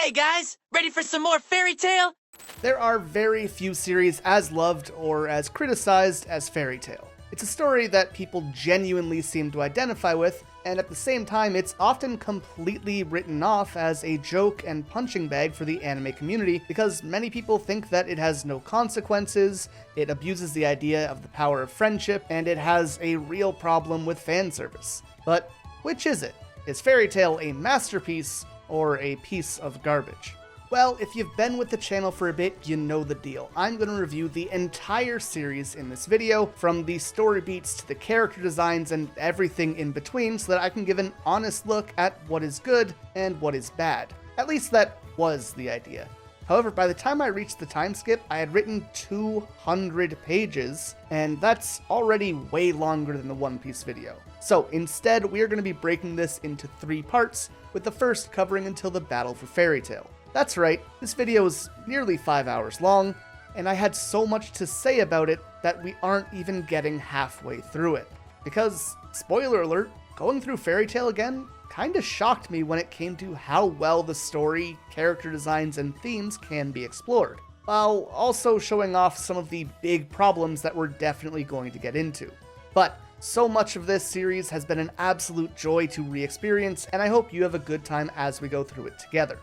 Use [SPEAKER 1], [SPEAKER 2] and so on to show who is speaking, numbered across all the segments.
[SPEAKER 1] Hey guys, ready for some more fairy tale?
[SPEAKER 2] There are very few series as loved or as criticized as Fairy Tail. It's a story that people genuinely seem to identify with, and at the same time it's often completely written off as a joke and punching bag for the anime community because many people think that it has no consequences, it abuses the idea of the power of friendship, and it has a real problem with fan service. But which is it? Is Fairy Tail a masterpiece or a piece of garbage? Well, if you've been with the channel for a bit, you know the deal. I'm going to review the entire series in this video, from the story beats to the character designs and everything in between, so that I can give an honest look at what is good and what is bad. At least that was the idea. However, by the time I reached the time skip, I had written 200 pages, and that's already way longer than the One Piece video. So instead, we are going to be breaking this into 3 parts, with the first covering until the battle for Fairy Tail. That's right, this video is nearly 5 hours long, and I had so much to say about it that we aren't even getting halfway through it. Because, spoiler alert, going through Fairy Tail again kinda shocked me when it came to how well the story, character designs, and themes can be explored, while also showing off some of the big problems that we're definitely going to get into. But so much of this series has been an absolute joy to re-experience, and I hope you have a good time as we go through it together.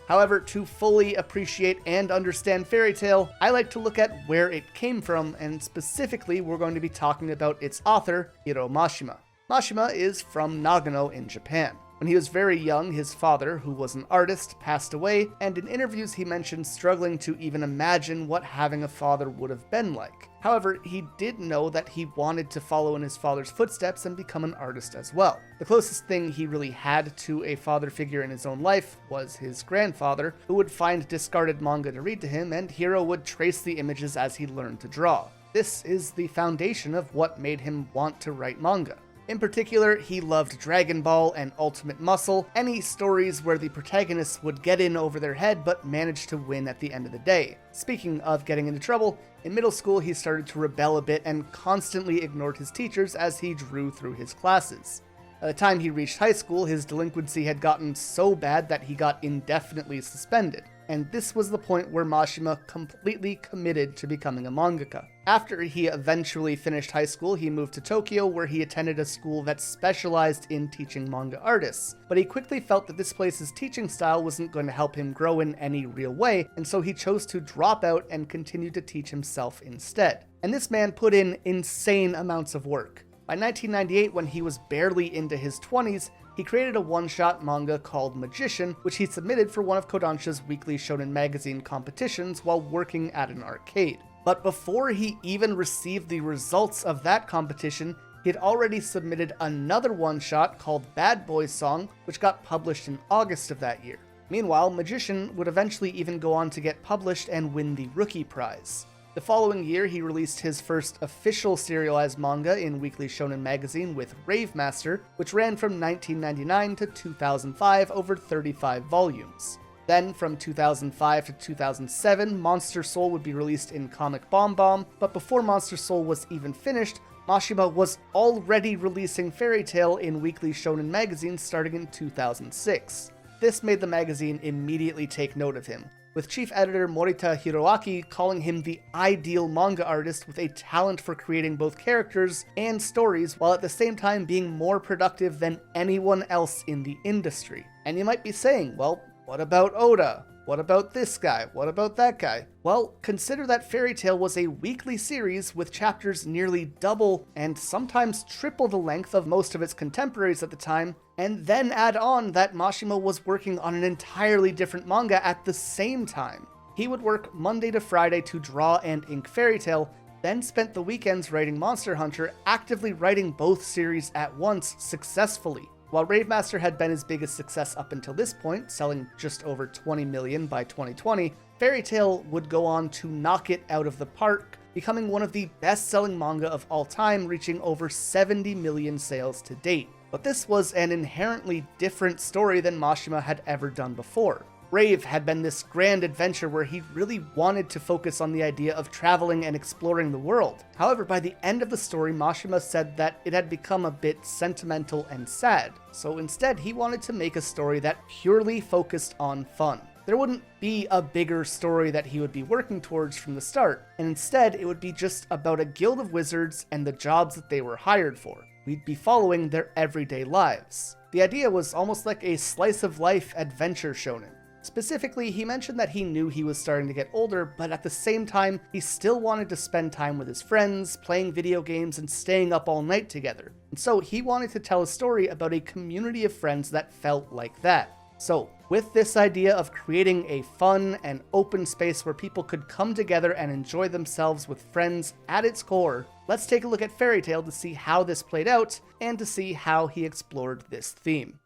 [SPEAKER 2] However, to fully appreciate and understand Fairy Tail, I like to look at where it came from, and specifically we're going to be talking about its author, Hiro Mashima. Mashima is from Nagano in Japan. When he was very young, his father, who was an artist, passed away, and in interviews he mentioned struggling to even imagine what having a father would have been like. However, he did know that he wanted to follow in his father's footsteps and become an artist as well. The closest thing he really had to a father figure in his own life was his grandfather, who would find discarded manga to read to him, and Hiro would trace the images as he learned to draw. This is the foundation of what made him want to write manga. In particular, he loved Dragon Ball and Ultimate Muscle, any stories where the protagonists would get in over their head but manage to win at the end of the day. Speaking of getting into trouble, in middle school he started to rebel a bit and constantly ignored his teachers as he drew through his classes. By the time he reached high school, his delinquency had gotten so bad that he got indefinitely suspended, and this was the point where Mashima completely committed to becoming a mangaka. After he eventually finished high school, he moved to Tokyo, where he attended a school that specialized in teaching manga artists, but he quickly felt that this place's teaching style wasn't going to help him grow in any real way, and so he chose to drop out and continue to teach himself instead. And this man put in insane amounts of work. By 1998, when he was barely into his 20s, he created a one-shot manga called Magician, which he submitted for one of Kodansha's weekly shonen magazine competitions while working at an arcade. But before he even received the results of that competition, he had already submitted another one-shot called Bad Boy Song, which got published in August of that year. Meanwhile, Magician would eventually even go on to get published and win the Rookie Prize. The following year, he released his first official serialized manga in Weekly Shonen Magazine with Rave Master, which ran from 1999 to 2005 over 35 volumes. Then, from 2005 to 2007, Monster Soul would be released in Comic Bomb Bomb, but before Monster Soul was even finished, Mashima was already releasing Fairy Tail in Weekly Shonen Magazine starting in 2006. This made the magazine immediately take note of him, with chief editor Morita Hiroaki calling him the ideal manga artist with a talent for creating both characters and stories, while at the same time being more productive than anyone else in the industry. And you might be saying, well, what about Oda? What about this guy? What about that guy? Well, consider that Fairy Tail was a weekly series with chapters nearly double and sometimes triple the length of most of its contemporaries at the time, and then add on that Mashima was working on an entirely different manga at the same time. He would work Monday to Friday to draw and ink Fairy Tail, then spent the weekends writing Monster Hunter, actively writing both series at once successfully. While Rave Master had been his biggest success up until this point, selling just over 20 million by 2020, Fairy Tail would go on to knock it out of the park, becoming one of the best-selling manga of all time, reaching over 70 million sales to date. But this was an inherently different story than Mashima had ever done before. Rave had been this grand adventure where he really wanted to focus on the idea of traveling and exploring the world. However, by the end of the story, Mashima said that it had become a bit sentimental and sad, so instead he wanted to make a story that purely focused on fun. There wouldn't be a bigger story that he would be working towards from the start, and instead it would be just about a guild of wizards and the jobs that they were hired for. We'd be following their everyday lives. The idea was almost like a slice-of-life adventure shonen. Specifically, he mentioned that he knew he was starting to get older, but at the same time, he still wanted to spend time with his friends, playing video games, and staying up all night together. And so he wanted to tell a story about a community of friends that felt like that. So, with this idea of creating a fun and open space where people could come together and enjoy themselves with friends at its core, let's take a look at Fairy Tail to see how this played out and to see how he explored this theme.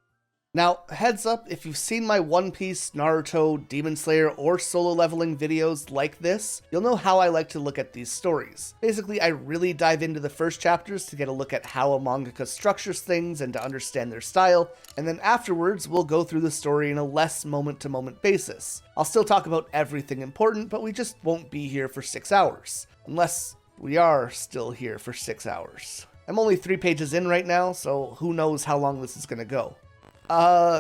[SPEAKER 2] Now, heads up, if you've seen my One Piece, Naruto, Demon Slayer, or solo leveling videos like this, you'll know how I like to look at these stories. Basically, I really dive into the first chapters to get a look at how a mangaka structures things and to understand their style, and then afterwards, we'll go through the story in a less moment-to-moment basis. I'll still talk about everything important, but we just won't be here for 6 hours. Unless we are still here for 6 hours. I'm only 3 pages in right now, so who knows how long this is gonna go.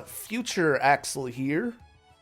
[SPEAKER 2] Future Axel here.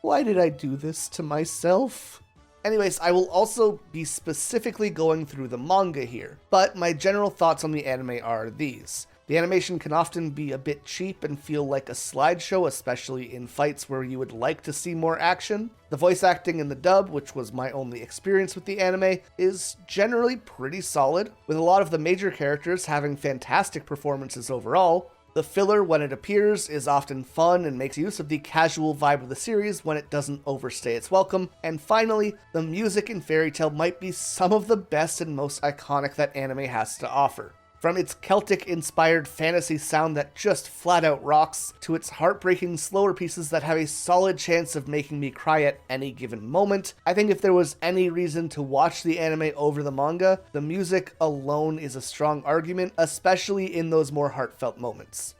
[SPEAKER 2] Why did I do this to myself? Anyways, I will also be specifically going through the manga here, but my general thoughts on the anime are these. The animation can often be a bit cheap and feel like a slideshow, especially in fights where you would like to see more action. The voice acting in the dub, which was my only experience with the anime, is generally pretty solid, with a lot of the major characters having fantastic performances overall. The filler, when it appears, is often fun and makes use of the casual vibe of the series when it doesn't overstay its welcome. And finally, the music in Fairy Tail might be some of the best and most iconic that anime has to offer. From its Celtic-inspired fantasy sound that just flat-out rocks, to its heartbreaking slower pieces that have a solid chance of making me cry at any given moment, I think if there was any reason to watch the anime over the manga, the music alone is a strong argument, especially in those more heartfelt moments.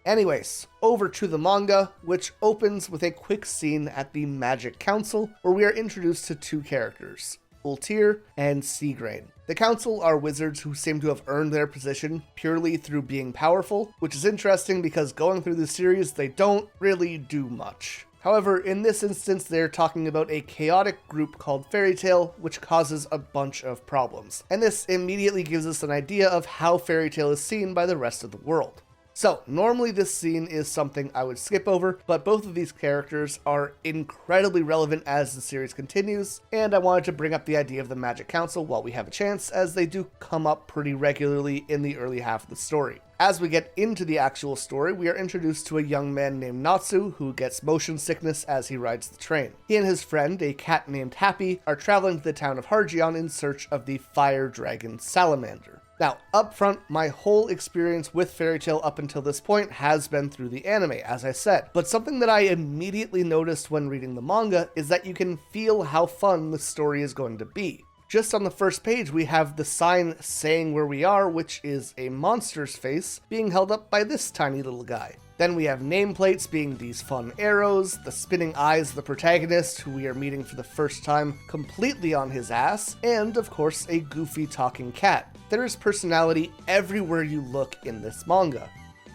[SPEAKER 2] Anyways, over to the manga, which opens with a quick scene at the Magic Council, where we are introduced to 2 characters, Ultir and Seagrain. The council are wizards who seem to have earned their position purely through being powerful, which is interesting because going through the series, they don't really do much. However, in this instance, they're talking about a chaotic group called Fairy Tail, which causes a bunch of problems. And this immediately gives us an idea of how Fairy Tail is seen by the rest of the world. So, normally this scene is something I would skip over, but both of these characters are incredibly relevant as the series continues, and I wanted to bring up the idea of the Magic Council while we have a chance, as they do come up pretty regularly in the early half of the story. As we get into the actual story, we are introduced to a young man named Natsu who gets motion sickness as he rides the train. He and his friend, a cat named Happy, are traveling to the town of Hargion in search of the Fire Dragon Salamander. Now, up front, my whole experience with Fairy Tail up until this point has been through the anime, as I said. But something that I immediately noticed when reading the manga is that you can feel how fun the story is going to be. Just on the first page, we have the sign saying where we are, which is a monster's face, being held up by this tiny little guy. Then we have nameplates being these fun arrows, the spinning eyes of the protagonist, who we are meeting for the first time completely on his ass, and of course a goofy talking cat. There is personality everywhere you look in this manga.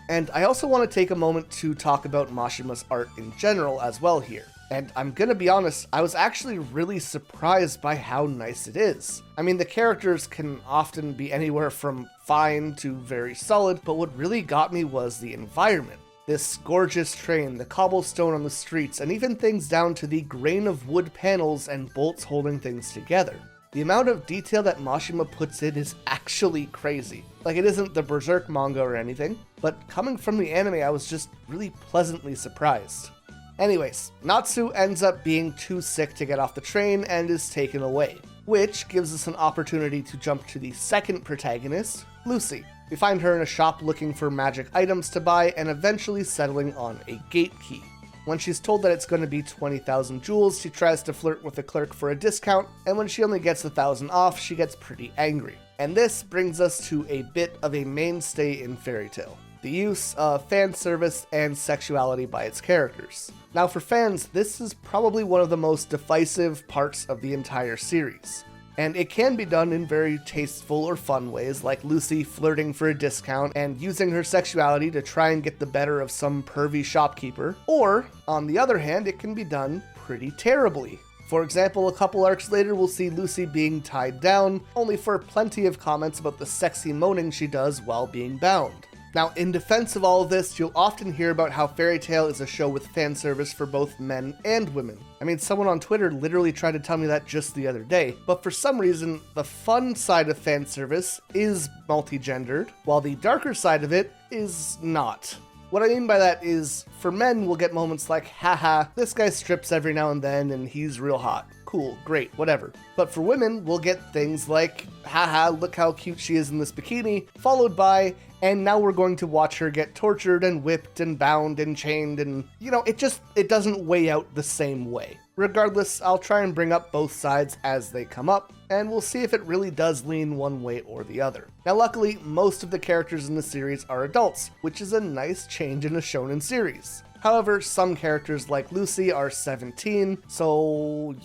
[SPEAKER 2] And I also want to take a moment to talk about Mashima's art in general as well here. And I'm gonna be honest, I was actually really surprised by how nice it is. I mean, the characters can often be anywhere from fine to very solid, but what really got me was the environment. This gorgeous train, the cobblestone on the streets, and even things down to the grain of wood panels and bolts holding things together. The amount of detail that Mashima puts in is actually crazy. Like, it isn't the Berserk manga or anything, but coming from the anime, I was just really pleasantly surprised. Anyways, Natsu ends up being too sick to get off the train and is taken away, which gives us an opportunity to jump to the second protagonist, Lucy. We find her in a shop looking for magic items to buy and eventually settling on a gate key. When she's told that it's going to be 20,000 jewels, she tries to flirt with the clerk for a discount, and when she only gets 1,000 off, she gets pretty angry. And this brings us to a bit of a mainstay in Fairy Tail: the use of fan service and sexuality by its characters. Now for fans, this is probably one of the most divisive parts of the entire series. And it can be done in very tasteful or fun ways, like Lucy flirting for a discount and using her sexuality to try and get the better of some pervy shopkeeper. Or, on the other hand, it can be done pretty terribly. For example, a couple arcs later, we'll see Lucy being tied down, only for plenty of comments about the sexy moaning she does while being bound. Now, in defense of all of this, you'll often hear about how Fairy Tail is a show with fan service for both men and women. I mean, someone on Twitter literally tried to tell me that just the other day, but for some reason, the fun side of fan service is multi-gendered, while the darker side of it is not. What I mean by that is, for men, we'll get moments like, haha, this guy strips every now and then and he's real hot. Cool, great, whatever. But for women, we'll get things like, haha, look how cute she is in this bikini, followed by, and now we're going to watch her get tortured and whipped and bound and chained and, it doesn't weigh out the same way. Regardless, I'll try and bring up both sides as they come up, and we'll see if it really does lean one way or the other. Now luckily, most of the characters in the series are adults, which is a nice change in a shonen series. However, some characters like Lucy are 17, so,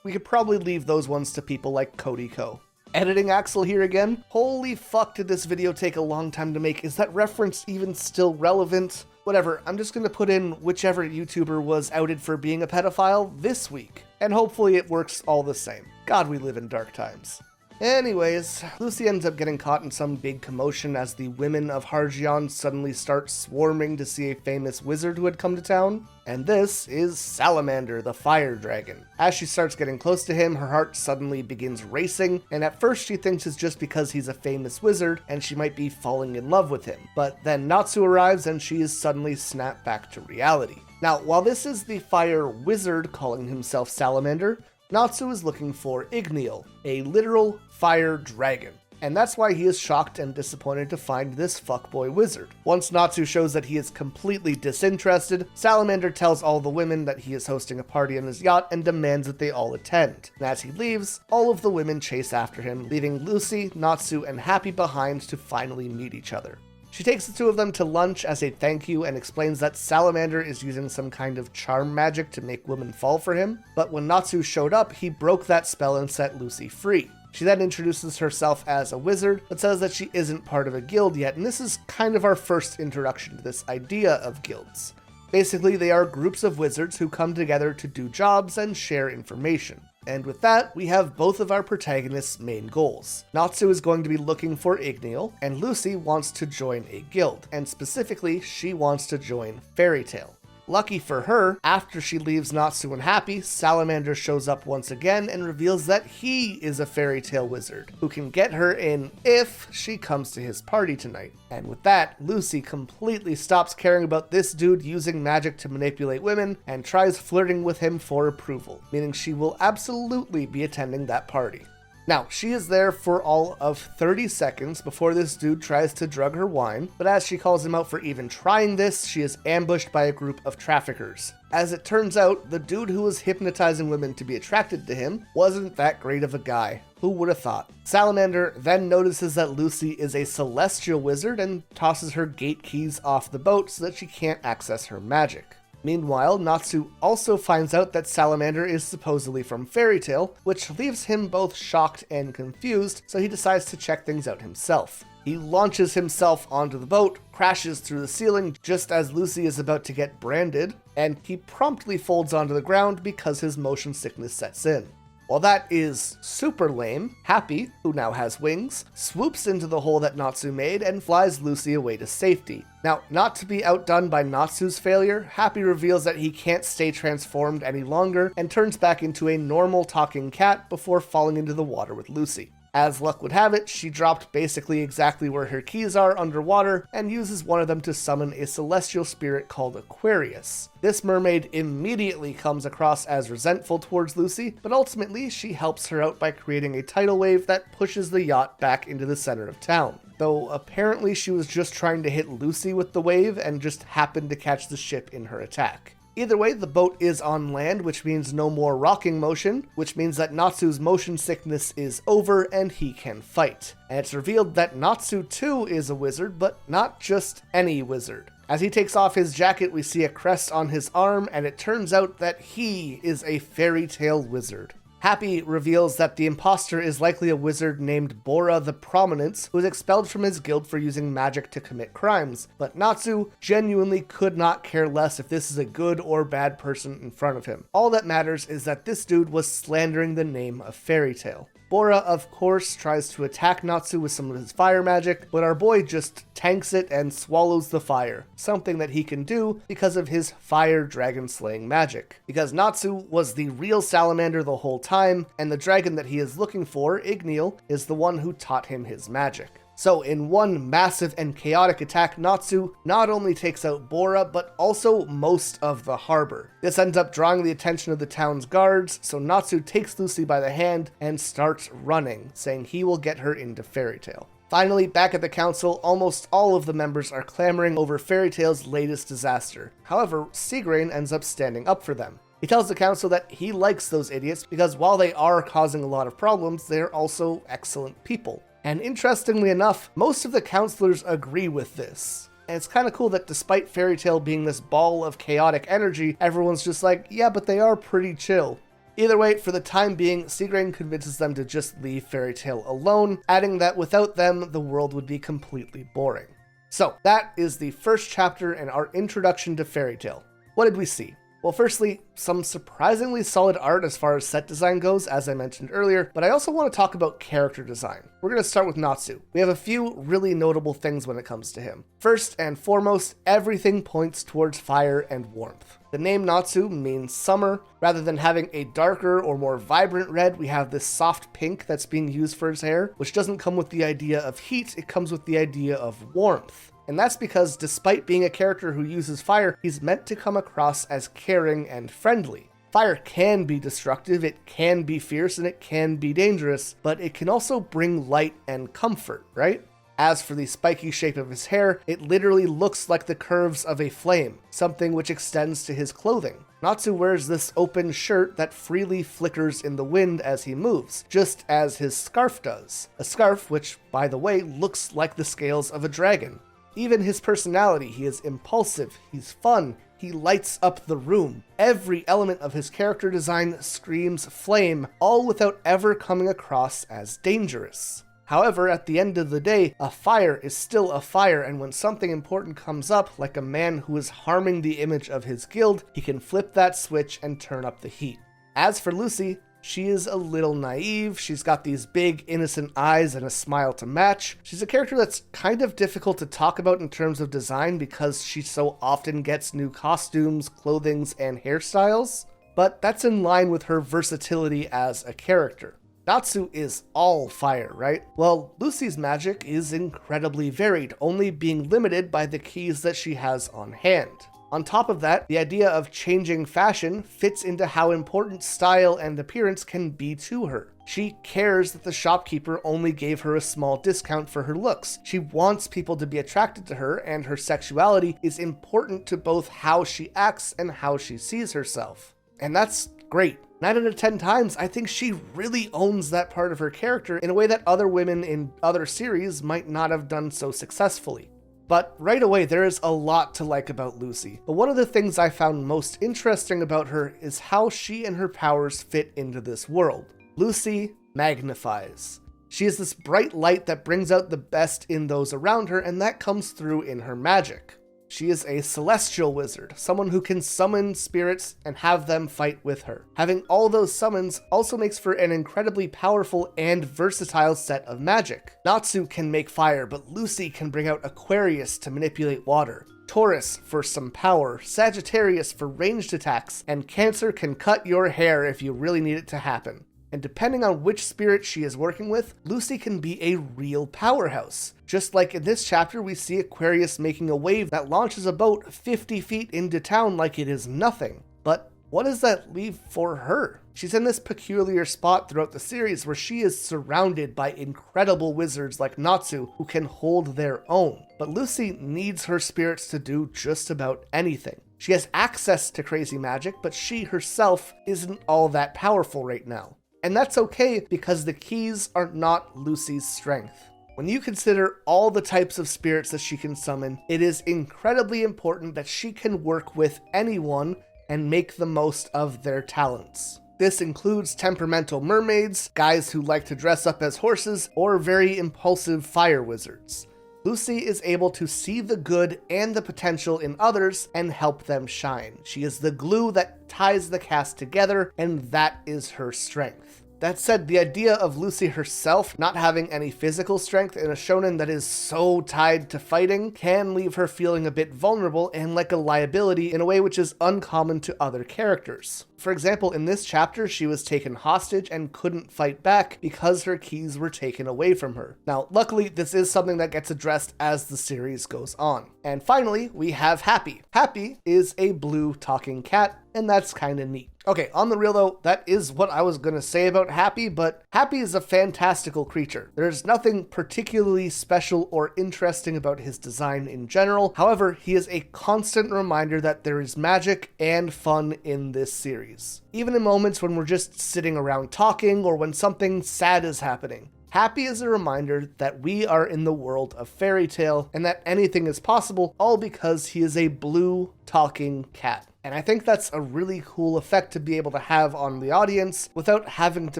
[SPEAKER 2] we could probably leave those ones to people like Cody Ko. Editing Axel here again? Holy fuck, did this video take a long time to make. Is that reference even still relevant? Whatever, I'm just gonna put in whichever YouTuber was outed for being a pedophile this week, and hopefully it works all the same. God, we live in dark times. Anyways, Lucy ends up getting caught in some big commotion as the women of Harjion suddenly start swarming to see a famous wizard who had come to town. And this is Salamander, the fire dragon. As she starts getting close to him, her heart suddenly begins racing, and at first she thinks it's just because he's a famous wizard and she might be falling in love with him. But then Natsu arrives and she is suddenly snapped back to reality. Now, while this is the fire wizard calling himself Salamander, Natsu is looking for Igneal, a literal fire dragon. And that's why he is shocked and disappointed to find this fuckboy wizard. Once Natsu shows that he is completely disinterested, Salamander tells all the women that he is hosting a party on his yacht and demands that they all attend. And as he leaves, all of the women chase after him, leaving Lucy, Natsu, and Happy behind to finally meet each other. She takes the two of them to lunch as a thank you and explains that Salamander is using some kind of charm magic to make women fall for him, but when Natsu showed up, he broke that spell and set Lucy free. She then introduces herself as a wizard, but says that she isn't part of a guild yet, and this is kind of our first introduction to this idea of guilds. Basically, they are groups of wizards who come together to do jobs and share information. And with that, we have both of our protagonists' main goals. Natsu is going to be looking for Igneal, and Lucy wants to join a guild, and specifically, she wants to join Fairy Tail. Lucky for her, after she leaves Natsu and Happy, Salamander shows up once again and reveals that he is a Fairy Tail wizard, who can get her in if she comes to his party tonight. And with that, Lucy completely stops caring about this dude using magic to manipulate women and tries flirting with him for approval, meaning she will absolutely be attending that party. Now, she is there for all of 30 seconds before this dude tries to drug her wine, but as she calls him out for even trying this, she is ambushed by a group of traffickers. As it turns out, the dude who was hypnotizing women to be attracted to him wasn't that great of a guy. Who would have thought? Salamander then notices that Lucy is a celestial wizard and tosses her gate keys off the boat so that she can't access her magic. Meanwhile, Natsu also finds out that Salamander is supposedly from Fairy Tail, which leaves him both shocked and confused, so he decides to check things out himself. He launches himself onto the boat, crashes through the ceiling just as Lucy is about to get branded, and he promptly folds onto the ground because his motion sickness sets in. While that is super lame, Happy, who now has wings, swoops into the hole that Natsu made and flies Lucy away to safety. Now, not to be outdone by Natsu's failure, Happy reveals that he can't stay transformed any longer and turns back into a normal talking cat before falling into the water with Lucy. As luck would have it, she dropped basically exactly where her keys are underwater and uses one of them to summon a celestial spirit called Aquarius. This mermaid immediately comes across as resentful towards Lucy, but ultimately she helps her out by creating a tidal wave that pushes the yacht back into the center of town. Though apparently she was just trying to hit Lucy with the wave and just happened to catch the ship in her attack. Either way, the boat is on land, which means no more rocking motion, which means that Natsu's motion sickness is over and he can fight. And it's revealed that Natsu too is a wizard, but not just any wizard. As he takes off his jacket, we see a crest on his arm, and it turns out that he is a Fairy Tail wizard. Happy reveals that the imposter is likely a wizard named Bora the Prominence, who was expelled from his guild for using magic to commit crimes. But Natsu genuinely could not care less if this is a good or bad person in front of him. All that matters is that this dude was slandering the name of Fairy Tail. Bora, of course, tries to attack Natsu with some of his fire magic, but our boy just tanks it and swallows the fire, something that he can do because of his fire dragon slaying magic. Because Natsu was the real salamander the whole time, and the dragon that he is looking for, Igneel, is the one who taught him his magic. So in one massive and chaotic attack, Natsu not only takes out Bora, but also most of the harbor. This ends up drawing the attention of the town's guards, so Natsu takes Lucy by the hand and starts running, saying he will get her into Fairy Tail. Finally, back at the council, almost all of the members are clamoring over Fairy Tail's latest disaster. However, Seagrain ends up standing up for them. He tells the council that he likes those idiots because while they are causing a lot of problems, they're also excellent people. And interestingly enough, most of the counselors agree with this. And it's kind of cool that despite Fairy Tail being this ball of chaotic energy, everyone's just like, yeah, but they are pretty chill. Either way, for the time being, Seagrain convinces them to just leave Fairy Tail alone, adding that without them, the world would be completely boring. So, that is the first chapter and our introduction to Fairy Tail. What did we see? Well, firstly, some surprisingly solid art as far as set design goes, as I mentioned earlier, but I also want to talk about character design. We're going to start with Natsu. We have a few really notable things when it comes to him. First and foremost, everything points towards fire and warmth. The name Natsu means summer. Rather than having a darker or more vibrant red, we have this soft pink that's being used for his hair, which doesn't come with the idea of heat, it comes with the idea of warmth. And that's because despite being a character who uses fire, he's meant to come across as caring and friendly. Fire can be destructive, it can be fierce, and it can be dangerous, but it can also bring light and comfort, right? As for the spiky shape of his hair, it literally looks like the curves of a flame, something which extends to his clothing. Natsu wears this open shirt that freely flickers in the wind as he moves, just as his scarf does. A scarf which, by the way, looks like the scales of a dragon. Even his personality, he is impulsive, he's fun, he lights up the room. Every element of his character design screams flame, all without ever coming across as dangerous. However, at the end of the day, a fire is still a fire, and when something important comes up, like a man who is harming the image of his guild, he can flip that switch and turn up the heat. As for Lucy, she is a little naive, she's got these big, innocent eyes and a smile to match. She's a character that's kind of difficult to talk about in terms of design because she so often gets new costumes, clothings, and hairstyles, but that's in line with her versatility as a character. Natsu is all fire, right? Well, Lucy's magic is incredibly varied, only being limited by the keys that she has on hand. On top of that, the idea of changing fashion fits into how important style and appearance can be to her. She cares that the shopkeeper only gave her a small discount for her looks. She wants people to be attracted to her, and her sexuality is important to both how she acts and how she sees herself. And that's great. 9 out of 10 times, I think she really owns that part of her character in a way that other women in other series might not have done so successfully. But right away, there is a lot to like about Lucy. But one of the things I found most interesting about her is how she and her powers fit into this world. Lucy magnifies. She is this bright light that brings out the best in those around her, and that comes through in her magic. She is a celestial wizard, someone who can summon spirits and have them fight with her. Having all those summons also makes for an incredibly powerful and versatile set of magic. Natsu can make fire, but Lucy can bring out Aquarius to manipulate water, Taurus for some power, Sagittarius for ranged attacks, and Cancer can cut your hair if you really need it to happen. And depending on which spirit she is working with, Lucy can be a real powerhouse. Just like in this chapter, we see Aquarius making a wave that launches a boat 50 feet into town like it is nothing. But what does that leave for her? She's in this peculiar spot throughout the series where she is surrounded by incredible wizards like Natsu who can hold their own. But Lucy needs her spirits to do just about anything. She has access to crazy magic, but she herself isn't all that powerful right now. And that's okay because the keys are not Lucy's strength. When you consider all the types of spirits that she can summon, it is incredibly important that she can work with anyone and make the most of their talents. This includes temperamental mermaids, guys who like to dress up as horses, or very impulsive fire wizards. Lucy is able to see the good and the potential in others and help them shine. She is the glue that ties the cast together, and that is her strength. That said, the idea of Lucy herself not having any physical strength in a shonen that is so tied to fighting can leave her feeling a bit vulnerable and like a liability in a way which is uncommon to other characters. For example, in this chapter, she was taken hostage and couldn't fight back because her keys were taken away from her. Now, luckily, this is something that gets addressed as the series goes on. And finally, we have Happy. Happy is a blue talking cat, and that's kind of neat. Okay, on the real though, that is what I was gonna say about Happy, but Happy is a fantastical creature. There's nothing particularly special or interesting about his design in general. However, he is a constant reminder that there is magic and fun in this series. Even in moments when we're just sitting around talking or when something sad is happening. Happy is a reminder that we are in the world of fairy tale and that anything is possible, all because he is a blue talking cat. And I think that's a really cool effect to be able to have on the audience without having to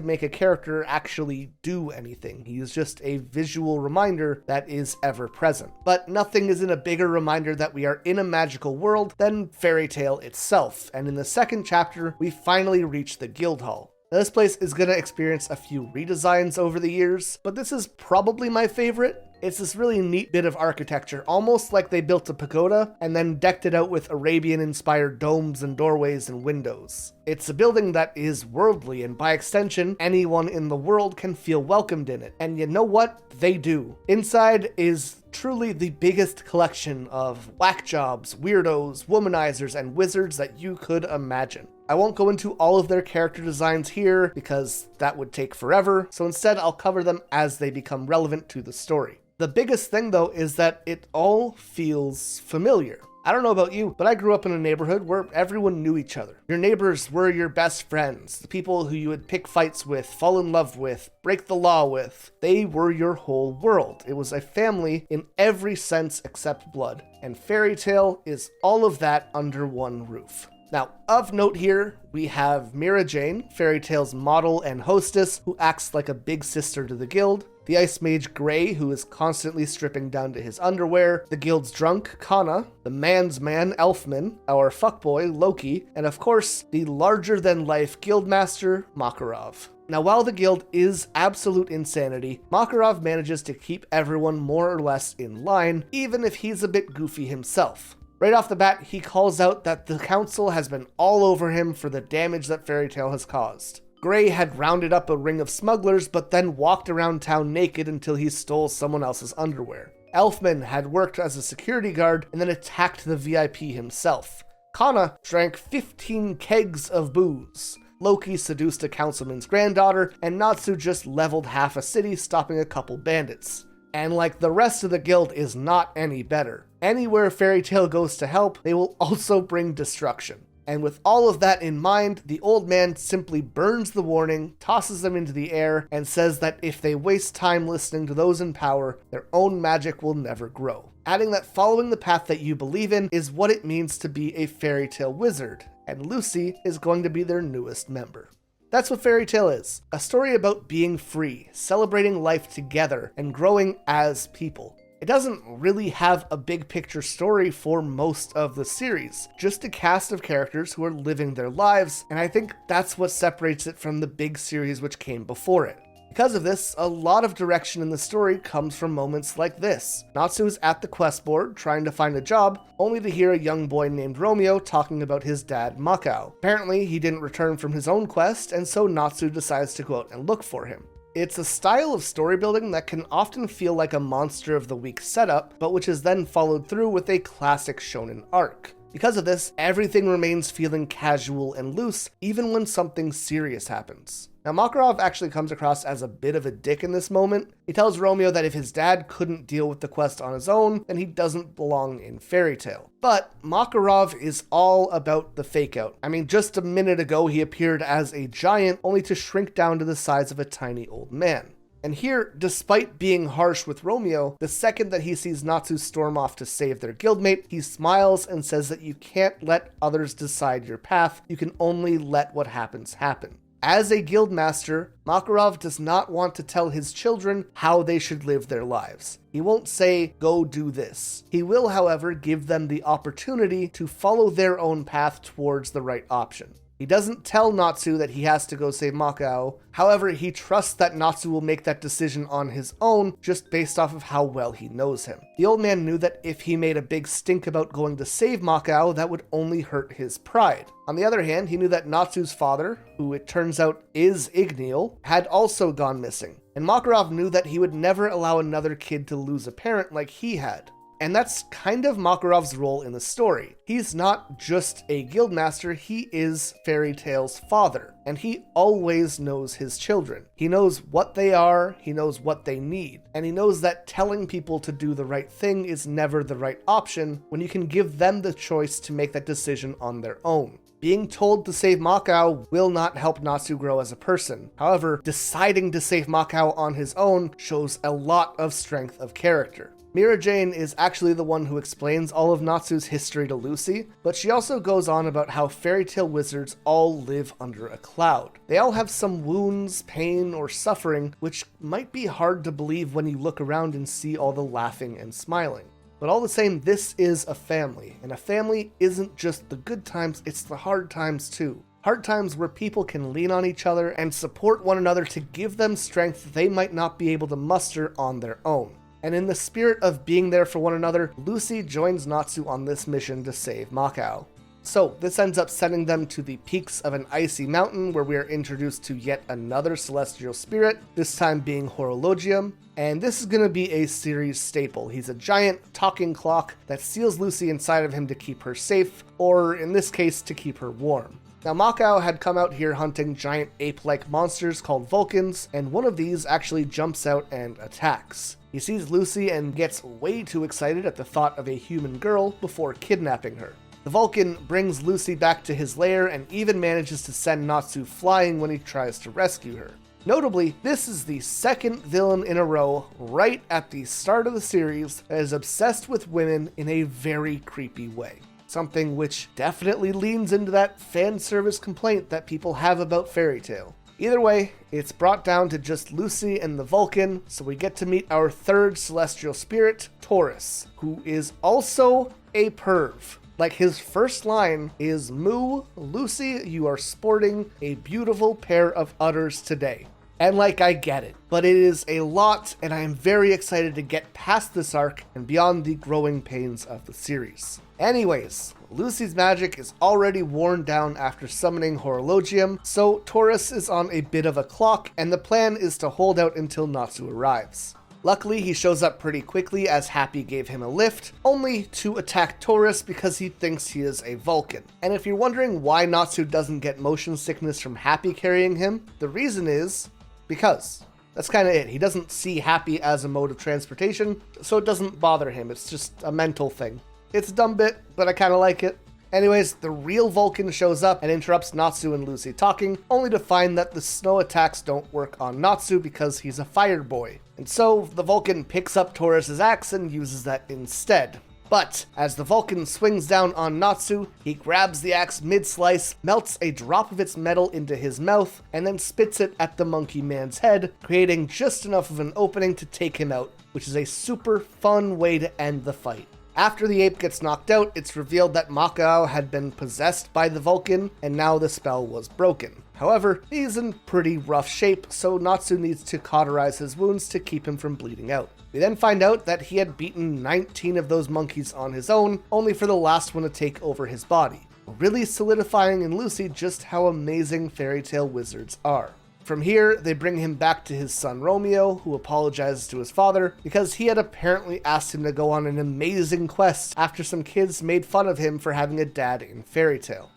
[SPEAKER 2] make a character actually do anything. He is just a visual reminder that is ever present. But nothing is a bigger reminder that we are in a magical world than fairy tale itself. And in the second chapter, we finally reach the guild hall. Now, this place is going to experience a few redesigns over the years, but this is probably my favorite. It's this really neat bit of architecture, almost like they built a pagoda and then decked it out with Arabian-inspired domes and doorways and windows. It's a building that is worldly, and by extension, anyone in the world can feel welcomed in it. And you know what? They do. Inside is truly the biggest collection of whack jobs, weirdos, womanizers, and wizards that you could imagine. I won't go into all of their character designs here because that would take forever, so instead I'll cover them as they become relevant to the story. The biggest thing though is that it all feels familiar. I don't know about you, but I grew up in a neighborhood where everyone knew each other. Your neighbors were your best friends, the people who you would pick fights with, fall in love with, break the law with. They were your whole world. It was a family in every sense except blood. And fairy tale is all of that under one roof. Now, of note here, we have Mira Jane, Fairy Tale's model and hostess, who acts like a big sister to the guild. The Ice Mage Gray, who is constantly stripping down to his underwear. The guild's drunk, Kana. The man's man, Elfman. Our fuckboy, Loke. And of course, the larger-than-life guildmaster, Makarov. Now, while the guild is absolute insanity, Makarov manages to keep everyone more or less in line, even if he's a bit goofy himself. Right off the bat, he calls out that the council has been all over him for the damage that Fairy Tale has caused. Gray had rounded up a ring of smugglers, but then walked around town naked until he stole someone else's underwear. Elfman had worked as a security guard and then attacked the VIP himself. Kana drank 15 kegs of booze. Loki seduced a councilman's granddaughter, and Natsu just leveled half a city, stopping a couple bandits. And like the rest of the guild is not any better. Anywhere Fairy Tale goes to help, they will also bring destruction. And with all of that in mind, the old man simply burns the warning, tosses them into the air, and says that if they waste time listening to those in power, their own magic will never grow. Adding that following the path that you believe in is what it means to be a Fairy Tale wizard, and Lucy is going to be their newest member. That's what Fairy Tale is. A story about being free, celebrating life together, and growing as people. It doesn't really have a big picture story for most of the series, just a cast of characters who are living their lives, and I think that's what separates it from the big series which came before it. Because of this, a lot of direction in the story comes from moments like this. Natsu is at the quest board trying to find a job, only to hear a young boy named Romeo talking about his dad, Macao. Apparently, he didn't return from his own quest, and so Natsu decides to go out and look for him. It's a style of story building that can often feel like a Monster of the Week setup, but which is then followed through with a classic shonen arc. Because of this, everything remains feeling casual and loose, even when something serious happens. Now, Makarov actually comes across as a bit of a dick in this moment. He tells Romeo that if his dad couldn't deal with the quest on his own, then he doesn't belong in Fairy Tale. But Makarov is all about the fake out. I mean, just a minute ago he appeared as a giant, only to shrink down to the size of a tiny old man. And here, despite being harsh with Romeo, the second that he sees Natsu storm off to save their guildmate, he smiles and says that you can't let others decide your path, you can only let what happens happen. As a guildmaster, Makarov does not want to tell his children how they should live their lives. He won't say, go do this. He will, however, give them the opportunity to follow their own path towards the right option. He doesn't tell Natsu that he has to go save Macao. However, he trusts that Natsu will make that decision on his own just based off of how well he knows him. The old man knew that if he made a big stink about going to save Macao, that would only hurt his pride. On the other hand, he knew that Natsu's father, who it turns out is Dragneel, had also gone missing. And Makarov knew that he would never allow another kid to lose a parent like he had. And that's kind of Makarov's role in the story. He's not just a guildmaster, he is Fairy Tail's father, and he always knows his children. He knows what they are, he knows what they need, and he knows that telling people to do the right thing is never the right option when you can give them the choice to make that decision on their own. Being told to save Macao will not help Natsu grow as a person. However, deciding to save Macao on his own shows a lot of strength of character. Mira Jane is actually the one who explains all of Natsu's history to Lucy, but she also goes on about how fairy tale wizards all live under a cloud. They all have some wounds, pain, or suffering, which might be hard to believe when you look around and see all the laughing and smiling. But all the same, this is a family, and a family isn't just the good times, it's the hard times too. Hard times where people can lean on each other and support one another to give them strength they might not be able to muster on their own. And in the spirit of being there for one another, Lucy joins Natsu on this mission to save Macao. So this ends up sending them to the peaks of an icy mountain where we are introduced to yet another celestial spirit, this time being Horologium. And this is going to be a series staple. He's a giant talking clock that seals Lucy inside of him to keep her safe, or in this case, to keep her warm. Now, Macao had come out here hunting giant ape-like monsters called Vulcans, and one of these actually jumps out and attacks. He sees Lucy and gets way too excited at the thought of a human girl before kidnapping her. The Vulcan brings Lucy back to his lair and even manages to send Natsu flying when he tries to rescue her. Notably, this is the second villain in a row right at the start of the series that is obsessed with women in a very creepy way. Something which definitely leans into that fan service complaint that people have about Fairy Tail. Either way, it's brought down to just Lucy and the Vulcan, so we get to meet our third celestial spirit, Taurus, who is also a perv. Like, his first line is, "Moo, Lucy, you are sporting a beautiful pair of udders today." And like, I get it, but it is a lot, and I am very excited to get past this arc and beyond the growing pains of the series. Anyways, Lucy's magic is already worn down after summoning Horologium, so Taurus is on a bit of a clock, and the plan is to hold out until Natsu arrives. Luckily, he shows up pretty quickly as Happy gave him a lift, only to attack Taurus because he thinks he is a Vulcan. And if you're wondering why Natsu doesn't get motion sickness from Happy carrying him, the reason is because. That's kind of it. He doesn't see Happy as a mode of transportation, so it doesn't bother him. It's just a mental thing. It's a dumb bit, but I kind of like it. Anyways, the real Vulcan shows up and interrupts Natsu and Lucy talking, only to find that the snow attacks don't work on Natsu because he's a fire boy. And so the Vulcan picks up Taurus's axe and uses that instead. But as the Vulcan swings down on Natsu, he grabs the axe mid-slice, melts a drop of its metal into his mouth, and then spits it at the monkey man's head, creating just enough of an opening to take him out, which is a super fun way to end the fight. After the ape gets knocked out, it's revealed that Macao had been possessed by the Vulcan, and now the spell was broken. However, he's in pretty rough shape, so Natsu needs to cauterize his wounds to keep him from bleeding out. We then find out that he had beaten 19 of those monkeys on his own, only for the last one to take over his body, really solidifying in Lucy just how amazing fairy tale wizards are. From here, they bring him back to his son Romeo, who apologizes to his father because he had apparently asked him to go on an amazing quest after some kids made fun of him for having a dad in Fairy Tail.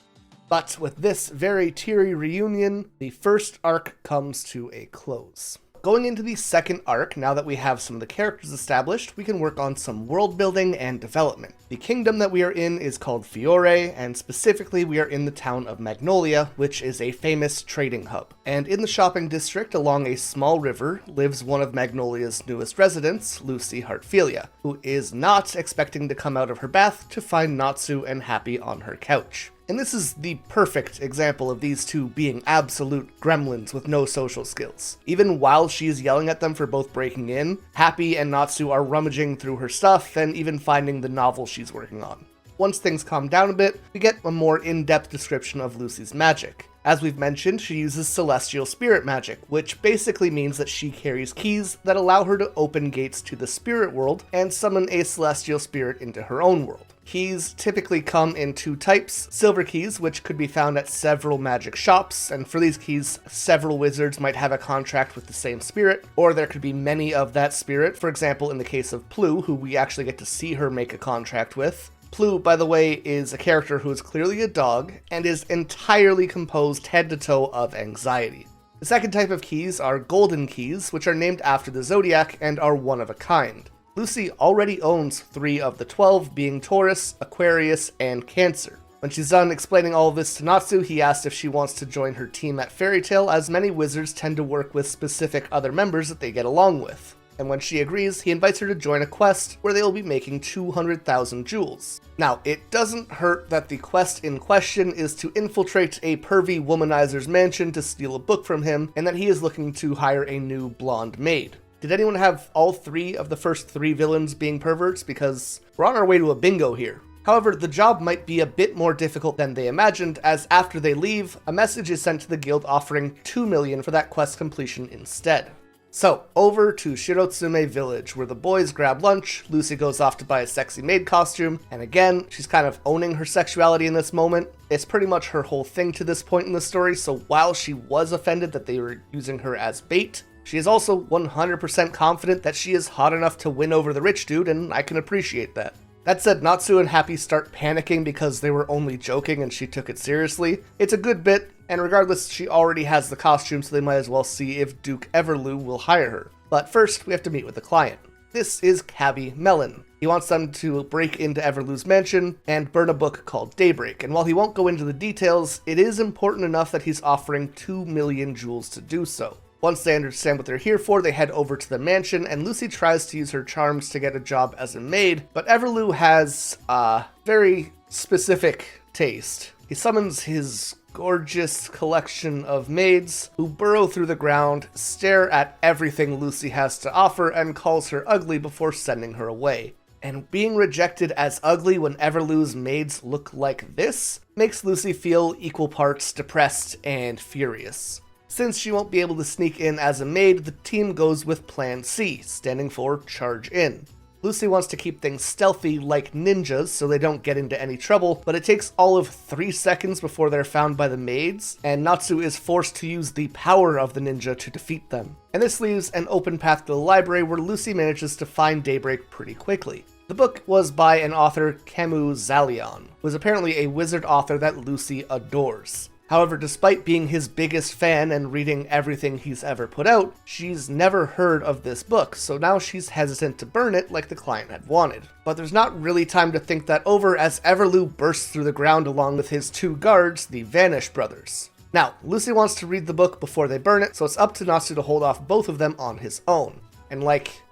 [SPEAKER 2] But with this very teary reunion, the first arc comes to a close. Going into the second arc, now that we have some of the characters established, we can work on some world building and development. The kingdom that we are in is called Fiore, and specifically we are in the town of Magnolia, which is a famous trading hub. And in the shopping district along a small river lives one of Magnolia's newest residents, Lucy Heartfilia, who is not expecting to come out of her bath to find Natsu and Happy on her couch. And this is the perfect example of these two being absolute gremlins with no social skills. Even while she's yelling at them for both breaking in, Happy and Natsu are rummaging through her stuff and even finding the novel she's working on. Once things calm down a bit, we get a more in-depth description of Lucy's magic. As we've mentioned, she uses celestial spirit magic, which basically means that she carries keys that allow her to open gates to the spirit world and summon a celestial spirit into her own world. Keys typically come in two types: silver keys, which could be found at several magic shops, and for these keys, several wizards might have a contract with the same spirit, or there could be many of that spirit, for example in the case of Plu, who we actually get to see her make a contract with. Plu, by the way, is a character who is clearly a dog, and is entirely composed head to toe of anxiety. The second type of keys are golden keys, which are named after the zodiac and are one of a kind. Lucy already owns 3 of the 12, being Taurus, Aquarius, and Cancer. When she's done explaining all of this to Natsu, he asks if she wants to join her team at Fairy Tail, as many wizards tend to work with specific other members that they get along with. And when she agrees, he invites her to join a quest where they will be making 200,000 jewels. Now, it doesn't hurt that the quest in question is to infiltrate a pervy womanizer's mansion to steal a book from him, and that he is looking to hire a new blonde maid. Did anyone have all 3 of the first 3 villains being perverts? Because we're on our way to a bingo here. However, the job might be a bit more difficult than they imagined, as after they leave, a message is sent to the guild offering 2 million for that quest completion instead. So, over to Shirotsume Village, where the boys grab lunch, Lucy goes off to buy a sexy maid costume, and again, she's kind of owning her sexuality in this moment. It's pretty much her whole thing to this point in the story, so while she was offended that they were using her as bait, she is also 100% confident that she is hot enough to win over the rich dude, and I can appreciate that. That said, Natsu and Happy start panicking because they were only joking and she took it seriously. It's a good bit, and regardless, she already has the costume, so they might as well see if Duke Everloo will hire her. But first, we have to meet with the client. This is Cabby Mellon. He wants them to break into Everloo's mansion and burn a book called Daybreak, and while he won't go into the details, it is important enough that he's offering 2 million jewels to do so. Once they understand what they're here for, they head over to the mansion, and Lucy tries to use her charms to get a job as a maid, but Everloo has a very specific taste. He summons his gorgeous collection of maids who burrow through the ground, stare at everything Lucy has to offer, and calls her ugly before sending her away. And being rejected as ugly when Everloo's maids look like this makes Lucy feel equal parts depressed and furious. Since she won't be able to sneak in as a maid, the team goes with Plan C, standing for Charge In. Lucy wants to keep things stealthy like ninjas so they don't get into any trouble, but it takes all of 3 seconds before they're found by the maids, and Natsu is forced to use the power of the ninja to defeat them. And this leaves an open path to the library where Lucy manages to find Daybreak pretty quickly. The book was by an author, Camus Zalion, who is apparently a wizard author that Lucy adores. However, despite being his biggest fan and reading everything he's ever put out, she's never heard of this book, so now she's hesitant to burn it like the client had wanted. But there's not really time to think that over as Everloo bursts through the ground along with his 2 guards, the Vanish brothers. Now, Lucy wants to read the book before they burn it, so it's up to Natsu to hold off both of them on his own. And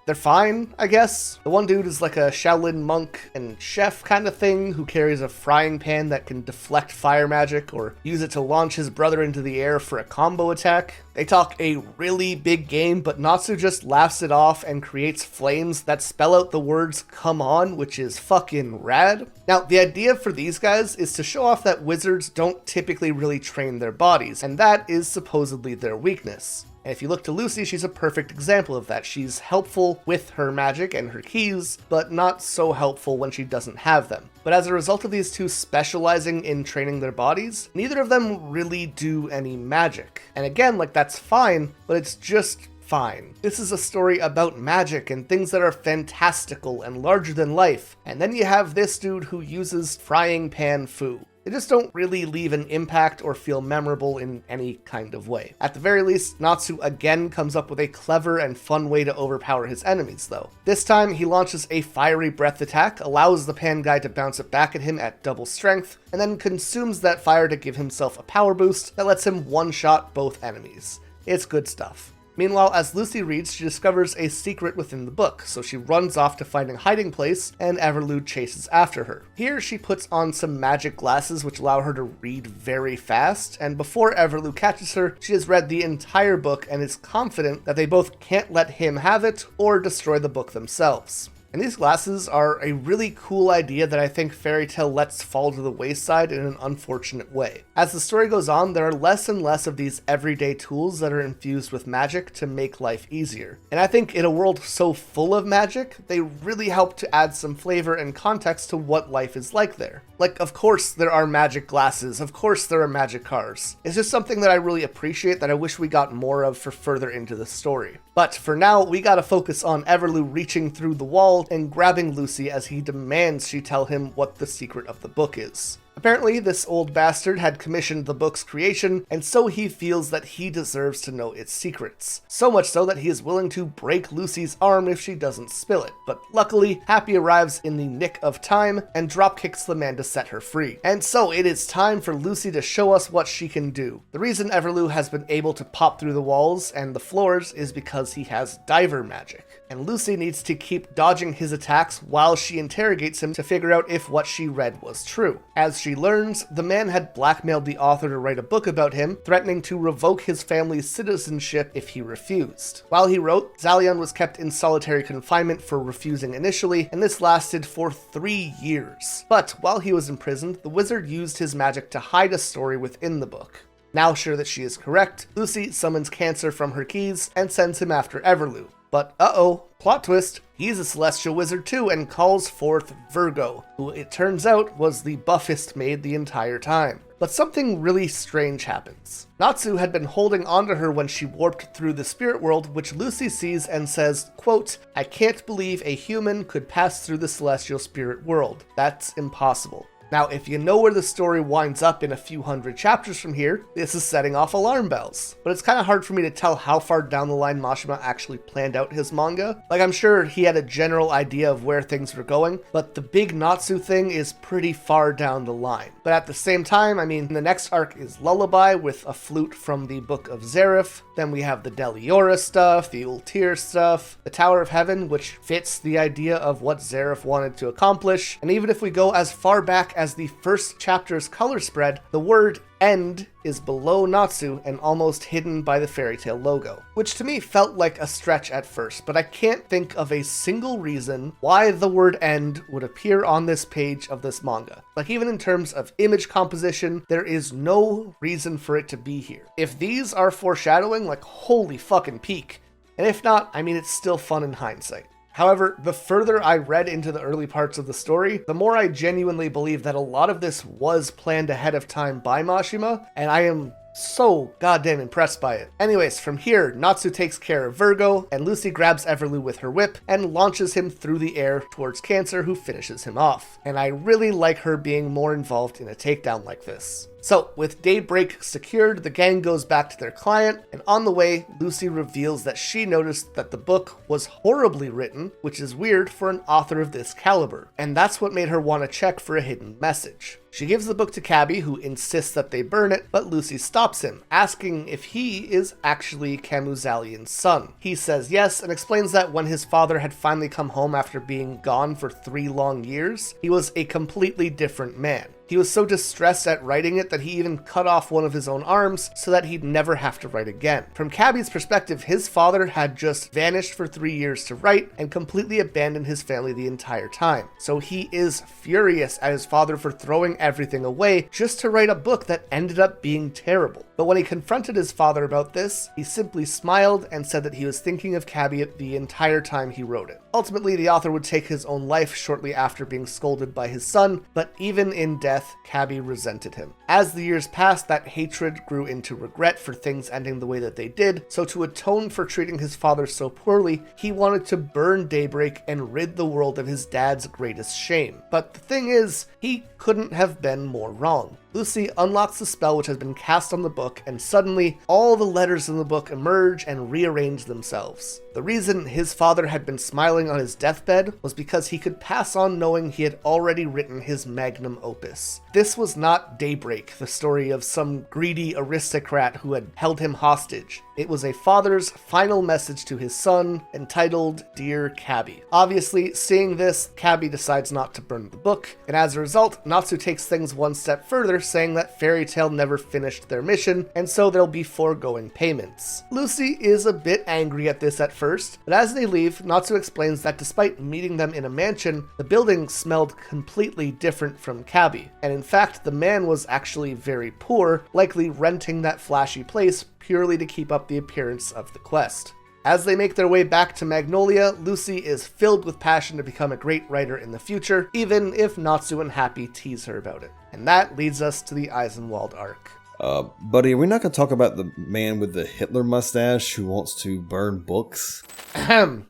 [SPEAKER 2] they're fine, I guess. The one dude is like a Shaolin monk and chef kind of thing who carries a frying pan that can deflect fire magic or use it to launch his brother into the air for a combo attack. They talk a really big game, but Natsu just laughs it off and creates flames that spell out the words "come on," which is fucking rad. Now, the idea for these guys is to show off that wizards don't typically really train their bodies, and that is supposedly their weakness. And if you look to Lucy, she's a perfect example of that. She's helpful with her magic and her keys, but not so helpful when she doesn't have them. But as a result of these two specializing in training their bodies, neither of them really do any magic. And again, that's fine, but it's just fine. This is a story about magic and things that are fantastical and larger than life. And then you have this dude who uses frying pan foo. They just don't really leave an impact or feel memorable in any kind of way. At the very least, Natsu again comes up with a clever and fun way to overpower his enemies, though. This time, he launches a fiery breath attack, allows the pan guy to bounce it back at him at double strength, and then consumes that fire to give himself a power boost that lets him one-shot both enemies. It's good stuff. Meanwhile, as Lucy reads, she discovers a secret within the book, so she runs off to find a hiding place, and Everlu chases after her. Here, she puts on some magic glasses which allow her to read very fast, and before Everlu catches her, she has read the entire book and is confident that they both can't let him have it or destroy the book themselves. And these glasses are a really cool idea that I think Fairy Tail lets fall to the wayside in an unfortunate way. As the story goes on, there are less and less of these everyday tools that are infused with magic to make life easier. And I think in a world so full of magic, they really help to add some flavor and context to what life is like there. Like, of course there are magic glasses, of course there are magic cars. It's just something that I really appreciate that I wish we got more of for further into the story. But for now, we gotta focus on Everlu reaching through the wall and grabbing Lucy as he demands she tell him what the secret of the book is. Apparently, this old bastard had commissioned the book's creation, and so he feels that he deserves to know its secrets. So much so that he is willing to break Lucy's arm if she doesn't spill it. But luckily, Happy arrives in the nick of time and dropkicks the man to set her free. And so it is time for Lucy to show us what she can do. The reason Everlu has been able to pop through the walls and the floors is because he has diver magic. And Lucy needs to keep dodging his attacks while she interrogates him to figure out if what she read was true. As she learns, the man had blackmailed the author to write a book about him, threatening to revoke his family's citizenship if he refused. While he wrote, Zalion was kept in solitary confinement for refusing initially, and this lasted for 3 years. But while he was imprisoned, the wizard used his magic to hide a story within the book. Now sure that she is correct, Lucy summons Cancer from her keys and sends him after Everlu. But uh-oh, plot twist, he's a celestial wizard too and calls forth Virgo, who it turns out was the buffest maid the entire time. But something really strange happens. Natsu had been holding onto her when she warped through the spirit world, which Lucy sees and says, quote, "I can't believe a human could pass through the celestial spirit world. That's impossible." Now, if you know where the story winds up in a few hundred chapters from here, this is setting off alarm bells. But it's kind of hard for me to tell how far down the line Mashima actually planned out his manga. Like, I'm sure he had a general idea of where things were going, but the big Natsu thing is pretty far down the line. But at the same time, I mean, the next arc is Lullaby with a flute from the Book of Zareth. Then we have the Deliora stuff, the Ultir stuff, the Tower of Heaven, which fits the idea of what Zareth wanted to accomplish. And even if we go as far back as the first chapter's color spread, the word end is below Natsu and almost hidden by the Fairy Tail logo, which to me felt like a stretch at first, but I can't think of a single reason why the word end would appear on this page of this manga. Like, even in terms of image composition, there is no reason for it to be here. If these are foreshadowing, like, holy fucking peak. And if not, I mean, it's still fun in hindsight. However, the further I read into the early parts of the story, the more I genuinely believe that a lot of this was planned ahead of time by Mashima, and I am so goddamn impressed by it. Anyways, from here, Natsu takes care of Virgo, and Lucy grabs Everlu with her whip and launches him through the air towards Cancer, who finishes him off. And I really like her being more involved in a takedown like this. So, with Daybreak secured, the gang goes back to their client, and on the way, Lucy reveals that she noticed that the book was horribly written, which is weird for an author of this caliber, and that's what made her want to check for a hidden message. She gives the book to Cabby, who insists that they burn it, but Lucy stops him, asking if he is actually Camuzalian's son. He says yes, and explains that when his father had finally come home after being gone for 3 long years, he was a completely different man. He was so distressed at writing it that he even cut off one of his own arms so that he'd never have to write again. From Cabby's perspective, his father had just vanished for 3 years to write and completely abandoned his family the entire time. So he is furious at his father for throwing everything away just to write a book that ended up being terrible. But when he confronted his father about this, he simply smiled and said that he was thinking of Cabby the entire time he wrote it. Ultimately, the author would take his own life shortly after being scolded by his son, but even in death, Cabby resented him. As the years passed, that hatred grew into regret for things ending the way that they did, so to atone for treating his father so poorly, he wanted to burn Daybreak and rid the world of his dad's greatest shame. But the thing is, he couldn't have been more wrong. Lucy unlocks the spell which has been cast on the book, and suddenly, all the letters in the book emerge and rearrange themselves. The reason his father had been smiling on his deathbed was because he could pass on knowing he had already written his magnum opus. This was not Daybreak, the story of some greedy aristocrat who had held him hostage. It was a father's final message to his son, entitled Dear Cabby. Obviously, seeing this, Cabby decides not to burn the book, and as a result, Natsu takes things one step further, saying that Fairy Tail never finished their mission, and so there'll be foregoing payments. Lucy is a bit angry at this at first, but as they leave, Natsu explains that despite meeting them in a mansion, the building smelled completely different from Cabby, and in fact, the man was actually very poor, likely renting that flashy place purely to keep up the appearance of the quest. As they make their way back to Magnolia, Lucy is filled with passion to become a great writer in the future, even if Natsu and Happy tease her about it. And that leads us to the Eizenwald arc.
[SPEAKER 3] Buddy, are we not going to talk about the man with the Hitler mustache who wants to burn books?
[SPEAKER 2] Ahem.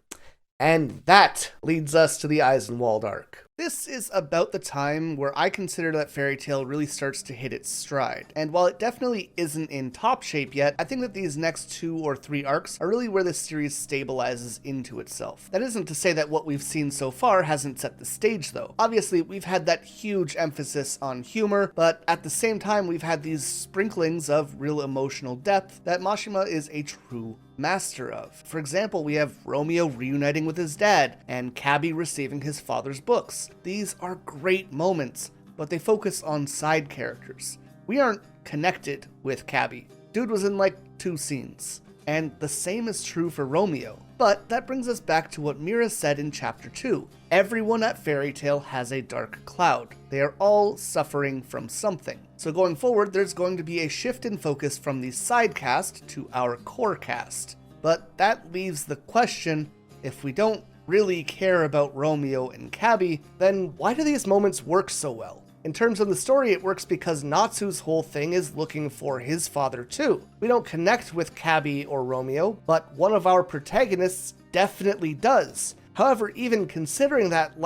[SPEAKER 2] And that leads us to the Eizenwald arc. This is about the time where I consider that Fairy Tail really starts to hit its stride. And while it definitely isn't in top shape yet, I think that these next 2 or 3 arcs are really where the series stabilizes into itself. That isn't to say that what we've seen so far hasn't set the stage though. Obviously, we've had that huge emphasis on humor, but at the same time, we've had these sprinklings of real emotional depth that Mashima is a true master of. For example, we have Romeo reuniting with his dad, and Cabby receiving his father's books. These are great moments, but they focus on side characters. We aren't connected with Cabby. Dude was in like 2 scenes. And the same is true for Romeo. But that brings us back to what Mira said in Chapter 2. Everyone at Fairy Tail has a dark cloud. They are all suffering from something. So going forward, there's going to be a shift in focus from the side cast to our core cast. But that leaves the question, if we don't really care about Romeo and Cabby, then why do these moments work so well? In terms of the story, it works because Natsu's whole thing is looking for his father too. We don't connect with Cabby or Romeo, but one of our protagonists definitely does. However, even considering that,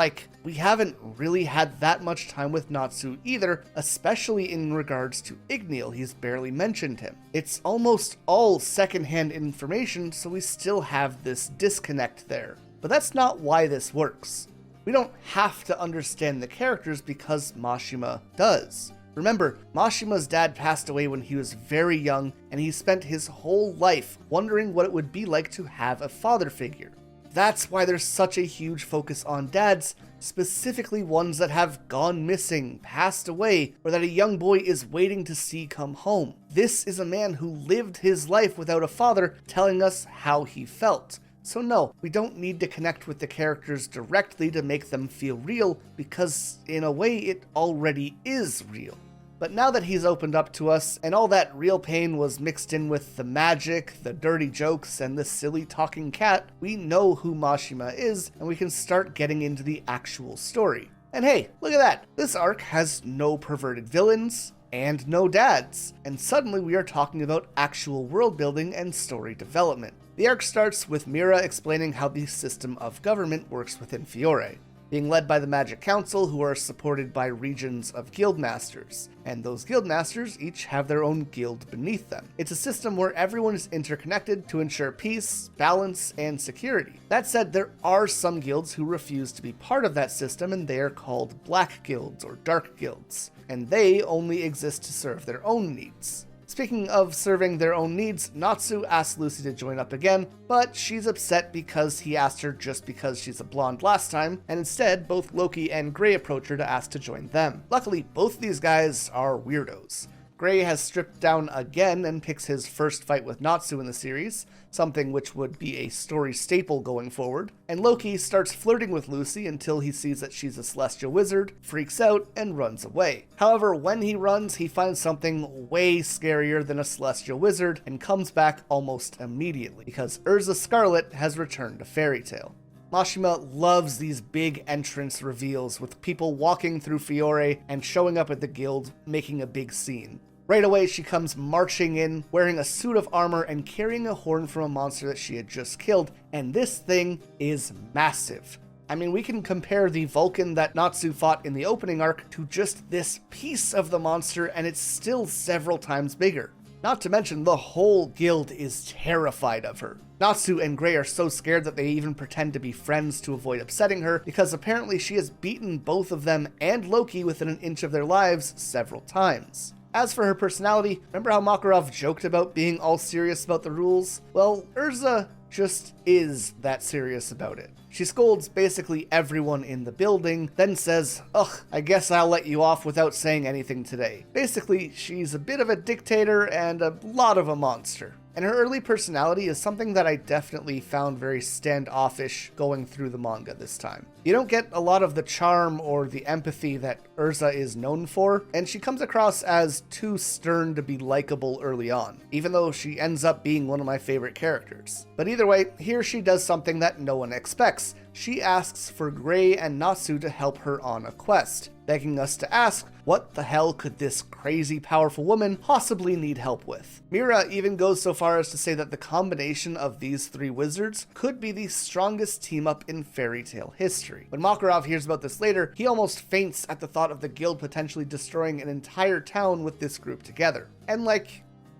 [SPEAKER 2] we haven't really had that much time with Natsu either, especially in regards to Igneel. He's barely mentioned him. It's almost all secondhand information, so we still have this disconnect there. But that's not why this works. We don't have to understand the characters because Mashima does. Remember, Mashima's dad passed away when he was very young, and he spent his whole life wondering what it would be like to have a father figure. That's why there's such a huge focus on dads, specifically ones that have gone missing, passed away, or that a young boy is waiting to see come home. This is a man who lived his life without a father telling us how he felt. So no, we don't need to connect with the characters directly to make them feel real, because in a way it already is real. But now that he's opened up to us, and all that real pain was mixed in with the magic, the dirty jokes, and the silly talking cat, we know who Mashima is, and we can start getting into the actual story. And hey, look at that! This arc has no perverted villains, and no dads, and suddenly we are talking about actual world building and story development. The arc starts with Mira explaining how the system of government works within Fiore, being led by the Magic Council, who are supported by regions of guildmasters, and those guildmasters each have their own guild beneath them. It's a system where everyone is interconnected to ensure peace, balance, and security. That said, there are some guilds who refuse to be part of that system, and they are called Black Guilds or Dark Guilds, and they only exist to serve their own needs. Speaking of serving their own needs, Natsu asks Lucy to join up again, but she's upset because he asked her just because she's a blonde last time, and instead both Loki and Gray approach her to ask to join them. Luckily, both these guys are weirdos. Gray has stripped down again and picks his first fight with Natsu in the series, something which would be a story staple going forward, and Loki starts flirting with Lucy until he sees that she's a celestial wizard, freaks out, and runs away. However, when he runs, he finds something way scarier than a celestial wizard and comes back almost immediately, because Erza Scarlet has returned to Fairy Tail. Mashima loves these big entrance reveals with people walking through Fiore and showing up at the guild, making a big scene. Right away, she comes marching in, wearing a suit of armor and carrying a horn from a monster that she had just killed, and this thing is massive. I mean, we can compare the Vulcan that Natsu fought in the opening arc to just this piece of the monster, and it's still several times bigger. Not to mention, the whole guild is terrified of her. Natsu and Gray are so scared that they even pretend to be friends to avoid upsetting her, because apparently she has beaten both of them and Loki within an inch of their lives several times. As for her personality, remember how Makarov joked about being all serious about the rules? Well, Erza just is that serious about it. She scolds basically everyone in the building, then says, "Ugh, I guess I'll let you off without saying anything today." Basically, she's a bit of a dictator and a lot of a monster. And her early personality is something that I definitely found very standoffish going through the manga this time. You don't get a lot of the charm or the empathy that Erza is known for, and she comes across as too stern to be likable early on, even though she ends up being one of my favorite characters. But either way, here she does something that no one expects. She asks for Gray and Natsu to help her on a quest, begging us to ask, what the hell could this crazy powerful woman possibly need help with? Mira even goes so far as to say that the combination of these three wizards could be the strongest team-up in fairy tale history. When Makarov hears about this later, he almost faints at the thought of the guild potentially destroying an entire town with this group together. And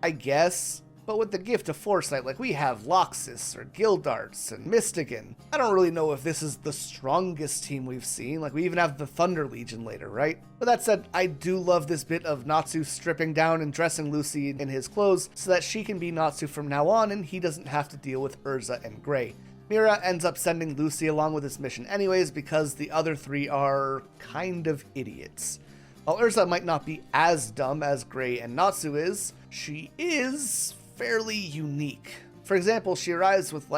[SPEAKER 2] I guess, but with the gift of foresight, we have Loxus or Gildarts and Mystigan. I don't really know if this is the strongest team we've seen. We even have the Thunder Legion later, right? But that said, I do love this bit of Natsu stripping down and dressing Lucy in his clothes so that she can be Natsu from now on and he doesn't have to deal with Erza and Gray. Mira ends up sending Lucy along with this mission anyways because the other three are kind of idiots. While Erza might not be as dumb as Gray and Natsu is, she is fairly unique. For example, she arrives with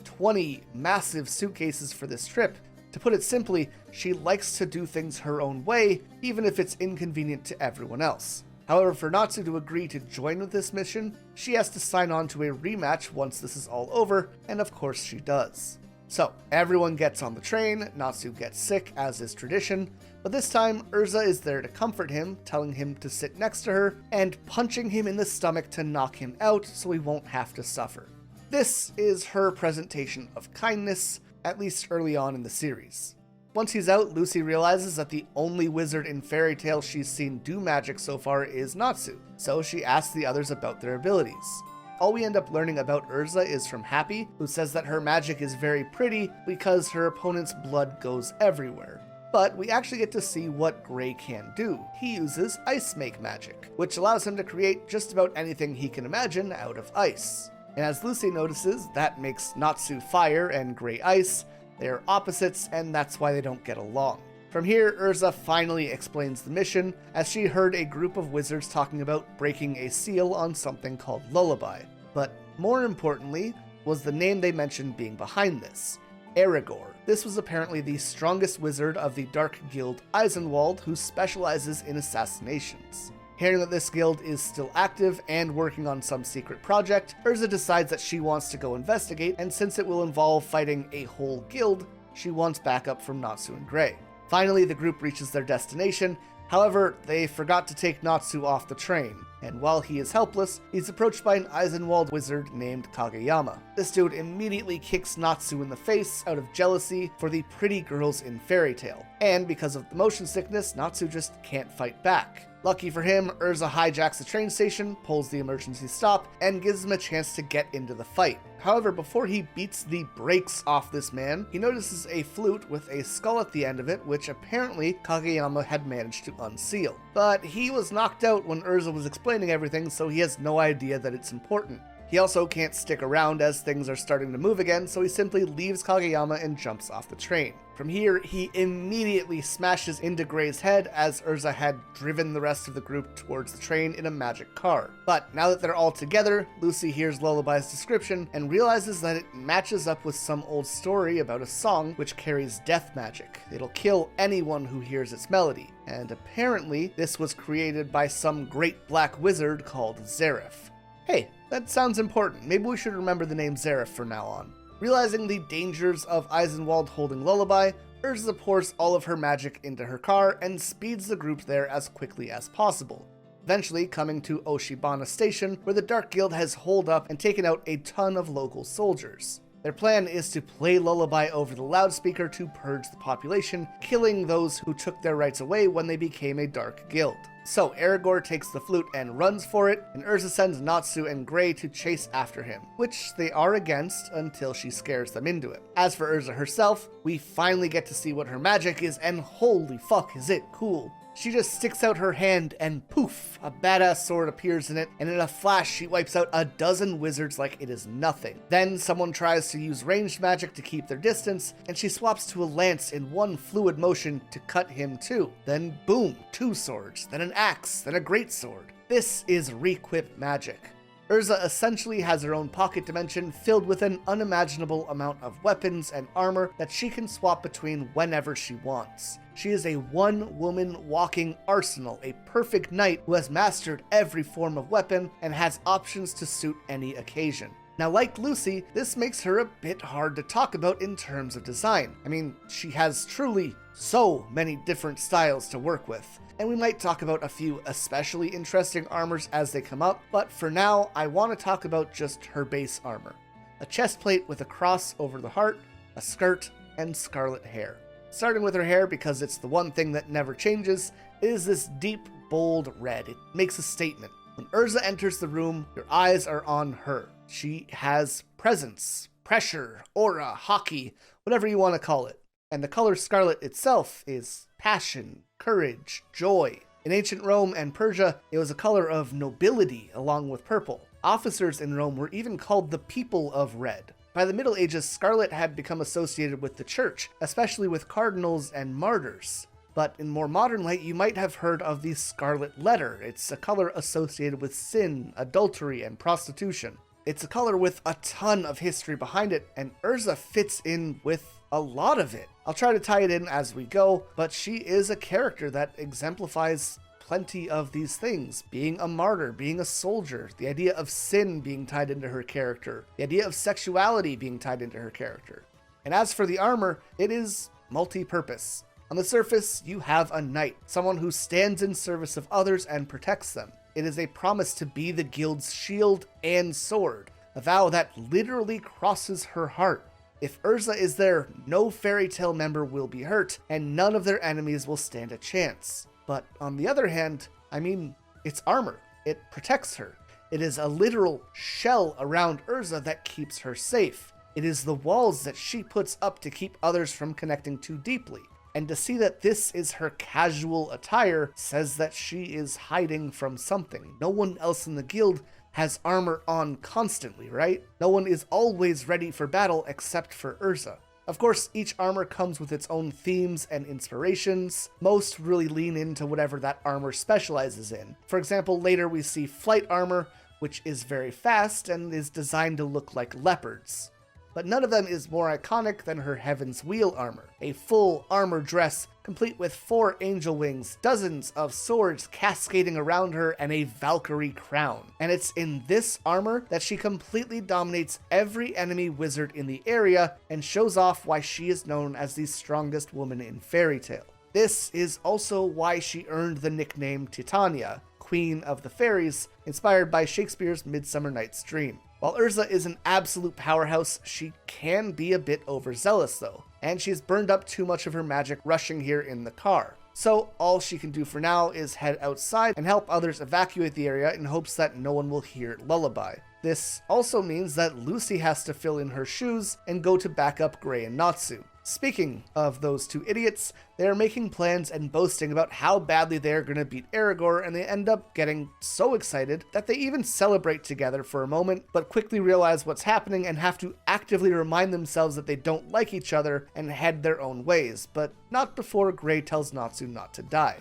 [SPEAKER 2] 20 massive suitcases for this trip. To put it simply, she likes to do things her own way, even if it's inconvenient to everyone else. However, for Natsu to agree to join with this mission, she has to sign on to a rematch once this is all over, and of course she does. So, everyone gets on the train, Natsu gets sick, as is tradition, but this time, Erza is there to comfort him, telling him to sit next to her, and punching him in the stomach to knock him out so he won't have to suffer. This is her presentation of kindness, at least early on in the series. Once he's out, Lucy realizes that the only wizard in Fairy Tail she's seen do magic so far is Natsu, so she asks the others about their abilities. All we end up learning about Erza is from Happy, who says that her magic is very pretty because her opponent's blood goes everywhere. But we actually get to see what Gray can do. He uses Ice Make magic, which allows him to create just about anything he can imagine out of ice. And as Lucy notices, that makes Natsu fire and Gray ice. They are opposites, and that's why they don't get along. From here, Erza finally explains the mission, as she heard a group of wizards talking about breaking a seal on something called Lullaby. But more importantly, was the name they mentioned being behind this. Aragorn. This was apparently the strongest wizard of the Dark Guild Eizenwald, who specializes in assassinations. Hearing that this guild is still active and working on some secret project, Erza decides that she wants to go investigate, and since it will involve fighting a whole guild, she wants backup from Natsu and Gray. Finally, the group reaches their destination. However, they forgot to take Natsu off the train, and while he is helpless, he's approached by an Eizenwald wizard named Kageyama. This dude immediately kicks Natsu in the face out of jealousy for the pretty girls in Fairy Tail, and because of the motion sickness, Natsu just can't fight back. Lucky for him, Erza hijacks the train station, pulls the emergency stop, and gives him a chance to get into the fight. However, before he beats the brakes off this man, he notices a flute with a skull at the end of it, which apparently Kageyama had managed to unseal. But he was knocked out when Erza was explaining everything, so he has no idea that it's important. He also can't stick around as things are starting to move again, so he simply leaves Kageyama and jumps off the train. From here, he immediately smashes into Gray's head as Erza had driven the rest of the group towards the train in a magic car. But now that they're all together, Lucy hears Lullaby's description and realizes that it matches up with some old story about a song which carries death magic. It'll kill anyone who hears its melody, and apparently this was created by some great black wizard called Zareth. Hey, that sounds important. Maybe we should remember the name Zareth from now on. Realizing the dangers of Eizenwald holding Lullaby, Erza pours all of her magic into her car and speeds the group there as quickly as possible, eventually coming to Oshibana Station, where the Dark Guild has holed up and taken out a ton of local soldiers. Their plan is to play Lullaby over the loudspeaker to purge the population, killing those who took their rights away when they became a dark guild. So Aragorn takes the flute and runs for it, and Erza sends Natsu and Gray to chase after him, which they are against until she scares them into it. As for Erza herself, we finally get to see what her magic is, and holy fuck is it cool. She just sticks out her hand and poof, a badass sword appears in it, and in a flash she wipes out a dozen wizards like it is nothing. Then someone tries to use ranged magic to keep their distance, and she swaps to a lance in one fluid motion to cut him too. Then boom, 2 swords, then an axe, then a greatsword. This is requip magic. Erza essentially has her own pocket dimension filled with an unimaginable amount of weapons and armor that she can swap between whenever she wants. She is a one-woman walking arsenal, a perfect knight who has mastered every form of weapon and has options to suit any occasion. Now, like Lucy, this makes her a bit hard to talk about in terms of design. I mean, she has truly so many different styles to work with, and we might talk about a few especially interesting armors as they come up, but for now, I want to talk about just her base armor. A chest plate with a cross over the heart, a skirt, and scarlet hair. Starting with her hair, because it's the one thing that never changes, is this deep, bold red. It makes a statement. When Erza enters the room, your eyes are on her. She has presence, pressure, aura, hockey, whatever you want to call it. And the color scarlet itself is passion, courage, joy. In ancient Rome and Persia, it was a color of nobility along with purple. Officers in Rome were even called the people of red. By the Middle Ages, scarlet had become associated with the church, especially with cardinals and martyrs. But in more modern light, you might have heard of the scarlet letter. It's a color associated with sin, adultery, and prostitution. It's a color with a ton of history behind it, and Erza fits in with a lot of it. I'll try to tie it in as we go, but she is a character that exemplifies plenty of these things. Being a martyr, being a soldier, the idea of sin being tied into her character, the idea of sexuality being tied into her character. And as for the armor, it is multi-purpose. On the surface, you have a knight, someone who stands in service of others and protects them. It is a promise to be the guild's shield and sword, a vow that literally crosses her heart. If Erza is there, no fairy tale member will be hurt, and none of their enemies will stand a chance. But on the other hand, I mean, it's armor. It protects her. It is a literal shell around Erza that keeps her safe. It is the walls that she puts up to keep others from connecting too deeply. And to see that this is her casual attire says that she is hiding from something. No one else in the guild has armor on constantly, right? No one is always ready for battle except for Erza. Of course, each armor comes with its own themes and inspirations. Most really lean into whatever that armor specializes in. For example, later we see flight armor, which is very fast and is designed to look like leopards. But none of them is more iconic than her Heaven's Wheel armor, a full armor dress complete with 4 angel wings, dozens of swords cascading around her, and a Valkyrie crown. And it's in this armor that she completely dominates every enemy wizard in the area and shows off why she is known as the strongest woman in fairy tale. This is also why she earned the nickname Titania, Queen of the Fairies, inspired by Shakespeare's Midsummer Night's Dream. While Erza is an absolute powerhouse, she can be a bit overzealous though, and she's burned up too much of her magic rushing here in the car. So all she can do for now is head outside and help others evacuate the area in hopes that no one will hear Lullaby. This also means that Lucy has to fill in her shoes and go to back up Gray and Natsu. Speaking of those two idiots, they are making plans and boasting about how badly they are going to beat Aragorn, and they end up getting so excited that they even celebrate together for a moment, but quickly realize what's happening and have to actively remind themselves that they don't like each other and head their own ways, but not before Gray tells Natsu not to die.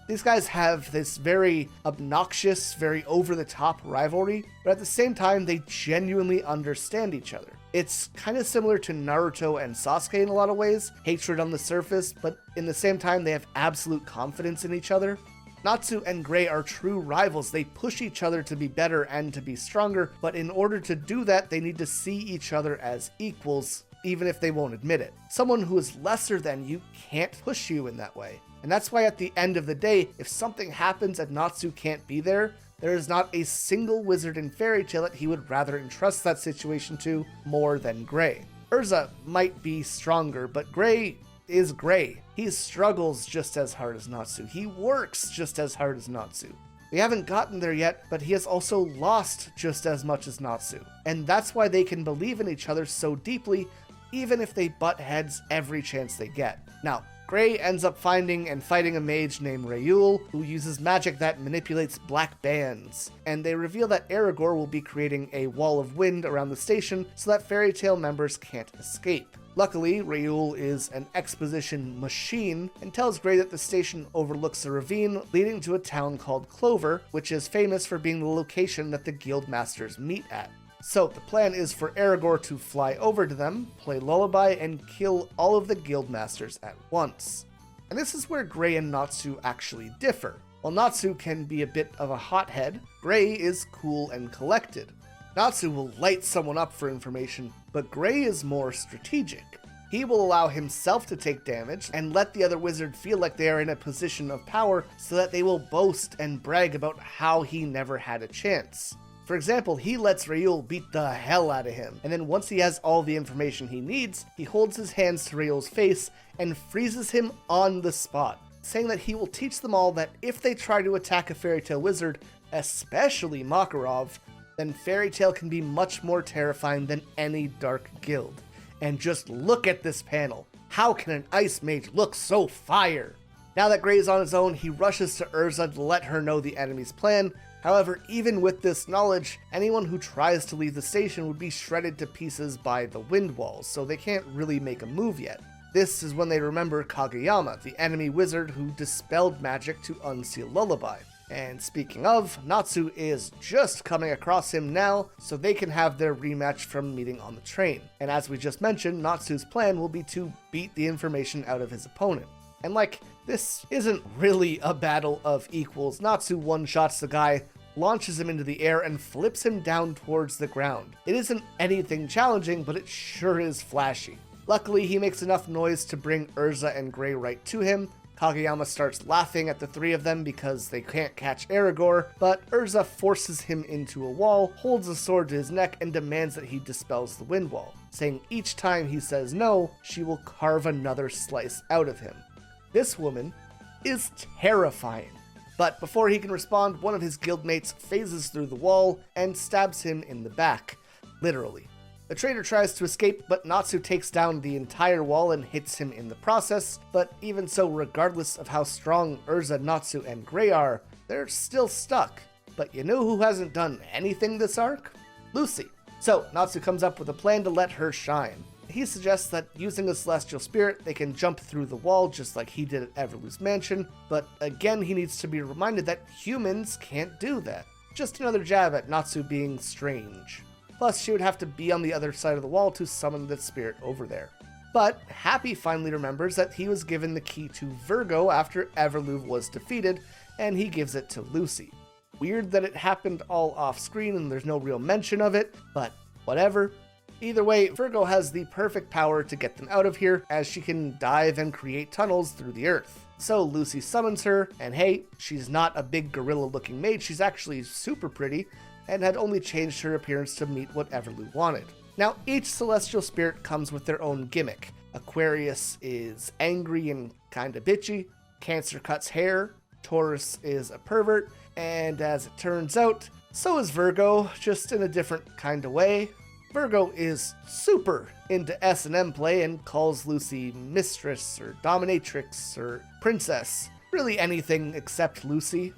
[SPEAKER 2] These guys have this very obnoxious, very over-the-top rivalry, but at the same time, they genuinely understand each other. It's kind of similar to Naruto and Sasuke in a lot of ways, hatred on the surface, but in the same time, they have absolute confidence in each other. Natsu and Gray are true rivals. They push each other to be better and to be stronger, but in order to do that, they need to see each other as equals, even if they won't admit it. Someone who is lesser than you can't push you in that way. And that's why at the end of the day, if something happens and Natsu can't be there, There is not a single wizard in Fairy Tail that he would rather entrust that situation to more than Gray. Erza might be stronger, but Gray is Gray. He struggles just as hard as Natsu. He works just as hard as Natsu. We haven't gotten there yet, but he has also lost just as much as Natsu. And that's why they can believe in each other so deeply, even if they butt heads every chance they get. Now, Gray ends up finding and fighting a mage named Rayul, who uses magic that manipulates black bands, and they reveal that Aragorn will be creating a wall of wind around the station so that Fairy Tail members can't escape. Luckily, Rayul is an exposition machine and tells Gray that the station overlooks a ravine leading to a town called Clover, which is famous for being the location that the guild masters meet at. So the plan is for Aragorn to fly over to them, play Lullaby, and kill all of the guild masters at once. And this is where Gray and Natsu actually differ. While Natsu can be a bit of a hothead, Gray is cool and collected. Natsu will light someone up for information, but Gray is more strategic. He will allow himself to take damage and let the other wizard feel like they are in a position of power so that they will boast and brag about how he never had a chance. For example, he lets Rayul beat the hell out of him, and then once he has all the information he needs, he holds his hands to Rayul's face and freezes him on the spot, saying that he will teach them all that if they try to attack a Fairy Tail wizard, especially Makarov, then Fairy Tail can be much more terrifying than any dark guild. And just look at this panel. How can an ice mage look so fire? Now that Gray is on his own, he rushes to Erza to let her know the enemy's plan. However, even with this knowledge, anyone who tries to leave the station would be shredded to pieces by the wind walls, so they can't really make a move yet. This is when they remember Kageyama, the enemy wizard who dispelled magic to unseal Lullaby. And speaking of, Natsu is just coming across him now, so they can have their rematch from meeting on the train. And as we just mentioned, Natsu's plan will be to beat the information out of his opponent. And this isn't really a battle of equals. Natsu one-shots the guy, launches him into the air, and flips him down towards the ground. It isn't anything challenging, but it sure is flashy. Luckily, he makes enough noise to bring Erza and Gray right to him. Kageyama starts laughing at the three of them because they can't catch Aragorn, but Erza forces him into a wall, holds a sword to his neck, and demands that he dispels the wind wall, saying each time he says no, she will carve another slice out of him. This woman is terrifying. But before he can respond, one of his guildmates phases through the wall and stabs him in the back, literally. The traitor tries to escape, but Natsu takes down the entire wall and hits him in the process, but even so, regardless of how strong Erza, Natsu, and Gray are, they're still stuck. But you know who hasn't done anything this arc? Lucy. So Natsu comes up with a plan to let her shine. He suggests that using a celestial spirit, they can jump through the wall just like he did at Everlu's mansion, but again he needs to be reminded that humans can't do that. Just another jab at Natsu being strange. Plus, she would have to be on the other side of the wall to summon the spirit over there. But Happy finally remembers that he was given the key to Virgo after Everlu was defeated, and he gives it to Lucy. Weird that it happened all off screen and there's no real mention of it, but whatever. Either way, Virgo has the perfect power to get them out of here, as she can dive and create tunnels through the earth. So Lucy summons her, and hey, she's not a big gorilla-looking maid, she's actually super pretty, and had only changed her appearance to meet what Everlu wanted. Now, each celestial spirit comes with their own gimmick. Aquarius is angry and kinda bitchy, Cancer cuts hair, Taurus is a pervert, and as it turns out, so is Virgo, just in a different kinda way. Virgo is super into S&M play and calls Lucy mistress or dominatrix or princess. Really anything except Lucy.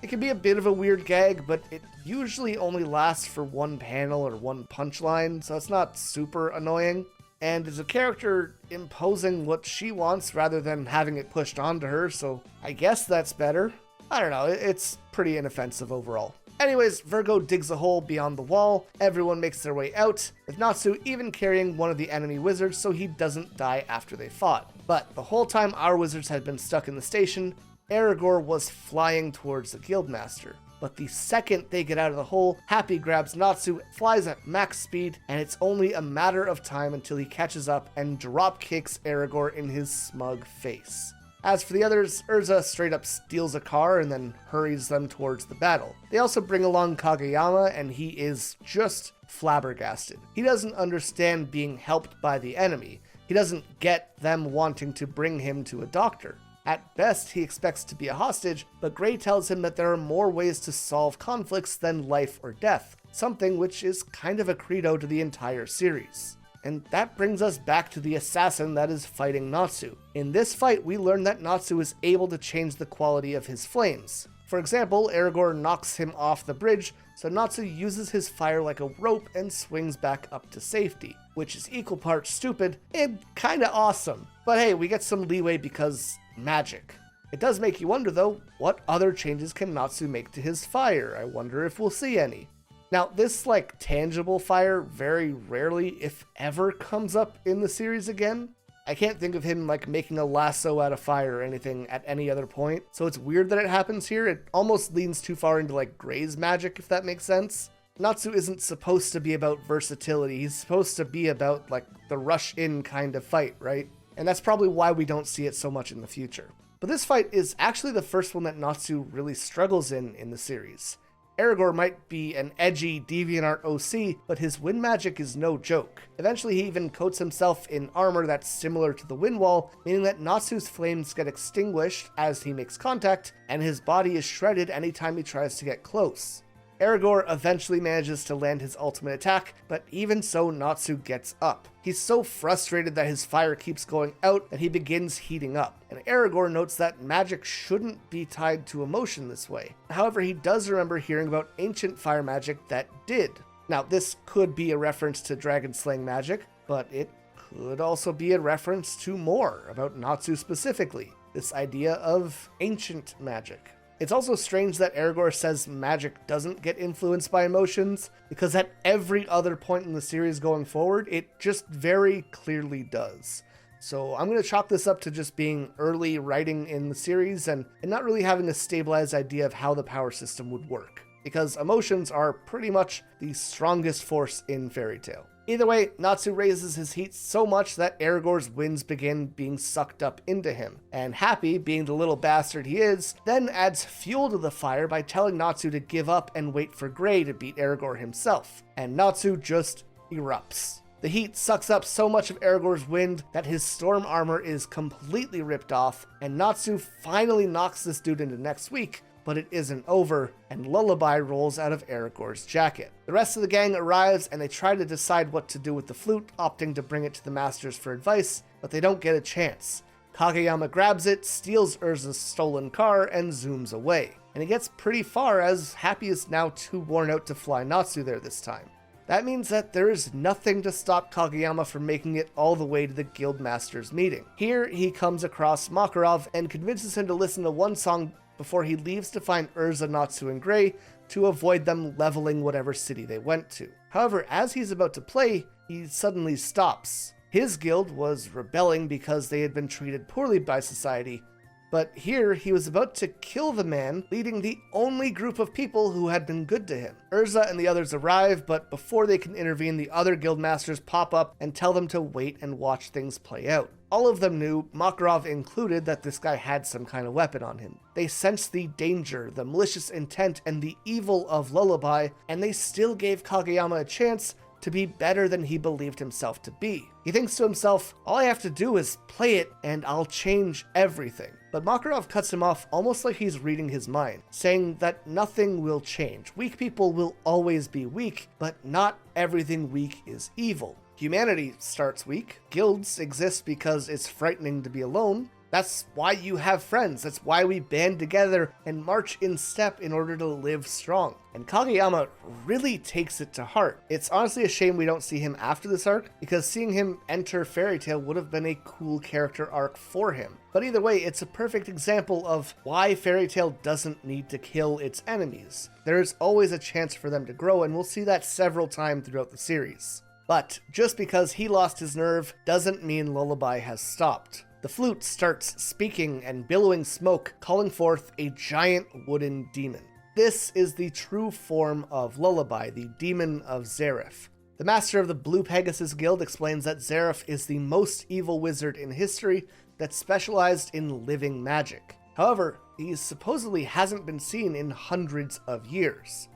[SPEAKER 2] It can be a bit of a weird gag, but it usually only lasts for one panel or one punchline, so it's not super annoying. And is a character imposing what she wants rather than having it pushed onto her, so I guess that's better. I don't know, it's pretty inoffensive overall. Anyways, Virgo digs a hole beyond the wall, everyone makes their way out, with Natsu even carrying one of the enemy wizards so he doesn't die after they fought. But the whole time our wizards had been stuck in the station, Aragorn was flying towards the guildmaster. But the second they get out of the hole, Happy grabs Natsu, flies at max speed, and it's only a matter of time until he catches up and drop kicks Aragorn in his smug face. As for the others, Erza straight up steals a car and then hurries them towards the battle. They also bring along Kageyama, and he is just flabbergasted. He doesn't understand being helped by the enemy. He doesn't get them wanting to bring him to a doctor. At best, he expects to be a hostage, but Gray tells him that there are more ways to solve conflicts than life or death, something which is kind of a credo to the entire series. And that brings us back to the assassin that is fighting Natsu. In this fight, we learn that Natsu is able to change the quality of his flames. For example, Aragorn knocks him off the bridge, so Natsu uses his fire like a rope and swings back up to safety, which is equal parts stupid and kinda awesome. But hey, we get some leeway because magic. It does make you wonder though, what other changes can Natsu make to his fire? I wonder if we'll see any. Now, this tangible fire very rarely, if ever, comes up in the series again. I can't think of him making a lasso out of fire or anything at any other point, so it's weird that it happens here. It almost leans too far into Gray's magic, if that makes sense. Natsu isn't supposed to be about versatility, he's supposed to be about the rush-in kind of fight, right? And that's probably why we don't see it so much in the future. But this fight is actually the first one that Natsu really struggles in the series. Aragorn might be an edgy DeviantArt OC, but his wind magic is no joke. Eventually he even coats himself in armor that's similar to the wind wall, meaning that Natsu's flames get extinguished as he makes contact, and his body is shredded anytime he tries to get close. Aragorn eventually manages to land his ultimate attack, but even so, Natsu gets up. He's so frustrated that his fire keeps going out that he begins heating up, and Aragorn notes that magic shouldn't be tied to emotion this way. However, he does remember hearing about ancient fire magic that did. Now, this could be a reference to dragon slaying magic, but it could also be a reference to more about Natsu specifically, this idea of ancient magic. It's also strange that Aragorn says magic doesn't get influenced by emotions, because at every other point in the series going forward, it just very clearly does. So I'm going to chalk this up to just being early writing in the series and not really having a stabilized idea of how the power system would work, because emotions are pretty much the strongest force in Fairy Tail. Either way, Natsu raises his heat so much that Aragorn's winds begin being sucked up into him, and Happy, being the little bastard he is, then adds fuel to the fire by telling Natsu to give up and wait for Gray to beat Aragorn himself, and Natsu just erupts. The heat sucks up so much of Aragorn's wind that his storm armor is completely ripped off, and Natsu finally knocks this dude into next week, but it isn't over, and Lullaby rolls out of Aragorn's jacket. The rest of the gang arrives, and they try to decide what to do with the flute, opting to bring it to the masters for advice, but they don't get a chance. Kageyama grabs it, steals Erza's stolen car, and zooms away. And he gets pretty far, as Happy is now too worn out to fly Natsu there this time. That means that there is nothing to stop Kageyama from making it all the way to the Guildmasters meeting. Here, he comes across Makarov and convinces him to listen to one song before he leaves to find Erza, Natsu, and Gray to avoid them leveling whatever city they went to. However, as he's about to play, he suddenly stops. His guild was rebelling because they had been treated poorly by society, but here he was about to kill the man leading the only group of people who had been good to him. Erza and the others arrive, but before they can intervene, the other guildmasters pop up and tell them to wait and watch things play out. All of them knew, Makarov included, that this guy had some kind of weapon on him. They sensed the danger, the malicious intent, and the evil of Lullaby, and they still gave Kageyama a chance to be better than he believed himself to be. He thinks to himself, all I have to do is play it and I'll change everything. But Makarov cuts him off almost like he's reading his mind, saying that nothing will change. Weak people will always be weak, but not everything weak is evil. Humanity starts weak. Guilds exist because it's frightening to be alone. That's why you have friends. That's why we band together and march in step in order to live strong. And Kageyama really takes it to heart. It's honestly a shame we don't see him after this arc, because seeing him enter Fairy Tail would have been a cool character arc for him. But either way, it's a perfect example of why Fairy Tail doesn't need to kill its enemies. There's always a chance for them to grow, and we'll see that several times throughout the series. But just because he lost his nerve doesn't mean Lullaby has stopped. The flute starts speaking and billowing smoke, calling forth a giant wooden demon. This is the true form of Lullaby, the demon of Zareth. The master of the Blue Pegasus Guild explains that Zeref is the most evil wizard in history that specialized in living magic. However, he supposedly hasn't been seen in hundreds of years.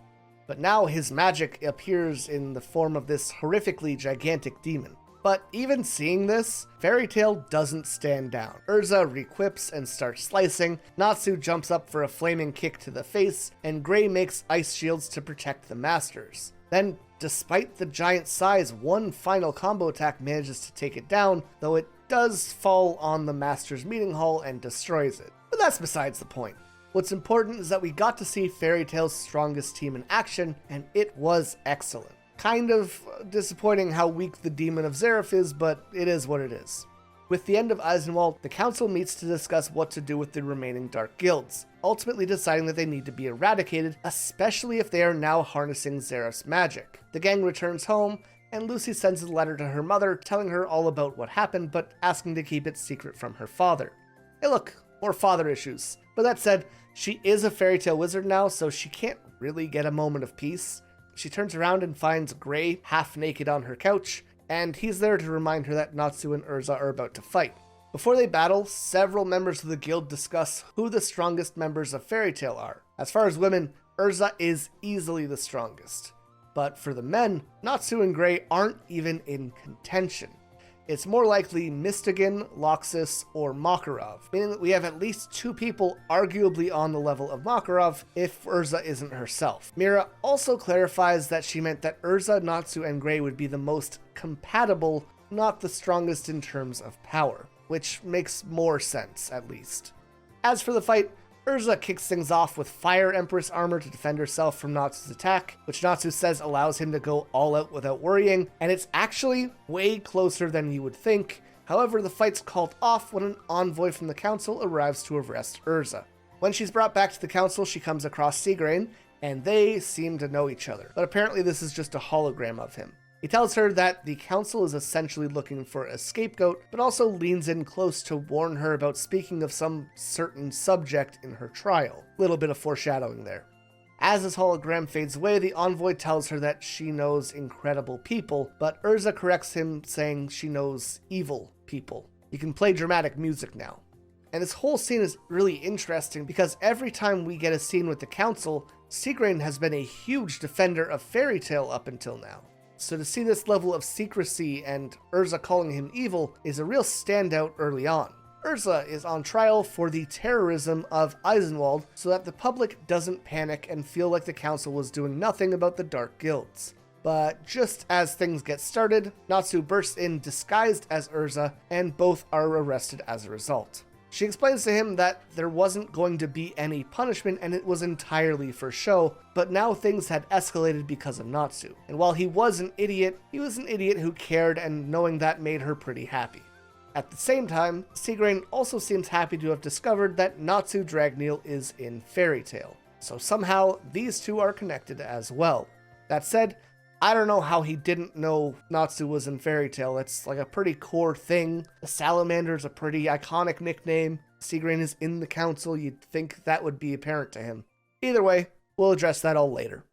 [SPEAKER 2] But now his magic appears in the form of this horrifically gigantic demon. But even seeing this, Fairy Tail doesn't stand down. Erza requips and starts slicing, Natsu jumps up for a flaming kick to the face, and Gray makes ice shields to protect the masters. Then, despite the giant size, one final combo attack manages to take it down, though it does fall on the master's meeting hall and destroys it. But that's besides the point. What's important is that we got to see Fairy Tail's strongest team in action, and it was excellent. Kind of disappointing how weak the Demon of Zeref is, but it is what it is. With the end of Eizenwald, the council meets to discuss what to do with the remaining dark guilds, ultimately deciding that they need to be eradicated, especially if they are now harnessing Zeref's magic. The gang returns home, and Lucy sends a letter to her mother telling her all about what happened, but asking to keep it secret from her father. Hey look, more father issues. But that said, she is a Fairy Tail wizard now, so she can't really get a moment of peace. She turns around and finds Gray half naked on her couch, and he's there to remind her that Natsu and Erza are about to fight. Before they battle, several members of the guild discuss who the strongest members of Fairy Tail are. As far as women, Erza is easily the strongest. But for the men, Natsu and Gray aren't even in contention. It's more likely Mistigan, Loxus, or Makarov, meaning that we have at least two people arguably on the level of Makarov if Erza isn't herself. Mira also clarifies that she meant that Erza, Natsu, and Gray would be the most compatible, not the strongest in terms of power, which makes more sense, at least. As for the fight, Erza kicks things off with Fire Empress armor to defend herself from Natsu's attack, which Natsu says allows him to go all out without worrying, and it's actually way closer than you would think. However, the fight's called off when an envoy from the council arrives to arrest Erza. When she's brought back to the council, she comes across Seagrain, and they seem to know each other, but apparently this is just a hologram of him. He tells her that the council is essentially looking for a scapegoat, but also leans in close to warn her about speaking of some certain subject in her trial. Little bit of foreshadowing there. As his hologram fades away, the envoy tells her that she knows incredible people, but Erza corrects him, saying she knows evil people. You can play dramatic music now. And this whole scene is really interesting because every time we get a scene with the council, Seagrain has been a huge defender of Fairy Tail up until now. So to see this level of secrecy and Erza calling him evil is a real standout early on. Erza is on trial for the terrorism of Eizenwald so that the public doesn't panic and feel like the council was doing nothing about the dark guilds. But just as things get started, Natsu bursts in disguised as Erza, and both are arrested as a result. She explains to him that there wasn't going to be any punishment and it was entirely for show, but now things had escalated because of Natsu. And while he was an idiot, he was an idiot who cared, and knowing that made her pretty happy. At the same time, Seagrain also seems happy to have discovered that Natsu Dragneel is in Fairy Tail. So somehow these two are connected as well. That said, I don't know how he didn't know Natsu was in Fairy Tail. It's like a pretty core thing. The Salamander's a pretty iconic nickname. Seagrain is in the council. You'd think that would be apparent to him. Either way, we'll address that all later.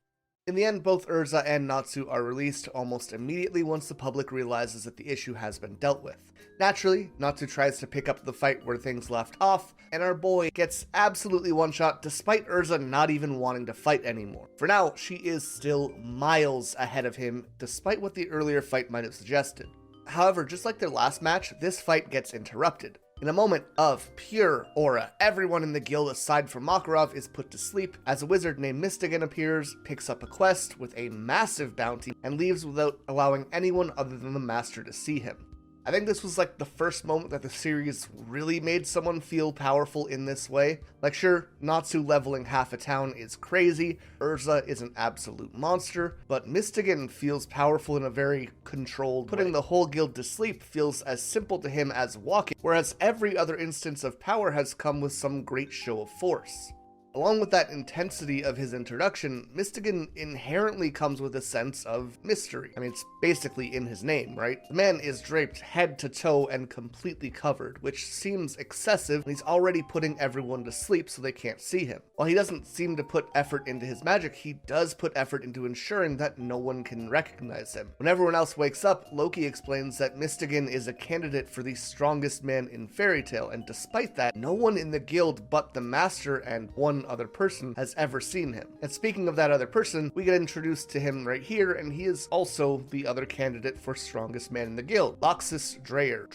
[SPEAKER 2] In the end, both Erza and Natsu are released almost immediately once the public realizes that the issue has been dealt with. Naturally, Natsu tries to pick up the fight where things left off, and our boy gets absolutely one-shot despite Erza not even wanting to fight anymore. For now, she is still miles ahead of him, despite what the earlier fight might have suggested. However, just like their last match, this fight gets interrupted. In a moment of pure aura, everyone in the guild aside from Makarov is put to sleep as a wizard named Mistigan appears, picks up a quest with a massive bounty, and leaves without allowing anyone other than the master to see him. I think this was like the first moment that the series really made someone feel powerful in this way. Like sure, Natsu leveling half a town is crazy, Erza is an absolute monster, but Mistigan feels powerful in a very controlled way. Putting the whole guild to sleep feels as simple to him as walking, whereas every other instance of power has come with some great show of force. Along with that intensity of his introduction, Mystigan inherently comes with a sense of mystery. I mean, it's basically in his name, right? The man is draped head to toe and completely covered, which seems excessive, and he's already putting everyone to sleep so they can't see him. While he doesn't seem to put effort into his magic, he does put effort into ensuring that no one can recognize him. When everyone else wakes up, Loki explains that Mystigan is a candidate for the strongest man in Fairy Tail, and despite that, no one in the guild but the Master and one other person has ever seen him. And speaking of that other person, we get introduced to him right here, and he is also the other candidate for strongest man in the guild, Loxus Dreyer.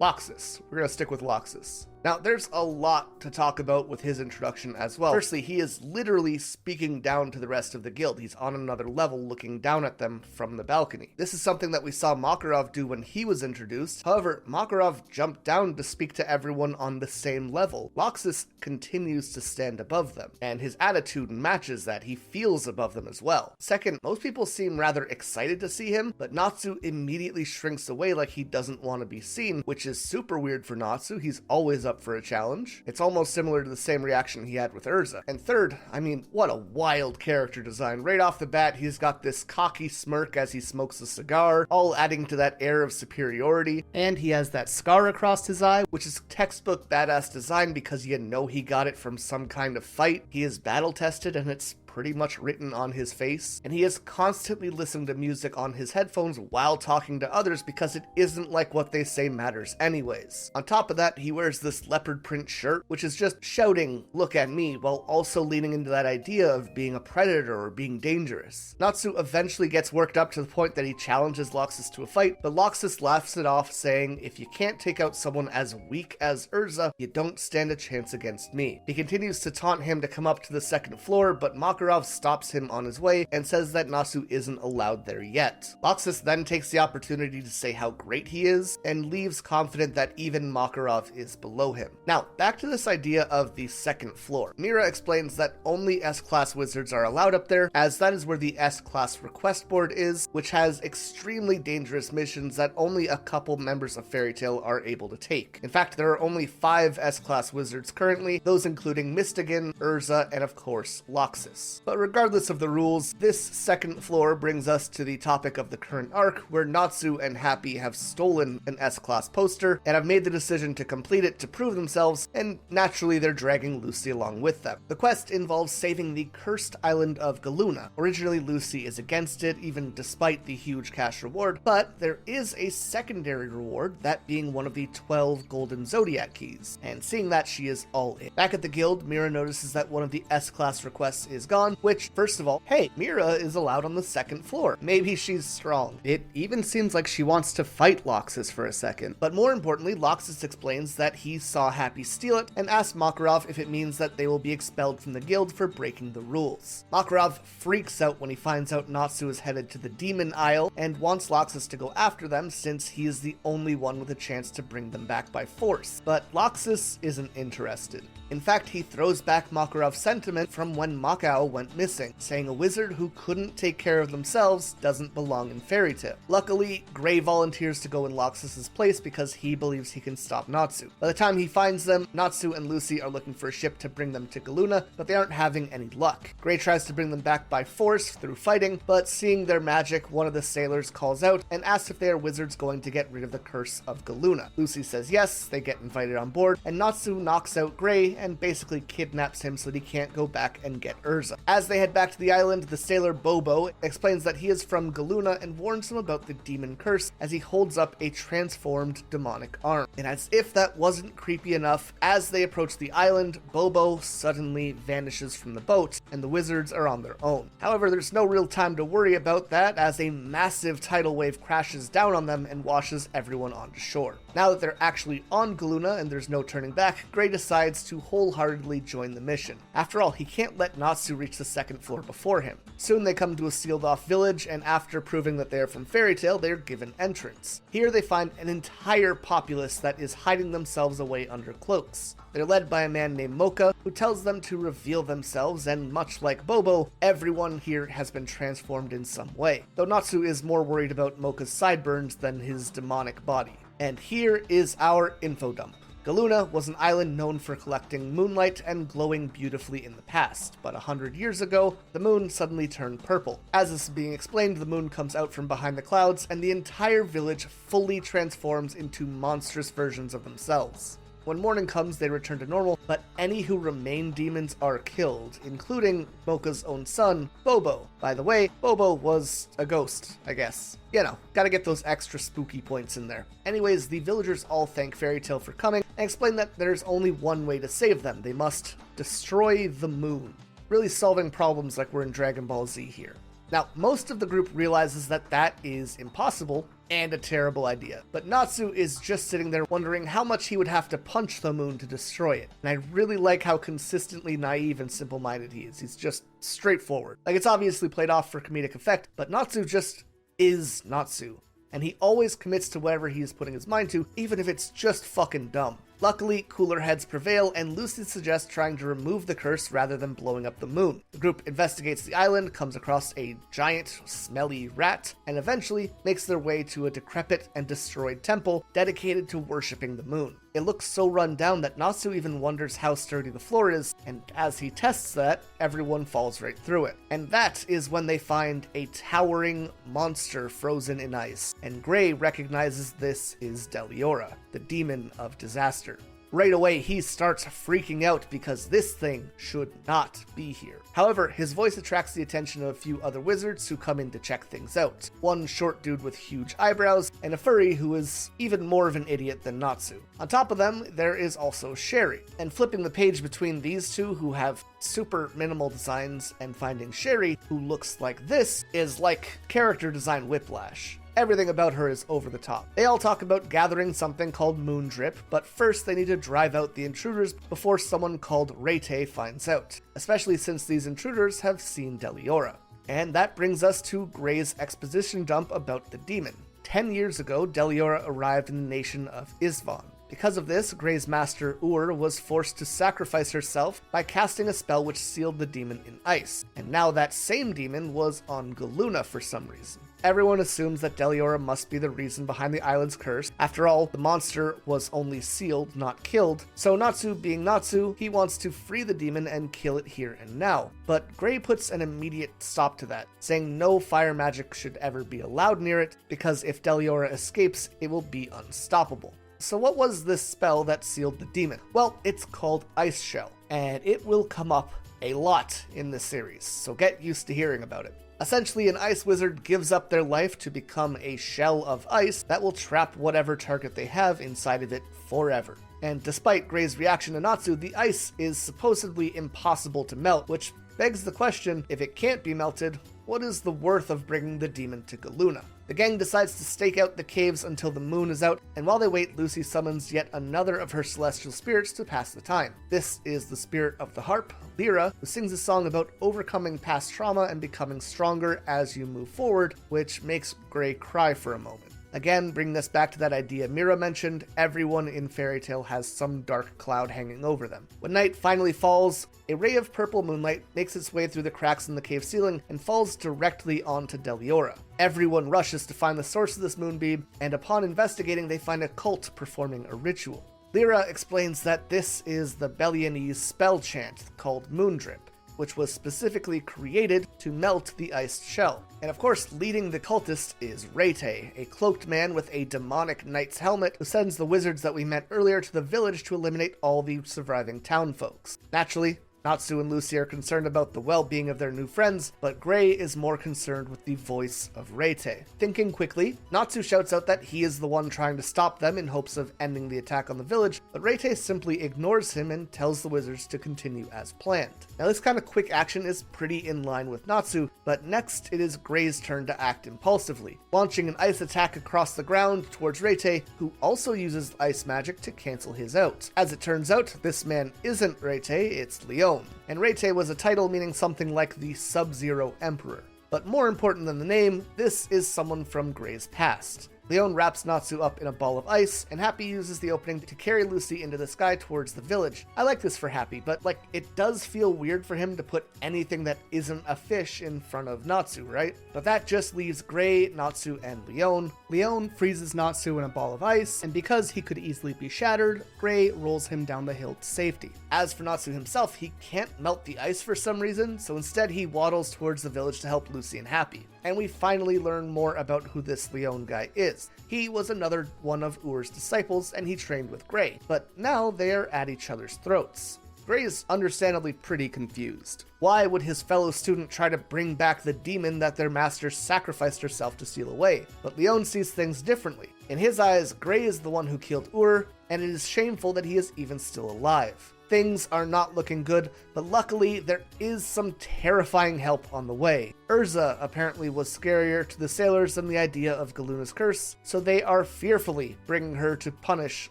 [SPEAKER 2] Loxus. We're gonna stick with Loxus. Now, there's a lot to talk about with his introduction as well. Firstly, he is literally speaking down to the rest of the guild. He's on another level looking down at them from the balcony. This is something that we saw Makarov do when he was introduced. However, Makarov jumped down to speak to everyone on the same level. Loxus continues to stand above them, and his attitude matches that. He feels above them as well. Second, most people seem rather excited to see him, but Natsu immediately shrinks away like he doesn't want to be seen, which is super weird for Natsu. He's always up for a challenge. It's almost similar to the same reaction he had with Erza. And third, I mean, what a wild character design. Right off the bat, he's got this cocky smirk as he smokes a cigar, all adding to that air of superiority. And he has that scar across his eye, which is textbook badass design because you know he got it from some kind of fight. He is battle tested, and it's pretty much written on his face, and he is constantly listening to music on his headphones while talking to others because it isn't like what they say matters anyways. On top of that, he wears this leopard print shirt, which is just shouting, "Look at me," while also leaning into that idea of being a predator or being dangerous. Natsu eventually gets worked up to the point that he challenges Loxus to a fight, but Loxus laughs it off, saying, "If you can't take out someone as weak as Erza, you don't stand a chance against me." He continues to taunt him to come up to the second floor, but Makarov stops him on his way and says that Natsu isn't allowed there yet. Loxus then takes the opportunity to say how great he is and leaves confident that even Makarov is below him. Now, back to this idea of the second floor. Mira explains that only S-Class wizards are allowed up there, as that is where the S-Class request board is, which has extremely dangerous missions that only a couple members of Fairy Tail are able to take. In fact, there are only 5 S-Class wizards currently, those including Mystigan, Erza, and of course, Loxus. But regardless of the rules, this second floor brings us to the topic of the current arc, where Natsu and Happy have stolen an S-Class poster and have made the decision to complete it to prove themselves, and naturally they're dragging Lucy along with them. The quest involves saving the cursed island of Galuna. Originally, Lucy is against it, even despite the huge cash reward, but there is a secondary reward, that being one of the 12 golden zodiac keys, and seeing that, she is all in. Back at the guild, Mira notices that one of the S-Class requests is gone, which, first of all, hey, Mira is allowed on the second floor. Maybe she's strong. It even seems like she wants to fight Loxus for a second. But more importantly, Loxus explains that he saw Happy steal it and asks Makarov if it means that they will be expelled from the guild for breaking the rules. Makarov freaks out when he finds out Natsu is headed to the Demon Isle and wants Loxus to go after them since he is the only one with a chance to bring them back by force. But Loxus isn't interested. In fact, he throws back Makarov's sentiment from when Macao went missing, saying a wizard who couldn't take care of themselves doesn't belong in Fairy Tail. Luckily, Gray volunteers to go in Loxus's place because he believes he can stop Natsu. By the time he finds them, Natsu and Lucy are looking for a ship to bring them to Galuna, but they aren't having any luck. Gray tries to bring them back by force through fighting, but seeing their magic, one of the sailors calls out and asks if they are wizards going to get rid of the curse of Galuna. Lucy says yes, they get invited on board, and Natsu knocks out Gray and basically kidnaps him so that he can't go back and get Erza. As they head back to the island, the sailor Bobo explains that he is from Galuna and warns them about the demon curse as he holds up a transformed demonic arm. And as if that wasn't creepy enough, as they approach the island, Bobo suddenly vanishes from the boat and the wizards are on their own. However, there's no real time to worry about that as a massive tidal wave crashes down on them and washes everyone onto shore. Now that they're actually on Galuna and there's no turning back, Gray decides to wholeheartedly join the mission. After all, he can't let Natsu reach the second floor before him. Soon they come to a sealed off village, and after proving that they are from Fairy Tail, they are given entrance. Here they find an entire populace that is hiding themselves away under cloaks. They're led by a man named Mocha, who tells them to reveal themselves, and much like Bobo, everyone here has been transformed in some way. Though Natsu is more worried about Mocha's sideburns than his demonic body. And here is our info dump. Galuna was an island known for collecting moonlight and glowing beautifully in the past, but 100 years ago, the moon suddenly turned purple. As this is being explained, the moon comes out from behind the clouds, and the entire village fully transforms into monstrous versions of themselves. When morning comes, they return to normal, but any who remain demons are killed, including Mocha's own son, Bobo. By the way, Bobo was a ghost, I guess. You know, gotta get those extra spooky points in there. Anyways, the villagers all thank Fairy Tail for coming and explain that there's only one way to save them. They must destroy the moon. Really solving problems like we're in Dragon Ball Z here. Now, most of the group realizes that that is impossible and a terrible idea, but Natsu is just sitting there wondering how much he would have to punch the moon to destroy it. And I really like how consistently naive and simple-minded he is. He's just straightforward. Like, it's obviously played off for comedic effect, but Natsu just is Natsu. And he always commits to whatever he is putting his mind to, even if it's just fucking dumb. Luckily, cooler heads prevail, and Lucy suggests trying to remove the curse rather than blowing up the moon. The group investigates the island, comes across a giant, smelly rat, and eventually makes their way to a decrepit and destroyed temple dedicated to worshipping the moon. It looks so run down that Natsu even wonders how sturdy the floor is, and as he tests that, everyone falls right through it. And that is when they find a towering monster frozen in ice, and Gray recognizes this is Deliora, the demon of disaster. Right away, he starts freaking out because this thing should not be here. However, his voice attracts the attention of a few other wizards who come in to check things out. One short dude with huge eyebrows, and a furry who is even more of an idiot than Natsu. On top of them, there is also Sherry. And flipping the page between these two who have super minimal designs and finding Sherry, who looks like this, is like character design whiplash. Everything about her is over the top. They all talk about gathering something called Moon Drip, but first they need to drive out the intruders before someone called Rete finds out, especially since these intruders have seen Deliora. And that brings us to Gray's exposition dump about the demon. 10 years ago, Deliora arrived in the nation of Isvan. Because of this, Gray's master Ur was forced to sacrifice herself by casting a spell which sealed the demon in ice. And now that same demon was on Galuna for some reason. Everyone assumes that Deliora must be the reason behind the island's curse. After all, the monster was only sealed, not killed. So Natsu being Natsu, he wants to free the demon and kill it here and now. But Gray puts an immediate stop to that, saying no fire magic should ever be allowed near it, because if Deliora escapes, it will be unstoppable. So what was this spell that sealed the demon? Well, it's called Ice Shell, and it will come up a lot in this series, so get used to hearing about it. Essentially, an ice wizard gives up their life to become a shell of ice that will trap whatever target they have inside of it forever. And despite Gray's reaction to Natsu, the ice is supposedly impossible to melt, which begs the question, if it can't be melted, what is the worth of bringing the demon to Galuna? The gang decides to stake out the caves until the moon is out, and while they wait, Lucy summons yet another of her celestial spirits to pass the time. This is the spirit of the harp, Lyra, who sings a song about overcoming past trauma and becoming stronger as you move forward, which makes Gray cry for a moment. Again, bringing us back to that idea Mira mentioned, everyone in Fairy Tail has some dark cloud hanging over them. When night finally falls, a ray of purple moonlight makes its way through the cracks in the cave ceiling and falls directly onto Deliora. Everyone rushes to find the source of this moonbeam, and upon investigating, they find a cult performing a ritual. Lyra explains that this is the Belianese spell chant called Moon Drip, which was specifically created to melt the iced shell. And of course, leading the cultist is Rete, a cloaked man with a demonic knight's helmet who sends the wizards that we met earlier to the village to eliminate all the surviving townfolks. Naturally, Natsu and Lucy are concerned about the well-being of their new friends, but Gray is more concerned with the voice of Rete. Thinking quickly, Natsu shouts out that he is the one trying to stop them in hopes of ending the attack on the village, but Rete simply ignores him and tells the wizards to continue as planned. Now this kind of quick action is pretty in line with Natsu, but next it is Gray's turn to act impulsively, launching an ice attack across the ground towards Rete, who also uses ice magic to cancel his out. As it turns out, this man isn't Rete, it's Leon. And Rete was a title meaning something like the Sub-Zero Emperor. But more important than the name, this is someone from Gray's past. Leon wraps Natsu up in a ball of ice, and Happy uses the opening to carry Lucy into the sky towards the village. I like this for Happy, but it does feel weird for him to put anything that isn't a fish in front of Natsu, right? But that just leaves Gray, Natsu, and Leon. Leon freezes Natsu in a ball of ice, and because he could easily be shattered, Gray rolls him down the hill to safety. As for Natsu himself, he can't melt the ice for some reason, so instead he waddles towards the village to help Lucy and Happy. And we finally learn more about who this Leon guy is. He was another one of Ur's disciples, and he trained with Gray, but now they are at each other's throats. Gray is understandably pretty confused. Why would his fellow student try to bring back the demon that their master sacrificed herself to steal away? But Leon sees things differently. In his eyes, Gray is the one who killed Ur, and it is shameful that he is even still alive. Things are not looking good, but luckily there is some terrifying help on the way. Erza apparently was scarier to the sailors than the idea of Galuna's curse, so they are fearfully bringing her to punish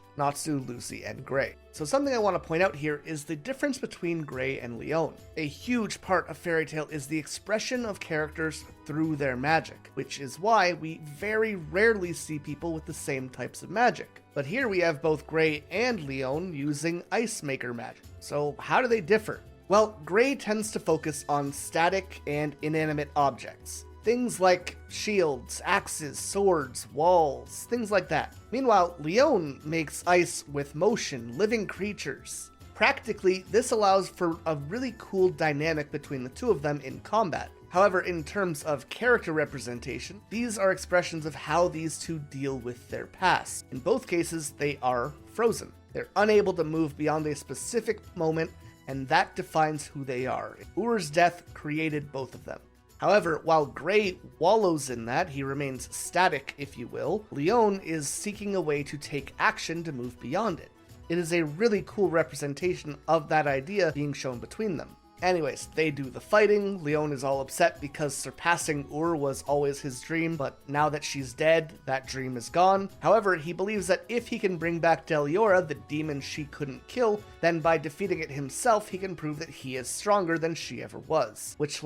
[SPEAKER 2] Natsu, Lucy, and Gray. So something I want to point out here is the difference between Gray and Leon. A huge part of Fairy Tail is the expression of characters through their magic, which is why we very rarely see people with the same types of magic. But here we have both Gray and Leon using Ice Maker magic. So how do they differ? Well, Gray tends to focus on static and inanimate objects. Things like shields, axes, swords, walls, things like that. Meanwhile, Leon makes ice with motion, living creatures. Practically, this allows for a really cool dynamic between the two of them in combat. However, in terms of character representation, these are expressions of how these two deal with their past. In both cases, they are frozen. They're unable to move beyond a specific moment, and that defines who they are. Ur's death created both of them. However, while Gray wallows in that, he remains static, if you will, Leon is seeking a way to take action to move beyond it. It is a really cool representation of that idea being shown between them. Anyways, they do the fighting. Leon is all upset because surpassing Ur was always his dream, but now that she's dead, that dream is gone. However, he believes that if he can bring back Deliora, the demon she couldn't kill, then by defeating it himself, he can prove that he is stronger than she ever was. Which,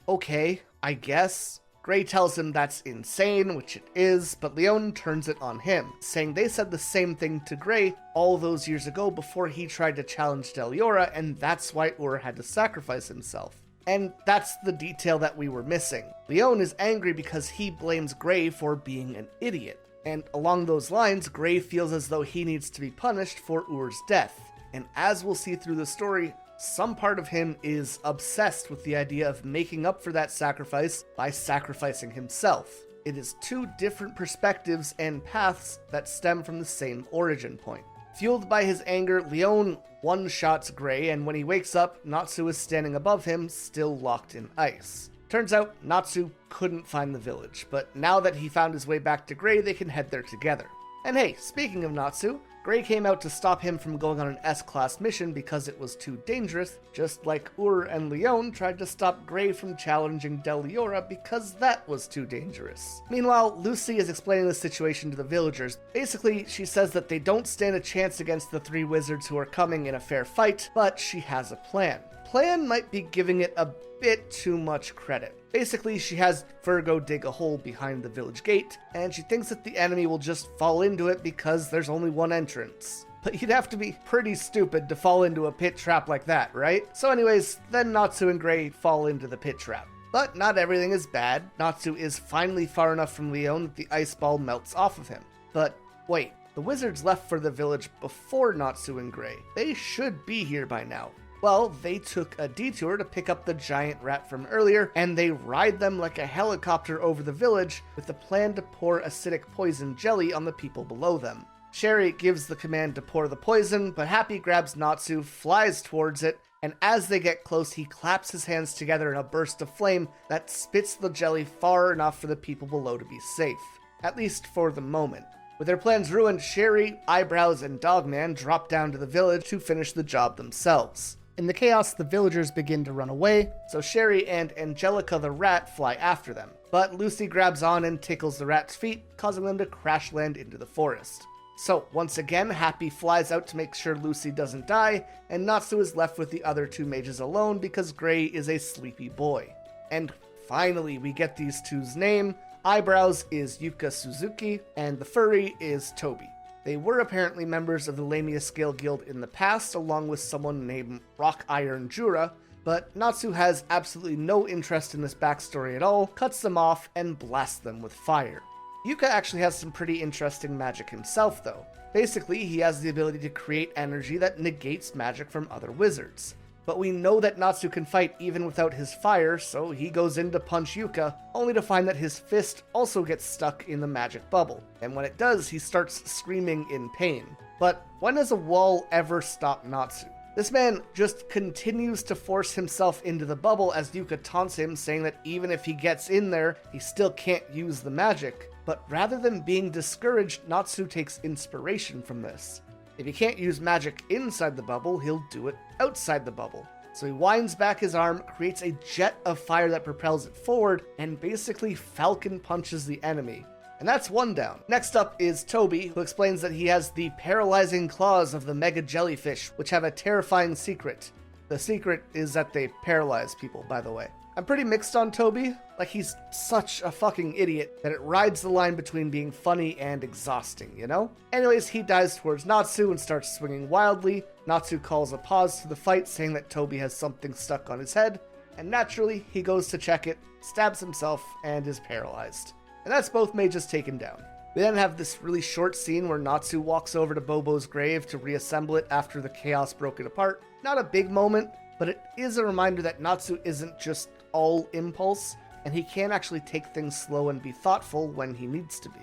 [SPEAKER 2] okay, I guess. Gray tells him that's insane, which it is, but Leon turns it on him, saying they said the same thing to Gray all those years ago before he tried to challenge Deliora, and that's why Ur had to sacrifice himself. And that's the detail that we were missing. Leon is angry because he blames Gray for being an idiot. And along those lines, Gray feels as though he needs to be punished for Ur's death. And as we'll see through the story, some part of him is obsessed with the idea of making up for that sacrifice by sacrificing himself. It is two different perspectives and paths that stem from the same origin point. Fueled by his anger, Leon one-shots Gray, and when he wakes up, Natsu is standing above him, still locked in ice. Turns out, Natsu couldn't find the village, but now that he found his way back to Gray, they can head there together. And hey, speaking of Natsu, Gray came out to stop him from going on an S-class mission because it was too dangerous, just like Ur and Leon tried to stop Gray from challenging Deliora because that was too dangerous. Meanwhile, Lucy is explaining the situation to the villagers. Basically, she says that they don't stand a chance against the three wizards who are coming in a fair fight, but she has a plan. Plan might be giving it a bit too much credit. Basically, she has Virgo dig a hole behind the village gate, and she thinks that the enemy will just fall into it because there's only one entrance. But you'd have to be pretty stupid to fall into a pit trap like that, right? So anyways, then Natsu and Gray fall into the pit trap. But not everything is bad. Natsu is finally far enough from Leon that the ice ball melts off of him. But wait, the wizards left for the village before Natsu and Gray. They should be here by now. Well, they took a detour to pick up the giant rat from earlier, and they ride them like a helicopter over the village with the plan to pour acidic poison jelly on the people below them. Sherry gives the command to pour the poison, but Happy grabs Natsu, flies towards it, and as they get close, he claps his hands together in a burst of flame that spits the jelly far enough for the people below to be safe. At least for the moment. With their plans ruined, Sherry, Eyebrows, and Dogman drop down to the village to finish the job themselves. In the chaos, the villagers begin to run away, so Sherry and Angelica the rat fly after them. But Lucy grabs on and tickles the rat's feet, causing them to crash land into the forest. So, once again, Happy flies out to make sure Lucy doesn't die, and Natsu is left with the other two mages alone because Gray is a sleepy boy. And finally, we get these two's name. Eyebrows is Yuka Suzuki, and the furry is Toby. They were apparently members of the Lamia Scale Guild in the past, along with someone named Rock Iron Jura, but Natsu has absolutely no interest in this backstory at all, cuts them off, and blasts them with fire. Yuka actually has some pretty interesting magic himself, though. Basically, he has the ability to create energy that negates magic from other wizards. But we know that Natsu can fight even without his fire, so he goes in to punch Yuka, only to find that his fist also gets stuck in the magic bubble. And when it does, he starts screaming in pain. But when does a wall ever stop Natsu? This man just continues to force himself into the bubble as Yuka taunts him, saying that even if he gets in there, he still can't use the magic. But rather than being discouraged, Natsu takes inspiration from this. If he can't use magic inside the bubble, he'll do it outside the bubble. So he winds back his arm, creates a jet of fire that propels it forward, and basically falcon punches the enemy. And that's one down. Next up is Toby, who explains that he has the paralyzing claws of the mega jellyfish, which have a terrifying secret. The secret is that they paralyze people, by the way. I'm pretty mixed on Toby. Like, he's such a fucking idiot that it rides the line between being funny and exhausting, you know? Anyways, he dives towards Natsu and starts swinging wildly. Natsu calls a pause to the fight, saying that Toby has something stuck on his head, and naturally, he goes to check it, stabs himself, and is paralyzed. And that's both mages taken down. We then have this really short scene where Natsu walks over to Bobo's grave to reassemble it after the chaos broke it apart. Not a big moment, but it is a reminder that Natsu isn't just all impulse, and he can actually take things slow and be thoughtful when he needs to be.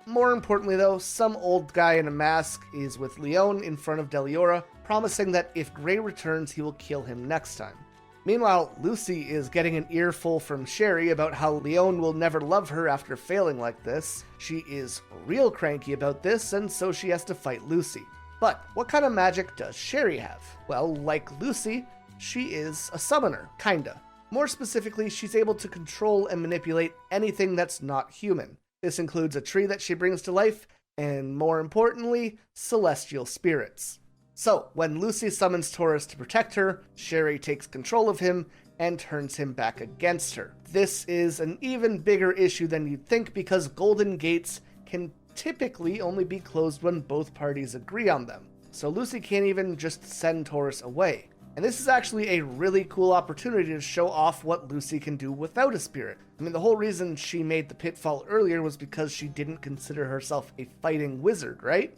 [SPEAKER 2] More importantly though, some old guy in a mask is with Leon in front of Deliora, promising that if Gray returns, he will kill him next time. Meanwhile, Lucy is getting an earful from Sherry about how Leon will never love her after failing like this. She is real cranky about this, and so she has to fight Lucy. But what kind of magic does Sherry have? Well, like Lucy, she is a summoner, kinda. More specifically, she's able to control and manipulate anything that's not human. This includes a tree that she brings to life, and more importantly, celestial spirits. So, when Lucy summons Taurus to protect her, Sherry takes control of him and turns him back against her. This is an even bigger issue than you'd think because golden gates can typically only be closed when both parties agree on them. So Lucy can't even just send Taurus away. And this is actually a really cool opportunity to show off what Lucy can do without a spirit. I mean, the whole reason she made the pitfall earlier was because she didn't consider herself a fighting wizard, right?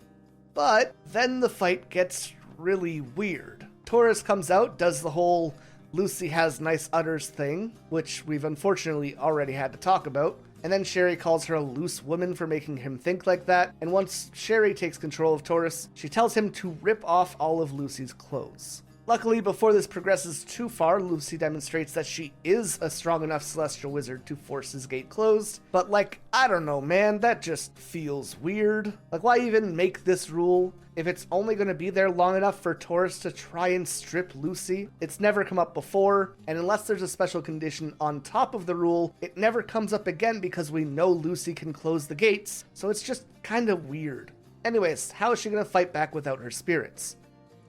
[SPEAKER 2] But then the fight gets really weird. Taurus comes out, does the whole Lucy has nice udders thing, which we've unfortunately already had to talk about. And then Sherry calls her a loose woman for making him think like that. And once Sherry takes control of Taurus, she tells him to rip off all of Lucy's clothes. Luckily, before this progresses too far, Lucy demonstrates that she is a strong enough celestial wizard to force his gate closed. But like, I don't know, man, that just feels weird. Like, why even make this rule if it's only going to be there long enough for Taurus to try and strip Lucy? It's never come up before, and unless there's a special condition on top of the rule, it never comes up again because we know Lucy can close the gates, so it's just kind of weird. Anyways, how is she going to fight back without her spirits?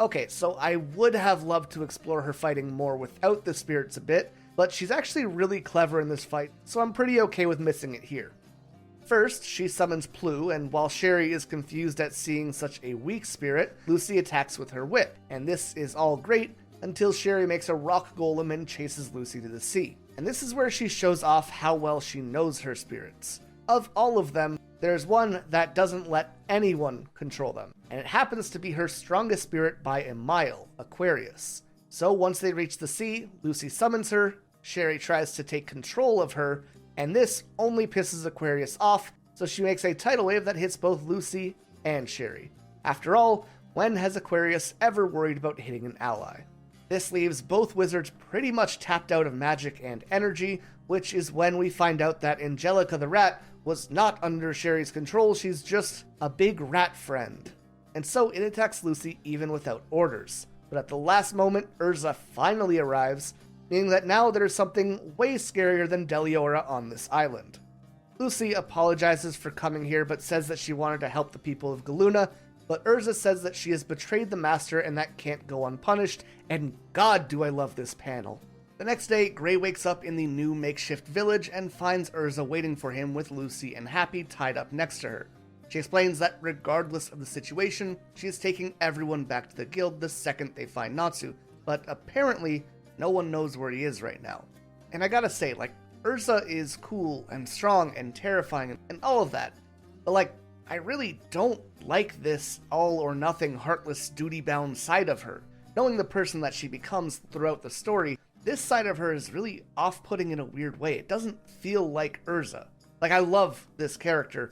[SPEAKER 2] Okay, so I would have loved to explore her fighting more without the spirits a bit, but she's actually really clever in this fight, so I'm pretty okay with missing it here. First, she summons Plu, and while Sherry is confused at seeing such a weak spirit, Lucy attacks with her whip, and this is all great until Sherry makes a rock golem and chases Lucy to the sea. And this is where she shows off how well she knows her spirits. Of all of them, there's one that doesn't let anyone control them, and it happens to be her strongest spirit by a mile, Aquarius. So once they reach the sea, Lucy summons her, Sherry tries to take control of her, and this only pisses Aquarius off, so she makes a tidal wave that hits both Lucy and Sherry. After all, when has Aquarius ever worried about hitting an ally? This leaves both wizards pretty much tapped out of magic and energy, which is when we find out that Angelica the rat was not under Sherry's control, she's just a big rat friend. And so it attacks Lucy even without orders. But at the last moment, Erza finally arrives, meaning that now there's something way scarier than Deliora on this island. Lucy apologizes for coming here, but says that she wanted to help the people of Galuna, but Erza says that she has betrayed the master and that can't go unpunished, and God do I love this panel. The next day, Gray wakes up in the new makeshift village and finds Erza waiting for him with Lucy and Happy tied up next to her. She explains that regardless of the situation, she is taking everyone back to the guild the second they find Natsu, but apparently no one knows where he is right now. And I gotta say, Erza is cool and strong and terrifying and all of that, but I really don't like this all-or-nothing, heartless, duty-bound side of her. Knowing the person that she becomes throughout the story, this side of her is really off-putting in a weird way. It doesn't feel like Erza. I love this character,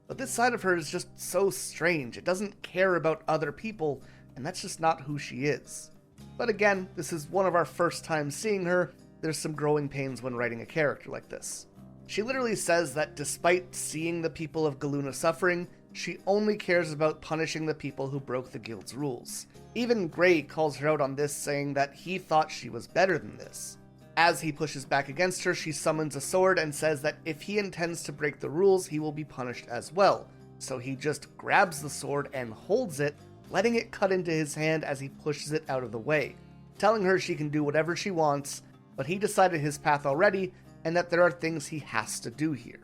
[SPEAKER 2] but this side of her is just so strange. It doesn't care about other people, and that's just not who she is. But again, this is one of our first times seeing her. There's some growing pains when writing a character like this. She literally says that despite seeing the people of Galuna suffering, she only cares about punishing the people who broke the guild's rules. Even Gray calls her out on this, saying that he thought she was better than this. As he pushes back against her, she summons a sword and says that if he intends to break the rules, he will be punished as well. So he just grabs the sword and holds it, letting it cut into his hand as he pushes it out of the way, telling her she can do whatever she wants, but he decided his path already, and that there are things he has to do here.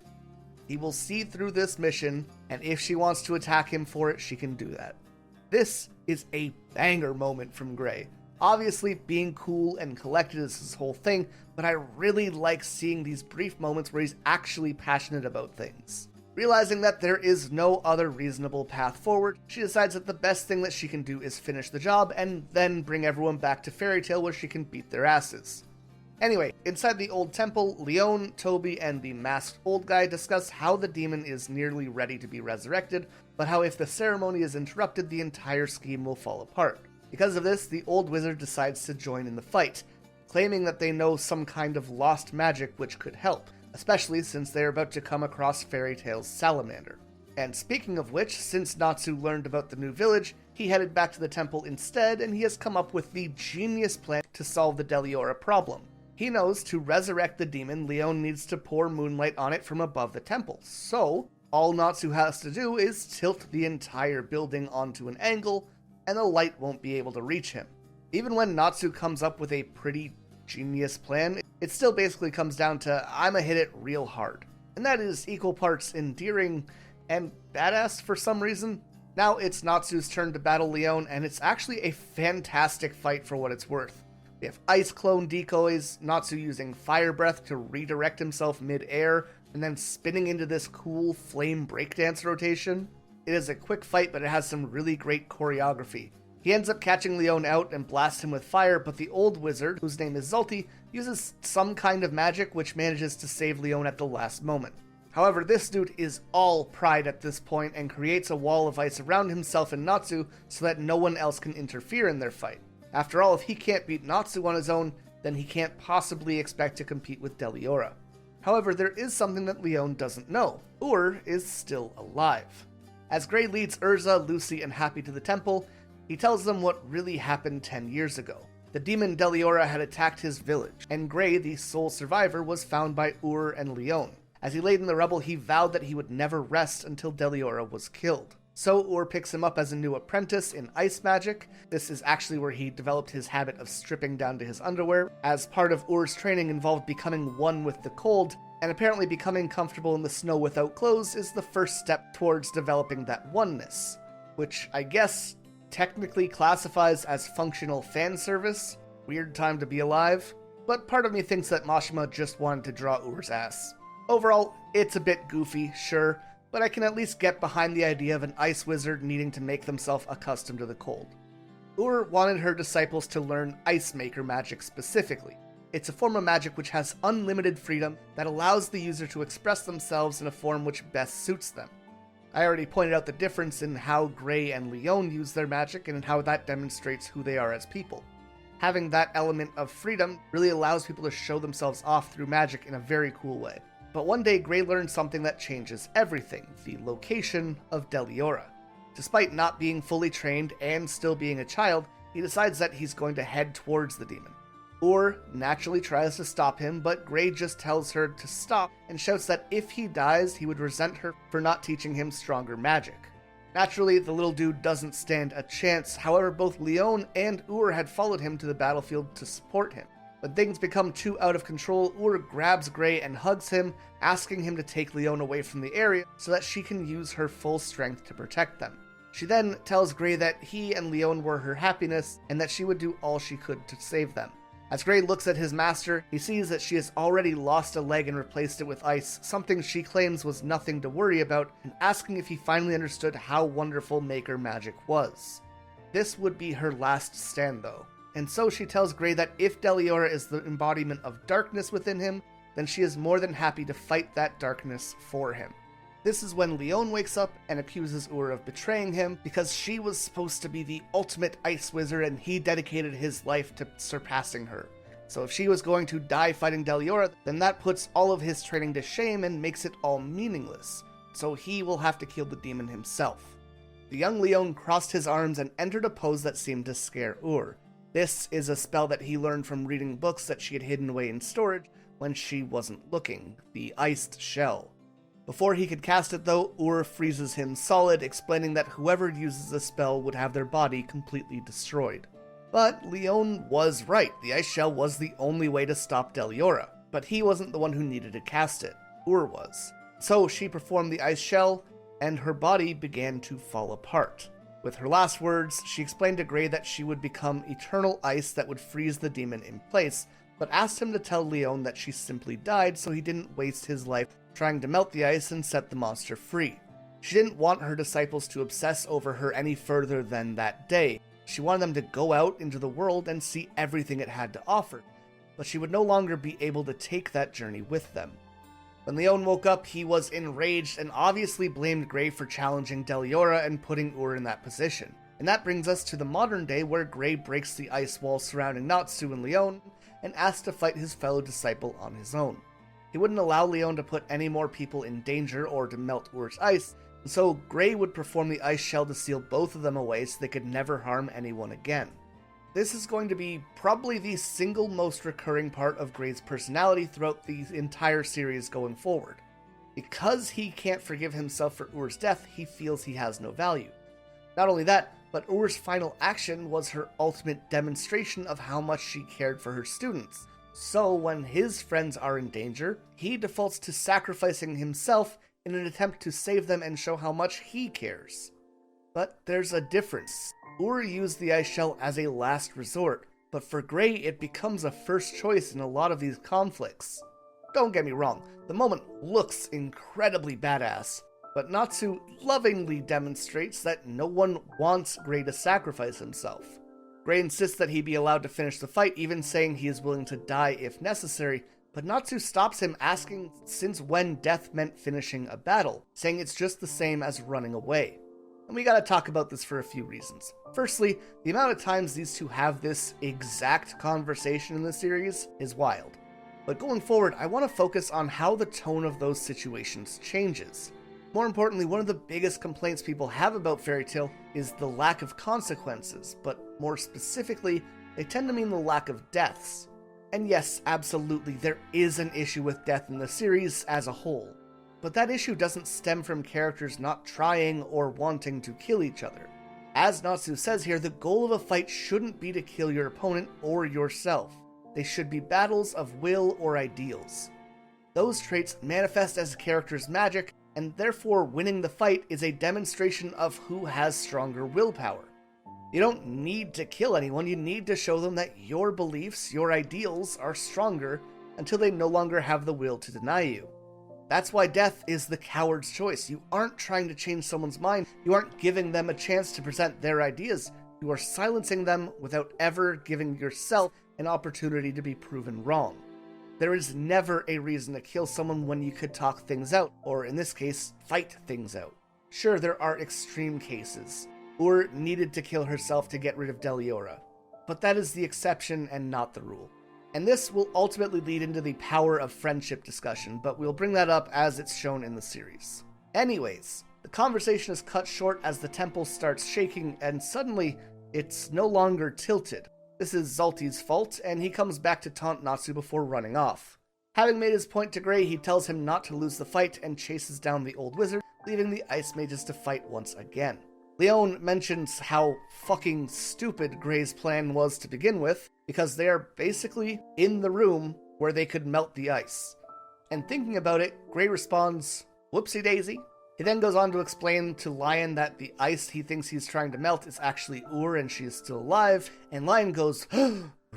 [SPEAKER 2] He will see through this mission, and if she wants to attack him for it, she can do that. This is a banger moment from Gray. Obviously, being cool and collected is his whole thing, but I really like seeing these brief moments where he's actually passionate about things. Realizing that there is no other reasonable path forward, she decides that the best thing that she can do is finish the job and then bring everyone back to Fairy Tail where she can beat their asses. Anyway, inside the old temple, Leon, Toby, and the masked old guy discuss how the demon is nearly ready to be resurrected, but how if the ceremony is interrupted, the entire scheme will fall apart. Because of this, the old wizard decides to join in the fight, claiming that they know some kind of lost magic which could help, especially since they are about to come across Fairy Tail's salamander. And speaking of which, since Natsu learned about the new village, he headed back to the temple instead, and he has come up with the genius plan to solve the Deliora problem. He knows to resurrect the demon, Leon needs to pour moonlight on it from above the temple, so all Natsu has to do is tilt the entire building onto an angle, and the light won't be able to reach him. Even when Natsu comes up with a pretty genius plan, it still basically comes down to I'ma hit it real hard. And that is equal parts endearing and badass for some reason. Now it's Natsu's turn to battle Leon, and it's actually a fantastic fight for what it's worth. We have ice clone decoys, Natsu using fire breath to redirect himself mid-air, and then spinning into this cool flame breakdance rotation. It is a quick fight, but it has some really great choreography. He ends up catching Leon out and blasts him with fire, but the old wizard, whose name is Zulti, uses some kind of magic which manages to save Leon at the last moment. However, this dude is all pride at this point and creates a wall of ice around himself and Natsu so that no one else can interfere in their fight. After all, if he can't beat Natsu on his own, then he can't possibly expect to compete with Deliora. However, there is something that Leon doesn't know. is still alive. As Gray leads Erza, Lucy, and Happy to the temple, he tells them what really happened 10 years ago. The demon Deliora had attacked his village, and Gray, the sole survivor, was found by and Leon. As he laid in the rubble, he vowed that he would never rest until Deliora was killed. So picks him up as a new apprentice in ice magic. This is actually where he developed his habit of stripping down to his underwear, as part of training involved becoming one with the cold, and apparently becoming comfortable in the snow without clothes is the first step towards developing that oneness, which I guess technically classifies as functional fan service. Weird time to be alive. But part of me thinks that Mashima just wanted to draw ass. Overall, it's a bit goofy, sure, but I can at least get behind the idea of an ice wizard needing to make themselves accustomed to the cold. Wanted her disciples to learn ice maker magic specifically. It's a form of magic which has unlimited freedom that allows the user to express themselves in a form which best suits them. I already pointed out the difference in how Gray and Leon use their magic and how that demonstrates who they are as people. Having that element of freedom really allows people to show themselves off through magic in a very cool way. But one day Gray learns something that changes everything, the location of Deliora. Despite not being fully trained and still being a child, he decides that he's going to head towards the demon. Naturally tries to stop him, but Gray just tells her to stop and shouts that if he dies, he would resent her for not teaching him stronger magic. Naturally, the little dude doesn't stand a chance, however both Leon and had followed him to the battlefield to support him. When things become too out of control, Ur grabs Gray and hugs him, asking him to take Leon away from the area so that she can use her full strength to protect them. She then tells Gray that he and Leon were her happiness and that she would do all she could to save them. As Gray looks at his master, he sees that she has already lost a leg and replaced it with ice, something she claims was nothing to worry about, and asking if he finally understood how wonderful Maker magic was. This would be her last stand though, and so she tells Gray that if Deliora is the embodiment of darkness within him, then she is more than happy to fight that darkness for him. This is when Leon wakes up and accuses Ur of betraying him because she was supposed to be the ultimate ice wizard and he dedicated his life to surpassing her. So if she was going to die fighting Deliora, then that puts all of his training to shame and makes it all meaningless. So he will have to kill the demon himself. The young Leon crossed his arms and entered a pose that seemed to scare Ur. This is a spell that he learned from reading books that she had hidden away in storage when she wasn't looking, the iced shell. Before he could cast it though, Ur freezes him solid, explaining that whoever uses the spell would have their body completely destroyed. But Leon was right, the ice shell was the only way to stop Deliora, but he wasn't the one who needed to cast it, Ur was. So she performed the ice shell, and her body began to fall apart. With her last words, she explained to Gray that she would become eternal ice that would freeze the demon in place, but asked him to tell Leon that she simply died so he didn't waste his life trying to melt the ice and set the monster free. She didn't want her disciples to obsess over her any further than that day. She wanted them to go out into the world and see everything it had to offer, but she would no longer be able to take that journey with them. When Leon woke up, he was enraged and obviously blamed Gray for challenging Deliora and putting Ur in that position. And that brings us to the modern day where Gray breaks the ice wall surrounding Natsu and Leon and asks to fight his fellow disciple on his own. He wouldn't allow Leon to put any more people in danger or to melt Ur's ice, and so Gray would perform the ice shell to seal both of them away so they could never harm anyone again. This is going to be probably the single most recurring part of Gray's personality throughout the entire series going forward. Because he can't forgive himself for Ur's death, he feels he has no value. Not only that, but Ur's final action was her ultimate demonstration of how much she cared for her students. So when his friends are in danger, he defaults to sacrificing himself in an attempt to save them and show how much he cares. But there's a difference. Ur used the ice shell as a last resort, but for Gray it becomes a first choice in a lot of these conflicts. Don't get me wrong, the moment looks incredibly badass, but Natsu lovingly demonstrates that no one wants Gray to sacrifice himself. Gray insists that he be allowed to finish the fight, even saying he is willing to die if necessary, but Natsu stops him asking since when death meant finishing a battle, saying it's just the same as running away. And we gotta talk about this for a few reasons. Firstly, the amount of times these two have this exact conversation in the series is wild. But going forward, I want to focus on how the tone of those situations changes. More importantly, one of the biggest complaints people have about Fairy Tail is the lack of consequences, but more specifically, they tend to mean the lack of deaths. And yes, absolutely, there is an issue with death in the series as a whole. But that issue doesn't stem from characters not trying or wanting to kill each other. As Natsu says here, the goal of a fight shouldn't be to kill your opponent or yourself. They should be battles of will or ideals. Those traits manifest as a character's magic, and therefore winning the fight is a demonstration of who has stronger willpower. You don't need to kill anyone, you need to show them that your beliefs, your ideals, are stronger until they no longer have the will to deny you. That's why death is the coward's choice. You aren't trying to change someone's mind, you aren't giving them a chance to present their ideas, you are silencing them without ever giving yourself an opportunity to be proven wrong. There is never a reason to kill someone when you could talk things out, or in this case, fight things out. Sure, there are extreme cases. Ur needed to kill herself to get rid of Deliora, but that is the exception and not the rule. And this will ultimately lead into the power of friendship discussion, but we'll bring that up as it's shown in the series. Anyways, the conversation is cut short as the temple starts shaking and suddenly it's no longer tilted. This is Zalti's fault, and he comes back to taunt Natsu before running off. Having made his point to Gray, he tells him not to lose the fight and chases down the old wizard, leaving the ice mages to fight once again. Leon mentions how fucking stupid Gray's plan was to begin with, because they are basically in the room where they could melt the ice. And thinking about it, Gray responds, "Whoopsie daisy." He then goes on to explain to Lion that the ice he thinks he's trying to melt is actually Ur and she is still alive, and Lion goes,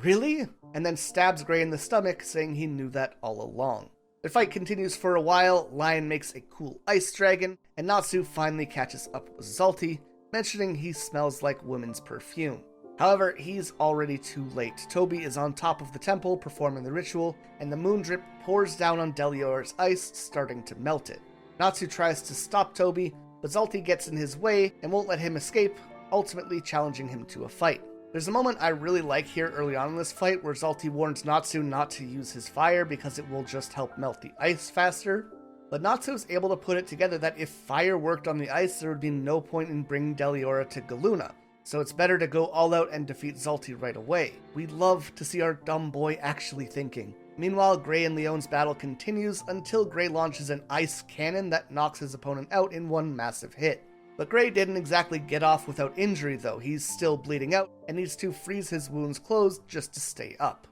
[SPEAKER 2] "Really?" and then stabs Gray in the stomach, saying he knew that all along. The fight continues for a while. Lion makes a cool ice dragon, and Natsu finally catches up with Zalti, mentioning he smells like women's perfume. However, he's already too late. Toby is on top of the temple performing the ritual, and the moon drip pours down on Deliora's ice, starting to melt it. Natsu tries to stop Toby, but Zalti gets in his way and won't let him escape, ultimately challenging him to a fight. There's a moment I really like here early on in this fight where Zalti warns Natsu not to use his fire because it will just help melt the ice faster. But Natsu is able to put it together that if fire worked on the ice, there would be no point in bringing Deliora to Galuna. So it's better to go all out and defeat Zalti right away. We love to see our dumb boy actually thinking. Meanwhile, Gray and Leon's battle continues until Gray launches an ice cannon that knocks his opponent out in one massive hit. But Gray didn't exactly get off without injury though. He's still bleeding out and needs to freeze his wounds closed just to stay up.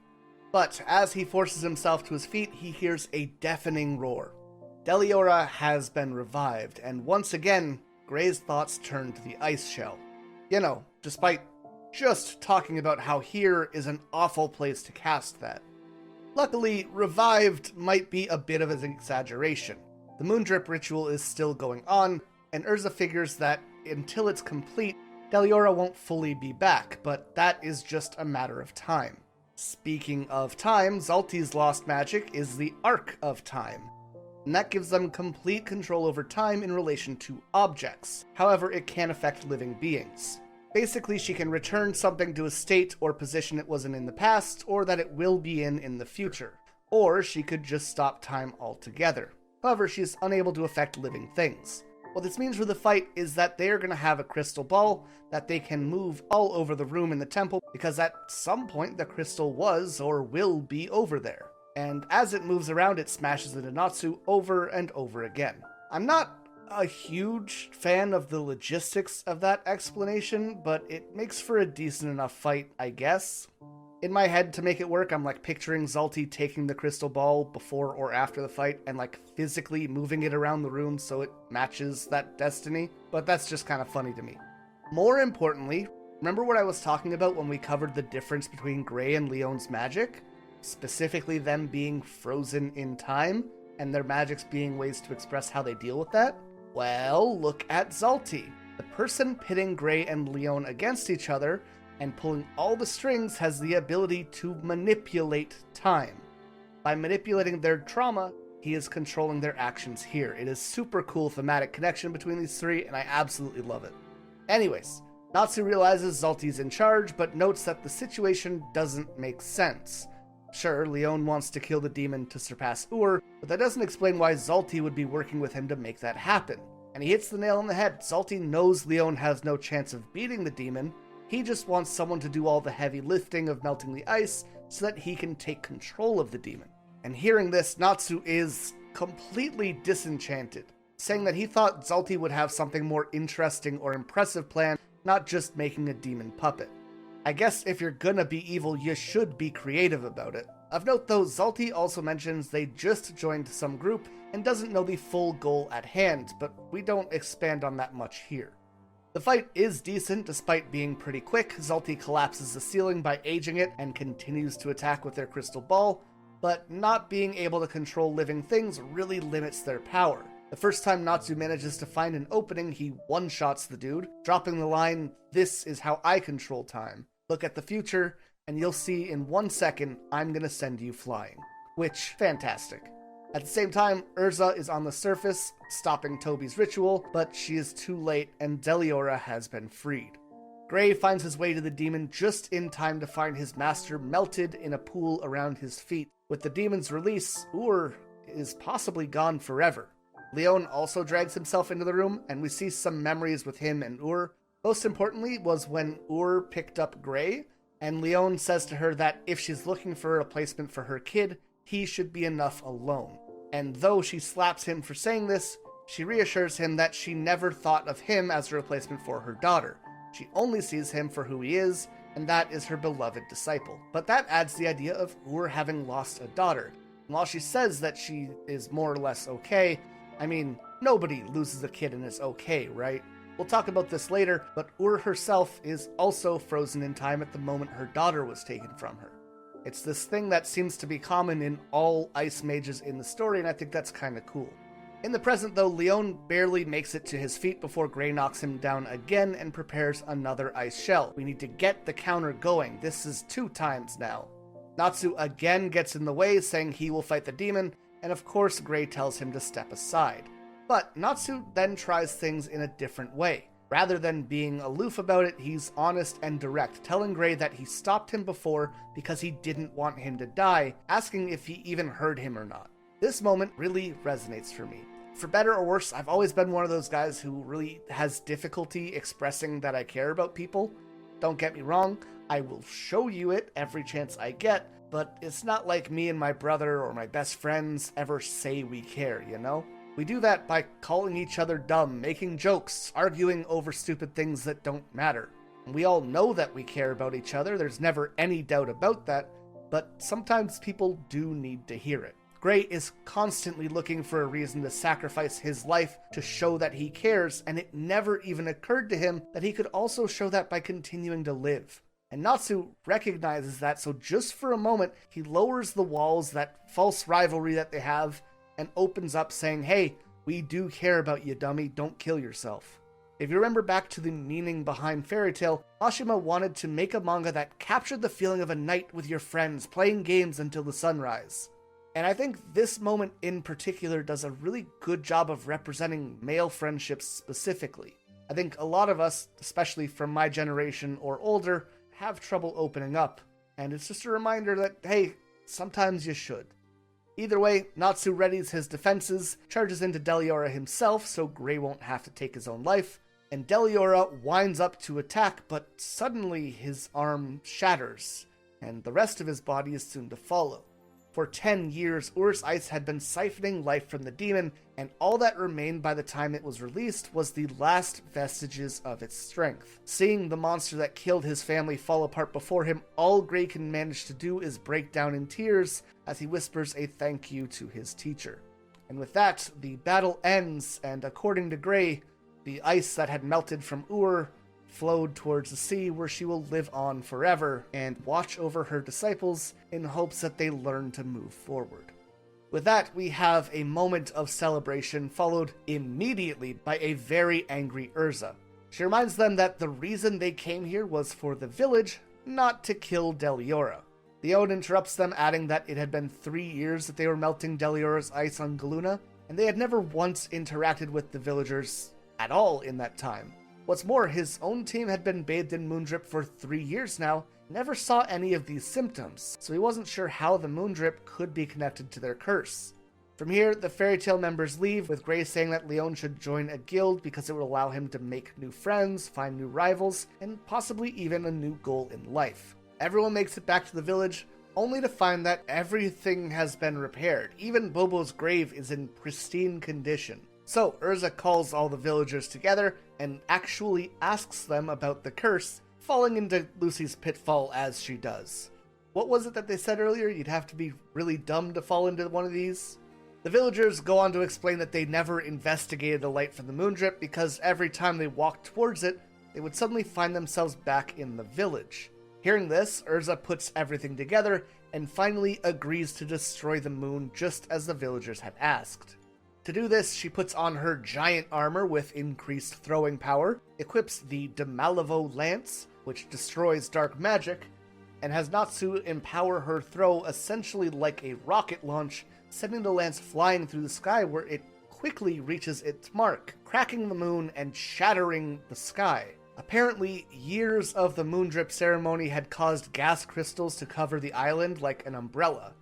[SPEAKER 2] But as he forces himself to his feet, he hears a deafening roar. Deliora has been revived, and once again, Gray's thoughts turn to the ice shell. You know, despite just talking about how here is an awful place to cast that. Luckily, revived might be a bit of an exaggeration. The moon drip ritual is still going on, and Erza figures that until it's complete, Deliora won't fully be back, but that is just a matter of time. Speaking of time, Zalti's lost magic is the Arc of Time, and that gives them complete control over time in relation to objects. However, it can affect living beings. Basically, she can return something to a state or position it wasn't in the past, or that it will be in the future. Or she could just stop time altogether. However, she is unable to affect living things. What this means for the fight is that they are going to have a crystal ball that they can move all over the room in the temple, because at some point the crystal was or will be over there. And as it moves around, it smashes into Natsu over and over again. I'm not a huge fan of the logistics of that explanation, but it makes for a decent enough fight, I guess. In my head, to make it work, I'm like picturing Zalti taking the crystal ball before or after the fight and like physically moving it around the room so it matches that destiny, but that's just kind of funny to me. More importantly, remember what I was talking about when we covered the difference between Gray and Leon's magic? Specifically them being frozen in time, and their magics being ways to express how they deal with that? Well, look at Zalti. The person pitting Gray and Leon against each other and pulling all the strings has the ability to manipulate time. By manipulating their trauma, he is controlling their actions here. It is super cool thematic connection between these three, and I absolutely love it. Anyways, Natsu realizes Zalti's in charge, but notes that the situation doesn't make sense. Sure, Leon wants to kill the demon to surpass Ur, but that doesn't explain why Zalti would be working with him to make that happen. And he hits the nail on the head. Zalti knows Leon has no chance of beating the demon. He just wants someone to do all the heavy lifting of melting the ice so that he can take control of the demon. And hearing this, Natsu is completely disenchanted, saying that he thought Zalti would have something more interesting or impressive planned, not just making a demon puppet. I guess if you're gonna be evil, you should be creative about it. Of note though, Zalti also mentions they just joined some group and doesn't know the full goal at hand, but we don't expand on that much here. The fight is decent despite being pretty quick. Zalti collapses the ceiling by aging it and continues to attack with their crystal ball, but not being able to control living things really limits their power. The first time Natsu manages to find an opening, he one-shots the dude, dropping the line, "This is how I control time. Look at the future, and you'll see in 1 second, I'm gonna send you flying." Which, fantastic. At the same time, Erza is on the surface, stopping Toby's ritual, but she is too late and Deliora has been freed. Gray finds his way to the demon just in time to find his master melted in a pool around his feet. With the demon's release, Ur is possibly gone forever. Leon also drags himself into the room, and we see some memories with him and Ur. Most importantly was when Ur picked up Gray, and Leon says to her that if she's looking for a replacement for her kid, he should be enough alone. And though she slaps him for saying this, She reassures him that she never thought of him as a replacement for her daughter. She only sees him for who he is, and that is her beloved disciple. But that adds the idea of Ur having lost a daughter. And while she says that she is more or less okay, I mean, nobody loses a kid and is okay, right? We'll talk about this later, but Ur herself is also frozen in time at the moment her daughter was taken from her. It's this thing that seems to be common in all ice mages in the story, and I think that's kind of cool. In the present, though, Leon barely makes it to his feet before Gray knocks him down again and prepares another ice shell. We need to get the counter going. This is 2 times now. Natsu again gets in the way, saying he will fight the demon, and of course Gray tells him to step aside. But Natsu then tries things in a different way. Rather than being aloof about it, he's honest and direct, telling Gray that he stopped him before because he didn't want him to die, asking if he even heard him or not. This moment really resonates for me. For better or worse, I've always been one of those guys who really has difficulty expressing that I care about people. Don't get me wrong, I will show you it every chance I get, but it's not like me and my brother or my best friends ever say we care, you know? We do that by calling each other dumb, making jokes, arguing over stupid things that don't matter. And we all know that we care about each other, there's never any doubt about that, but sometimes people do need to hear it. Gray is constantly looking for a reason to sacrifice his life to show that he cares, and it never even occurred to him that he could also show that by continuing to live. And Natsu recognizes that, so just for a moment, he lowers the walls, that false rivalry that they have, and opens up saying, hey, we do care about you, dummy, don't kill yourself. If you remember back to the meaning behind Fairy Tail, Mashima wanted to make a manga that captured the feeling of a night with your friends, playing games until the sunrise. And I think this moment in particular does a really good job of representing male friendships specifically. I think a lot of us, especially from my generation or older, have trouble opening up, and it's just a reminder that, hey, sometimes you should. Either way, Natsu readies his defenses, charges into Deliora himself so Gray won't have to take his own life, and Deliora winds up to attack, but suddenly his arm shatters, and the rest of his body is soon to follow. For 10 years, Ur's ice had been siphoning life from the demon, and all that remained by the time it was released was the last vestiges of its strength. Seeing the monster that killed his family fall apart before him, all Gray can manage to do is break down in tears as he whispers a thank you to his teacher. And with that, the battle ends, and according to Gray, the ice that had melted from Ur flowed towards the sea, where she will live on forever and watch over her disciples in hopes that they learn to move forward. With that, we have a moment of celebration followed immediately by a very angry Erza. She reminds them that the reason they came here was for the village, not to kill Deliora. Leon interrupts them, adding that it had been 3 years that they were melting Deliora's ice on Galuna, and they had never once interacted with the villagers at all in that time. What's more, his own team had been bathed in moondrip for 3 years now, never saw any of these symptoms, so he wasn't sure how the moondrip could be connected to their curse. From here, the Fairy Tail members leave, with Gray saying that Leon should join a guild because it would allow him to make new friends, find new rivals, and possibly even a new goal in life. Everyone makes it back to the village, only to find that everything has been repaired. Even Bobo's grave is in pristine condition. So Erza calls all the villagers together and actually asks them about the curse, falling into Lucy's pitfall as she does. What was it that they said earlier? You'd have to be really dumb to fall into one of these? The villagers go on to explain that they never investigated the light from the moondrip because every time they walked towards it, they would suddenly find themselves back in the village. Hearing this, Erza puts everything together and finally agrees to destroy the moon just as the villagers had asked. To do this, she puts on her giant armor with increased throwing power, equips the Demalivo Lance, which destroys dark magic, and has Natsu empower her throw essentially like a rocket launch, sending the lance flying through the sky where it quickly reaches its mark, cracking the moon and shattering the sky. Apparently, years of the moondrip ceremony had caused gas crystals to cover the island like an umbrella,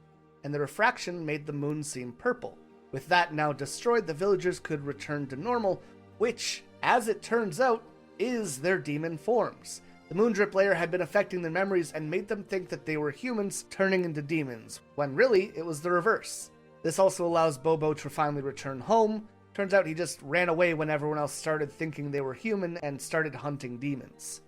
[SPEAKER 2] and the refraction made the moon seem purple. With that now destroyed, the villagers could return to normal, which, as it turns out, is their demon forms. The moondrip layer had been affecting their memories and made them think that they were humans turning into demons, when really it was the reverse. This also allows Bobo to finally return home, Turns out he just ran away when everyone else started thinking they were human and started hunting demons.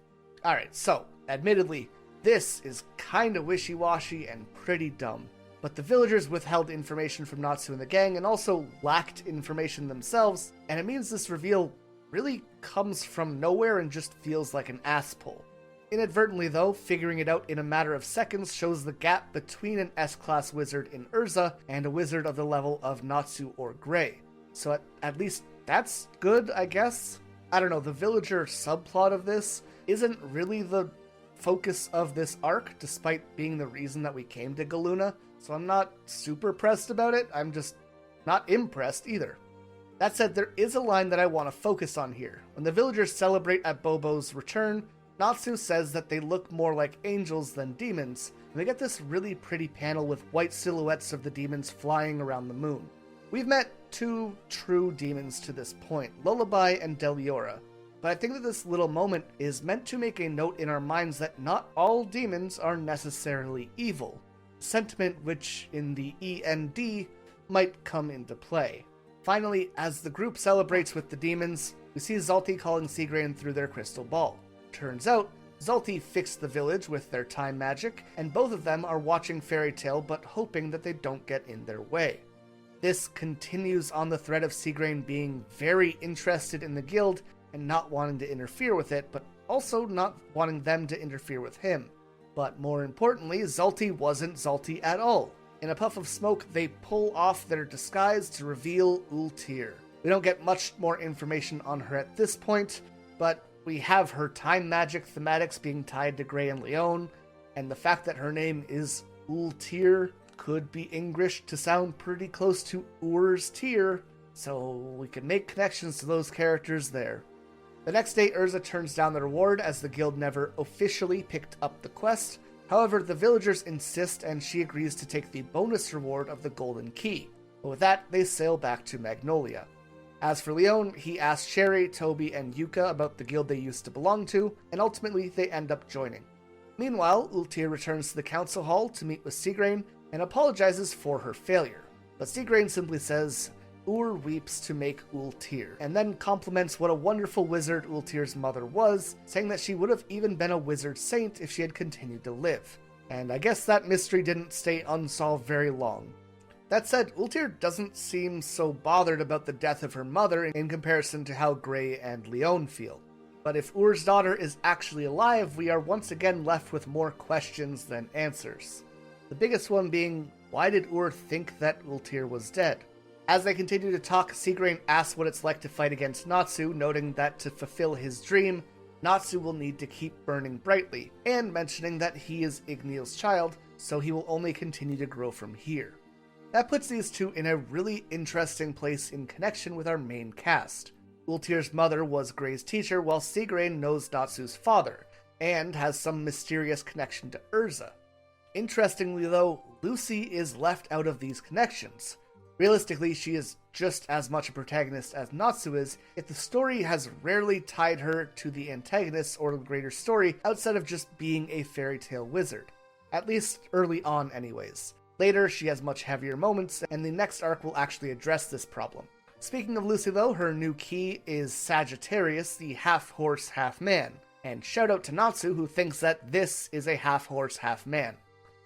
[SPEAKER 2] Alright, so, admittedly, this is kinda wishy-washy and pretty dumb. But the villagers withheld information from Natsu and the gang and also lacked information themselves, and it means this reveal really comes from nowhere and just feels like an ass pull. Inadvertently though, figuring it out in a matter of seconds shows the gap between an S-class wizard in Erza and a wizard of the level of Natsu or Grey. So at least that's good, I guess? I don't know, the villager subplot of this isn't really the focus of this arc, despite being the reason that we came to Galuna, so I'm not super pressed about it, I'm just not impressed either. That said, there is a line that I want to focus on here. When the villagers celebrate at Bobo's return, Natsu says that they look more like angels than demons, and we get this really pretty panel with white silhouettes of the demons flying around the moon. We've met two true demons to this point, Lullaby and Deliora, but I think that this little moment is meant to make a note in our minds that not all demons are necessarily evil, sentiment which in the END might come into play. Finally, as the group celebrates with the demons, we see Zalti calling Seagrain through their crystal ball. Turns out, Zalti fixed the village with their time magic, and both of them are watching Fairy Tail but hoping that they don't get in their way. This continues on the thread of Seagrain being very interested in the guild and not wanting to interfere with it, but also not wanting them to interfere with him. But more importantly, Zalti wasn't Zalti at all. In a puff of smoke, they pull off their disguise to reveal Ultir. We don't get much more information on her at this point, but we have her time magic thematics being tied to Grey and Leon, and the fact that her name is Ultir could be Englished to sound pretty close to Ur's Tear, so we can make connections to those characters there. The next day, Erza turns down the reward as the guild never officially picked up the quest. However, the villagers insist and she agrees to take the bonus reward of the golden key. But with that, they sail back to Magnolia. As for Leon, he asks Sherry, Toby, and Yuka about the guild they used to belong to, and ultimately they end up joining. Meanwhile, Ultir returns to the council hall to meet with Seagrain and apologizes for her failure. But Seagrain simply says, Ur weeps to make Ultir, and then compliments what a wonderful wizard Ultir's mother was, saying that she would have even been a wizard saint if she had continued to live. And I guess that mystery didn't stay unsolved very long. That said, Ultir doesn't seem so bothered about the death of her mother in comparison to how Grey and Leon feel. But if Ur's daughter is actually alive, we are once again left with more questions than answers. The biggest one being, why did Ur think that Ultir was dead? As they continue to talk, Seagrain asks what it's like to fight against Natsu, noting that to fulfill his dream, Natsu will need to keep burning brightly, and mentioning that he is Igneal's child, so he will only continue to grow from here. That puts these two in a really interesting place in connection with our main cast. Ultir's mother was Grey's teacher, while Seagrain knows Natsu's father, and has some mysterious connection to Erza. Interestingly though, Lucy is left out of these connections. Realistically, she is just as much a protagonist as Natsu is, yet the story has rarely tied her to the antagonists or the greater story outside of just being a fairy tale wizard. At least early on anyways. Later, she has much heavier moments, and the next arc will actually address this problem. Speaking of Lucy though, her new key is Sagittarius, the half-horse, half-man. And shout out to Natsu, who thinks that this is a half-horse, half-man.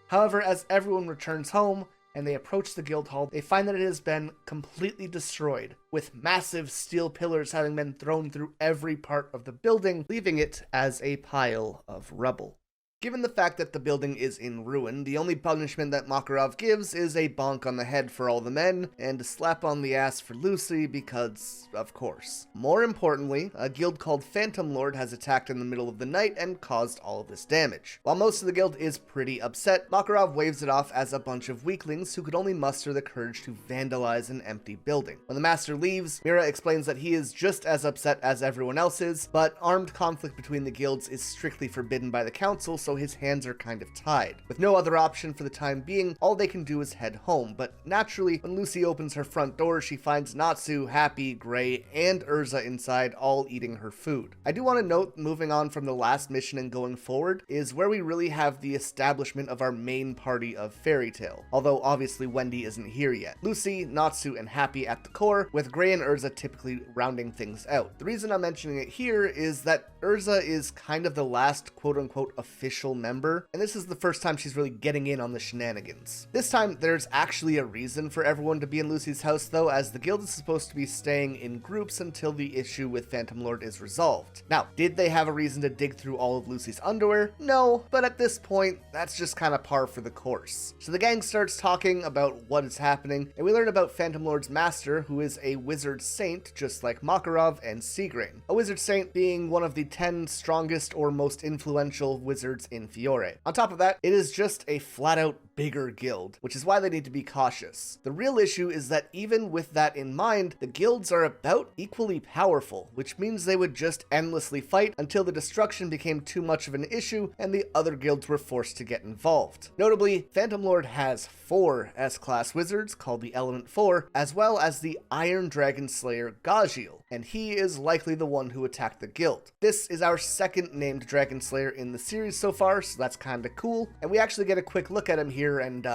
[SPEAKER 2] However, as everyone returns home, and they approach the guild hall, they find that it has been completely destroyed, with massive steel pillars having been thrown through every part of the building, leaving it as a pile of rubble. Given the fact that the building is in ruin, the only punishment that Makarov gives is a bonk on the head for all the men, and a slap on the ass for Lucy because, of course. More importantly, a guild called Phantom Lord has attacked in the middle of the night and caused all of this damage. While most of the guild is pretty upset, Makarov waves it off as a bunch of weaklings who could only muster the courage to vandalize an empty building. When the master leaves, Mira explains that he is just as upset as everyone else is, but armed conflict between the guilds is strictly forbidden by the council, so so his hands are kind of tied. With no other option for the time being, all they can do is head home, but naturally, when Lucy opens her front door, she finds Natsu, Happy, Gray, and Erza inside, all eating her food. I do want to note, moving on from the last mission and going forward, is where we really have the establishment of our main party of Fairy Tail, although obviously Wendy isn't here yet. Lucy, Natsu, and Happy at the core, with Gray and Erza typically rounding things out. The reason I'm mentioning it here is that Erza is kind of the last quote-unquote official member, and this is the first time she's really getting in on the shenanigans. This time, there's actually a reason for everyone to be in Lucy's house though, as the guild is supposed to be staying in groups until the issue with Phantom Lord is resolved. Now, did they have a reason to dig through all of Lucy's underwear? No, but at this point, that's just kind of par for the course. So the gang starts talking about what is happening, and we learn about Phantom Lord's master, who is a wizard saint, just like Makarov and Seagrain. A wizard saint being one of the 10 strongest or most influential wizards in Fiore. On top of that, it is just a flat-out bigger guild, which is why they need to be cautious. The real issue is that even with that in mind, the guilds are about equally powerful, which means they would just endlessly fight until the destruction became too much of an issue and the other guilds were forced to get involved. Notably, Phantom Lord has 4 S-class wizards called the Element 4, as well as the Iron Dragon Slayer Gajiel, and he is likely the one who attacked the guild. This is our second named Dragon Slayer in the series so far, so that's kinda cool, and we actually get a quick look at him here, and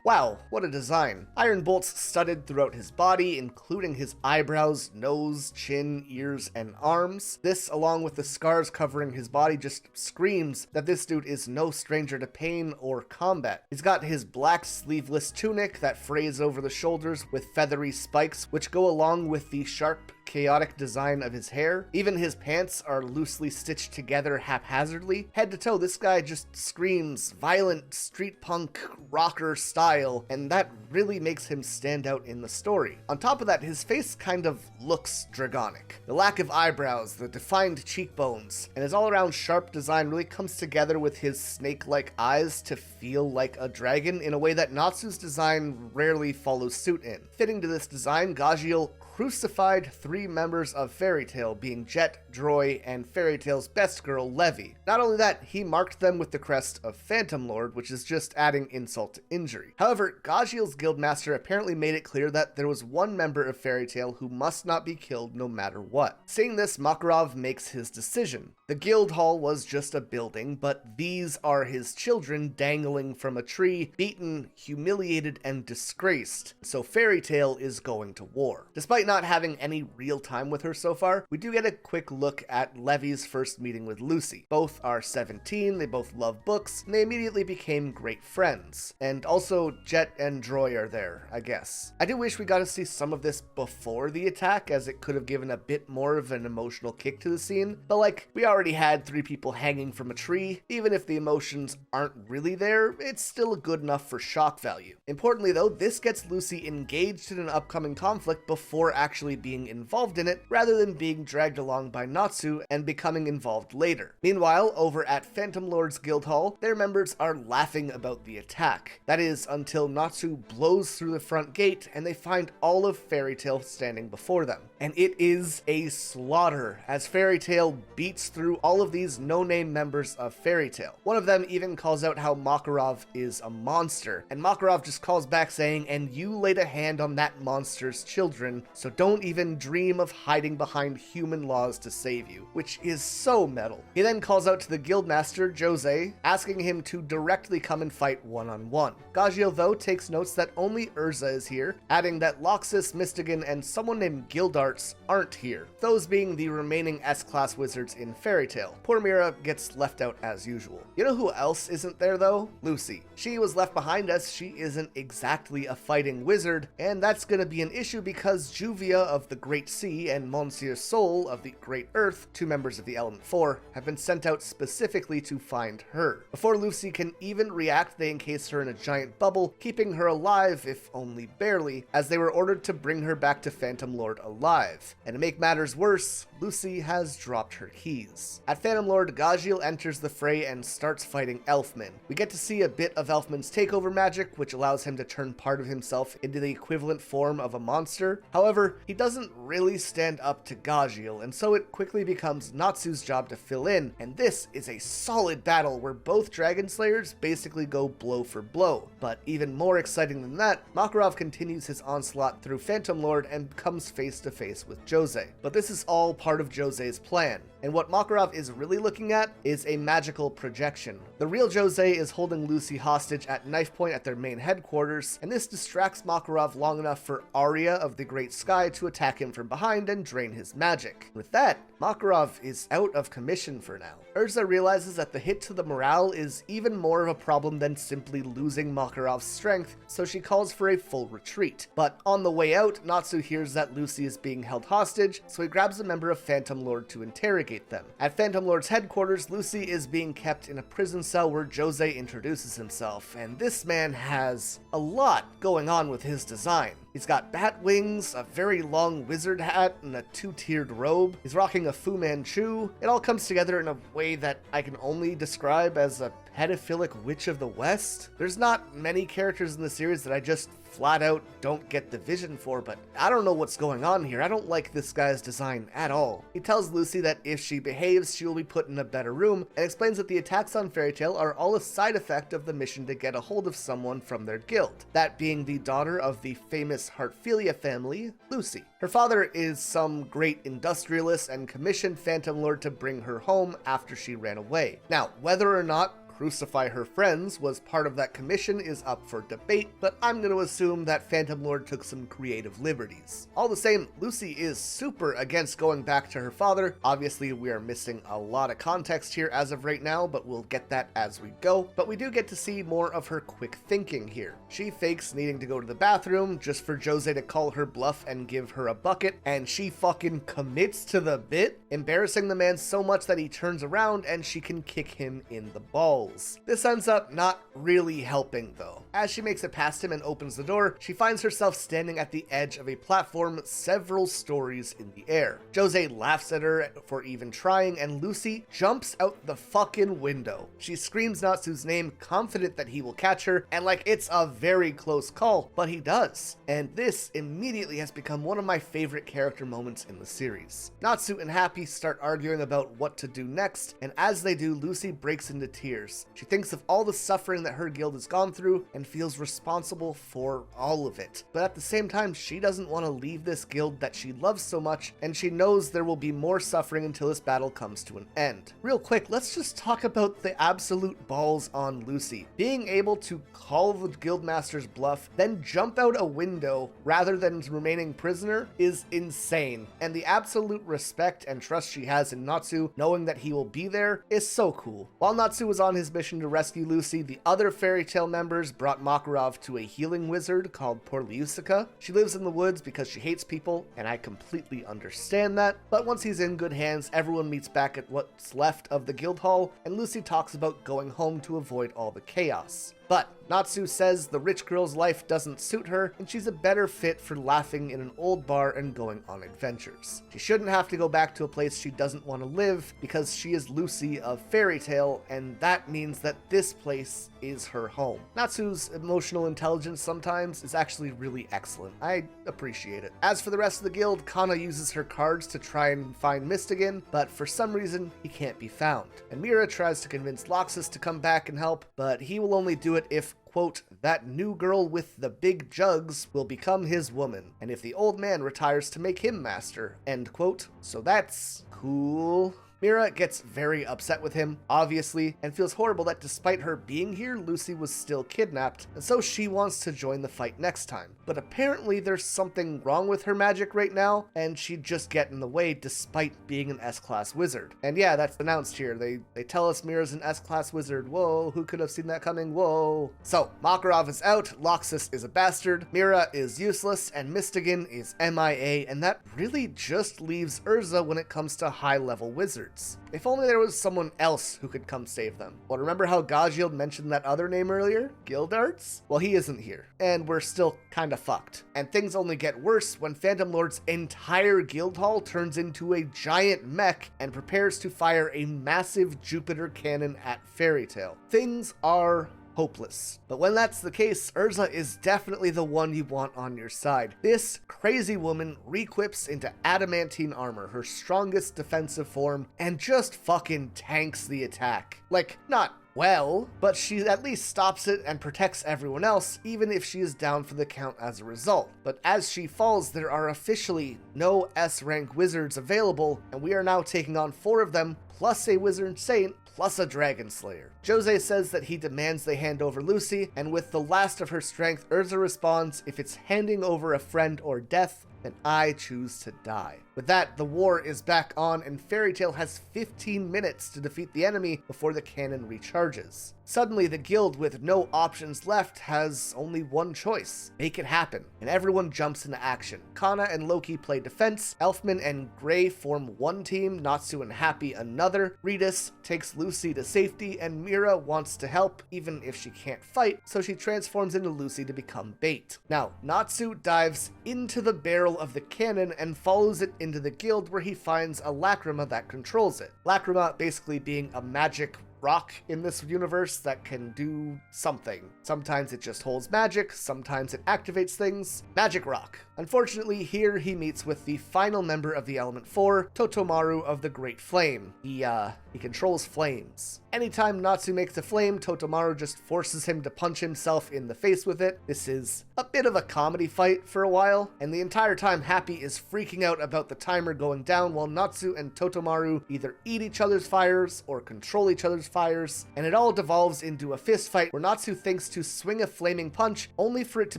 [SPEAKER 2] wow, what a design. Iron bolts studded throughout his body, including his eyebrows, nose, chin, ears, and arms. This, along with the scars covering his body, just screams that this dude is no stranger to pain or combat. He's got his black sleeveless tunic that frays over the shoulders with feathery spikes, which go along with the sharp, chaotic design of his hair. Even his pants are loosely stitched together haphazardly. Head to toe, this guy just screams violent street punk rocker style, and that really makes him stand out in the story. On top of that, his face kind of looks dragonic. The lack of eyebrows, the defined cheekbones, and his all-around sharp design really comes together with his snake-like eyes to feel like a dragon in a way that Natsu's design rarely follows suit in. Fitting to this design, Gajiel crucified 3 members of Fairy Tail, being Jet, Droy, and Fairy Tail's best girl, Levy. Not only that, he marked them with the crest of Phantom Lord, which is just adding insult to injury. However, Gajiel's guildmaster apparently made it clear that there was one member of Fairy Tail who must not be killed no matter what. Seeing this, Makarov makes his decision. The guild hall was just a building, but these are his children dangling from a tree, beaten, humiliated, and disgraced. So Fairy Tail is going to war. Despite not having any real time with her so far, we do get a quick look at Levy's first meeting with Lucy. Both are 17, they both love books, and they immediately became great friends. And also, Jet and Droy are there, I guess. I do wish we got to see some of this before the attack, as it could have given a bit more of an emotional kick to the scene, but like, we already had 3 people hanging from a tree. Even if the emotions aren't really there, it's still good enough for shock value. Importantly though, this gets Lucy engaged in an upcoming conflict before actually being involved in it, rather than being dragged along by Natsu and becoming involved later. Meanwhile, over at Phantom Lord's guild hall, their members are laughing about the attack. That is, until Natsu blows through the front gate and they find all of Fairy Tail standing before them. And it is a slaughter, as Fairy Tail beats through all of these no-name members of Fairy Tail. One of them even calls out how Makarov is a monster, and Makarov just calls back saying, "And you laid a hand on that monster's children, so don't even dream of hiding behind human laws to save you," which is so metal. He then calls out to the guildmaster, Jose, asking him to directly come and fight one-on-one. Gajiel, though, takes notes that only Erza is here, adding that Loxus, Mystigan, and someone named Gildarts aren't here, those being the remaining S-class wizards in Fairy Tail. Poor Mira gets left out as usual. You know who else isn't there though? Lucy. She was left behind as she isn't exactly a fighting wizard, and that's gonna be an issue because Juvia of the Great Sea and Monsieur Sol of the Great Earth, 2 members of the Element 4, have been sent out specifically to find her. Before Lucy can even react, they encase her in a giant bubble, keeping her alive, if only barely, as they were ordered to bring her back to Phantom Lord alive. alive. And to make matters worse, Lucy has dropped her keys. At Phantom Lord, Gajiel enters the fray and starts fighting Elfman. We get to see a bit of Elfman's takeover magic, which allows him to turn part of himself into the equivalent form of a monster. However, he doesn't really stand up to Gajiel, and so it quickly becomes Natsu's job to fill in, and this is a solid battle where both Dragon Slayers basically go blow for blow. But even more exciting than that, Makarov continues his onslaught through Phantom Lord and comes face to face with Jose. But this is all part of Jose's plan, and what Makarov is really looking at is a magical projection. The real Jose is holding Lucy hostage at knife point at their main headquarters, and this distracts Makarov long enough for Arya of the Great Sky to attack him from behind and drain his magic. With that, Makarov is out of commission for now. Erza realizes that the hit to the morale is even more of a problem than simply losing Makarov's strength, so she calls for a full retreat. But on the way out, Natsu hears that Lucy is being held hostage, so he grabs a member of Phantom Lord to interrogate them. At Phantom Lord's headquarters, Lucy is being kept in a prison cell where Jose introduces himself, and this man has a lot going on with his design. He's got bat wings, a very long wizard hat, and a two-tiered robe. He's rocking a Fu Manchu. It all comes together in a way that I can only describe as a pedophilic witch of the West. There's not many characters in the series that I just flat out don't get the vision for, but I don't know what's going on here. I don't like this guy's design at all. He tells Lucy that if she behaves, she will be put in a better room, and explains that the attacks on Fairy Tail are all a side effect of the mission to get a hold of someone from their guild, that being the daughter of the famous Heartfilia family, Lucy. Her father is some great industrialist and commissioned Phantom Lord to bring her home after she ran away. Now, whether or not crucify her friends was part of that commission is up for debate, but I'm going to assume that Phantom Lord took some creative liberties. All the same, Lucy is super against going back to her father. Obviously, we are missing a lot of context here as of right now, but we'll get that as we go. But we do get to see more of her quick thinking here. She fakes needing to go to the bathroom just for Jose to call her bluff and give her a bucket, and she fucking commits to the bit, embarrassing the man so much that he turns around and she can kick him in the balls. This ends up not really helping though. As she makes it past him and opens the door, she finds herself standing at the edge of a platform several stories in the air. Jose laughs at her for even trying, and Lucy jumps out the fucking window. She screams Natsu's name, confident that he will catch her, and like it's a very close call, but he does. And this immediately has become one of my favorite character moments in the series. Natsu and Happy start arguing about what to do next, and as they do, Lucy breaks into tears. She thinks of all the suffering that her guild has gone through and feels responsible for all of it. But at the same time, she doesn't want to leave this guild that she loves so much, and she knows there will be more suffering until this battle comes to an end. Real quick, let's just talk about the absolute balls on Lucy. Being able to call the guildmaster's bluff, then jump out a window rather than remaining prisoner is insane. And the absolute respect and trust she has in Natsu, knowing that he will be there, is so cool. While Natsu was on his mission to rescue Lucy, the other Fairy Tail members brought Makarov to a healing wizard called Porliusica. She lives in the woods because she hates people, and I completely understand that, but once he's in good hands, everyone meets back at what's left of the guild hall, and Lucy talks about going home to avoid all the chaos. But Natsu says the rich girl's life doesn't suit her, and she's a better fit for laughing in an old bar and going on adventures. She shouldn't have to go back to a place she doesn't want to live, because she is Lucy of Fairy Tail, and that means that this place is her home. Natsu's emotional intelligence sometimes is actually really excellent. I appreciate it. As for the rest of the guild, Kana uses her cards to try and find Mistigan, but for some reason, he can't be found. And Mira tries to convince Loxus to come back and help, but he will only do it if, quote, that new girl with the big jugs will become his woman, and if the old man retires to make him master, end quote. So that's cool. Mira gets very upset with him, obviously, and feels horrible that despite her being here, Lucy was still kidnapped, and so she wants to join the fight next time. But apparently there's something wrong with her magic right now, and she'd just get in the way despite being an S-class wizard. And yeah, that's announced here. They tell us Mira's an S-class wizard. Whoa, who could have seen that coming? Whoa. So, Makarov is out, Loxus is a bastard, Mira is useless, and Mistigan is MIA, and that really just leaves Erza when it comes to high-level wizards. Guildarts. If only there was someone else who could come save them. Well, remember how Gajild mentioned that other name earlier? Guildarts? Well, he isn't here, and we're still kinda fucked. And things only get worse when Phantom Lord's entire guild hall turns into a giant mech and prepares to fire a massive Jupiter cannon at Fairy Tail. Things are hopeless. But when that's the case, Erza is definitely the one you want on your side. This crazy woman re-equips into adamantine armor, her strongest defensive form, and just fucking tanks the attack. Like, not well, but she at least stops it and protects everyone else, even if she is down for the count as a result. But as she falls, there are officially no S-rank wizards available, and we are now taking on 4 of them, plus a wizard saint, plus a dragon slayer. Jose says that he demands they hand over Lucy, and with the last of her strength, Erza responds, if it's handing over a friend or death, then I choose to die. With that, the war is back on, and Fairy Tail has 15 minutes to defeat the enemy before the cannon recharges. Suddenly, the guild with no options left has only one choice: make it happen, and everyone jumps into action. Kana and Loki play defense, Elfman and Gray form one team, Natsu and Happy another, Redis takes Lucy to safety, and Mira wants to help, even if she can't fight, so she transforms into Lucy to become bait. Now, Natsu dives into the barrel of the cannon and follows it into the guild, where he finds a lacrima that controls it. Lacrima basically being a magic rock in this universe that can do something. Sometimes it just holds magic, sometimes it activates things. Magic rock. Unfortunately, here he meets with the final member of the Element 4, Totomaru of the Great Flame. He controls flames. Anytime Natsu makes a flame, Totomaru just forces him to punch himself in the face with it. This is a bit of a comedy fight for a while, and the entire time Happy is freaking out about the timer going down while Natsu and Totomaru either eat each other's fires or control each other's fires, and it all devolves into a fist fight where Natsu thinks to swing a flaming punch only for it to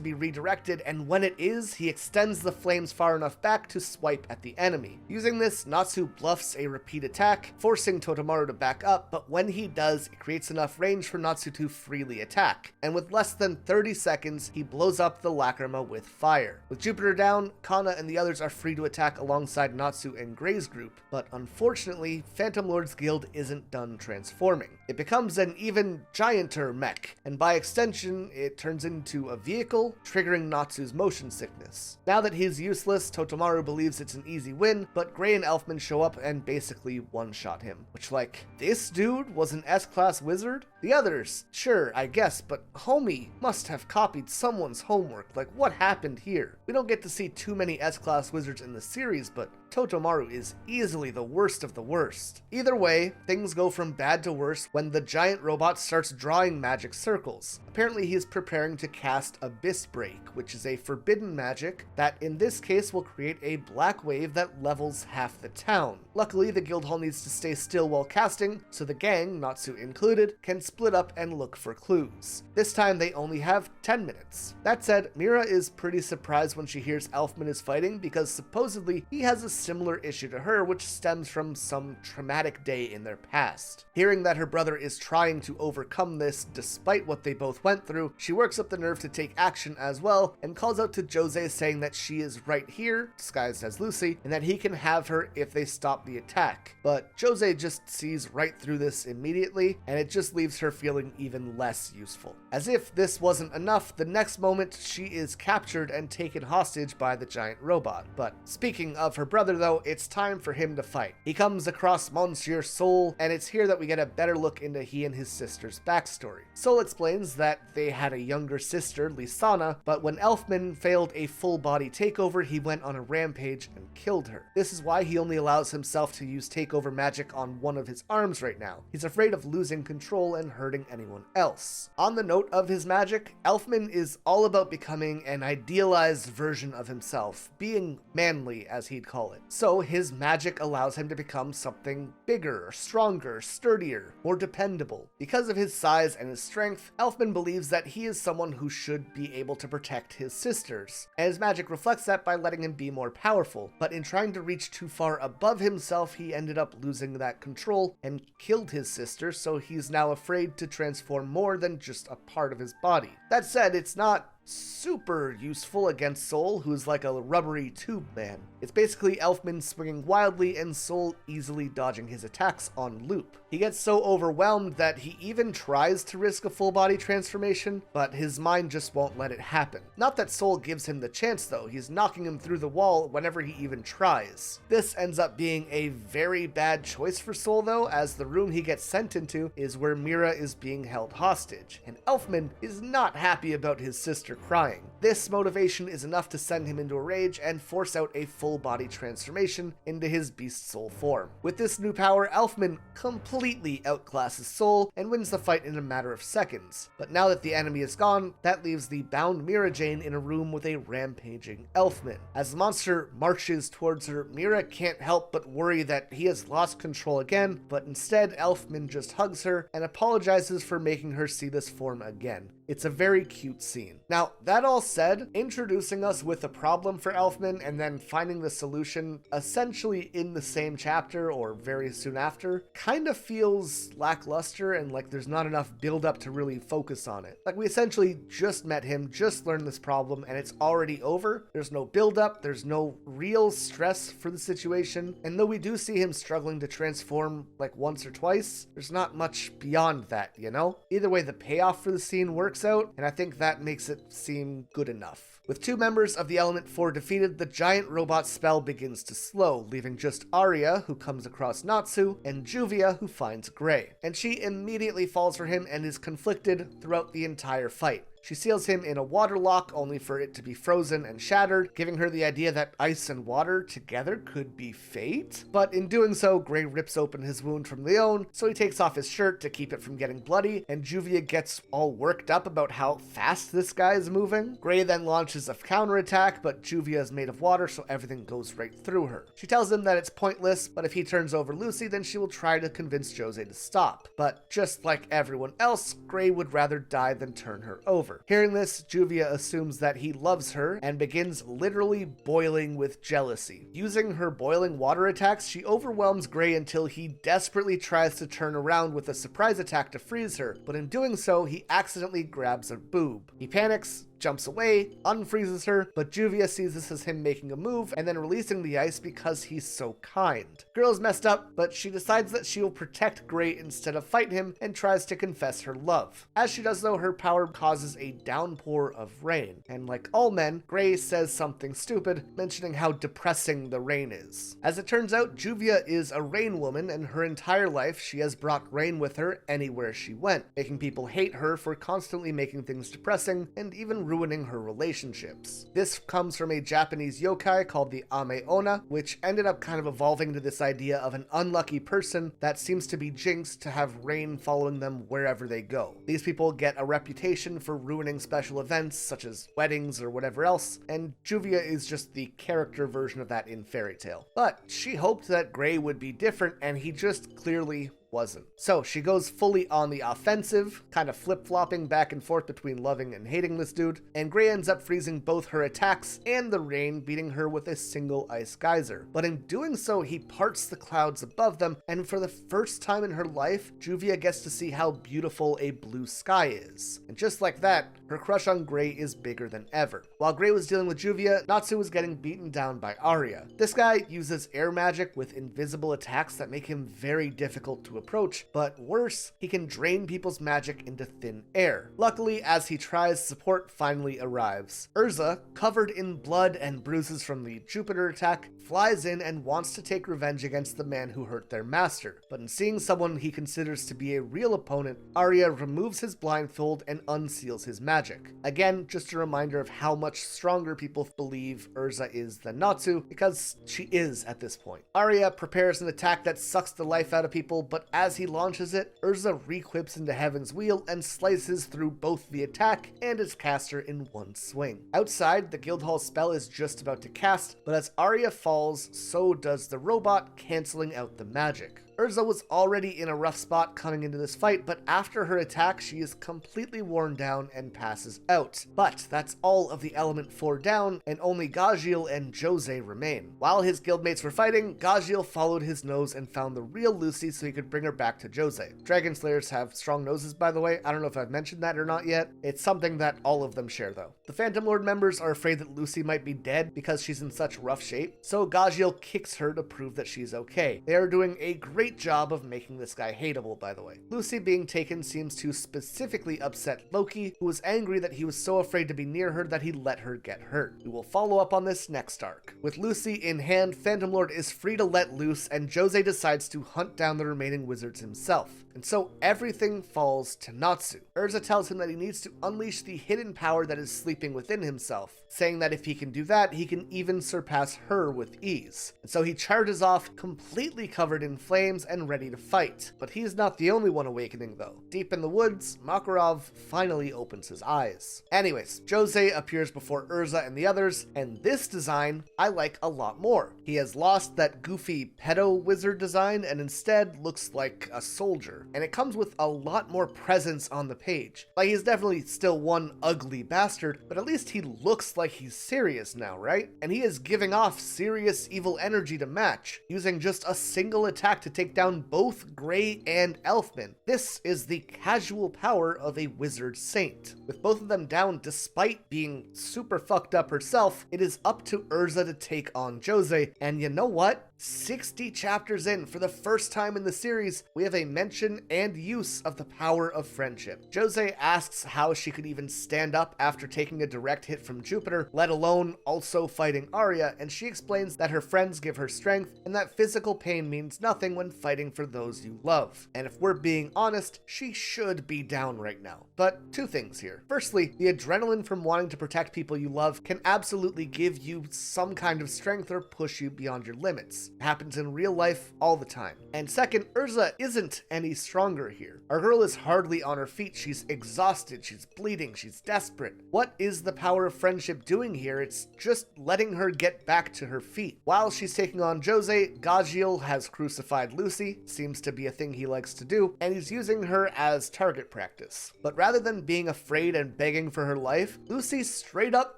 [SPEAKER 2] be redirected, and when it is, he extends the flames far enough back to swipe at the enemy. Using this, Natsu bluffs a repeat attack, forcing Totomaru to back up, but when he does, it creates enough range for Natsu to freely attack, and with less than 30 seconds, he blows up the lacrima with fire. With Jupiter down, Kana and the others are free to attack alongside Natsu and Gray's group, but unfortunately, Phantom Lord's guild isn't done transforming. It becomes an even gianter mech, and by extension, it turns into a vehicle, triggering Natsu's motion sickness. Now that he's useless, Totomaru believes it's an easy win, but Gray and Elfman show up and basically one-shot him. Which, like, this dude was an S-class wizard? The others, sure, I guess, but homie must have copied someone's homework. Like, what happened here? We don't get to see too many S-class wizards in the series, but Totomaru is easily the worst of the worst. Either way, things go from bad to worse when the giant robot starts drawing magic circles. Apparently he is preparing to cast Abyss Break, which is a forbidden magic that in this case will create a black wave that levels half the town. Luckily, the guild hall needs to stay still while casting, so the gang, Natsu included, can split up and look for clues. This time they only have 10 minutes. That said, Mira is pretty surprised when she hears Elfman is fighting because supposedly he has a similar issue to her, which stems from some traumatic day in their past. Hearing that her brother is trying to overcome this despite what they both went through, she works up the nerve to take action as well and calls out to Jose saying that she is right here, disguised as Lucy, and that he can have her if they stop the attack. But Jose just sees right through this immediately, and it just leaves her feeling even less useful. As if this wasn't enough, the next moment she is captured and taken hostage by the giant robot. But speaking of her brother though, it's time for him to fight. He comes across Monsieur Soul, and it's here that we get a better look into he and his sister's backstory. Soul explains that they had a younger sister, Lisana, but when Elfman failed a full body takeover, he went on a rampage and killed her. This is why he only allows himself to use takeover magic on one of his arms right now. He's afraid of losing control and hurting anyone else. On the note of his magic, Elfman is all about becoming an idealized version of himself, being manly as he'd call it. So his magic allows him to become something bigger, stronger, sturdier, more dependable. Because of his size and his strength, Elfman believes that he is someone who should be able to protect his sisters, and his magic reflects that by letting him be more powerful. But in trying to reach too far above himself, he ended up losing that control and killed his sister, so he's now afraid to transform more than just a part of his body. That said, it's not super useful against Soul, who's like a rubbery tube man. It's basically Elfman swinging wildly and Soul easily dodging his attacks on loop. He gets so overwhelmed that he even tries to risk a full body transformation, but his mind just won't let it happen. Not that Soul gives him the chance though, he's knocking him through the wall whenever he even tries. This ends up being a very bad choice for Soul though, as the room he gets sent into is where Mira is being held hostage, and Elfman is not happy about his sister crying. This motivation is enough to send him into a rage and force out a full body transformation into his beast soul form. With this new power, Elfman completely outclasses Soul and wins the fight in a matter of seconds. But now that the enemy is gone, that leaves the bound Mira Jane in a room with a rampaging Elfman. As the monster marches towards her, Mira can't help but worry that he has lost control again, but instead Elfman just hugs her and apologizes for making her see this form again. It's a very cute scene. Now, that all said, introducing us with a problem for Elfman and then finding the solution essentially in the same chapter or very soon after kind of feels lackluster and like there's not enough build up to really focus on it. Like we essentially just met him, just learned this problem, and it's already over. There's no build up, there's no real stress for the situation, and though we do see him struggling to transform like once or twice, there's not much beyond that, you know? Either way, the payoff for the scene works out, and I think that makes it seem good enough. With 2 members of the Element 4 defeated, the giant robot spell begins to slow, leaving just Aria, who comes across Natsu, and Juvia, who finds Gray. And she immediately falls for him and is conflicted throughout the entire fight. She seals him in a water lock, only for it to be frozen and shattered, giving her the idea that ice and water together could be fate. But in doing so, Gray rips open his wound from Leon, so he takes off his shirt to keep it from getting bloody, and Juvia gets all worked up about how fast this guy is moving. Gray then launches a counterattack, but Juvia is made of water, so everything goes right through her. She tells him that it's pointless, but if he turns over Lucy, then she will try to convince Jose to stop. But just like everyone else, Gray would rather die than turn her over. Hearing this, Juvia assumes that he loves her and begins literally boiling with jealousy. Using her boiling water attacks, she overwhelms Gray until he desperately tries to turn around with a surprise attack to freeze her, but in doing so, he accidentally grabs her boob. He panics, jumps away, unfreezes her, but Juvia sees this as him making a move and then releasing the ice because he's so kind. Girl's messed up, but she decides that she will protect Gray instead of fight him and tries to confess her love. As she does though, her power causes a downpour of rain, and like all men, Gray says something stupid, mentioning how depressing the rain is. As it turns out, Juvia is a rain woman, and her entire life she has brought rain with her anywhere she went, making people hate her for constantly making things depressing and even ruining her relationships. This comes from a Japanese yokai called the Ame-ona, which ended up kind of evolving into this idea of an unlucky person that seems to be jinxed to have rain following them wherever they go. These people get a reputation for ruining special events such as weddings or whatever else, and Juvia is just the character version of that in Fairy Tail. But she hoped that Gray would be different, and he just clearly wasn't. So she goes fully on the offensive, kind of flip-flopping back and forth between loving and hating this dude, and Gray ends up freezing both her attacks and the rain, beating her with a single ice geyser. But in doing so, he parts the clouds above them, and for the first time in her life, Juvia gets to see how beautiful a blue sky is. And just like that, her crush on Gray is bigger than ever. While Gray was dealing with Juvia, Natsu was getting beaten down by Aria. This guy uses air magic with invisible attacks that make him very difficult to approach, but worse, he can drain people's magic into thin air. Luckily, as he tries, support finally arrives. Erza, covered in blood and bruises from the Jupiter attack, flies in and wants to take revenge against the man who hurt their master. But in seeing someone he considers to be a real opponent, Aria removes his blindfold and unseals his magic. Again, just a reminder of how much stronger people believe Erza is than Natsu, because she is at this point. Aria prepares an attack that sucks the life out of people, but as he launches it, Erza re-quips into Heaven's Wheel and slices through both the attack and its caster in one swing. Outside, the Guildhall spell is just about to cast, but as Aria falls, so does the robot, canceling out the magic. Erza was already in a rough spot coming into this fight, but after her attack, she is completely worn down and passes out. But that's all of the Element 4 down, and only Gajiel and Jose remain. While his guildmates were fighting, Gajiel followed his nose and found the real Lucy so he could bring bring her back to Jose. Dragon Slayers have strong noses, by the way. I don't know if I've mentioned that or not yet. It's something that all of them share, though. The Phantom Lord members are afraid that Lucy might be dead because she's in such rough shape, so Gajiel kicks her to prove that she's okay. They are doing a great job of making this guy hateable, by the way. Lucy being taken seems to specifically upset Loki, who was angry that he was so afraid to be near her that he let her get hurt. We will follow up on this next arc. With Lucy in hand, Phantom Lord is free to let loose, and Jose decides to hunt down the remaining wizards himself. And so everything falls to Natsu. Erza tells him that he needs to unleash the hidden power that is sleeping within himself, saying that if he can do that, he can even surpass her with ease. And so he charges off, completely covered in flames and ready to fight. But he's not the only one awakening, though. Deep in the woods, Makarov finally opens his eyes. Anyways, Jose appears before Erza and the others, and this design I like a lot more. He has lost that goofy pedo wizard design and instead looks like a soldier. And it comes with a lot more presence on the page. Like, he's definitely still one ugly bastard, but at least he looks like he's serious now, right? And he is giving off serious evil energy to match, using just a single attack to take down both Grey and Elfman. This is the casual power of a wizard saint. With both of them down despite being super fucked up herself, it is up to Erza to take on Jose, and you know what? 60 chapters in, for the first time in the series, we have a mention and use of the power of friendship. Jose asks how she could even stand up after taking a direct hit from Jupiter, let alone also fighting Arya, and she explains that her friends give her strength and that physical pain means nothing when fighting for those you love. And if we're being honest, she should be down right now. But two things here. Firstly, the adrenaline from wanting to protect people you love can absolutely give you some kind of strength or push you beyond your limits. It happens in real life all the time. And second, Erza isn't any stronger here. Our girl is hardly on her feet. She's exhausted, she's bleeding, she's desperate. What is the power of friendship doing here? It's just letting her get back to her feet. While she's taking on Jose, Gajiel has crucified Lucy, seems to be a thing he likes to do, and he's using her as target practice. But rather than being afraid and begging for her life, Lucy straight up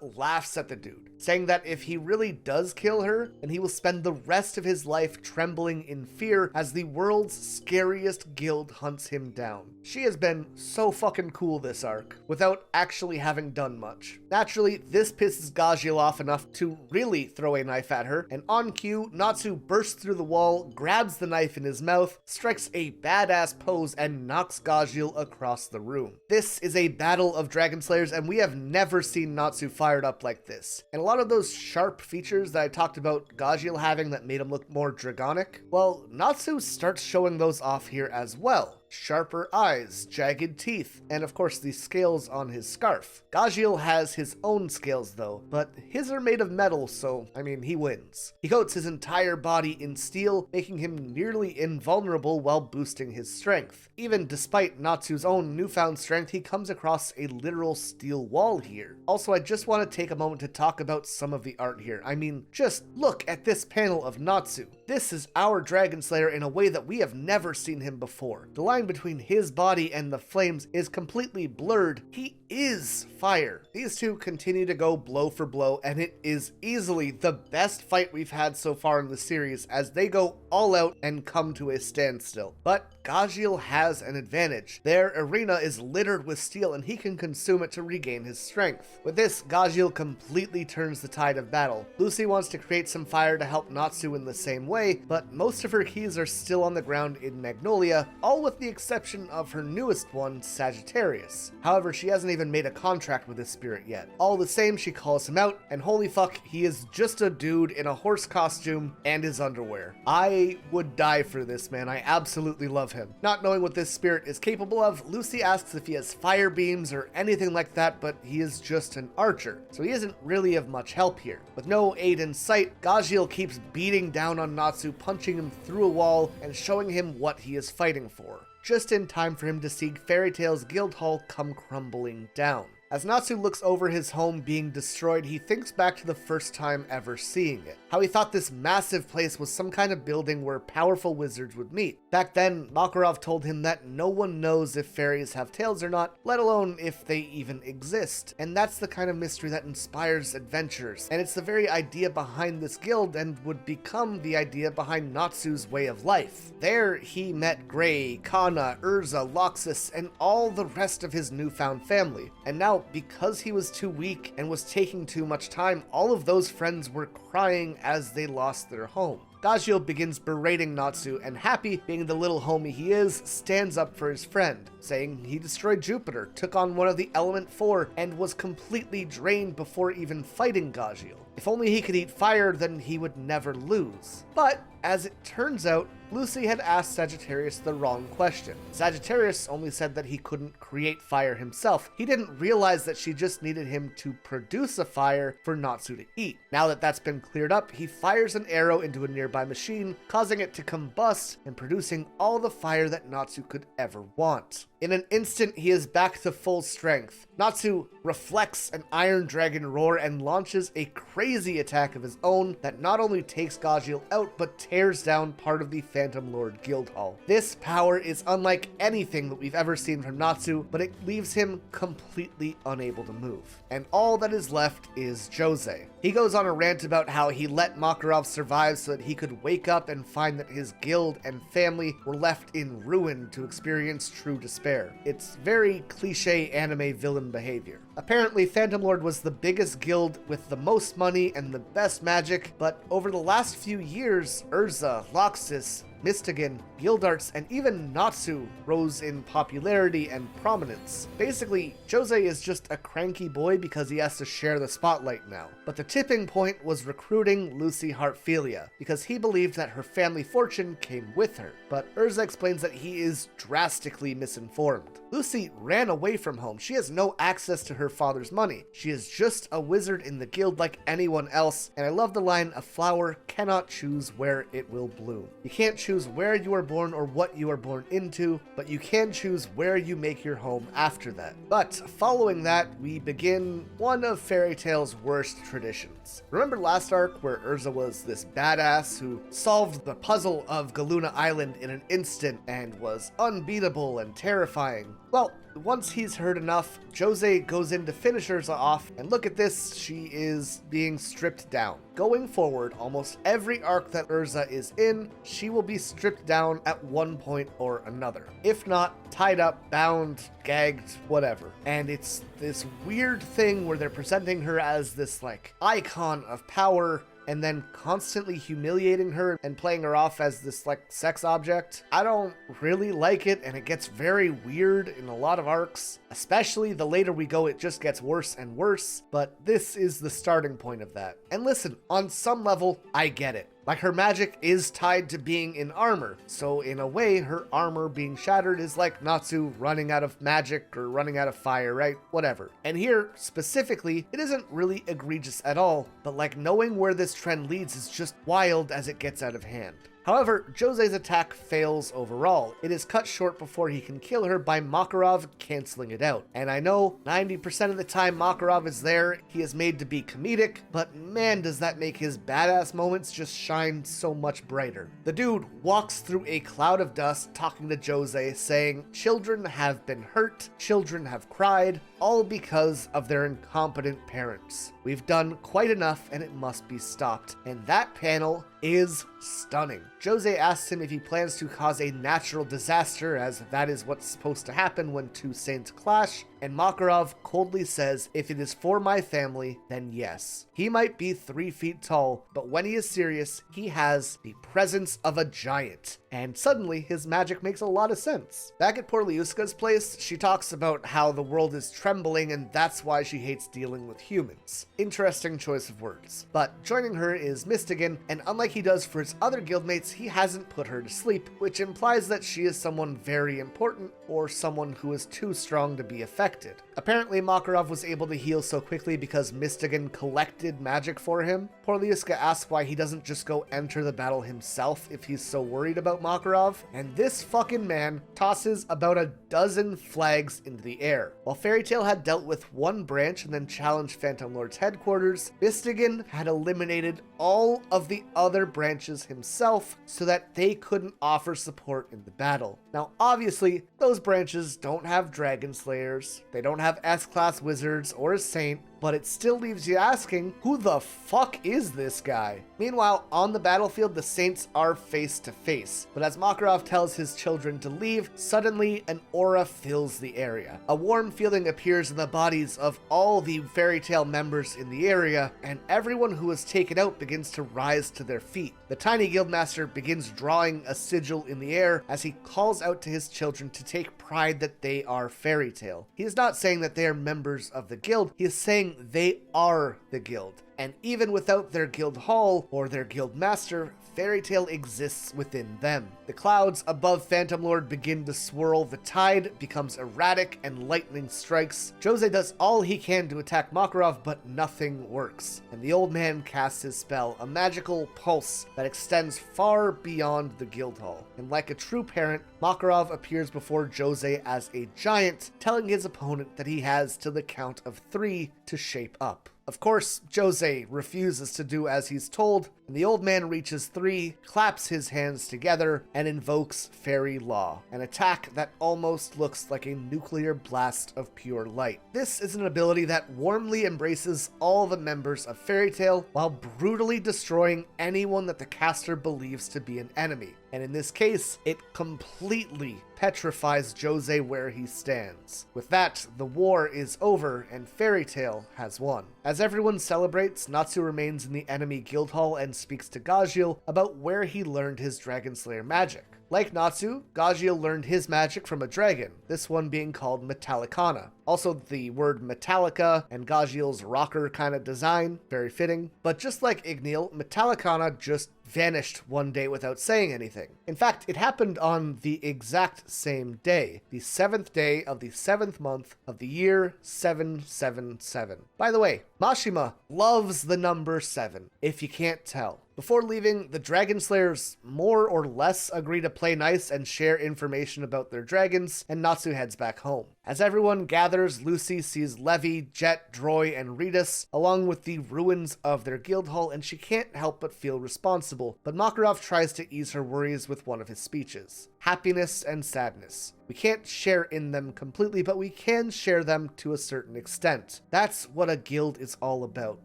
[SPEAKER 2] laughs at the dude, saying that if he really does kill her, then he will spend the rest of his life trembling in fear as the world's scariest guild hunts him down. She has been so fucking cool this arc, without actually having done much. Naturally, this pisses Gajiel off enough to really throw a knife at her, and on cue, Natsu bursts through the wall, grabs the knife in his mouth, strikes a badass pose, and knocks Gajiel across the room. This is a battle of Dragon Slayers, and we have never seen Natsu fired up like this. And a lot of those sharp features that I talked about Gajiel having that made him look more dragonic, well, Natsu starts showing those off here as well. Sharper eyes, jagged teeth, and of course the scales on his scarf. Gajiel has his own scales though, but his are made of metal, so I mean, he wins. He coats his entire body in steel, making him nearly invulnerable while boosting his strength. Even despite Natsu's own newfound strength, he comes across a literal steel wall here. Also, I just want to take a moment to talk about some of the art here. I mean, just look at this panel of Natsu. This is our Dragon Slayer in a way that we have never seen him before. The line between his body and the flames is completely blurred. He is fire. These two continue to go blow for blow, and it is easily the best fight we've had so far in the series as they go all out and come to a standstill. But Gajiel has an advantage. Their arena is littered with steel and he can consume it to regain his strength. With this, Gajiel completely turns the tide of battle. Lucy wants to create some fire to help Natsu in the same way, but most of her keys are still on the ground in Magnolia, all with the exception of her newest one, Sagittarius. However, she hasn't even made a contract with his spirit yet. All the same, she calls him out, and holy fuck, he is just a dude in a horse costume and his underwear. I would die for this man. I absolutely love him. Not knowing what this spirit is capable of, Lucy asks if he has fire beams or anything like that, but he is just an archer, so he isn't really of much help here. With no aid in sight, Gajiel keeps beating down on Natsu, punching him through a wall and showing him what he is fighting for, just in time for him to see Fairy Tail's guild hall come crumbling down. As Natsu looks over his home being destroyed, he thinks back to the first time ever seeing it. How he thought this massive place was some kind of building where powerful wizards would meet. Back then, Makarov told him that no one knows if fairies have tails or not, let alone if they even exist. And that's the kind of mystery that inspires adventurers. And it's the very idea behind this guild and would become the idea behind Natsu's way of life. There, he met Gray, Kana, Erza, Loxus, and all the rest of his newfound family. And now, because he was too weak and was taking too much time, all of those friends were crying as they lost their home. Gajeel begins berating Natsu, and Happy, being the little homie he is, stands up for his friend, saying he destroyed Jupiter, took on one of the Element 4, and was completely drained before even fighting Gajeel. If only he could eat fire, then he would never lose. But, as it turns out, Lucy had asked Sagittarius the wrong question. Sagittarius only said that he couldn't create fire himself. He didn't realize that she just needed him to produce a fire for Natsu to eat. Now that that's been cleared up, he fires an arrow into a nearby machine, causing it to combust and producing all the fire that Natsu could ever want. In an instant, he is back to full strength. Natsu reflects an Iron Dragon roar and launches a crazy attack of his own that not only takes Gajeel out, but tears down part of the Phantom Lord Guildhall. This power is unlike anything that we've ever seen from Natsu, but it leaves him completely unable to move. And all that is left is Jose. He goes on a rant about how he let Makarov survive so that he could wake up and find that his guild and family were left in ruin to experience true despair. It's very cliche anime villain behavior. Apparently, Phantom Lord was the biggest guild with the most money and the best magic, but over the last few years, Erza, Loxus, Mystigan, Guildarts, and even Natsu rose in popularity and prominence. Basically, Jose is just a cranky boy because he has to share the spotlight now. But the tipping point was recruiting Lucy Heartfilia, because he believed that her family fortune came with her. But Erza explains that he is drastically misinformed. Lucy ran away from home. She has no access to her father's money. She is just a wizard in the guild like anyone else, and I love the line, "A flower cannot choose where it will bloom." You can't choose where you are born or what you are born into, but you can choose where you make your home after that. But following that, we begin one of Fairy Tail's worst traditions. Remember last arc where Erza was this badass who solved the puzzle of Galuna Island in an instant and was unbeatable and terrifying? Well, once he's heard enough, Jose goes in to finish Erza off, and look at this, she is being stripped down. Going forward, almost every arc that Erza is in, she will be stripped down at one point or another. If not, tied up, bound, gagged, whatever. And it's this weird thing where they're presenting her as this, like, icon of power, and then constantly humiliating her and playing her off as this, like, sex object. I don't really like it, and it gets very weird in a lot of arcs. Especially the later we go, it just gets worse and worse, but this is the starting point of that. And listen, on some level, I get it. Like, her magic is tied to being in armor, so in a way, her armor being shattered is like Natsu running out of magic or running out of fire, right? Whatever. And here, specifically, it isn't really egregious at all, but like knowing where this trend leads is just wild as it gets out of hand. However, Jose's attack fails overall. It is cut short before he can kill her by Makarov canceling it out. And I know 90% of the time Makarov is there, he is made to be comedic, but man does that make his badass moments just shine so much brighter. The dude walks through a cloud of dust talking to Jose, saying, "Children have been hurt, children have cried, all because of their incompetent parents. We've done quite enough and it must be stopped." And that panel is stunning. Jose asks him if he plans to cause a natural disaster, as that is what's supposed to happen when two saints clash, and Makarov coldly says, "If it is for my family, then yes." He might be 3 feet tall, but when he is serious, he has the presence of a giant. And suddenly, his magic makes a lot of sense. Back at Porliuska's place, she talks about how the world is trembling and that's why she hates dealing with humans. Interesting choice of words. But joining her is Mystigan, and unlike he does for his other guildmates, he hasn't put her to sleep, which implies that she is someone very important or someone who is too strong to be effective. collected. Apparently, Makarov was able to heal so quickly because Mistigan collected magic for him. Poor Lyuska asks why he doesn't just go enter the battle himself if he's so worried about Makarov, and this fucking man tosses about a dozen flags into the air. While Fairy Tail had dealt with one branch and then challenged Phantom Lord's headquarters, Mistigan had eliminated all of the other branches himself so that they couldn't offer support in the battle. Now, obviously, those branches don't have Dragon Slayers, they don't have S-Class Wizards or a Saint, but it still leaves you asking, who the fuck is this guy? Meanwhile, on the battlefield, the Saints are face to face, but as Makarov tells his children to leave, suddenly an aura fills the area. A warm feeling appears in the bodies of all the Fairy Tail members in the area, and everyone who was taken out begins to rise to their feet. The tiny guildmaster begins drawing a sigil in the air as he calls out to his children to take pride that they are Fairy Tail. He is not saying that they are members of the guild, he is saying they are the guild. And even without their guild hall or their guild master, Fairy Tail exists within them. The clouds above Phantom Lord begin to swirl, the tide becomes erratic, and lightning strikes. Jose does all he can to attack Makarov, but nothing works. And the old man casts his spell, a magical pulse that extends far beyond the guild hall. And like a true parent, Makarov appears before Jose as a giant, telling his opponent that he has till the count of 3 to shape up. Of course, Jose refuses to do as he's told, and the old man reaches 3, claps his hands together, and invokes Fairy Law, an attack that almost looks like a nuclear blast of pure light. This is an ability that warmly embraces all the members of Fairy Tail while brutally destroying anyone that the caster believes to be an enemy. And in this case, it completely petrifies Jose where he stands. With that, the war is over and Fairy Tail has won. As everyone celebrates, Natsu remains in the enemy guild hall and speaks to Gajiel about where he learned his Dragon Slayer magic. Like Natsu, Gajiel learned his magic from a dragon, this one being called Metallicana. Also, the word Metallica and Gajiel's rocker kind of design, very fitting. But just like Igneel, Metallicana just vanished one day without saying anything. In fact, it happened on the exact same day, the 7th day of the 7th month of the year 777. By the way, Mashima loves the number 7, if you can't tell. Before leaving, the Dragon Slayers more or less agree to play nice and share information about their dragons, and Natsu heads back home. As everyone gathers, Lucy sees Levi, Jet, Droy, and Ritas, along with the ruins of their guild hall, and she can't help but feel responsible, but Makarov tries to ease her worries with one of his speeches. Happiness and sadness. We can't share in them completely, but we can share them to a certain extent. That's what a guild is all about.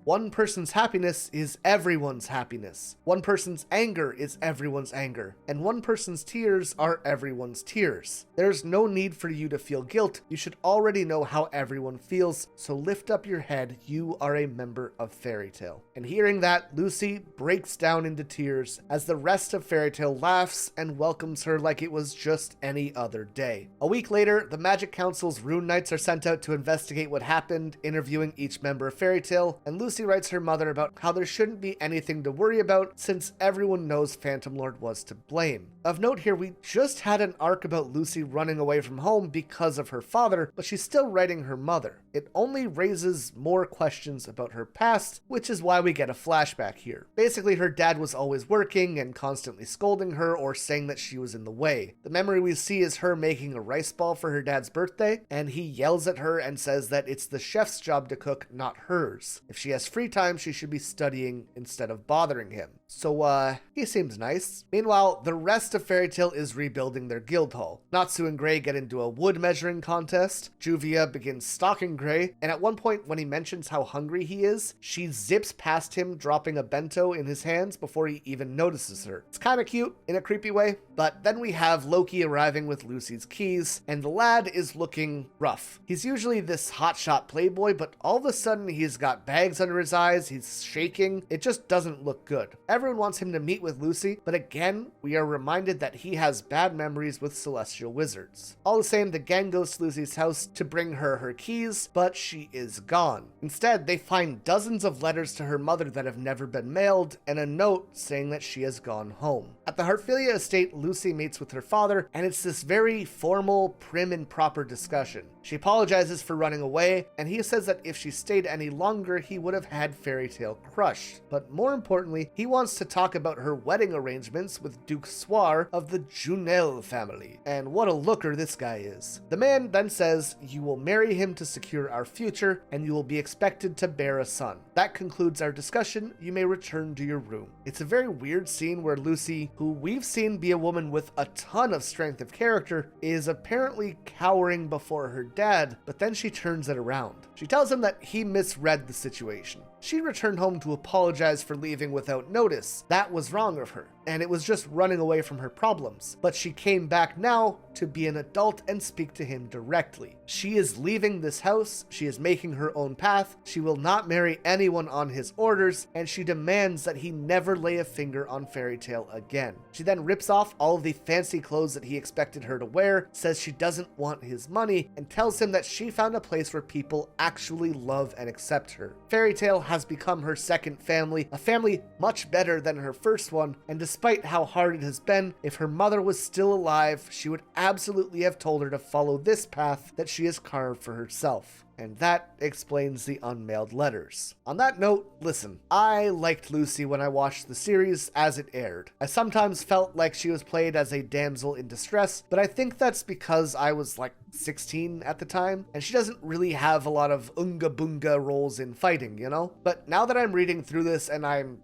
[SPEAKER 2] One person's happiness is everyone's happiness. One person's anger is everyone's anger. And one person's tears are everyone's tears. There's no need for you to feel guilt. You should already know how everyone feels, so lift up your head. You are a member of Fairy Tail. And hearing that, Lucy breaks down into tears as the rest of Fairy Tail laughs and welcomes her like it was just any other day. A week later, the Magic Council's Rune Knights are sent out to investigate what happened, interviewing each member of Fairy Tail, and Lucy writes her mother about how there shouldn't be anything to worry about since everyone knows Phantom Lord was to blame. Of note here, we just had an arc about Lucy running away from home because of her father, but she's still writing her mother. It only raises more questions about her past, which is why we get a flashback here. Basically, her dad was always working and constantly scolding her or saying that she was in the way. The memory we see is her making a rice ball for her dad's birthday, and he yells at her and says that it's the chef's job to cook, not hers. If she has free time, she should be studying instead of bothering him. So, he seems nice. Meanwhile, the rest of Fairy Tail is rebuilding their guild hall. Natsu and Gray get into a wood measuring contest. Juvia begins stalking Gray, and at one point when he mentions how hungry he is, she zips past him, dropping a bento in his hands before he even notices her. It's kind of cute in a creepy way, but then we have Loki arriving with Lucy's keys, and the lad is looking rough. He's usually this hotshot playboy, but all of a sudden he's got bags under his eyes, he's shaking. It just doesn't look good. Everyone wants him to meet with Lucy, but again, we are reminded that he has bad memories with celestial wizards. All the same, the gang goes to Lucy's house to bring her keys, but she is gone. Instead, they find dozens of letters to her mother that have never been mailed, and a note saying that she has gone home. At the Heartfilia estate, Lucy meets with her father, and it's this very formal, prim and proper discussion. She apologizes for running away, and he says that if she stayed any longer, he would have had Fairy Tail crushed. But more importantly, he wants to talk about her wedding arrangements with Duke Soir of the Dragneel family. And what a looker this guy is. The man then says, "You will marry him to secure our future, and you will be expected to bear a son. That concludes our discussion. You may return to your room." It's a very weird scene where Lucy, who we've seen be a woman with a ton of strength of character, is apparently cowering before her dad, but then she turns it around. She tells him that he misread the situation. She returned home to apologize for leaving without notice. That was wrong of her, and it was just running away from her problems. But she came back now to be an adult and speak to him directly. She is leaving this house, she is making her own path, she will not marry anyone on his orders, and she demands that he never lay a finger on Fairy Tail again. She then rips off all of the fancy clothes that he expected her to wear, says she doesn't want his money, and tells him that she found a place where people actually love and accept her. Fairy Tail has become her second family, a family much better than her first one, and despite how hard it has been, if her mother was still alive, she would absolutely have told her to follow this path that she has carved for herself. And that explains the unmailed letters. On that note, listen, I liked Lucy when I watched the series as it aired. I sometimes felt like she was played as a damsel in distress, but I think that's because I was like 16 at the time, and she doesn't really have a lot of unga bunga roles in fighting, you know? But now that I'm reading through this and I'm,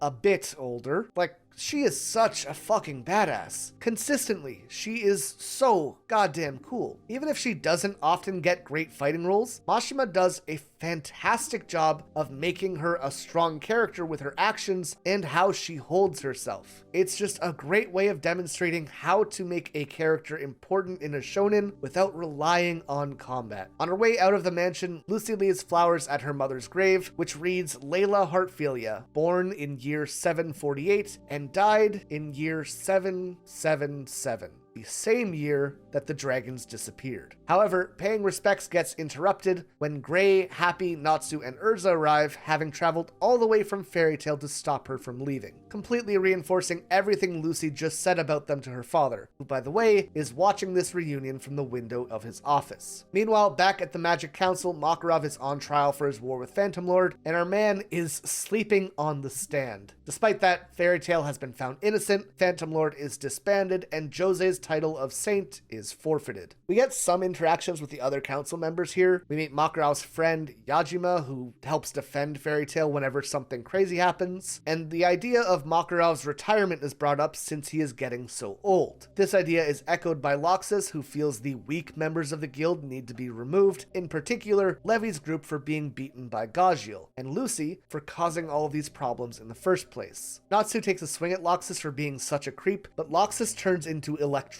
[SPEAKER 2] a bit older, like, she is such a fucking badass. Consistently, she is so goddamn cool. Even if she doesn't often get great fighting roles, Mashima does a fantastic job of making her a strong character with her actions and how she holds herself. It's just a great way of demonstrating how to make a character important in a shonen without relying on combat. On her way out of the mansion, Lucy leaves flowers at her mother's grave, which reads Layla Heartfilia, born in year 748 and died in year 777. The same year that the dragons disappeared. However, paying respects gets interrupted when Gray, Happy, Natsu, and Erza arrive, having traveled all the way from Fairy Tail to stop her from leaving, completely reinforcing everything Lucy just said about them to her father, who, by the way, is watching this reunion from the window of his office. Meanwhile, back at the Magic Council, Makarov is on trial for his war with Phantom Lord, and our man is sleeping on the stand. Despite that, Fairy Tail has been found innocent, Phantom Lord is disbanded, and Jose's title of Saint is forfeited. We get some interactions with the other council members here. We meet Makarov's friend Yajima, who helps defend Fairy Tail whenever something crazy happens, and the idea of Makarov's retirement is brought up since he is getting so old. This idea is echoed by Loxus, who feels the weak members of the guild need to be removed, in particular Levy's group for being beaten by Gajiel, and Lucy for causing all of these problems in the first place. Natsu takes a swing at Loxus for being such a creep, but Loxus turns into electricity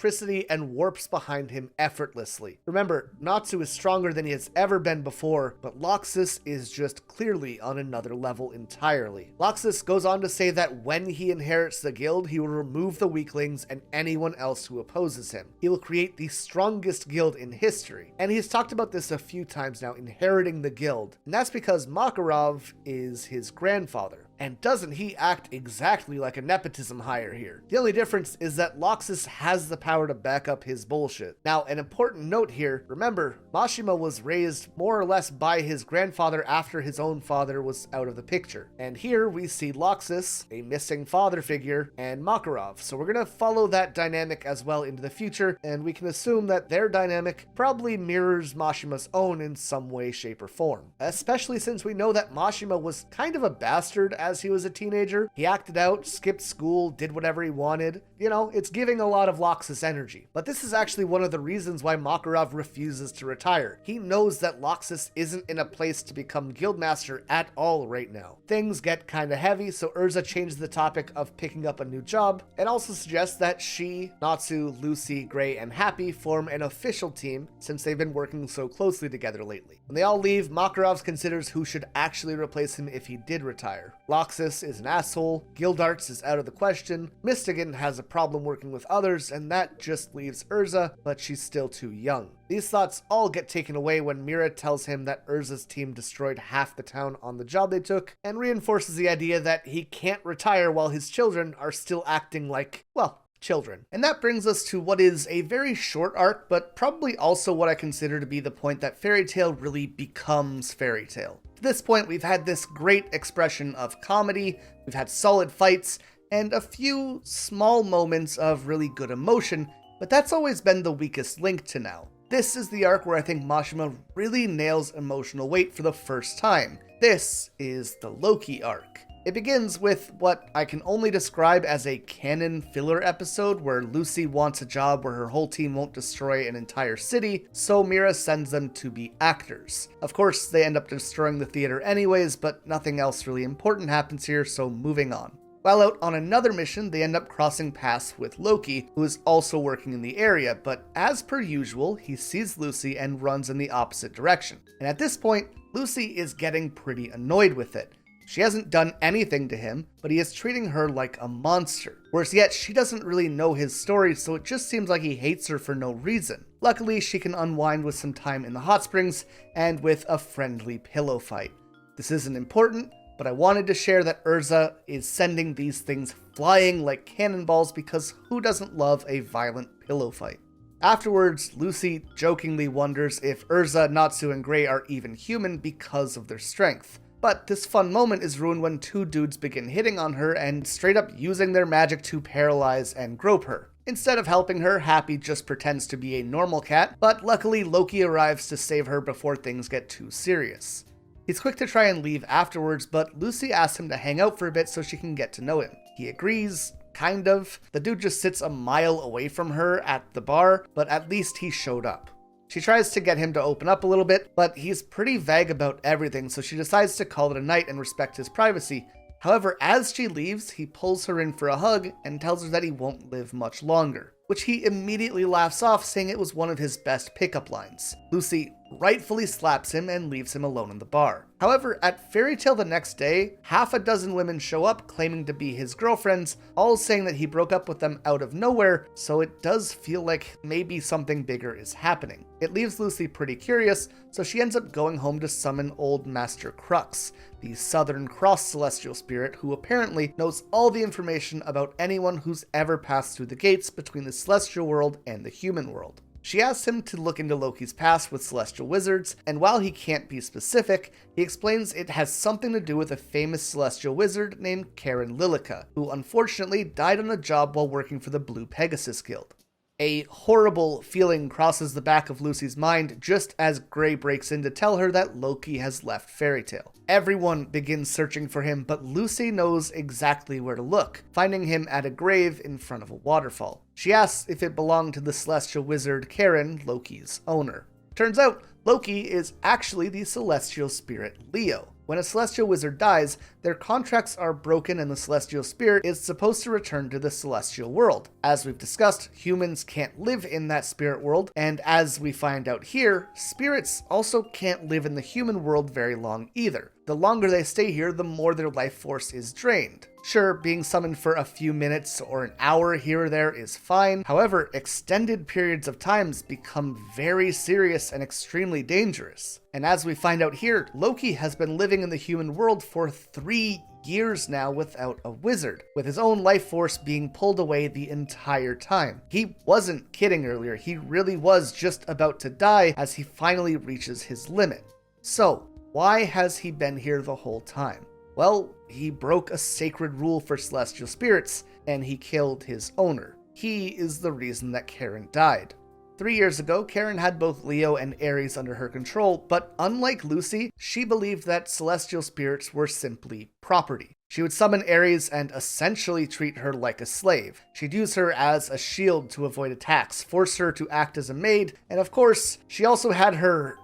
[SPEAKER 2] and warps behind him effortlessly. Remember, Natsu is stronger than he has ever been before, but Loxus is just clearly on another level entirely. Loxus goes on to say that when he inherits the guild, he will remove the weaklings and anyone else who opposes him. He will create the strongest guild in history. And he's talked about this a few times now, inheriting the guild. And that's because Makarov is his grandfather. And doesn't he act exactly like a nepotism hire here? The only difference is that Loxus has the power to back up his bullshit. Now, an important note here, remember, Mashima was raised more or less by his grandfather after his own father was out of the picture. And here we see Loxus, a missing father figure, and Makarov. So we're gonna follow that dynamic as well into the future, and we can assume that their dynamic probably mirrors Mashima's own in some way, shape, or form. Especially since we know that Mashima was kind of a bastard as he was a teenager. He acted out, skipped school, did whatever he wanted. It's giving a lot of Loxus energy. But this is actually one of the reasons why Makarov refuses to retire. He knows that Loxus isn't in a place to become guildmaster at all right now. Things get kinda heavy, so Erza changes the topic of picking up a new job, and also suggests that she, Natsu, Lucy, Gray, and Happy form an official team since they've been working so closely together lately. When they all leave, Makarov considers who should actually replace him if he did retire. Roxas is an asshole, Gildarts is out of the question, Mystigan has a problem working with others, and that just leaves Erza, but she's still too young. These thoughts all get taken away when Mira tells him that Erza's team destroyed half the town on the job they took, and reinforces the idea that he can't retire while his children are still acting like, well, children. And that brings us to what is a very short arc, but probably also what I consider to be the point that Fairy Tail really becomes Fairy Tail. To this point, we've had this great expression of comedy, we've had solid fights, and a few small moments of really good emotion, but that's always been the weakest link to now. This is the arc where I think Mashima really nails emotional weight for the first time. This is the Loki arc. It begins with what I can only describe as a canon filler episode where Lucy wants a job where her whole team won't destroy an entire city, so Mira sends them to be actors. Of course, they end up destroying the theater anyways, but nothing else really important happens here, so moving on. While out on another mission, they end up crossing paths with Loki, who is also working in the area, but as per usual, he sees Lucy and runs in the opposite direction. And at this point, Lucy is getting pretty annoyed with it. She hasn't done anything to him, but he is treating her like a monster. Worse yet, she doesn't really know his story, so it just seems like he hates her for no reason. Luckily, she can unwind with some time in the hot springs and with a friendly pillow fight. This isn't important, but I wanted to share that Erza is sending these things flying like cannonballs because who doesn't love a violent pillow fight? Afterwards, Lucy jokingly wonders if Erza, Natsu, and Grey are even human because of their strength. But this fun moment is ruined when two dudes begin hitting on her and straight up using their magic to paralyze and grope her. Instead of helping her, Happy just pretends to be a normal cat, but luckily Loki arrives to save her before things get too serious. He's quick to try and leave afterwards, but Lucy asks him to hang out for a bit so she can get to know him. He agrees, kind of. The dude just sits a mile away from her at the bar, but at least he showed up. She tries to get him to open up a little bit, but he's pretty vague about everything, so she decides to call it a night and respect his privacy. However, as she leaves, he pulls her in for a hug and tells her that he won't live much longer, which he immediately laughs off, saying it was one of his best pickup lines. Lucy rightfully slaps him and leaves him alone in the bar. However, at Fairy Tail the next day, half a dozen women show up claiming to be his girlfriends, all saying that he broke up with them out of nowhere, so it does feel like maybe something bigger is happening. It leaves Lucy pretty curious, so she ends up going home to summon old Master Crux, the Southern Cross celestial spirit who apparently knows all the information about anyone who's ever passed through the gates between the celestial world and the human world. She asks him to look into Loki's past with celestial wizards, and while he can't be specific, he explains it has something to do with a famous celestial wizard named Karen Lilica, who unfortunately died on a job while working for the Blue Pegasus Guild. A horrible feeling crosses the back of Lucy's mind just as Grey breaks in to tell her that Loki has left Fairy Tail. Everyone begins searching for him, but Lucy knows exactly where to look, finding him at a grave in front of a waterfall. She asks if it belonged to the celestial wizard Karen, Loki's owner. Turns out, Loki is actually the celestial spirit Leo. When a celestial wizard dies, their contracts are broken and the celestial spirit is supposed to return to the celestial world. As we've discussed, humans can't live in that spirit world, and as we find out here, spirits also can't live in the human world very long either. The longer they stay here, the more their life force is drained. Sure, being summoned for a few minutes or an hour here or there is fine. However, extended periods of times become very serious and extremely dangerous. And as we find out here, Loki has been living in the human world for 3 years now without a wizard, with his own life force being pulled away the entire time. He wasn't kidding earlier, he really was just about to die as he finally reaches his limit. So, why has he been here the whole time? Well, he broke a sacred rule for celestial spirits, and he killed his owner. He is the reason that Karen died. 3 years ago, Karen had both Leo and Ares under her control, but unlike Lucy, she believed that celestial spirits were simply property. She would summon Ares and essentially treat her like a slave. She'd use her as a shield to avoid attacks, force her to act as a maid, and of course, she also had her,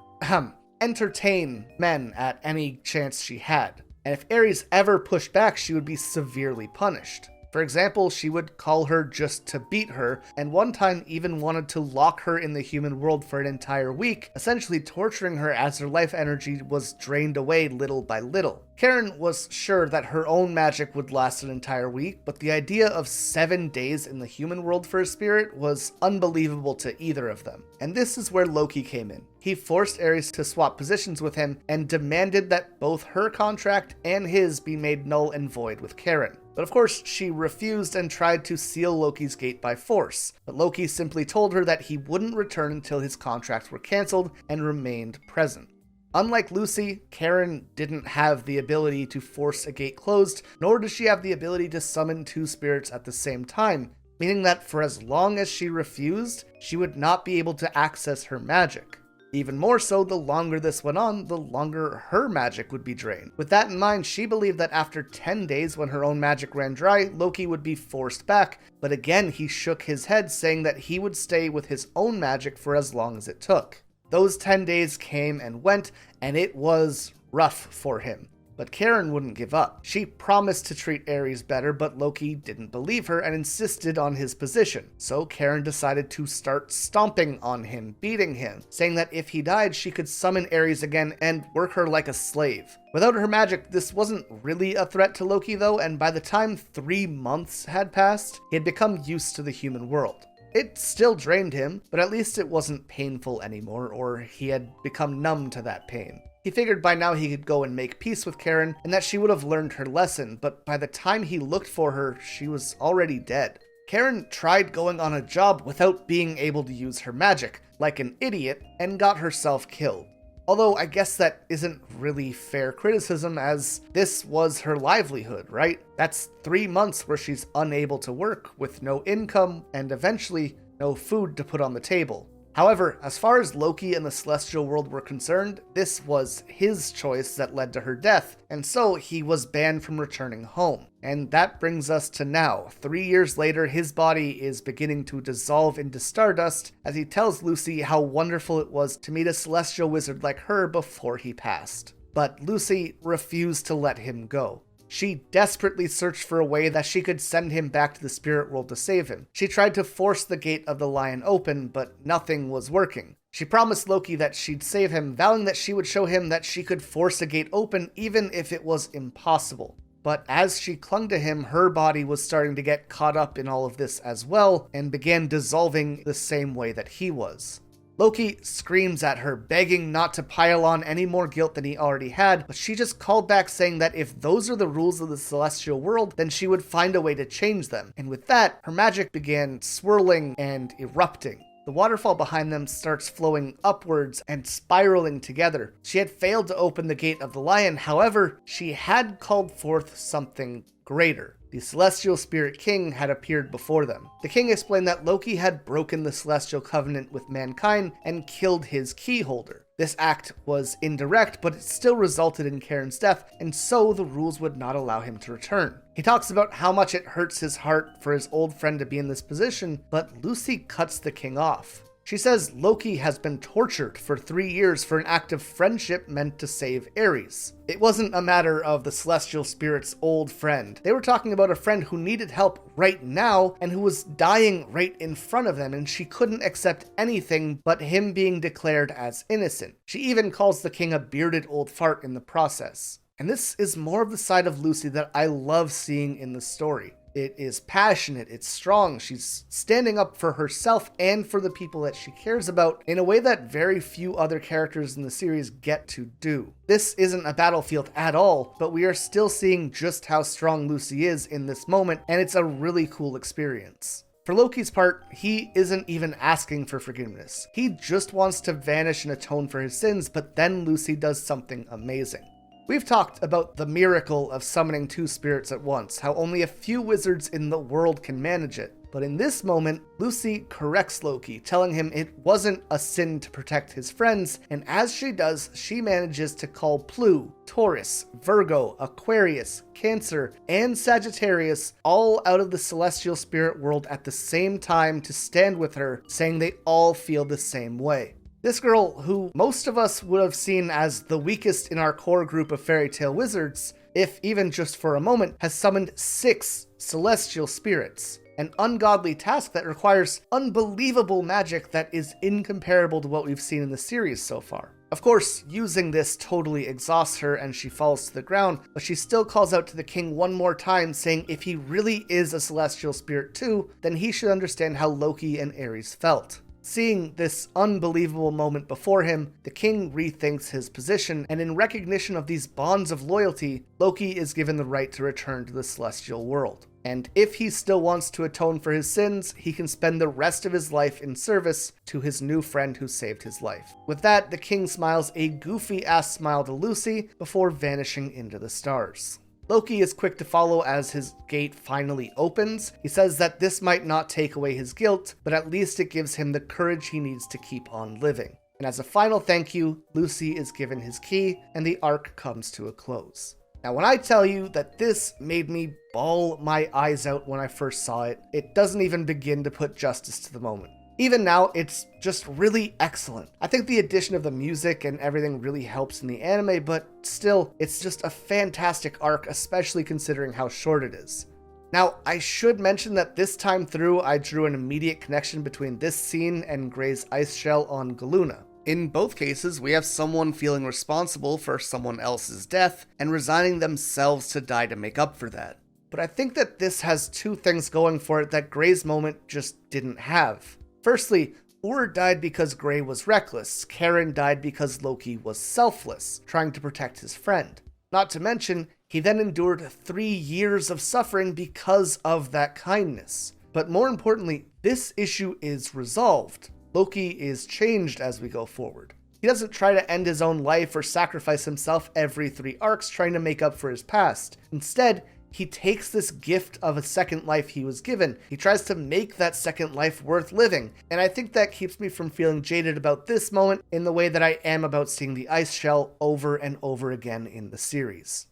[SPEAKER 2] entertain men at any chance she had. And if Ares ever pushed back, she would be severely punished. For example, she would call her just to beat her, and one time even wanted to lock her in the human world for an entire week, essentially torturing her as her life energy was drained away little by little. Karen was sure that her own magic would last an entire week, but the idea of 7 days in the human world for a spirit was unbelievable to either of them. And this is where Loki came in. He forced Ares to swap positions with him and demanded that both her contract and his be made null and void with Karen. But of course, she refused and tried to seal Loki's gate by force. But Loki simply told her that he wouldn't return until his contracts were cancelled and remained present. Unlike Lucy, Karen didn't have the ability to force a gate closed, nor does she have the ability to summon 2 spirits at the same time, meaning that for as long as she refused, she would not be able to access her magic. Even more so, the longer this went on, the longer her magic would be drained. With that in mind, she believed that after 10 days when her own magic ran dry, Loki would be forced back, but again he shook his head saying that he would stay with his own magic for as long as it took. Those 10 days came and went, and it was rough for him. But Karen wouldn't give up. She promised to treat Ares better, but Loki didn't believe her and insisted on his position. So Karen decided to start stomping on him, beating him, saying that if he died, she could summon Ares again and work her like a slave. Without her magic, this wasn't really a threat to Loki though, and by the time 3 months had passed, he had become used to the human world. It still drained him, but at least it wasn't painful anymore, or he had become numb to that pain. He figured by now he could go and make peace with Karen, and that she would have learned her lesson, but by the time he looked for her, she was already dead. Karen tried going on a job without being able to use her magic, like an idiot, and got herself killed. Although I guess that isn't really fair criticism, as this was her livelihood, right? That's 3 months where she's unable to work, with no income, and eventually no food to put on the table. However, as far as Loki and the celestial world were concerned, this was his choice that led to her death, and so he was banned from returning home. And that brings us to now. 3 years later, his body is beginning to dissolve into stardust as he tells Lucy how wonderful it was to meet a celestial wizard like her before he passed. But Lucy refused to let him go. She desperately searched for a way that she could send him back to the spirit world to save him. She tried to force the gate of the lion open, but nothing was working. She promised Loki that she'd save him, vowing that she would show him that she could force a gate open even if it was impossible. But as she clung to him, her body was starting to get caught up in all of this as well, and began dissolving the same way that he was. Loki screams at her, begging not to pile on any more guilt than he already had, but she just called back saying that if those are the rules of the celestial world, then she would find a way to change them. And with that, her magic began swirling and erupting. The waterfall behind them starts flowing upwards and spiraling together. She had failed to open the gate of the lion, however, she had called forth something greater. The Celestial Spirit King had appeared before them. The king explained that Loki had broken the celestial covenant with mankind and killed his key holder. This act was indirect, but it still resulted in Karen's death, and so the rules would not allow him to return. He talks about how much it hurts his heart for his old friend to be in this position, but Lucy cuts the king off. She says Loki has been tortured for 3 years for an act of friendship meant to save Ares. It wasn't a matter of the celestial spirit's old friend. They were talking about a friend who needed help right now and who was dying right in front of them, and she couldn't accept anything but him being declared as innocent. She even calls the king a bearded old fart in the process. And this is more of the side of Lucy that I love seeing in the story. It is passionate, it's strong, she's standing up for herself and for the people that she cares about in a way that very few other characters in the series get to do. This isn't a battlefield at all, but we are still seeing just how strong Lucy is in this moment, and it's a really cool experience. For Loki's part, he isn't even asking for forgiveness. He just wants to vanish and atone for his sins, but then Lucy does something amazing. We've talked about the miracle of summoning 2 spirits at once, how only a few wizards in the world can manage it. But in this moment, Lucy corrects Loki, telling him it wasn't a sin to protect his friends, and as she does, she manages to call Plu, Taurus, Virgo, Aquarius, Cancer, and Sagittarius all out of the celestial spirit world at the same time to stand with her, saying they all feel the same way. This girl, who most of us would have seen as the weakest in our core group of fairy tale wizards, if even just for a moment, has summoned 6 celestial spirits. An ungodly task that requires unbelievable magic that is incomparable to what we've seen in the series so far. Of course, using this totally exhausts her and she falls to the ground, but she still calls out to the king one more time, saying if he really is a celestial spirit too, then he should understand how Loki and Ares felt. Seeing this unbelievable moment before him, the king rethinks his position, and in recognition of these bonds of loyalty, Loki is given the right to return to the celestial world. And if he still wants to atone for his sins, he can spend the rest of his life in service to his new friend who saved his life. With that, the king smiles a goofy-ass smile to Lucy before vanishing into the stars. Loki is quick to follow as his gate finally opens. He says that this might not take away his guilt, but at least it gives him the courage he needs to keep on living. And as a final thank you, Lucy is given his key, and the arc comes to a close. Now, when I tell you that this made me bawl my eyes out when I first saw it, it doesn't even begin to put justice to the moment. Even now, it's just really excellent. I think the addition of the music and everything really helps in the anime, but still, it's just a fantastic arc, especially considering how short it is. Now, I should mention that this time through, I drew an immediate connection between this scene and Gray's ice shell on Galuna. In both cases, we have someone feeling responsible for someone else's death and resigning themselves to die to make up for that. But I think that this has 2 things going for it that Gray's moment just didn't have. Firstly, Ur died because Gray was reckless, Karen died because Loki was selfless, trying to protect his friend. Not to mention, he then endured 3 years of suffering because of that kindness. But more importantly, this issue is resolved. Loki is changed as we go forward. He doesn't try to end his own life or sacrifice himself every 3 arcs trying to make up for his past. Instead, he takes this gift of a second life he was given. He tries to make that second life worth living. And I think that keeps me from feeling jaded about this moment in the way that I am about seeing the ice shell over and over again in the series.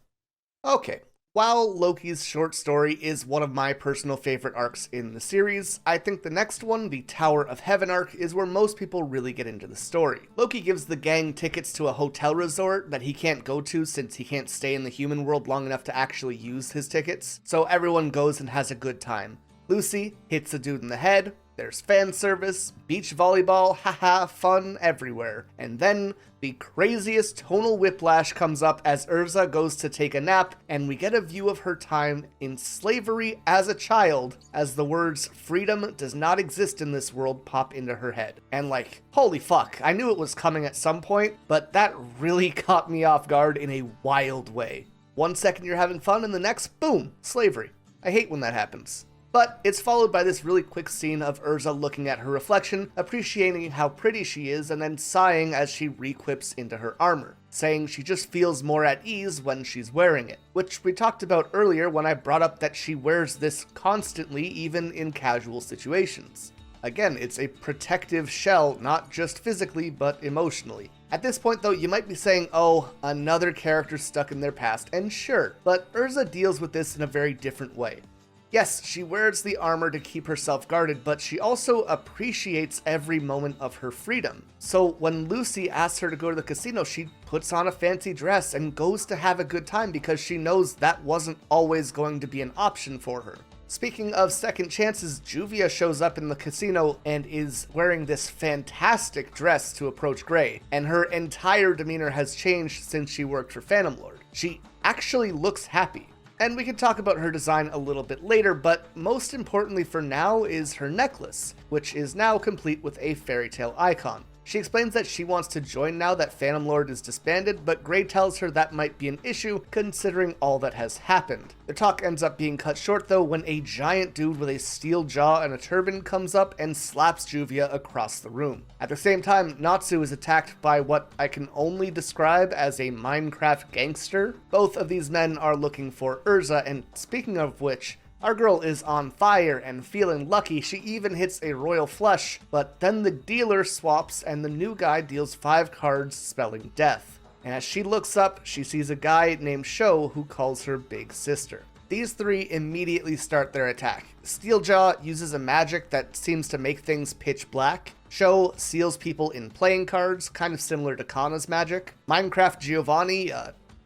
[SPEAKER 2] Okay. While Loki's short story is one of my personal favorite arcs in the series, I think the next one, the Tower of Heaven arc, is where most people really get into the story. Loki gives the gang tickets to a hotel resort that he can't go to since he can't stay in the human world long enough to actually use his tickets, so everyone goes and has a good time. Lucy hits a dude in the head, there's fan service, beach volleyball, haha, fun everywhere. And then the craziest tonal whiplash comes up as Erza goes to take a nap, and we get a view of her time in slavery as a child as the words "freedom does not exist in this world" pop into her head. And like, holy fuck, I knew it was coming at some point, but that really caught me off guard in a wild way. 1 second you're having fun and the next, boom, slavery. I hate when that happens. But it's followed by this really quick scene of Erza looking at her reflection, appreciating how pretty she is, and then sighing as she re-equips into her armor, saying she just feels more at ease when she's wearing it, which we talked about earlier when I brought up that she wears this constantly, even in casual situations. Again, it's a protective shell, not just physically, but emotionally. At this point though, you might be saying, oh, another character stuck in their past, and sure, but Erza deals with this in a very different way. Yes, she wears the armor to keep herself guarded, but she also appreciates every moment of her freedom. So when Lucy asks her to go to the casino, she puts on a fancy dress and goes to have a good time because she knows that wasn't always going to be an option for her. Speaking of second chances, Juvia shows up in the casino and is wearing this fantastic dress to approach Gray, and her entire demeanor has changed since she worked for Phantom Lord. She actually looks happy. And we can talk about her design a little bit later, but most importantly for now is her necklace, which is now complete with a fairy tale icon. She explains that she wants to join now that Phantom Lord is disbanded, but Gray tells her that might be an issue considering all that has happened. The talk ends up being cut short though when a giant dude with a steel jaw and a turban comes up and slaps Juvia across the room. At the same time, Natsu is attacked by what I can only describe as a Minecraft gangster. Both of these men are looking for Erza, and speaking of which, our girl is on fire and feeling lucky. She even hits a royal flush, but then the dealer swaps and the new guy deals 5 cards spelling death. And as she looks up, she sees a guy named Sho who calls her big sister. These 3 immediately start their attack. Steeljaw uses a magic that seems to make things pitch black. Sho seals people in playing cards, kind of similar to Kana's magic. Minecraft Giovanni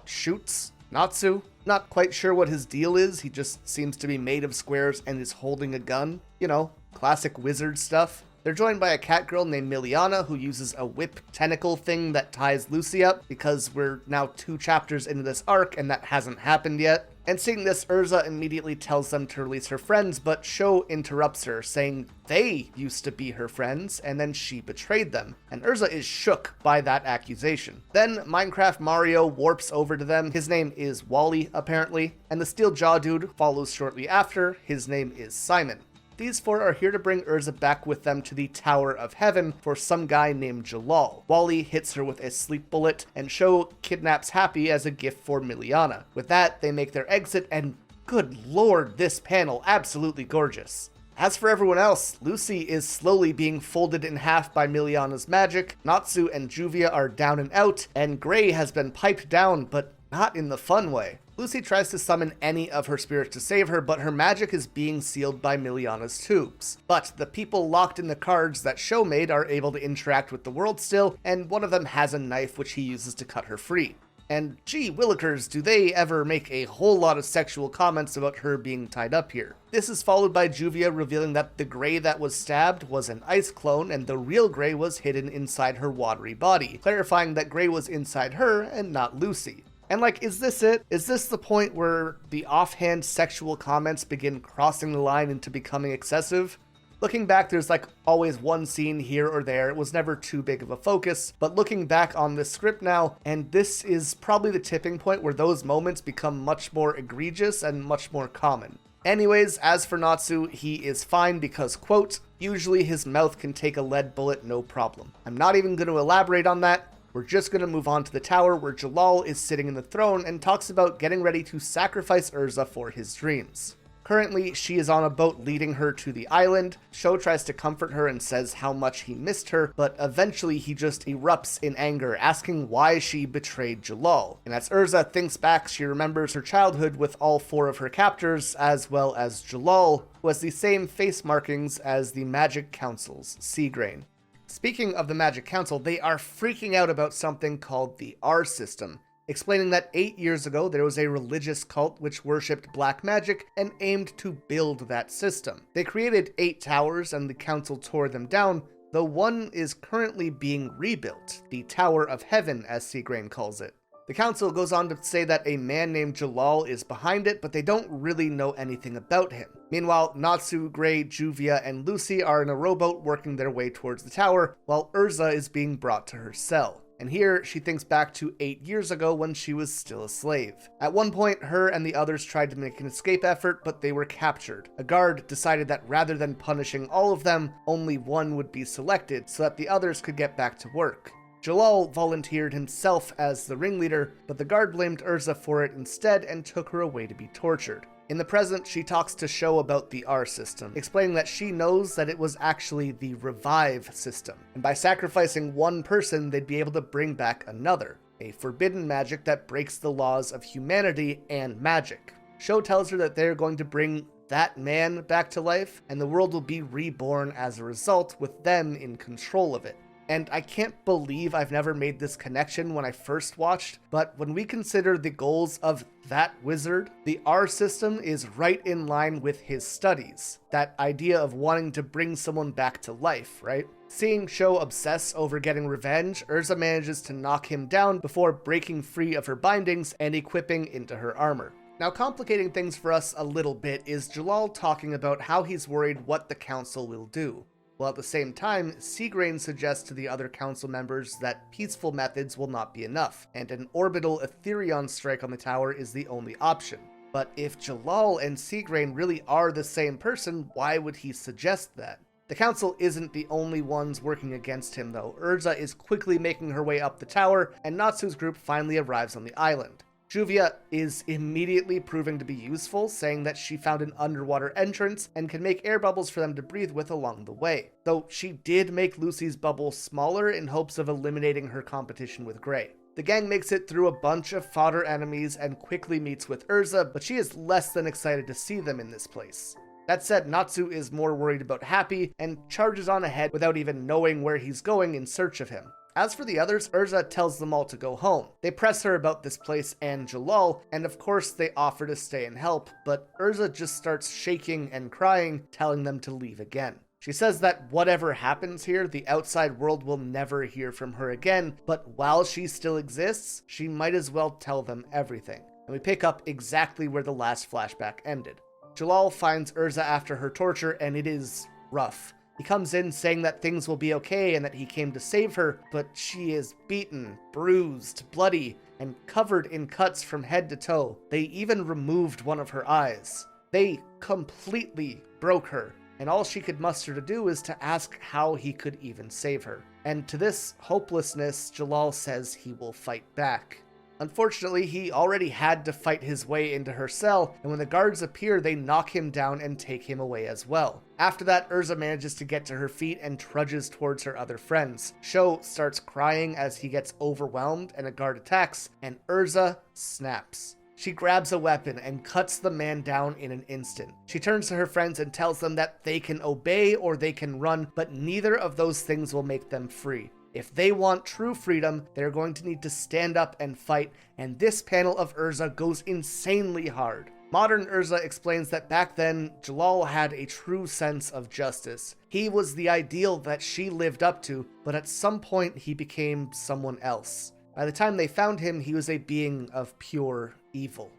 [SPEAKER 2] shoots Natsu. Not quite sure what his deal is, he just seems to be made of squares and is holding a gun. You know, classic wizard stuff. They're joined by a cat girl named Miliana, who uses a whip tentacle thing that ties Lucy up, because we're now 2 chapters into this arc and that hasn't happened yet. And seeing this, Erza immediately tells them to release her friends, but Sho interrupts her, saying they used to be her friends, and then she betrayed them. And Erza is shook by that accusation. Then Minecraft Mario warps over to them. His name is Wally, apparently, and the Steel Jaw dude follows shortly after. His name is Simon. These 4 are here to bring Erza back with them to the Tower of Heaven for some guy named Jalal. Wally hits her with a sleep bullet, and Sho kidnaps Happy as a gift for Miliana. With that, they make their exit, and good lord, this panel absolutely gorgeous. As for everyone else, Lucy is slowly being folded in half by Miliana's magic, Natsu and Juvia are down and out, and Gray has been piped down, but not in the fun way. Lucy tries to summon any of her spirits to save her, but her magic is being sealed by Miliana's tubes. But the people locked in the cards that Sho made are able to interact with the world still, and one of them has a knife which he uses to cut her free. And gee willikers, do they ever make a whole lot of sexual comments about her being tied up here. This is followed by Juvia revealing that the Gray that was stabbed was an ice clone and the real Gray was hidden inside her watery body, clarifying that Gray was inside her and not Lucy. And like, is this it? Is this the point where the offhand sexual comments begin crossing the line into becoming excessive? Looking back, there's like always one scene here or there. It was never too big of a focus, but looking back on this script now, and this is probably the tipping point where those moments become much more egregious and much more common. Anyways, as for Natsu, he is fine because, quote, usually his mouth can take a lead bullet no problem. I'm not even going to elaborate on that. We're just going to move on to the tower where Jalal is sitting in the throne and talks about getting ready to sacrifice Erza for his dreams. Currently, she is on a boat leading her to the island. Sho tries to comfort her and says how much he missed her, but eventually he just erupts in anger, asking why she betrayed Jalal. And as Erza thinks back, she remembers her childhood with all 4 of her captors, as well as Jalal, who has the same face markings as the Magic Council's Seagrain. Speaking of the Magic Council, they are freaking out about something called the R system, explaining that 8 years ago there was a religious cult which worshipped black magic and aimed to build that system. They created 8 towers and the council tore them down, though one is currently being rebuilt, the Tower of Heaven as Seagrain calls it. The council goes on to say that a man named Jalal is behind it, but they don't really know anything about him. Meanwhile, Natsu, Gray, Juvia, and Lucy are in a rowboat working their way towards the tower, while Erza is being brought to her cell. And here, she thinks back to 8 years ago when she was still a slave. At one point, her and the others tried to make an escape effort, but they were captured. A guard decided that rather than punishing all of them, only one would be selected so that the others could get back to work. Jalal volunteered himself as the ringleader, but the guard blamed Erza for it instead and took her away to be tortured. In the present, she talks to Sho about the R system, explaining that she knows that it was actually the revive system, and by sacrificing one person, they'd be able to bring back another, a forbidden magic that breaks the laws of humanity and magic. Sho tells her that they're going to bring that man back to life, and the world will be reborn as a result, with them in control of it. And I can't believe I've never made this connection when I first watched, but when we consider the goals of that wizard, the R system is right in line with his studies. That idea of wanting to bring someone back to life, right? Seeing Sho obsess over getting revenge, Erza manages to knock him down before breaking free of her bindings and equipping into her armor. Now, complicating things for us a little bit is Jalal talking about how he's worried what the council will do. While at the same time, Seagrain suggests to the other council members that peaceful methods will not be enough, and an orbital Etherion strike on the tower is the only option. But if Jalal and Seagrain really are the same person, why would he suggest that? The council isn't the only ones working against him though. Erza is quickly making her way up the tower, and Natsu's group finally arrives on the island. Juvia is immediately proving to be useful, saying that she found an underwater entrance and can make air bubbles for them to breathe with along the way. Though she did make Lucy's bubble smaller in hopes of eliminating her competition with Gray. The gang makes it through a bunch of fodder enemies and quickly meets with Erza, but she is less than excited to see them in this place. That said, Natsu is more worried about Happy and charges on ahead without even knowing where he's going in search of him. As for the others, Erza tells them all to go home. They press her about this place and Jalal, and of course they offer to stay and help, but Erza just starts shaking and crying, telling them to leave again. She says that whatever happens here, the outside world will never hear from her again, but while she still exists, she might as well tell them everything. And we pick up exactly where the last flashback ended. Jalal finds Erza after her torture, and it is rough. He comes in saying that things will be okay and that he came to save her, but she is beaten, bruised, bloody, and covered in cuts from head to toe. They even removed one of her eyes. They completely broke her, and all she could muster to do is to ask how he could even save her. And to this hopelessness, Jalal says he will fight back. Unfortunately, he already had to fight his way into her cell, and when the guards appear, they knock him down and take him away as well. After that, Erza manages to get to her feet and trudges towards her other friends. Sho starts crying as he gets overwhelmed and a guard attacks, and Erza snaps. She grabs a weapon and cuts the man down in an instant. She turns to her friends and tells them that they can obey or they can run, but neither of those things will make them free. If they want true freedom, they're going to need to stand up and fight, and this panel of Erza goes insanely hard. Modern Erza explains that back then, Jalal had a true sense of justice. He was the ideal that she lived up to, but at some point he became someone else. By the time they found him, he was a being of pure evil.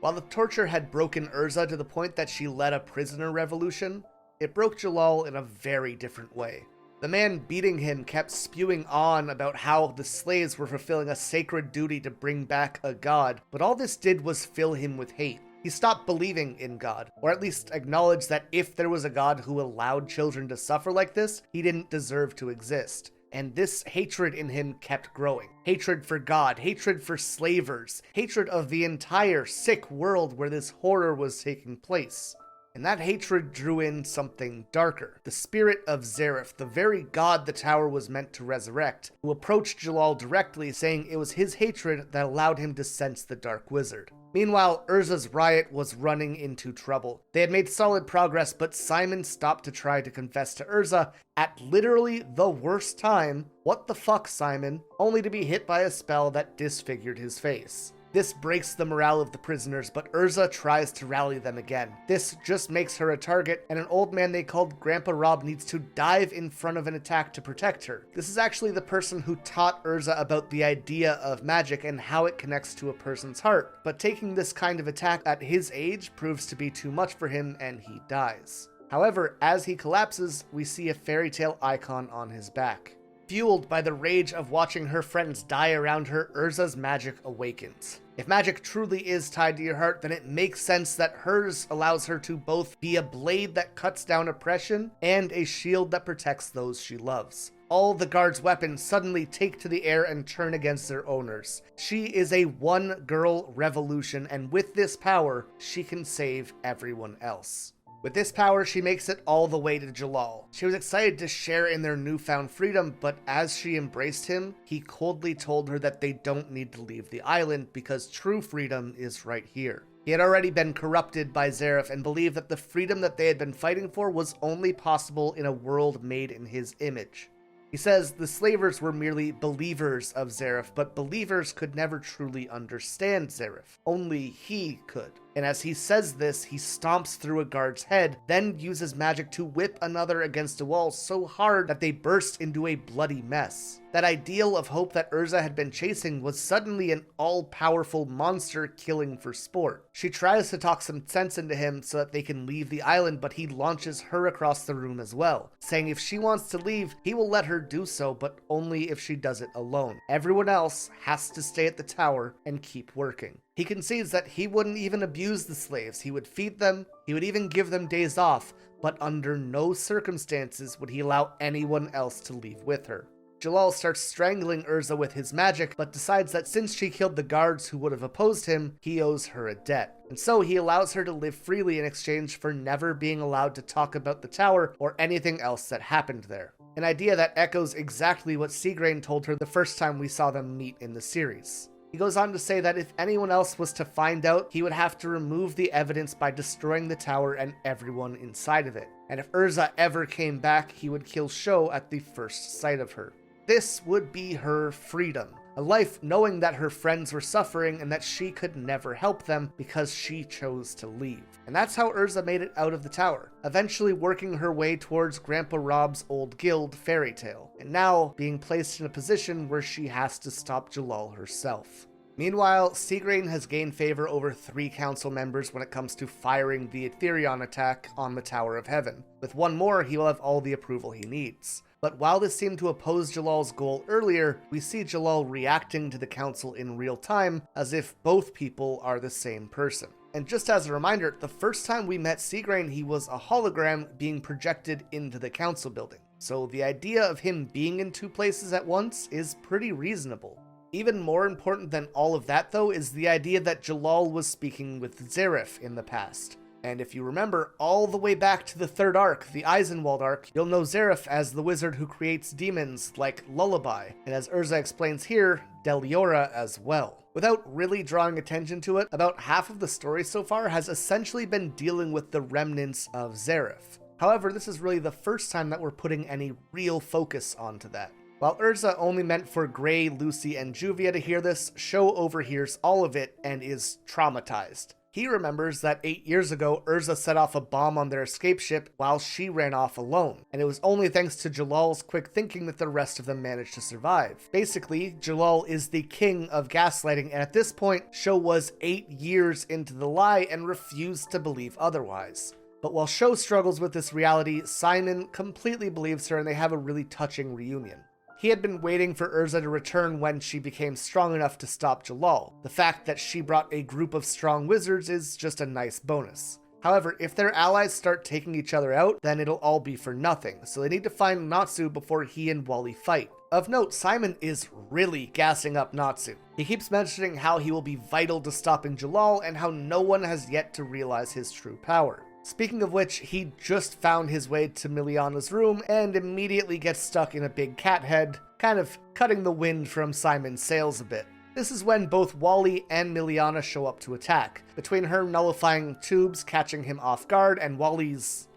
[SPEAKER 2] While the torture had broken Erza to the point that she led a prisoner revolution, it broke Jalal in a very different way. The man beating him kept spewing on about how the slaves were fulfilling a sacred duty to bring back a god, but all this did was fill him with hate. He stopped believing in God, or at least acknowledged that if there was a god who allowed children to suffer like this, he didn't deserve to exist. And this hatred in him kept growing. Hatred for God, hatred for slavers, hatred of the entire sick world where this horror was taking place. And that hatred drew in something darker. The spirit of Zareth, the very god the tower was meant to resurrect, who approached Jalal directly, saying it was his hatred that allowed him to sense the Dark Wizard. Meanwhile, Erza's riot was running into trouble. They had made solid progress, but Simon stopped to try to confess to Erza at literally the worst time. What the fuck, Simon? Only to be hit by a spell that disfigured his face. This breaks the morale of the prisoners, but Erza tries to rally them again. This just makes her a target, and an old man they called Grandpa Rob needs to dive in front of an attack to protect her. This is actually the person who taught Erza about the idea of magic and how it connects to a person's heart, but taking this kind of attack at his age proves to be too much for him, and he dies. However, as he collapses, we see a fairy tale icon on his back. Fueled by the rage of watching her friends die around her, Erza's magic awakens. If magic truly is tied to your heart, then it makes sense that hers allows her to both be a blade that cuts down oppression and a shield that protects those she loves. All the guards' weapons suddenly take to the air and turn against their owners. She is a one-girl revolution, and with this power, she can save everyone else. With this power, she makes it all the way to Jalal. She was excited to share in their newfound freedom, but as she embraced him, he coldly told her that they don't need to leave the island because true freedom is right here. He had already been corrupted by Zareth and believed that the freedom that they had been fighting for was only possible in a world made in his image. He says the slavers were merely believers of Zareth, but believers could never truly understand Zareth. Only he could. And as he says this, he stomps through a guard's head, then uses magic to whip another against a wall so hard that they burst into a bloody mess. That ideal of hope that Erza had been chasing was suddenly an all-powerful monster killing for sport. She tries to talk some sense into him so that they can leave the island, but he launches her across the room as well, saying if she wants to leave, he will let her do so, but only if she does it alone. Everyone else has to stay at the tower and keep working. He concedes that he wouldn't even abuse the slaves. He would feed them, he would even give them days off, but under no circumstances would he allow anyone else to leave with her. Jalal starts strangling Erza with his magic, but decides that since she killed the guards who would have opposed him, he owes her a debt. And so he allows her to live freely in exchange for never being allowed to talk about the tower or anything else that happened there. An idea that echoes exactly what Seagrain told her the first time we saw them meet in the series. He goes on to say that if anyone else was to find out, he would have to remove the evidence by destroying the tower and everyone inside of it. And if Erza ever came back, he would kill Sho at the first sight of her. This would be her freedom. A life knowing that her friends were suffering and that she could never help them because she chose to leave. And that's how Erza made it out of the tower, eventually working her way towards Grandpa Rob's old guild, Fairy Tail, and now being placed in a position where she has to stop Jalal herself. Meanwhile, Seagrain has gained favor over 3 council members when it comes to firing the Etherion attack on the Tower of Heaven. With one more, he will have all the approval he needs. But while this seemed to oppose Jalal's goal earlier, we see Jalal reacting to the council in real time, as if both people are the same person. And just as a reminder, the first time we met Seagrain, he was a hologram being projected into the council building. So the idea of him being in 2 places at once is pretty reasonable. Even more important than all of that, though, is the idea that Jalal was speaking with Zareth in the past. And if you remember, all the way back to the 3rd arc, the Eizenwald arc, you'll know Zareth as the wizard who creates demons like Lullaby, and as Erza explains here, Deliora as well. Without really drawing attention to it, about half of the story so far has essentially been dealing with the remnants of Zareth. However, this is really the first time that we're putting any real focus onto that. While Erza only meant for Gray, Lucy, and Juvia to hear this, Sho overhears all of it and is traumatized. He remembers that 8 years ago, Erza set off a bomb on their escape ship while she ran off alone, and it was only thanks to Jalal's quick thinking that the rest of them managed to survive. Basically, Jalal is the king of gaslighting, and at this point, Sho was 8 years into the lie and refused to believe otherwise. But while Sho struggles with this reality, Simon completely believes her and they have a really touching reunion. He had been waiting for Erza to return when she became strong enough to stop Jalal. The fact that she brought a group of strong wizards is just a nice bonus. However, if their allies start taking each other out, then it'll all be for nothing, so they need to find Natsu before he and Wally fight. Of note, Simon is really gassing up Natsu. He keeps mentioning how he will be vital to stopping Jalal and how no one has yet to realize his true power. Speaking of which, he just found his way to Miliana's room and immediately gets stuck in a big cat head, kind of cutting the wind from Simon's sails a bit. This is when both Wally and Miliana show up to attack, between her nullifying tubes catching him off guard and Wally's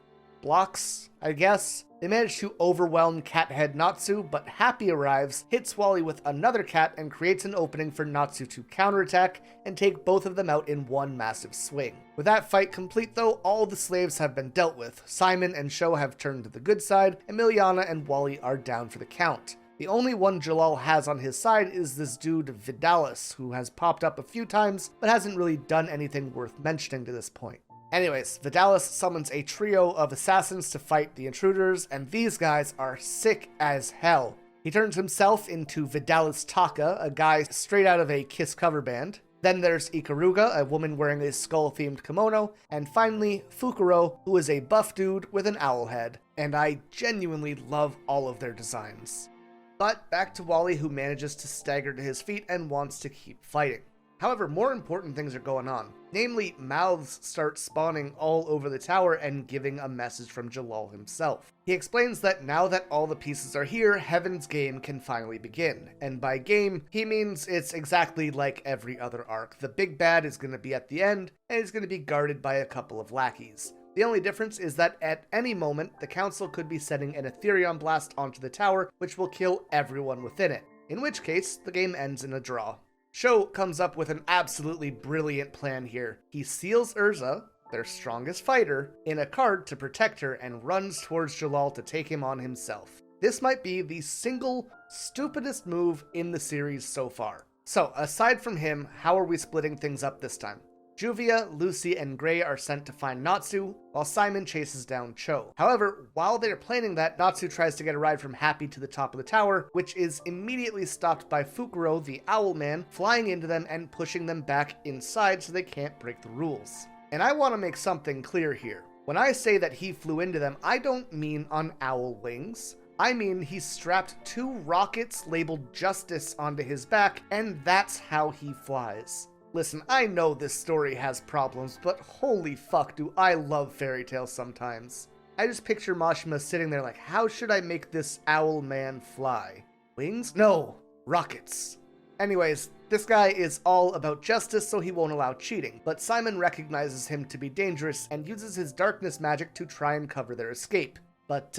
[SPEAKER 2] blocks, I guess. They manage to overwhelm Cathead Natsu, but Happy arrives, hits Wally with another cat, and creates an opening for Natsu to counterattack and take both of them out in one massive swing. With that fight complete though, all the slaves have been dealt with. Simon and Sho have turned to the good side, and Miliana and Wally are down for the count. The only one Jalal has on his side is this dude Edolas, who has popped up a few times, but hasn't really done anything worth mentioning to this point. Anyways, Edolas summons a trio of assassins to fight the intruders, and these guys are sick as hell. He turns himself into Edolas Taka, a guy straight out of a Kiss cover band. Then there's Ikaruga, a woman wearing a skull-themed kimono, and finally, Fukuro, who is a buff dude with an owl head, and I genuinely love all of their designs. But back to Wally, who manages to stagger to his feet and wants to keep fighting. However, more important things are going on. Namely, mouths start spawning all over the tower and giving a message from Jalal himself. He explains that now that all the pieces are here, Heaven's game can finally begin. And by game, he means it's exactly like every other arc. The big bad is going to be at the end, and it's going to be guarded by a couple of lackeys. The only difference is that at any moment, the council could be sending an Etherion blast onto the tower, which will kill everyone within it. In which case, the game ends in a draw. Sho comes up with an absolutely brilliant plan here. He seals Erza, their strongest fighter, in a card to protect her and runs towards Jalal to take him on himself. This might be the single stupidest move in the series so far. So, aside from him, how are we splitting things up this time? Juvia, Lucy, and Gray are sent to find Natsu, while Simon chases down Cho. However, while they're planning that, Natsu tries to get a ride from Happy to the top of the tower, which is immediately stopped by Fukuro, the Owl Man, flying into them and pushing them back inside so they can't break the rules. And I want to make something clear here. When I say that he flew into them, I don't mean on owl wings. I mean he strapped 2 rockets labeled Justice onto his back, and that's how he flies. Listen, I know this story has problems, but holy fuck do I love fairy tales sometimes. I just picture Mashima sitting there like, how should I make this owl man fly? Wings? No, rockets. Anyways, this guy is all about justice, so he won't allow cheating, but Simon recognizes him to be dangerous and uses his darkness magic to try and cover their escape. But,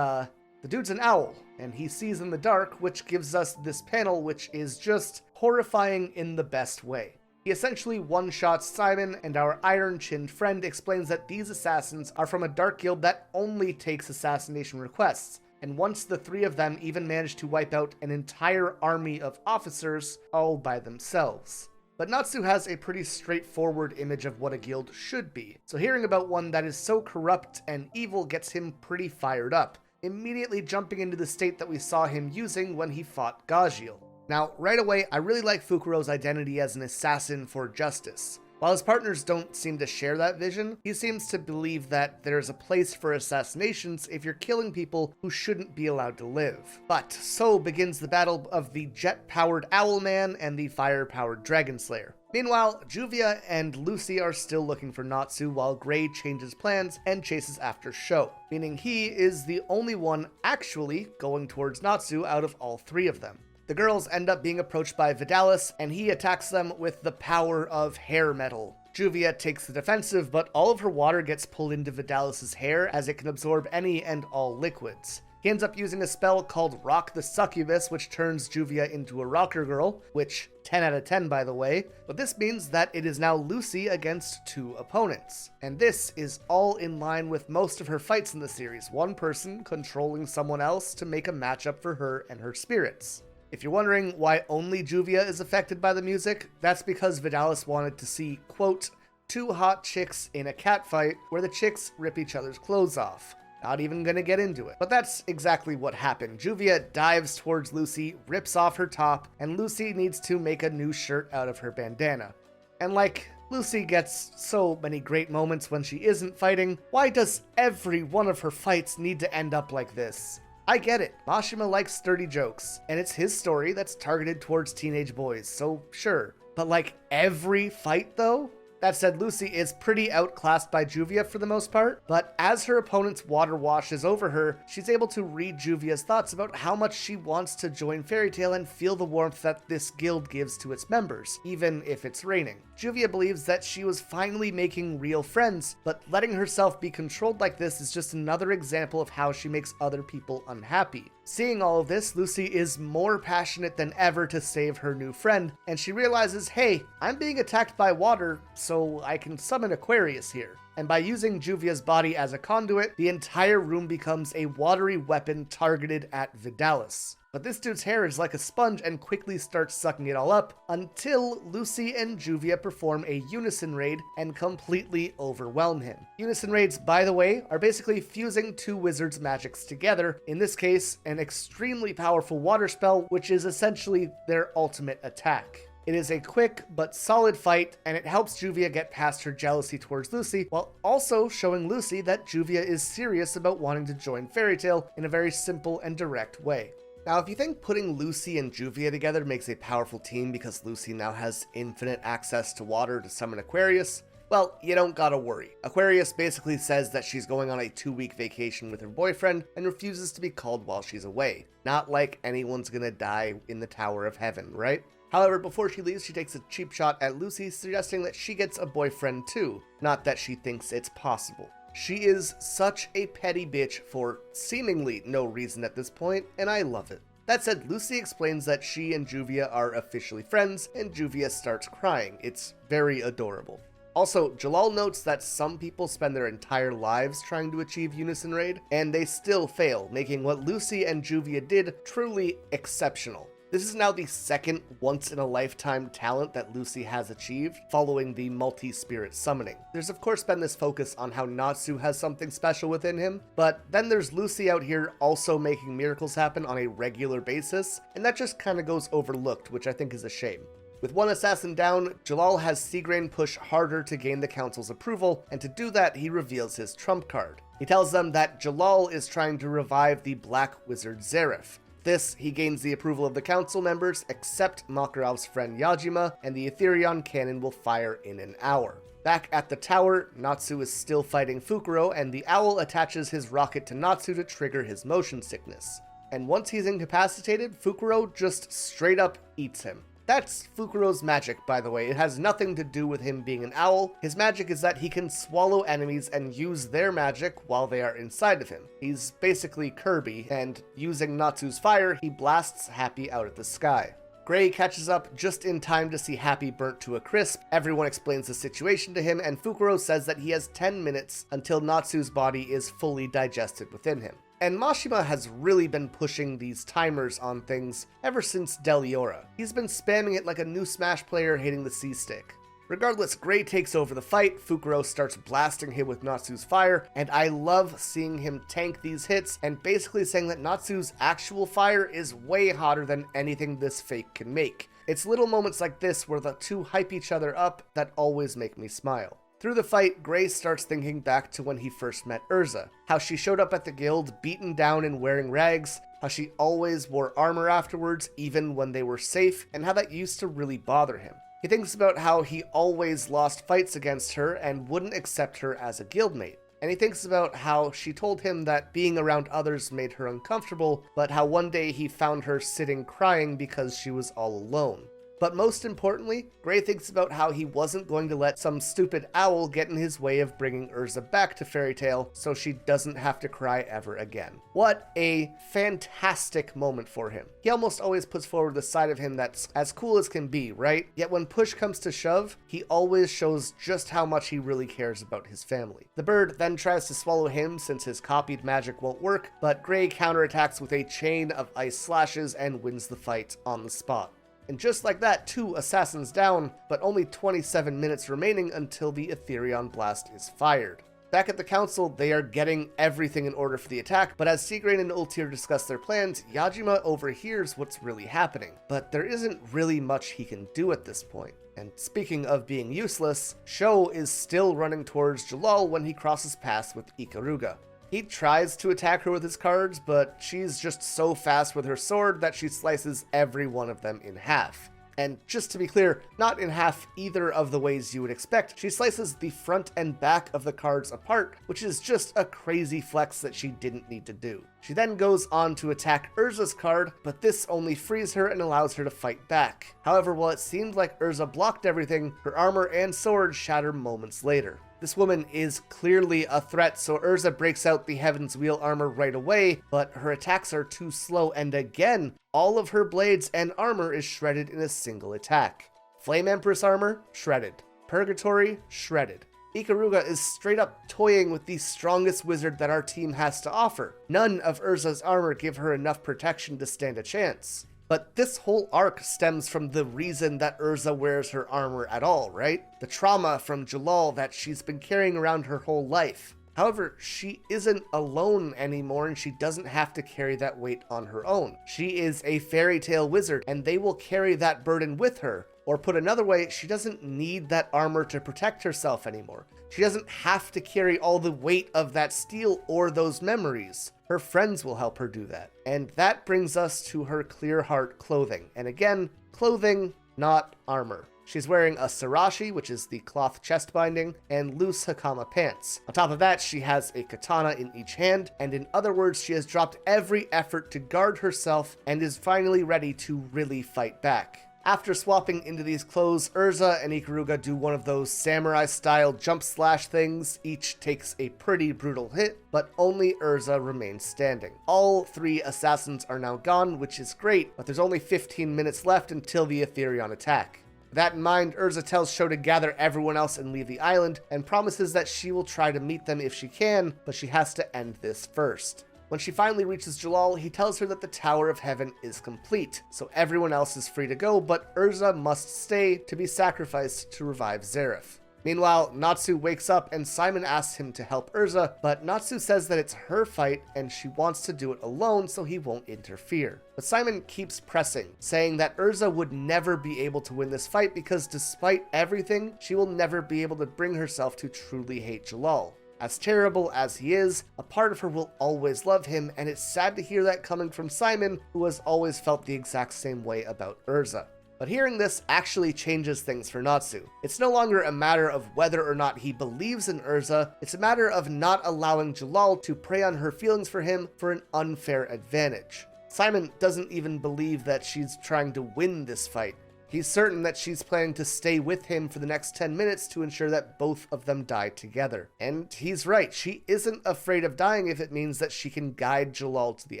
[SPEAKER 2] The dude's an owl, and he sees in the dark, which gives us this panel which is just horrifying in the best way. He essentially one-shots Simon, and our iron-chinned friend explains that these assassins are from a dark guild that only takes assassination requests, and once the three of them even managed to wipe out an entire army of officers all by themselves. But Natsu has a pretty straightforward image of what a guild should be, so hearing about one that is so corrupt and evil gets him pretty fired up, immediately jumping into the state that we saw him using when he fought Gajiel. Now, right away, I really like Fukuro's identity as an assassin for justice. While his partners don't seem to share that vision, he seems to believe that there's a place for assassinations if you're killing people who shouldn't be allowed to live. But so begins the battle of the jet-powered Owlman and the fire-powered Dragon Slayer. Meanwhile, Juvia and Lucy are still looking for Natsu while Gray changes plans and chases after Sho, meaning he is the only one actually going towards Natsu out of all three of them. The girls end up being approached by Edolas, and he attacks them with the power of hair metal. Juvia takes the defensive, but all of her water gets pulled into Edolas' hair as it can absorb any and all liquids. He ends up using a spell called Rock the Succubus, which turns Juvia into a rocker girl, which 10 out of 10 by the way, but this means that it is now Lucy against two opponents. And this is all in line with most of her fights in the series, one person controlling someone else to make a matchup for her and her spirits. If you're wondering why only Juvia is affected by the music, that's because Edolas wanted to see, quote, two hot chicks in a catfight where the chicks rip each other's clothes off. Not even gonna get into it. But that's exactly what happened. Juvia dives towards Lucy, rips off her top, and Lucy needs to make a new shirt out of her bandana. And like, Lucy gets so many great moments when she isn't fighting, why does every one of her fights need to end up like this? I get it, Mashima likes sturdy jokes, and it's his story that's targeted towards teenage boys, so sure. But like every fight though? That said, Lucy is pretty outclassed by Juvia for the most part, but as her opponent's water washes over her, she's able to read Juvia's thoughts about how much she wants to join Fairy Tail and feel the warmth that this guild gives to its members, even if it's raining. Juvia believes that she was finally making real friends, but letting herself be controlled like this is just another example of how she makes other people unhappy. Seeing all of this, Lucy is more passionate than ever to save her new friend, and she realizes, hey, I'm being attacked by water, so I can summon Aquarius here. And by using Juvia's body as a conduit, the entire room becomes a watery weapon targeted at Edolas. But this dude's hair is like a sponge and quickly starts sucking it all up, until Lucy and Juvia perform a unison raid and completely overwhelm him. Unison raids, by the way, are basically fusing two wizards' magics together, in this case, an extremely powerful water spell, which is essentially their ultimate attack. It is a quick but solid fight, and it helps Juvia get past her jealousy towards Lucy, while also showing Lucy that Juvia is serious about wanting to join Fairy Tail in a very simple and direct way. Now, if you think putting Lucy and Juvia together makes a powerful team because Lucy now has infinite access to water to summon Aquarius, well, you don't gotta worry. Aquarius basically says that she's going on a 2-week vacation with her boyfriend and refuses to be called while she's away. Not like anyone's gonna die in the Tower of Heaven, right? However, before she leaves, she takes a cheap shot at Lucy, suggesting that she gets a boyfriend too, not that she thinks it's possible. She is such a petty bitch for seemingly no reason at this point, and I love it. That said, Lucy explains that she and Juvia are officially friends, and Juvia starts crying. It's very adorable. Also, Jalal notes that some people spend their entire lives trying to achieve Unison Raid, and they still fail, making what Lucy and Juvia did truly exceptional. This is now the second once-in-a-lifetime talent that Lucy has achieved, following the multi-spirit summoning. There's of course been this focus on how Natsu has something special within him, but then there's Lucy out here also making miracles happen on a regular basis, and that just kinda goes overlooked, which I think is a shame. With one assassin down, Jalal has Seagrain push harder to gain the council's approval, and to do that, he reveals his trump card. He tells them that Jalal is trying to revive the Black Wizard Zareth. This, he gains the approval of the council members, except Makarov's friend Yajima, and the Etherion cannon will fire in an hour. Back at the tower, Natsu is still fighting Fukuro, and the owl attaches his rocket to Natsu to trigger his motion sickness. And once he's incapacitated, Fukuro just straight up eats him. That's Fukuro's magic, by the way. It has nothing to do with him being an owl. His magic is that he can swallow enemies and use their magic while they are inside of him. He's basically Kirby, and using Natsu's fire, he blasts Happy out of the sky. Gray catches up just in time to see Happy burnt to a crisp. Everyone explains the situation to him, and Fukuro says that he has 10 minutes until Natsu's body is fully digested within him. And Mashima has really been pushing these timers on things ever since Deliora. He's been spamming it like a new Smash player hitting the C-stick. Regardless, Gray takes over the fight, Fukuro starts blasting him with Natsu's fire, and I love seeing him tank these hits and basically saying that Natsu's actual fire is way hotter than anything this fake can make. It's little moments like this where the two hype each other up that always make me smile. Through the fight, Gray starts thinking back to when he first met Erza, how she showed up at the guild beaten down and wearing rags, how she always wore armor afterwards even when they were safe, and how that used to really bother him. He thinks about how he always lost fights against her and wouldn't accept her as a guildmate. And he thinks about how she told him that being around others made her uncomfortable, but how one day he found her sitting crying because she was all alone. But most importantly, Gray thinks about how he wasn't going to let some stupid owl get in his way of bringing Erza back to Fairy Tail so she doesn't have to cry ever again. What a fantastic moment for him. He almost always puts forward the side of him that's as cool as can be, right? Yet when push comes to shove, he always shows just how much he really cares about his family. The bird then tries to swallow him since his copied magic won't work, but Gray counterattacks with a chain of ice slashes and wins the fight on the spot. And just like that, 2 assassins down, but only 27 minutes remaining until the Etherion Blast is fired. Back at the council, they are getting everything in order for the attack, but as Seagrain and Ultir discuss their plans, Yajima overhears what's really happening. But there isn't really much he can do at this point. And speaking of being useless, Sho is still running towards Jalal when he crosses paths with Ikaruga. He tries to attack her with his cards, but she's just so fast with her sword that she slices every one of them in half. And just to be clear, not in half either of the ways you would expect. She slices the front and back of the cards apart, which is just a crazy flex that she didn't need to do. She then goes on to attack Erza's card, but this only frees her and allows her to fight back. However, while it seemed like Erza blocked everything, her armor and sword shatter moments later. This woman is clearly a threat, so Erza breaks out the Heaven's Wheel armor right away, but her attacks are too slow, and again, all of her blades and armor is shredded in a single attack. Flame Empress armor, shredded. Purgatory, shredded. Ikaruga is straight up toying with the strongest wizard that our team has to offer. None of Erza's armor give her enough protection to stand a chance. But this whole arc stems from the reason that Erza wears her armor at all, right? The trauma from Jalal that she's been carrying around her whole life. However, she isn't alone anymore and she doesn't have to carry that weight on her own. She is a fairy tale wizard and they will carry that burden with her. Or put another way, she doesn't need that armor to protect herself anymore. She doesn't have to carry all the weight of that steel or those memories. Her friends will help her do that. And that brings us to her clear heart clothing. And again, clothing, not armor. She's wearing a sarashi, which is the cloth chest binding, and loose hakama pants. On top of that, she has a katana in each hand, and in other words, she has dropped every effort to guard herself and is finally ready to really fight back. After swapping into these clothes, Erza and Ikaruga do one of those samurai-style jump slash things. Each takes a pretty brutal hit, but only Erza remains standing. All 3 assassins are now gone, which is great, but there's only 15 minutes left until the Etherion attack. With that in mind, Erza tells Sho to gather everyone else and leave the island, and promises that she will try to meet them if she can, but she has to end this first. When she finally reaches Jalal, he tells her that the Tower of Heaven is complete, so everyone else is free to go, but Erza must stay to be sacrificed to revive Zareth. Meanwhile, Natsu wakes up and Simon asks him to help Erza, but Natsu says that it's her fight and she wants to do it alone so he won't interfere. But Simon keeps pressing, saying that Erza would never be able to win this fight because despite everything, she will never be able to bring herself to truly hate Jalal. As terrible as he is, a part of her will always love him, and it's sad to hear that coming from Simon, who has always felt the exact same way about Erza. But hearing this actually changes things for Natsu. It's no longer a matter of whether or not he believes in Erza, it's a matter of not allowing Jalal to prey on her feelings for him for an unfair advantage. Simon doesn't even believe that she's trying to win this fight. He's certain that she's planning to stay with him for the next 10 minutes to ensure that both of them die together. And he's right, she isn't afraid of dying if it means that she can guide Jalal to the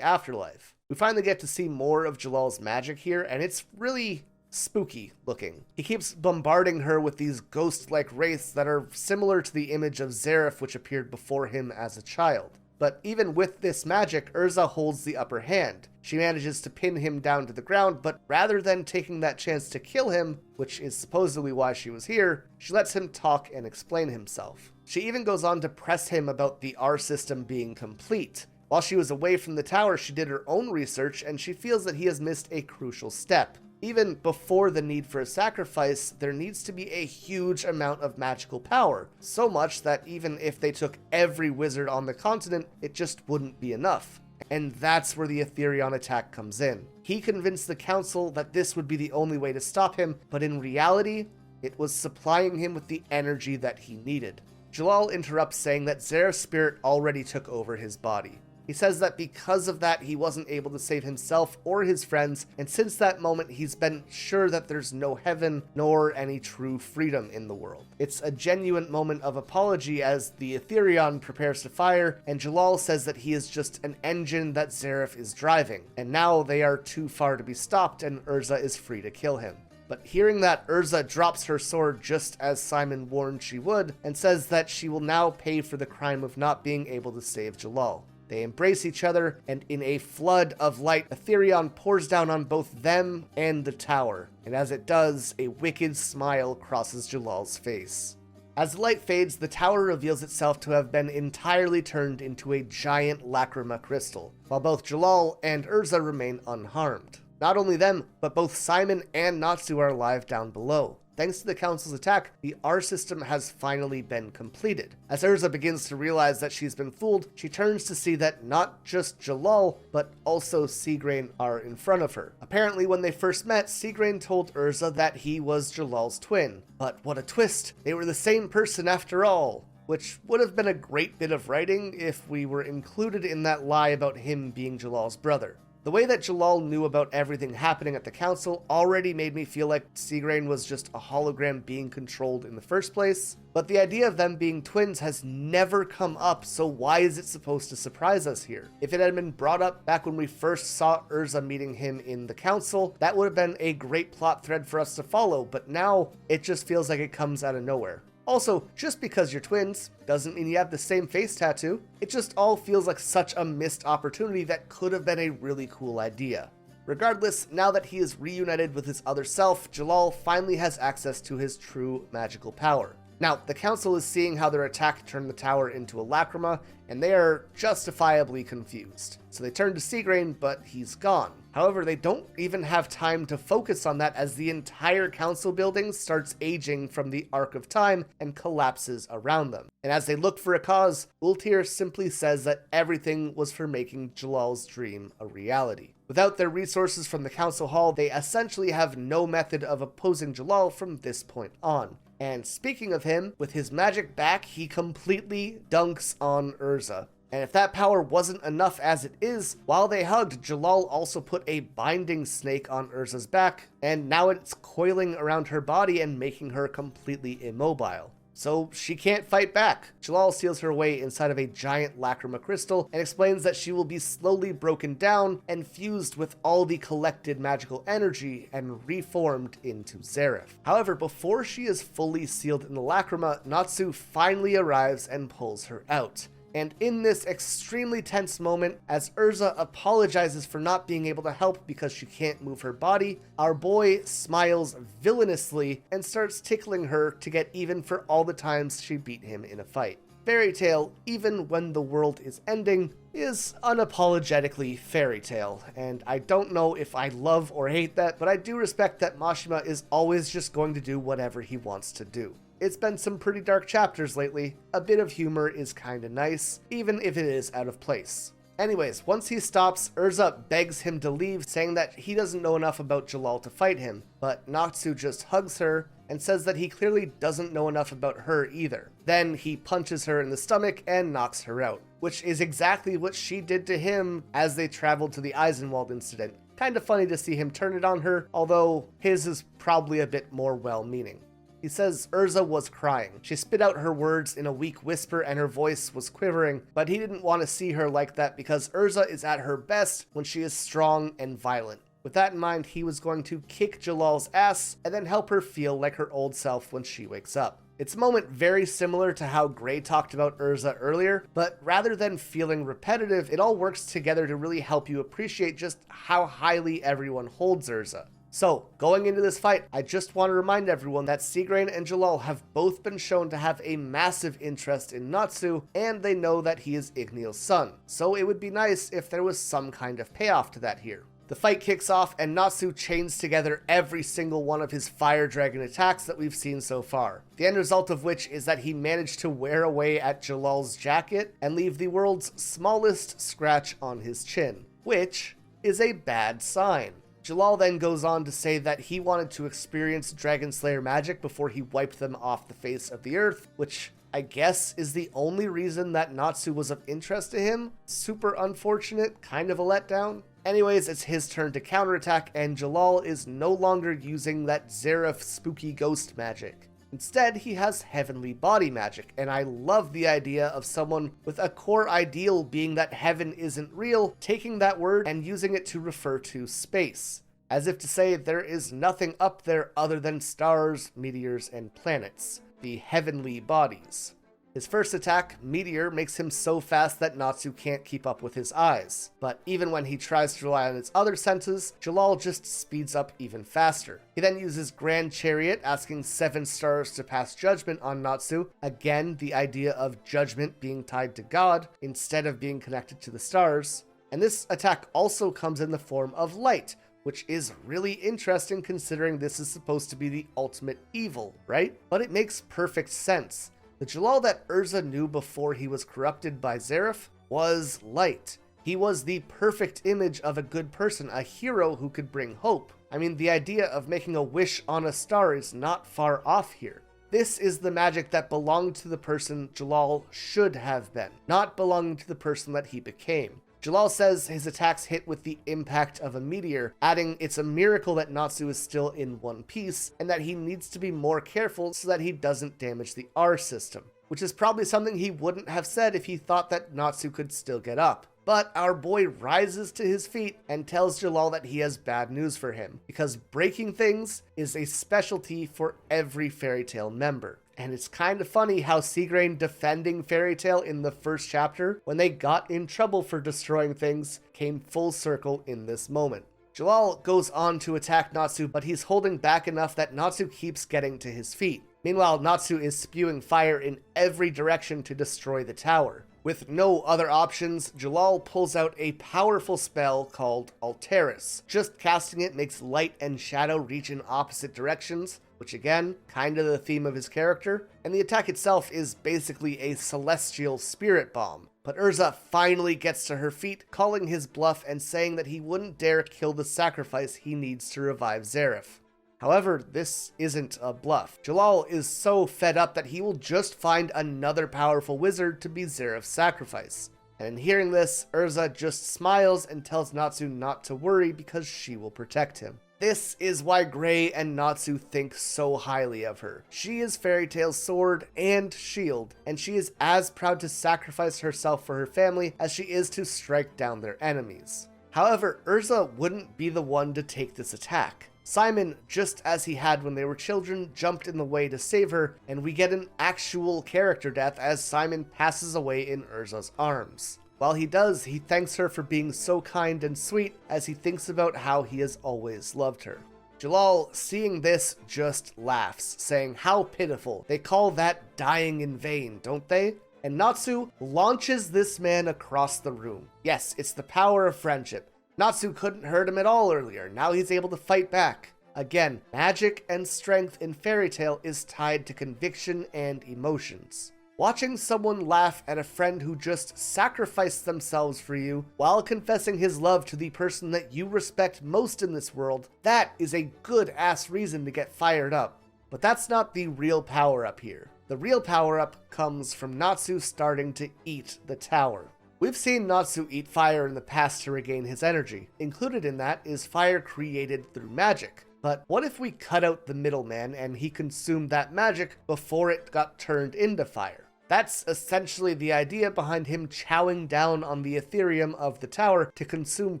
[SPEAKER 2] afterlife. We finally get to see more of Jalal's magic here, and it's really spooky looking. He keeps bombarding her with these ghost-like wraiths that are similar to the image of Zareth which appeared before him as a child. But even with this magic, Erza holds the upper hand. She manages to pin him down to the ground, but rather than taking that chance to kill him, which is supposedly why she was here, she lets him talk and explain himself. She even goes on to press him about the R system being complete. While she was away from the tower, she did her own research, and she feels that he has missed a crucial step. Even before the need for a sacrifice, there needs to be a huge amount of magical power. So much that even if they took every wizard on the continent, it just wouldn't be enough. And that's where the Etherion attack comes in. He convinced the council that this would be the only way to stop him, but in reality, it was supplying him with the energy that he needed. Jalal interrupts, saying that Zareth's spirit already took over his body. He says that because of that, he wasn't able to save himself or his friends, and since that moment, he's been sure that there's no heaven nor any true freedom in the world. It's a genuine moment of apology as the Etherion prepares to fire, and Jalal says that he is just an engine that Zareth is driving, and now they are too far to be stopped, and Erza is free to kill him. But hearing that, Erza drops her sword just as Simon warned she would, and says that she will now pay for the crime of not being able to save Jalal. They embrace each other, and in a flood of light, Etherion pours down on both them and the tower. And as it does, a wicked smile crosses Jalal's face. As the light fades, the tower reveals itself to have been entirely turned into a giant lacrima crystal, while both Jalal and Erza remain unharmed. Not only them, but both Simon and Natsu are alive down below. Thanks to the council's attack, the R system has finally been completed. As Erza begins to realize that she's been fooled, she turns to see that not just Jalal, but also Seagrain are in front of her. Apparently, when they first met, Seagrain told Erza that he was Jalal's twin. But what a twist! They were the same person after all. Which would have been a great bit of writing if we were included in that lie about him being Jalal's brother. The way that Jalal knew about everything happening at the council already made me feel like Seagrain was just a hologram being controlled in the first place, but the idea of them being twins has never come up, so why is it supposed to surprise us here? If it had been brought up back when we first saw Erza meeting him in the council, that would have been a great plot thread for us to follow, but now it just feels like it comes out of nowhere. Also, just because you're twins doesn't mean you have the same face tattoo. It just all feels like such a missed opportunity that could have been a really cool idea. Regardless, now that he is reunited with his other self, Jalal finally has access to his true magical power. Now, the council is seeing how their attack turned the tower into a lacrima, and they are justifiably confused. So they turn to Seagrain, but he's gone. However, they don't even have time to focus on that as the entire council building starts aging from the arc of time and collapses around them. And as they look for a cause, Ultir simply says that everything was for making Jalal's dream a reality. Without their resources from the council hall, they essentially have no method of opposing Jalal from this point on. And speaking of him, with his magic back, he completely dunks on Erza. And if that power wasn't enough as it is, while they hugged, Jalal also put a binding snake on Erza's back, and now it's coiling around her body and making her completely immobile. So she can't fight back. Jalal seals her away inside of a giant lacrima crystal and explains that she will be slowly broken down and fused with all the collected magical energy and reformed into Zareth. However, before she is fully sealed in the lacrima, Natsu finally arrives and pulls her out. And in this extremely tense moment, as Erza apologizes for not being able to help because she can't move her body, our boy smiles villainously and starts tickling her to get even for all the times she beat him in a fight. Fairy tale, even when the world is ending, is unapologetically fairy tale, and I don't know if I love or hate that, but I do respect that Mashima is always just going to do whatever he wants to do. It's been some pretty dark chapters lately. A bit of humor is kinda nice, even if it is out of place. Anyways, once he stops, Erza begs him to leave, saying that he doesn't know enough about Jalal to fight him, but Natsu just hugs her and says that he clearly doesn't know enough about her either. Then he punches her in the stomach and knocks her out, which is exactly what she did to him as they traveled to the Eizenwald incident. Kinda funny to see him turn it on her, although his is probably a bit more well-meaning. He says Erza was crying. She spit out her words in a weak whisper and her voice was quivering, but he didn't want to see her like that because Erza is at her best when she is strong and violent. With that in mind, he was going to kick Jalal's ass and then help her feel like her old self when she wakes up. It's a moment very similar to how Gray talked about Erza earlier, but rather than feeling repetitive, it all works together to really help you appreciate just how highly everyone holds Erza. So, going into this fight, I just want to remind everyone that Seagrain and Jalal have both been shown to have a massive interest in Natsu, and they know that he is Igneal's son, so it would be nice if there was some kind of payoff to that here. The fight kicks off, and Natsu chains together every single one of his fire dragon attacks that we've seen so far. The end result of which is that he managed to wear away at Jalal's jacket and leave the world's smallest scratch on his chin, which is a bad sign. Jalal then goes on to say that he wanted to experience Dragon Slayer magic before he wiped them off the face of the earth, which I guess is the only reason that Natsu was of interest to him. Super unfortunate, kind of a letdown. Anyways, it's his turn to counterattack, and Jalal is no longer using that Zeref spooky ghost magic. Instead, he has heavenly body magic, and I love the idea of someone with a core ideal being that heaven isn't real, taking that word and using it to refer to space, as if to say there is nothing up there other than stars, meteors, and planets, the heavenly bodies. His first attack, Meteor, makes him so fast that Natsu can't keep up with his eyes. But even when he tries to rely on his other senses, Jalal just speeds up even faster. He then uses Grand Chariot, asking 7 stars to pass judgment on Natsu. Again, the idea of judgment being tied to God instead of being connected to the stars. And this attack also comes in the form of light, which is really interesting considering this is supposed to be the ultimate evil, right? But it makes perfect sense. The Jalal that Erza knew before he was corrupted by Zeref was light. He was the perfect image of a good person, a hero who could bring hope. I mean, the idea of making a wish on a star is not far off here. This is the magic that belonged to the person Jalal should have been, not belonging to the person that he became. Jalal says his attacks hit with the impact of a meteor, adding it's a miracle that Natsu is still in one piece, and that he needs to be more careful so that he doesn't damage the R system, which is probably something he wouldn't have said if he thought that Natsu could still get up. But our boy rises to his feet and tells Jalal that he has bad news for him, because breaking things is a specialty for every Fairy Tail member. And it's kind of funny how Seagrain defending Fairy Tail in the first chapter, when they got in trouble for destroying things, came full circle in this moment. Jalal goes on to attack Natsu, but he's holding back enough that Natsu keeps getting to his feet. Meanwhile, Natsu is spewing fire in every direction to destroy the tower. With no other options, Jalal pulls out a powerful spell called Alteris. Just casting it makes light and shadow reach in opposite directions, which again, kinda the theme of his character, and the attack itself is basically a celestial spirit bomb. But Erza finally gets to her feet, calling his bluff and saying that he wouldn't dare kill the sacrifice he needs to revive Zeref. However, this isn't a bluff. Jalal is so fed up that he will just find another powerful wizard to be Zeref's sacrifice. And in hearing this, Erza just smiles and tells Natsu not to worry because she will protect him. This is why Gray and Natsu think so highly of her. She is Fairy Tail's sword and shield, and she is as proud to sacrifice herself for her family as she is to strike down their enemies. However, Erza wouldn't be the one to take this attack. Simon, just as he had when they were children, jumped in the way to save her, and we get an actual character death as Simon passes away in Erza's arms. While he does, he thanks her for being so kind and sweet as he thinks about how he has always loved her. Jalal, seeing this, just laughs, saying how pitiful. They call that dying in vain, don't they? And Natsu launches this man across the room. Yes, it's the power of friendship. Natsu couldn't hurt him at all earlier, now he's able to fight back. Again, magic and strength in Fairy Tail is tied to conviction and emotions. Watching someone laugh at a friend who just sacrificed themselves for you while confessing his love to the person that you respect most in this world, that is a good-ass reason to get fired up. But that's not the real power-up here. The real power-up comes from Natsu starting to eat the tower. We've seen Natsu eat fire in the past to regain his energy. Included in that is fire created through magic. But what if we cut out the middleman and he consumed that magic before it got turned into fire? That's essentially the idea behind him chowing down on the Ethereum of the tower to consume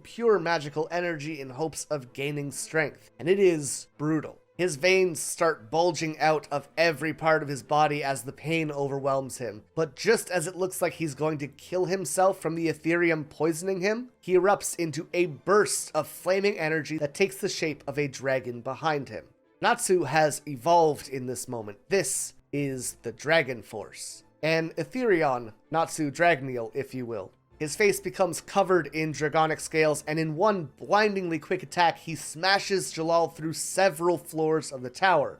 [SPEAKER 2] pure magical energy in hopes of gaining strength. And it is brutal. His veins start bulging out of every part of his body as the pain overwhelms him. But just as it looks like he's going to kill himself from the Ethereum poisoning him, he erupts into a burst of flaming energy that takes the shape of a dragon behind him. Natsu has evolved in this moment. This is the Dragon Force. An Etherion, Natsu Dragneel, if you will. His face becomes covered in dragonic scales, and in one blindingly quick attack, he smashes Jalal through several floors of the tower.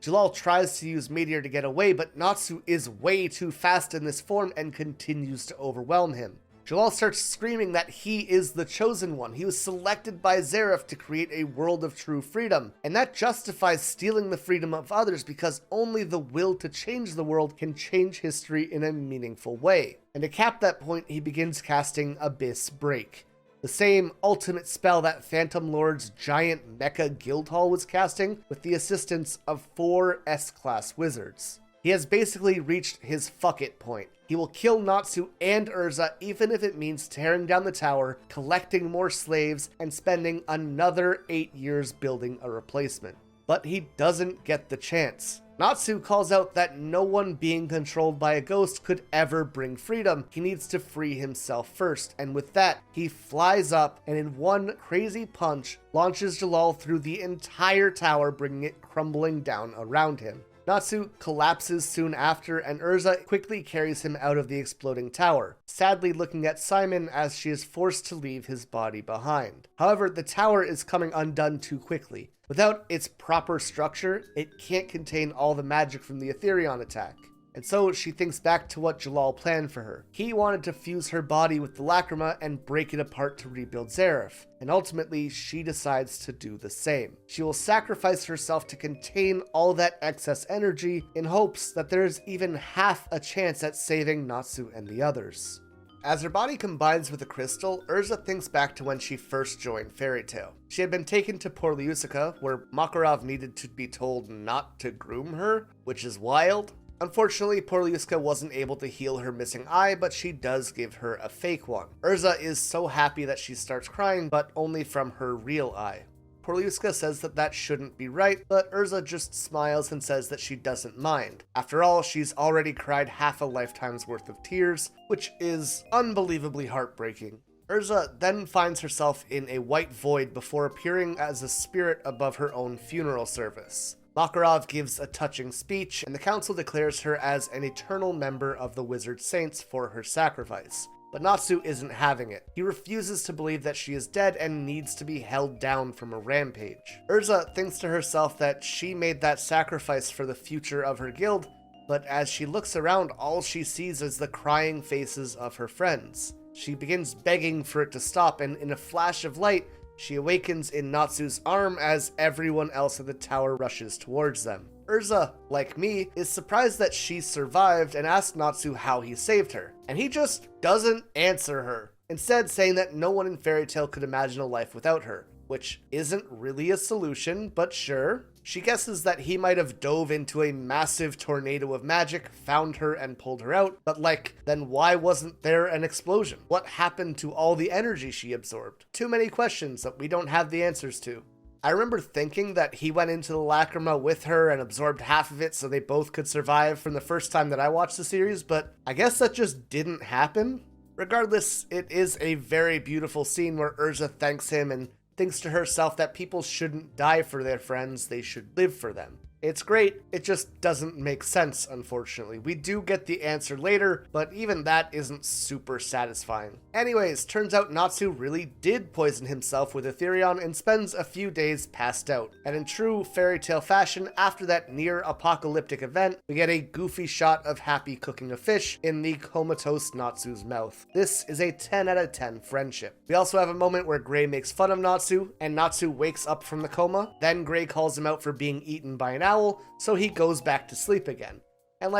[SPEAKER 2] Jalal tries to use Meteor to get away, but Natsu is way too fast in this form and continues to overwhelm him. Jalal starts screaming that he is the chosen one. He was selected by Zeref to create a world of true freedom, and that justifies stealing the freedom of others because only the will to change the world can change history in a meaningful way. And to cap that point, he begins casting Abyss Break, the same ultimate spell that Phantom Lord's giant mecha Guildhall was casting with the assistance of 4 S-class wizards. He has basically reached his fuck it point. He will kill Natsu and Erza even if it means tearing down the tower, collecting more slaves, and spending another 8 years building a replacement. But he doesn't get the chance. Natsu calls out that no one being controlled by a ghost could ever bring freedom. He needs to free himself first, and with that, he flies up and in one crazy punch, launches Jalal through the entire tower, bringing it crumbling down around him. Natsu collapses soon after, and Erza quickly carries him out of the exploding tower, sadly looking at Simon as she is forced to leave his body behind. However, the tower is coming undone too quickly. Without its proper structure, it can't contain all the magic from the Etherion attack. And so she thinks back to what Jalal planned for her. He wanted to fuse her body with the Lacrima and break it apart to rebuild Zeref, and ultimately she decides to do the same. She will sacrifice herself to contain all that excess energy in hopes that there is even half a chance at saving Natsu and the others. As her body combines with the crystal, Erza thinks back to when she first joined Fairy Tail. She had been taken to Porliusica, where Makarov needed to be told not to groom her, which is wild. Unfortunately, Porliuska wasn't able to heal her missing eye, but she does give her a fake one. Erza is so happy that she starts crying, but only from her real eye. Porliuska says that that shouldn't be right, but Erza just smiles and says that she doesn't mind. After all, she's already cried half a lifetime's worth of tears, which is unbelievably heartbreaking. Erza then finds herself in a white void before appearing as a spirit above her own funeral service. Makarov gives a touching speech, and the council declares her as an eternal member of the Wizard Saints for her sacrifice. But Natsu isn't having it. He refuses to believe that she is dead and needs to be held down from a rampage. Erza thinks to herself that she made that sacrifice for the future of her guild, but as she looks around, all she sees is the crying faces of her friends. She begins begging for it to stop, and in a flash of light, she awakens in Natsu's arm as everyone else at the tower rushes towards them. Erza, like me, is surprised that she survived and asks Natsu how he saved her, and he just doesn't answer her, instead saying that no one in Fairy Tail could imagine a life without her, which isn't really a solution, but sure. She guesses that he might have dove into a massive tornado of magic, found her, and pulled her out, but then why wasn't there an explosion? What happened to all the energy she absorbed? Too many questions that we don't have the answers to. I remember thinking that he went into the Lacrima with her and absorbed half of it so they both could survive from the first time that I watched the series, but I guess that just didn't happen. Regardless, it is a very beautiful scene where Erza thanks him and thinks to herself that people shouldn't die for their friends, they should live for them. It's great, it just doesn't make sense, unfortunately. We do get the answer later, but even that isn't super satisfying. Anyways, turns out Natsu really did poison himself with Etherion and spends a few days passed out. And in true Fairy Tail fashion, after that near-apocalyptic event, we get a goofy shot of Happy cooking a fish in the comatose Natsu's mouth. This is a 10 out of 10 friendship. We also have a moment where Gray makes fun of Natsu, and Natsu wakes up from the coma. Then Gray calls him out for being eaten by an owl, so he goes back to sleep again. And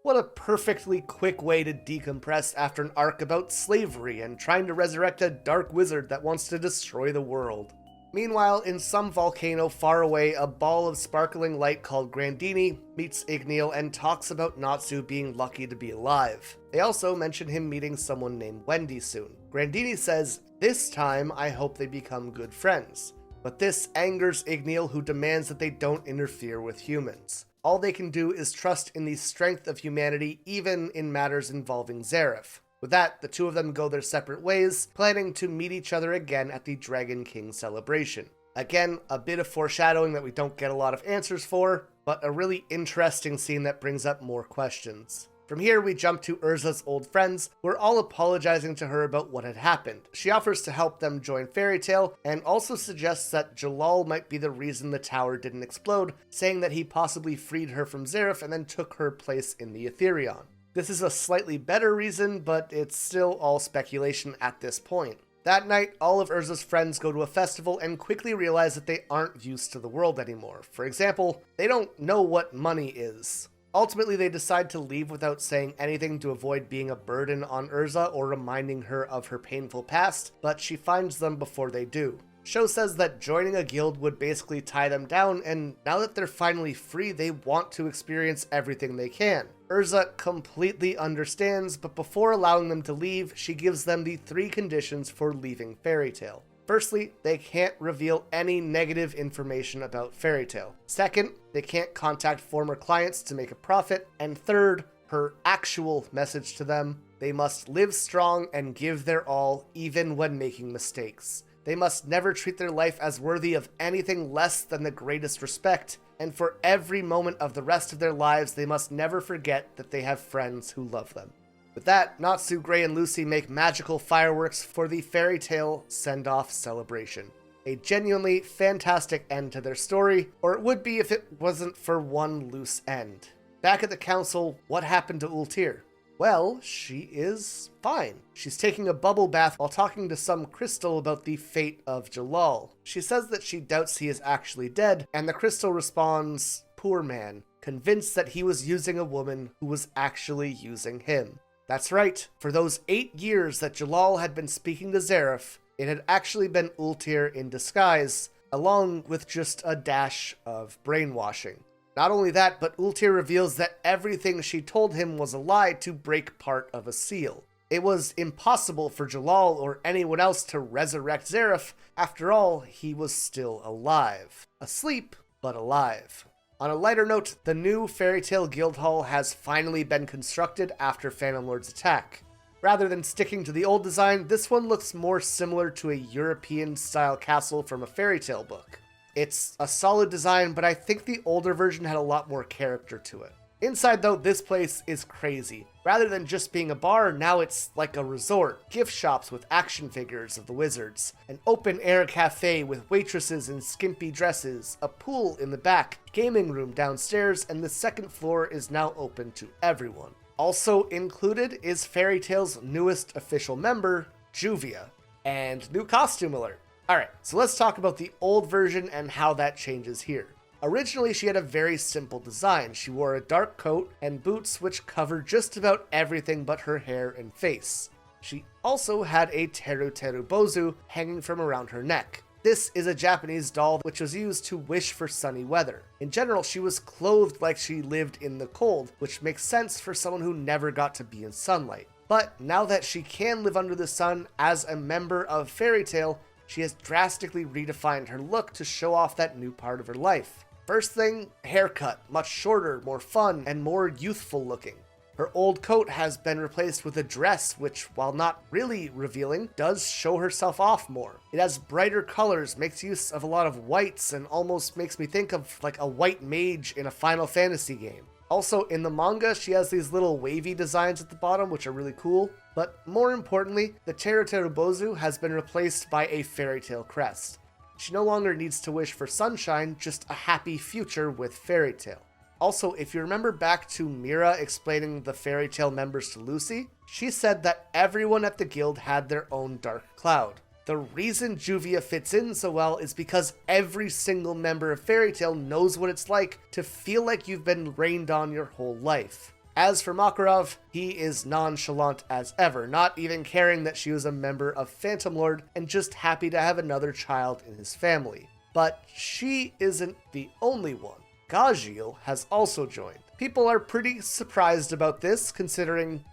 [SPEAKER 2] What a perfectly quick way to decompress after an arc about slavery and trying to resurrect a dark wizard that wants to destroy the world. Meanwhile, in some volcano far away, a ball of sparkling light called Grandini meets Igneel and talks about Natsu being lucky to be alive. They also mention him meeting someone named Wendy soon. Grandini says, "This time I hope they become good friends." But this angers Igneel, who demands that they don't interfere with humans. All they can do is trust in the strength of humanity, even in matters involving Zareth. With that, the two of them go their separate ways, planning to meet each other again at the Dragon King celebration. Again, a bit of foreshadowing that we don't get a lot of answers for, but a really interesting scene that brings up more questions. From here, we jump to Erza's old friends, who are all apologizing to her about what had happened. She offers to help them join Fairy Tail, and also suggests that Jalal might be the reason the tower didn't explode, saying that he possibly freed her from Zareth and then took her place in the Etherion. This is a slightly better reason, but it's still all speculation at this point. That night, all of Erza's friends go to a festival and quickly realize that they aren't used to the world anymore. For example, they don't know what money is. Ultimately, they decide to leave without saying anything to avoid being a burden on Erza or reminding her of her painful past, but she finds them before they do. Show says that joining a guild would basically tie them down, and now that they're finally free, they want to experience everything they can. Erza completely understands, but before allowing them to leave, she gives them the 3 conditions for leaving Fairy Tail. Firstly, they can't reveal any negative information about Fairy Tail. Second, they can't contact former clients to make a profit. And third, her actual message to them, they must live strong and give their all even when making mistakes. They must never treat their life as worthy of anything less than the greatest respect, and for every moment of the rest of their lives, they must never forget that they have friends who love them. With that, Natsu, Gray, and Lucy make magical fireworks for the Fairy Tail send-off celebration. A genuinely fantastic end to their story, or it would be if it wasn't for one loose end. Back at the council, what happened to Ultir? Well, she is fine. She's taking a bubble bath while talking to some crystal about the fate of Jalal. She says that she doubts he is actually dead, and the crystal responds, "Poor man, convinced that he was using a woman who was actually using him." That's right, for those 8 years that Jalal had been speaking to Zareth, it had actually been Ultir in disguise, along with just a dash of brainwashing. Not only that, but Ultir reveals that everything she told him was a lie to break part of a seal. It was impossible for Jalal or anyone else to resurrect Zareth. After all, he was still alive. Asleep, but alive. On a lighter note, the new Fairy Tail Guildhall has finally been constructed after Phantom Lord's attack. Rather than sticking to the old design, this one looks more similar to a European-style castle from a fairy tale book. It's a solid design, but I think the older version had a lot more character to it. Inside though, this place is crazy. Rather than just being a bar, now it's like a resort. Gift shops with action figures of the wizards, an open-air cafe with waitresses in skimpy dresses, a pool in the back, gaming room downstairs, and the second floor is now open to everyone. Also included is Fairy Tail's newest official member, Juvia, and new costume alert. Alright, so let's talk about the old version and how that changes here. Originally, she had a very simple design. She wore a dark coat and boots which covered just about everything but her hair and face. She also had a Teru Bozu hanging from around her neck. This is a Japanese doll which was used to wish for sunny weather. In general, she was clothed like she lived in the cold, which makes sense for someone who never got to be in sunlight. But now that she can live under the sun as a member of Fairy Tail, she has drastically redefined her look to show off that new part of her life. First thing, haircut, much shorter, more fun, and more youthful looking. Her old coat has been replaced with a dress which, while not really revealing, does show herself off more. It has brighter colors, makes use of a lot of whites, and almost makes me think of like a white mage in a Final Fantasy game. Also, in the manga, she has these little wavy designs at the bottom, which are really cool. But more importantly, the Teru Bozu has been replaced by a Fairy Tail crest. She no longer needs to wish for sunshine, just a happy future with Fairy Tail. Also, if you remember back to Mira explaining the Fairy Tail members to Lucy, she said that everyone at the guild had their own dark cloud. The reason Juvia fits in so well is because every single member of Fairy Tail knows what it's like to feel like you've been rained on your whole life. As for Makarov, he is nonchalant as ever, not even caring that she was a member of Phantom Lord and just happy to have another child in his family. But she isn't the only one. Gajiel has also joined. People are pretty surprised about this, considering,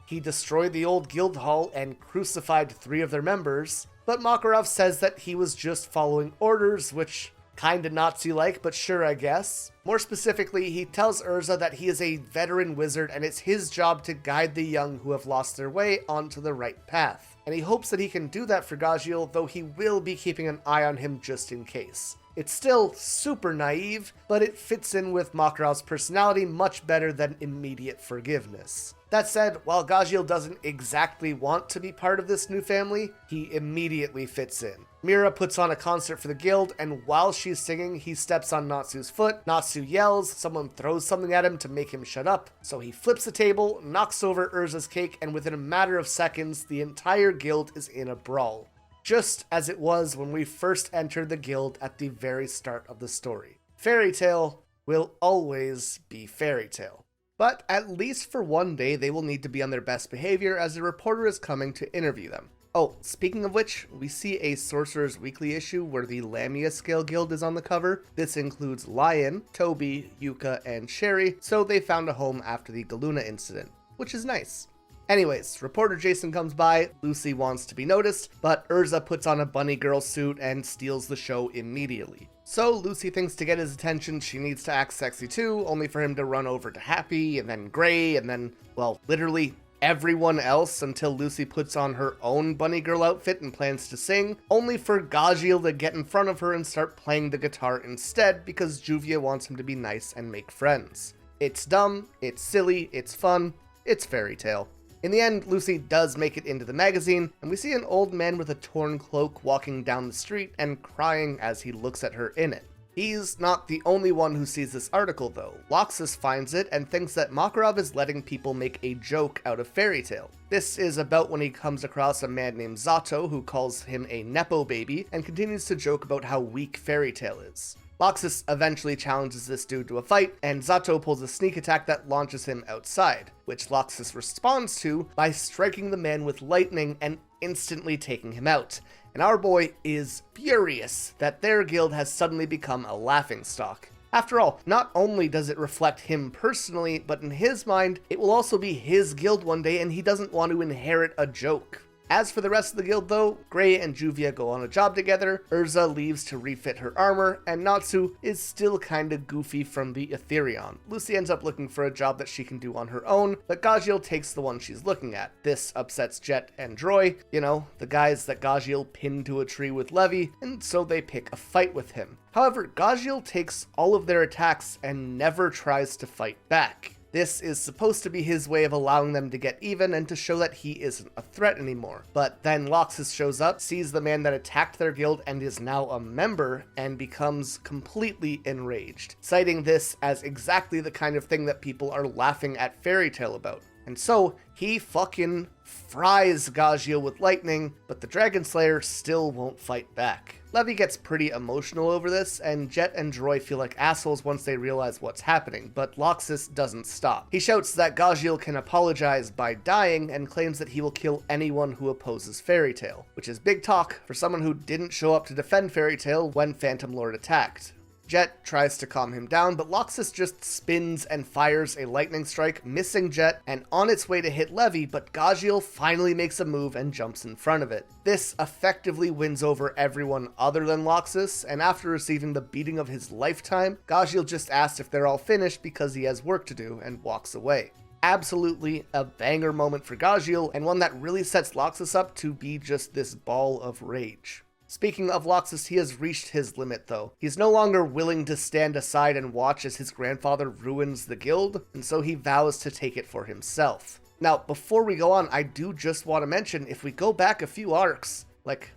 [SPEAKER 2] he destroyed the old guild hall and crucified 3 of their members, but Makarov says that he was just following orders, which kinda Nazi-like, but sure, I guess. More specifically, he tells Erza that he is a veteran wizard and it's his job to guide the young who have lost their way onto the right path. And he hopes that he can do that for Gajiel, though he will be keeping an eye on him just in case. It's still super naive, but it fits in with Makarov's personality much better than immediate forgiveness. That said, while Gajiel doesn't exactly want to be part of this new family, he immediately fits in. Mira puts on a concert for the guild, and while she's singing, he steps on Natsu's foot. Natsu yells, someone throws something at him to make him shut up, so he flips the table, knocks over Erza's cake, and within a matter of seconds, the entire guild is in a brawl. Just as it was when we first entered the guild at the very start of the story. Fairy Tail will always be Fairy Tail. But at least for one day, they will need to be on their best behavior as a reporter is coming to interview them. Oh, speaking of which, we see a Sorcerer's Weekly issue where the Lamia Scale Guild is on the cover. This includes Lion, Toby, Yuka, and Sherry, so they found a home after the Galuna incident, which is nice. Anyways, reporter Jason comes by, Lucy wants to be noticed, but Erza puts on a bunny girl suit and steals the show immediately. So Lucy thinks to get his attention she needs to act sexy too, only for him to run over to Happy, and then Gray, and then, well, literally everyone else until Lucy puts on her own bunny girl outfit and plans to sing, only for Gajiel to get in front of her and start playing the guitar instead because Juvia wants him to be nice and make friends. It's dumb, it's silly, it's fun, it's Fairy Tail. In the end, Lucy does make it into the magazine, and we see an old man with a torn cloak walking down the street and crying as he looks at her in it. He's not the only one who sees this article though. Loxus finds it and thinks that Makarov is letting people make a joke out of Fairy Tail. This is about when he comes across a man named Zato who calls him a Nepo baby and continues to joke about how weak Fairy Tail is. Loxus eventually challenges this dude to a fight, and Zato pulls a sneak attack that launches him outside, which Loxus responds to by striking the man with lightning and instantly taking him out. And our boy is furious that their guild has suddenly become a laughingstock. After all, not only does it reflect him personally, but in his mind, it will also be his guild one day and he doesn't want to inherit a joke. As for the rest of the guild though, Gray and Juvia go on a job together, Erza leaves to refit her armor, and Natsu is still kinda goofy from the Etherion. Lucy ends up looking for a job that she can do on her own, but Gajiel takes the one she's looking at. This upsets Jet and Droy, the guys that Gajiel pinned to a tree with Levi, and so they pick a fight with him. However, Gajiel takes all of their attacks and never tries to fight back. This is supposed to be his way of allowing them to get even and to show that he isn't a threat anymore. But then Loxus shows up, sees the man that attacked their guild and is now a member, and becomes completely enraged, citing this as exactly the kind of thing that people are laughing at Fairy Tail about. And so, he fucking fries Gajiel with lightning, but the Dragon Slayer still won't fight back. Levi gets pretty emotional over this, and Jet and Droy feel like assholes once they realize what's happening, but Loxus doesn't stop. He shouts that Gajiel can apologize by dying, and claims that he will kill anyone who opposes Fairy Tail, which is big talk for someone who didn't show up to defend Fairy Tail when Phantom Lord attacked. Jet tries to calm him down, but Loxus just spins and fires a lightning strike, missing Jet, and on its way to hit Levi, but Gajiel finally makes a move and jumps in front of it. This effectively wins over everyone other than Loxus, and after receiving the beating of his lifetime, Gajiel just asks if they're all finished because he has work to do and walks away. Absolutely a banger moment for Gajiel, and one that really sets Loxus up to be just this ball of rage. Speaking of Loxus, he has reached his limit though. He's no longer willing to stand aside and watch as his grandfather ruins the guild, and so he vows to take it for himself. Now, before we go on, I do just want to mention, if we go back a few arcs,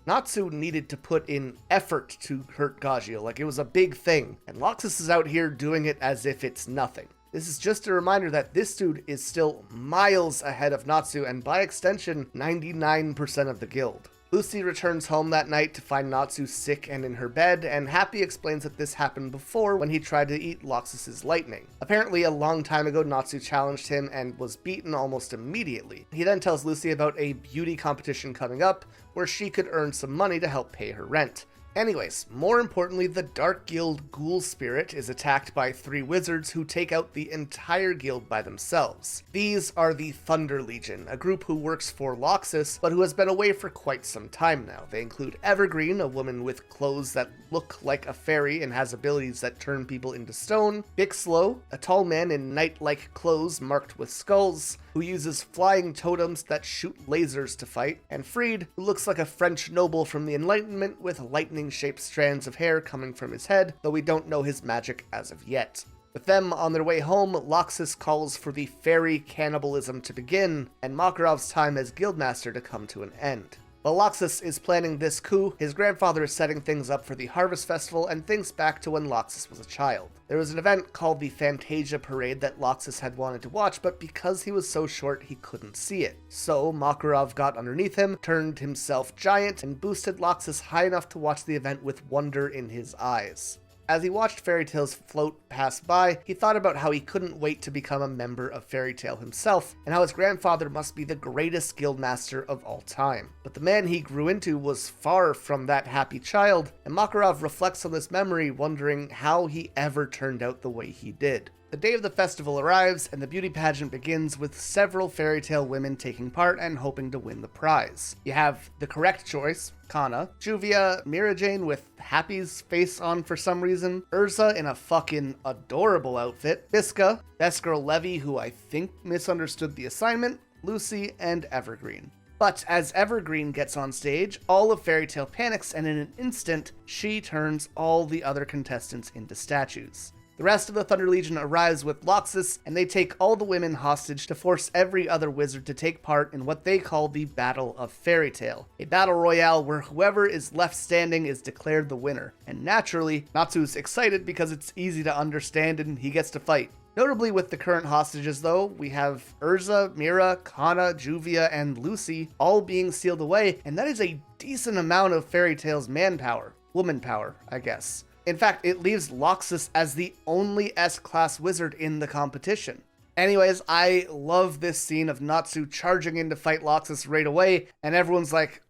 [SPEAKER 2] Natsu needed to put in effort to hurt Gajiel, it was a big thing, and Loxus is out here doing it as if it's nothing. This is just a reminder that this dude is still miles ahead of Natsu, and by extension, 99% of the guild. Lucy returns home that night to find Natsu sick and in her bed, and Happy explains that this happened before when he tried to eat Loxus's lightning. Apparently, a long time ago, Natsu challenged him and was beaten almost immediately. He then tells Lucy about a beauty competition coming up, where she could earn some money to help pay her rent. Anyways, more importantly, the Dark Guild Ghoul Spirit is attacked by 3 wizards who take out the entire guild by themselves. These are the Thunder Legion, a group who works for Loxus, but who has been away for quite some time now. They include Evergreen, a woman with clothes that look like a fairy and has abilities that turn people into stone, Bixlow, a tall man in knight-like clothes marked with skulls, who uses flying totems that shoot lasers to fight, and Fried, who looks like a French noble from the Enlightenment with lightning-shaped strands of hair coming from his head, though we don't know his magic as of yet. With them on their way home, Loxus calls for the fairy cannibalism to begin, and Makarov's time as guildmaster to come to an end. While Loxus is planning this coup, his grandfather is setting things up for the Harvest Festival and thinks back to when Loxus was a child. There was an event called the Fantasia Parade that Loxus had wanted to watch, but because he was so short, he couldn't see it. So Makarov got underneath him, turned himself giant, and boosted Loxus high enough to watch the event with wonder in his eyes. As he watched Fairy Tail's float pass by, he thought about how he couldn't wait to become a member of Fairy Tail himself, and how his grandfather must be the greatest guildmaster of all time. But the man he grew into was far from that happy child, and Makarov reflects on this memory, wondering how he ever turned out the way he did. The day of the festival arrives, and the beauty pageant begins with several Fairy Tail women taking part and hoping to win the prize. You have the correct choice, Kana, Juvia, Mira Jane with Happy's face on for some reason, Erza in a fucking adorable outfit, Biska, Best Girl Levy, who I think misunderstood the assignment, Lucy, and Evergreen. But as Evergreen gets on stage, all of Fairy Tail panics, and in an instant, she turns all the other contestants into statues. The rest of the Thunder Legion arrives with Loxus, and they take all the women hostage to force every other wizard to take part in what they call the Battle of Fairy Tail, a battle royale where whoever is left standing is declared the winner. And naturally, Natsu's excited because it's easy to understand and he gets to fight. Notably with the current hostages though, we have Erza, Mira, Kana, Juvia, and Lucy all being sealed away, and that is a decent amount of Fairy Tail's manpower. Woman power, I guess. In fact, it leaves Loxus as the only S-class wizard in the competition. Anyways, I love this scene of Natsu charging in to fight Loxus right away, and everyone's like,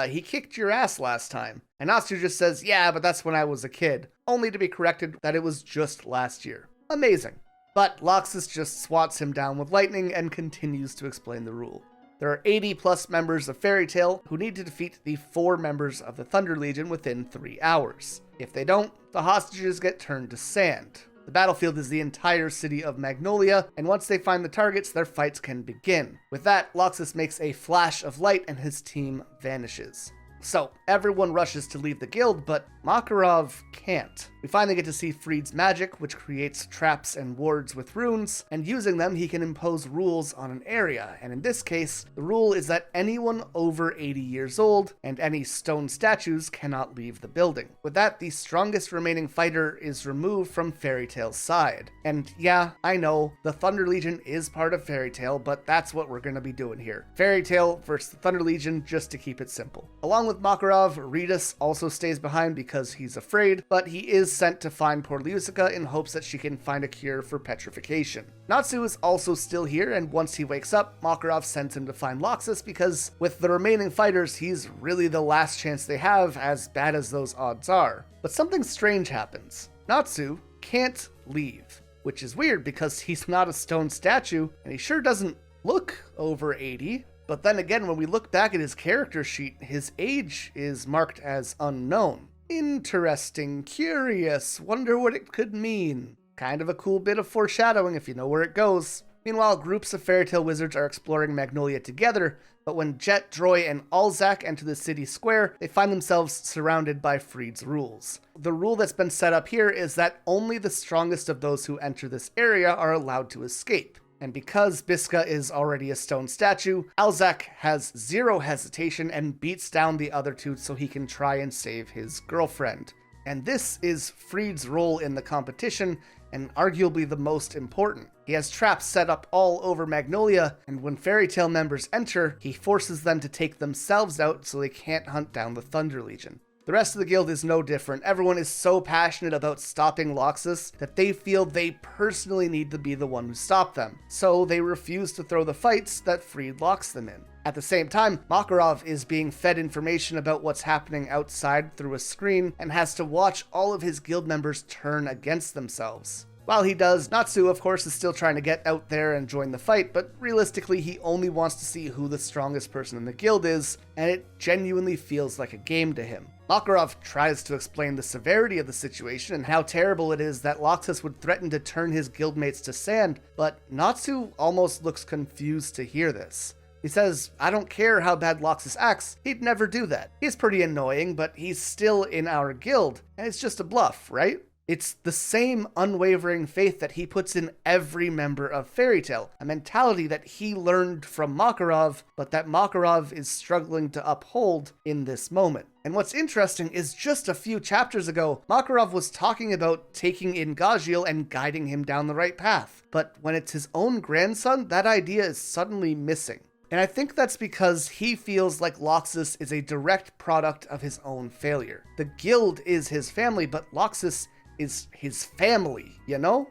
[SPEAKER 2] he kicked your ass last time. And Natsu just says, yeah, but that's when I was a kid, only to be corrected that it was just last year. Amazing. But Loxus just swats him down with lightning and continues to explain the rule. There are 80 plus members of Fairy Tail who need to defeat the 4 members of the Thunder Legion within 3 hours. If they don't, the hostages get turned to sand. The battlefield is the entire city of Magnolia, and once they find the targets, their fights can begin. With that, Loxus makes a flash of light and his team vanishes. So, everyone rushes to leave the guild, but Makarov can't. We finally get to see Fried's magic, which creates traps and wards with runes, and using them he can impose rules on an area, and in this case, the rule is that anyone over 80 years old and any stone statues cannot leave the building. With that, the strongest remaining fighter is removed from Fairy Tail's side. And yeah, I know, the Thunder Legion is part of Fairy Tail, but that's what we're gonna be doing here. Fairy Tail versus the Thunder Legion, just to keep it simple. Along with Makarov, Ritas also stays behind because he's afraid, but he is sent to find poor Lyusica in hopes that she can find a cure for petrification. Natsu is also still here, and once he wakes up, Makarov sends him to find Loxus because with the remaining fighters, he's really the last chance they have, as bad as those odds are. But something strange happens. Natsu can't leave, which is weird because he's not a stone statue, and he sure doesn't look over 80. But then again, when we look back at his character sheet, his age is marked as unknown. Interesting, curious, wonder what it could mean. Kind of a cool bit of foreshadowing if you know where it goes. Meanwhile, groups of Fairy Tail wizards are exploring Magnolia together, but when Jet, Droy, and Alzak enter the city square, they find themselves surrounded by Fried's rules. The rule that's been set up here is that only the strongest of those who enter this area are allowed to escape. And because Biska is already a stone statue, Alzak has zero hesitation and beats down the other two so he can try and save his girlfriend. And this is Freed's role in the competition, and arguably the most important. He has traps set up all over Magnolia, and when Fairy Tail members enter, he forces them to take themselves out so they can't hunt down the Thunder Legion. The rest of the guild is no different. Everyone is so passionate about stopping Loxus that they feel they personally need to be the one who stopped them, so they refuse to throw the fights that Freed locks them in. At the same time, Makarov is being fed information about what's happening outside through a screen and has to watch all of his guild members turn against themselves. While he does, Natsu, of course, is still trying to get out there and join the fight, but realistically, he only wants to see who the strongest person in the guild is, and it genuinely feels like a game to him. Makarov tries to explain the severity of the situation and how terrible it is that Loxus would threaten to turn his guildmates to sand, but Natsu almost looks confused to hear this. He says, I don't care how bad Loxus acts, he'd never do that. He's pretty annoying, but he's still in our guild, and it's just a bluff, right? It's the same unwavering faith that he puts in every member of Fairy Tail, a mentality that he learned from Makarov, but that Makarov is struggling to uphold in this moment. And what's interesting is just a few chapters ago, Makarov was talking about taking in Gajiel and guiding him down the right path. But when it's his own grandson, that idea is suddenly missing. And I think that's because he feels like Loxus is a direct product of his own failure. The guild is his family, but Loxus is his family, you know?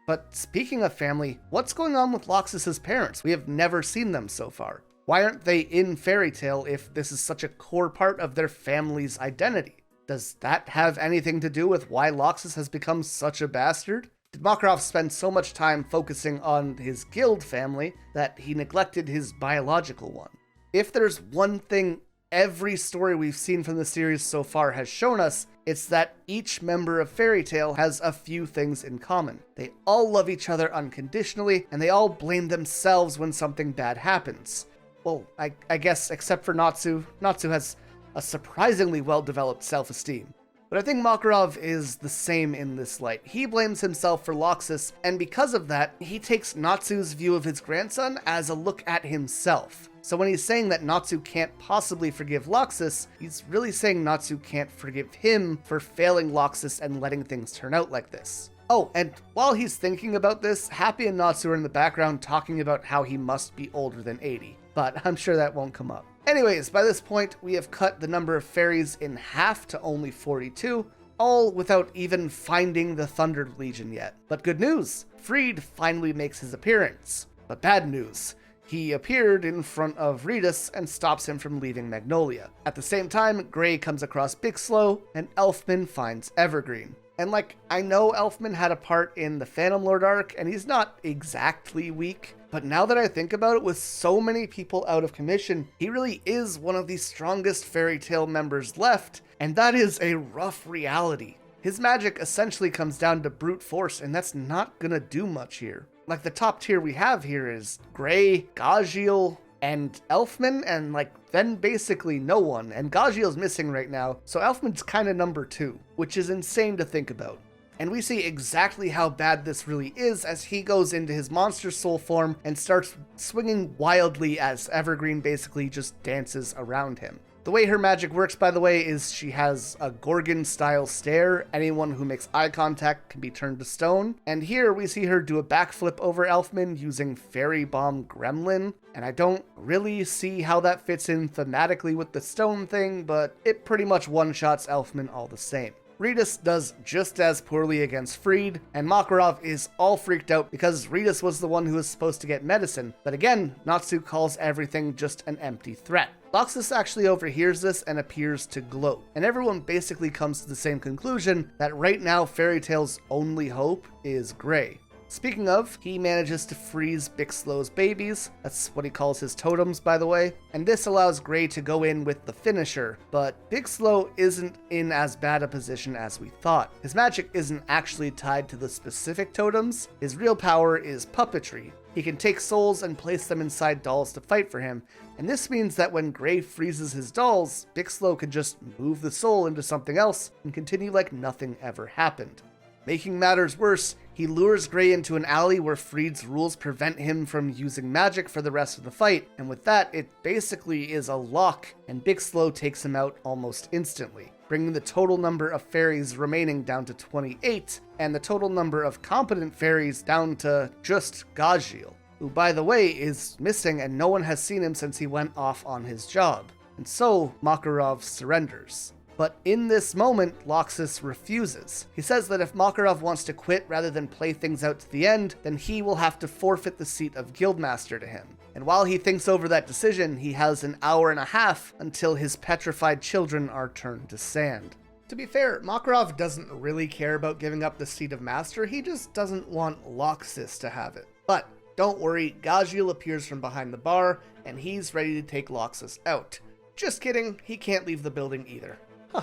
[SPEAKER 2] But speaking of family, what's going on with Loxus's parents? We have never seen them so far. Why aren't they in Fairy Tail if this is such a core part of their family's identity? Does that have anything to do with why Loxus has become such a bastard? Did Makarov spend so much time focusing on his guild family that he neglected his biological one? If there's one thing every story we've seen from the series so far has shown us, it's that each member of Fairy Tail has a few things in common. They all love each other unconditionally, and they all blame themselves when something bad happens. Well, I guess except for Natsu. Natsu has a surprisingly well-developed self-esteem. But I think Makarov is the same in this light. He blames himself for Loxus, and because of that, he takes Natsu's view of his grandson as a look at himself. So when he's saying that Natsu can't possibly forgive Loxus, he's really saying Natsu can't forgive him for failing Loxus and letting things turn out like this. Oh, and while he's thinking about this, Happy and Natsu are in the background talking about how he must be older than 80. But I'm sure that won't come up. Anyways, by this point, we have cut the number of fairies in half to only 42, all without even finding the Thunder Legion yet. But good news, Freed finally makes his appearance. But bad news, he appeared in front of Redis and stops him from leaving Magnolia. At the same time, Gray comes across Big Slow, and Elfman finds Evergreen. And I know Elfman had a part in the Phantom Lord arc, and he's not exactly weak, but now that I think about it, with so many people out of commission, he really is one of the strongest Fairy Tail members left, and that is a rough reality. His magic essentially comes down to brute force, and that's not gonna do much here. The top tier we have here is Gray, Gajiel, and Elfman, and then basically no one, and Gajiel's missing right now, so Elfman's kinda number 2, which is insane to think about. And we see exactly how bad this really is as he goes into his monster soul form and starts swinging wildly as Evergreen basically just dances around him. The way her magic works, by the way, is she has a Gorgon-style stare. Anyone who makes eye contact can be turned to stone. And here we see her do a backflip over Elfman using Fairy Bomb Gremlin. And I don't really see how that fits in thematically with the stone thing, but it pretty much one-shots Elfman all the same. Redis does just as poorly against Freed, and Makarov is all freaked out because Redis was the one who was supposed to get medicine, but again, Natsu calls everything just an empty threat. Loxus actually overhears this and appears to gloat, and everyone basically comes to the same conclusion that right now Fairy Tail's only hope is Gray. Speaking of, he manages to freeze Big Slow's babies. That's what he calls his totems, by the way. And this allows Gray to go in with the finisher, but Big Slow isn't in as bad a position as we thought. His magic isn't actually tied to the specific totems. His real power is puppetry. He can take souls and place them inside dolls to fight for him, and this means that when Gray freezes his dolls, Big Slow can just move the soul into something else and continue like nothing ever happened. Making matters worse, he He lures Gray into an alley where Freed's rules prevent him from using magic for the rest of the fight, and with that, it basically is a lock, and Big Slow takes him out almost instantly, bringing the total number of fairies remaining down to 28, and the total number of competent fairies down to just Gajiel, who, by the way, is missing and no one has seen him since he went off on his job. And so, Makarov surrenders. But in this moment, Loxus refuses. He says that if Makarov wants to quit rather than play things out to the end, then he will have to forfeit the seat of Guildmaster to him. And while he thinks over that decision, he has an hour and a half until his petrified children are turned to sand. To be fair, Makarov doesn't really care about giving up the seat of Master, he just doesn't want Loxus to have it. But don't worry, Gajiel appears from behind the bar, and he's ready to take Loxus out. Just kidding, he can't leave the building either. Huh.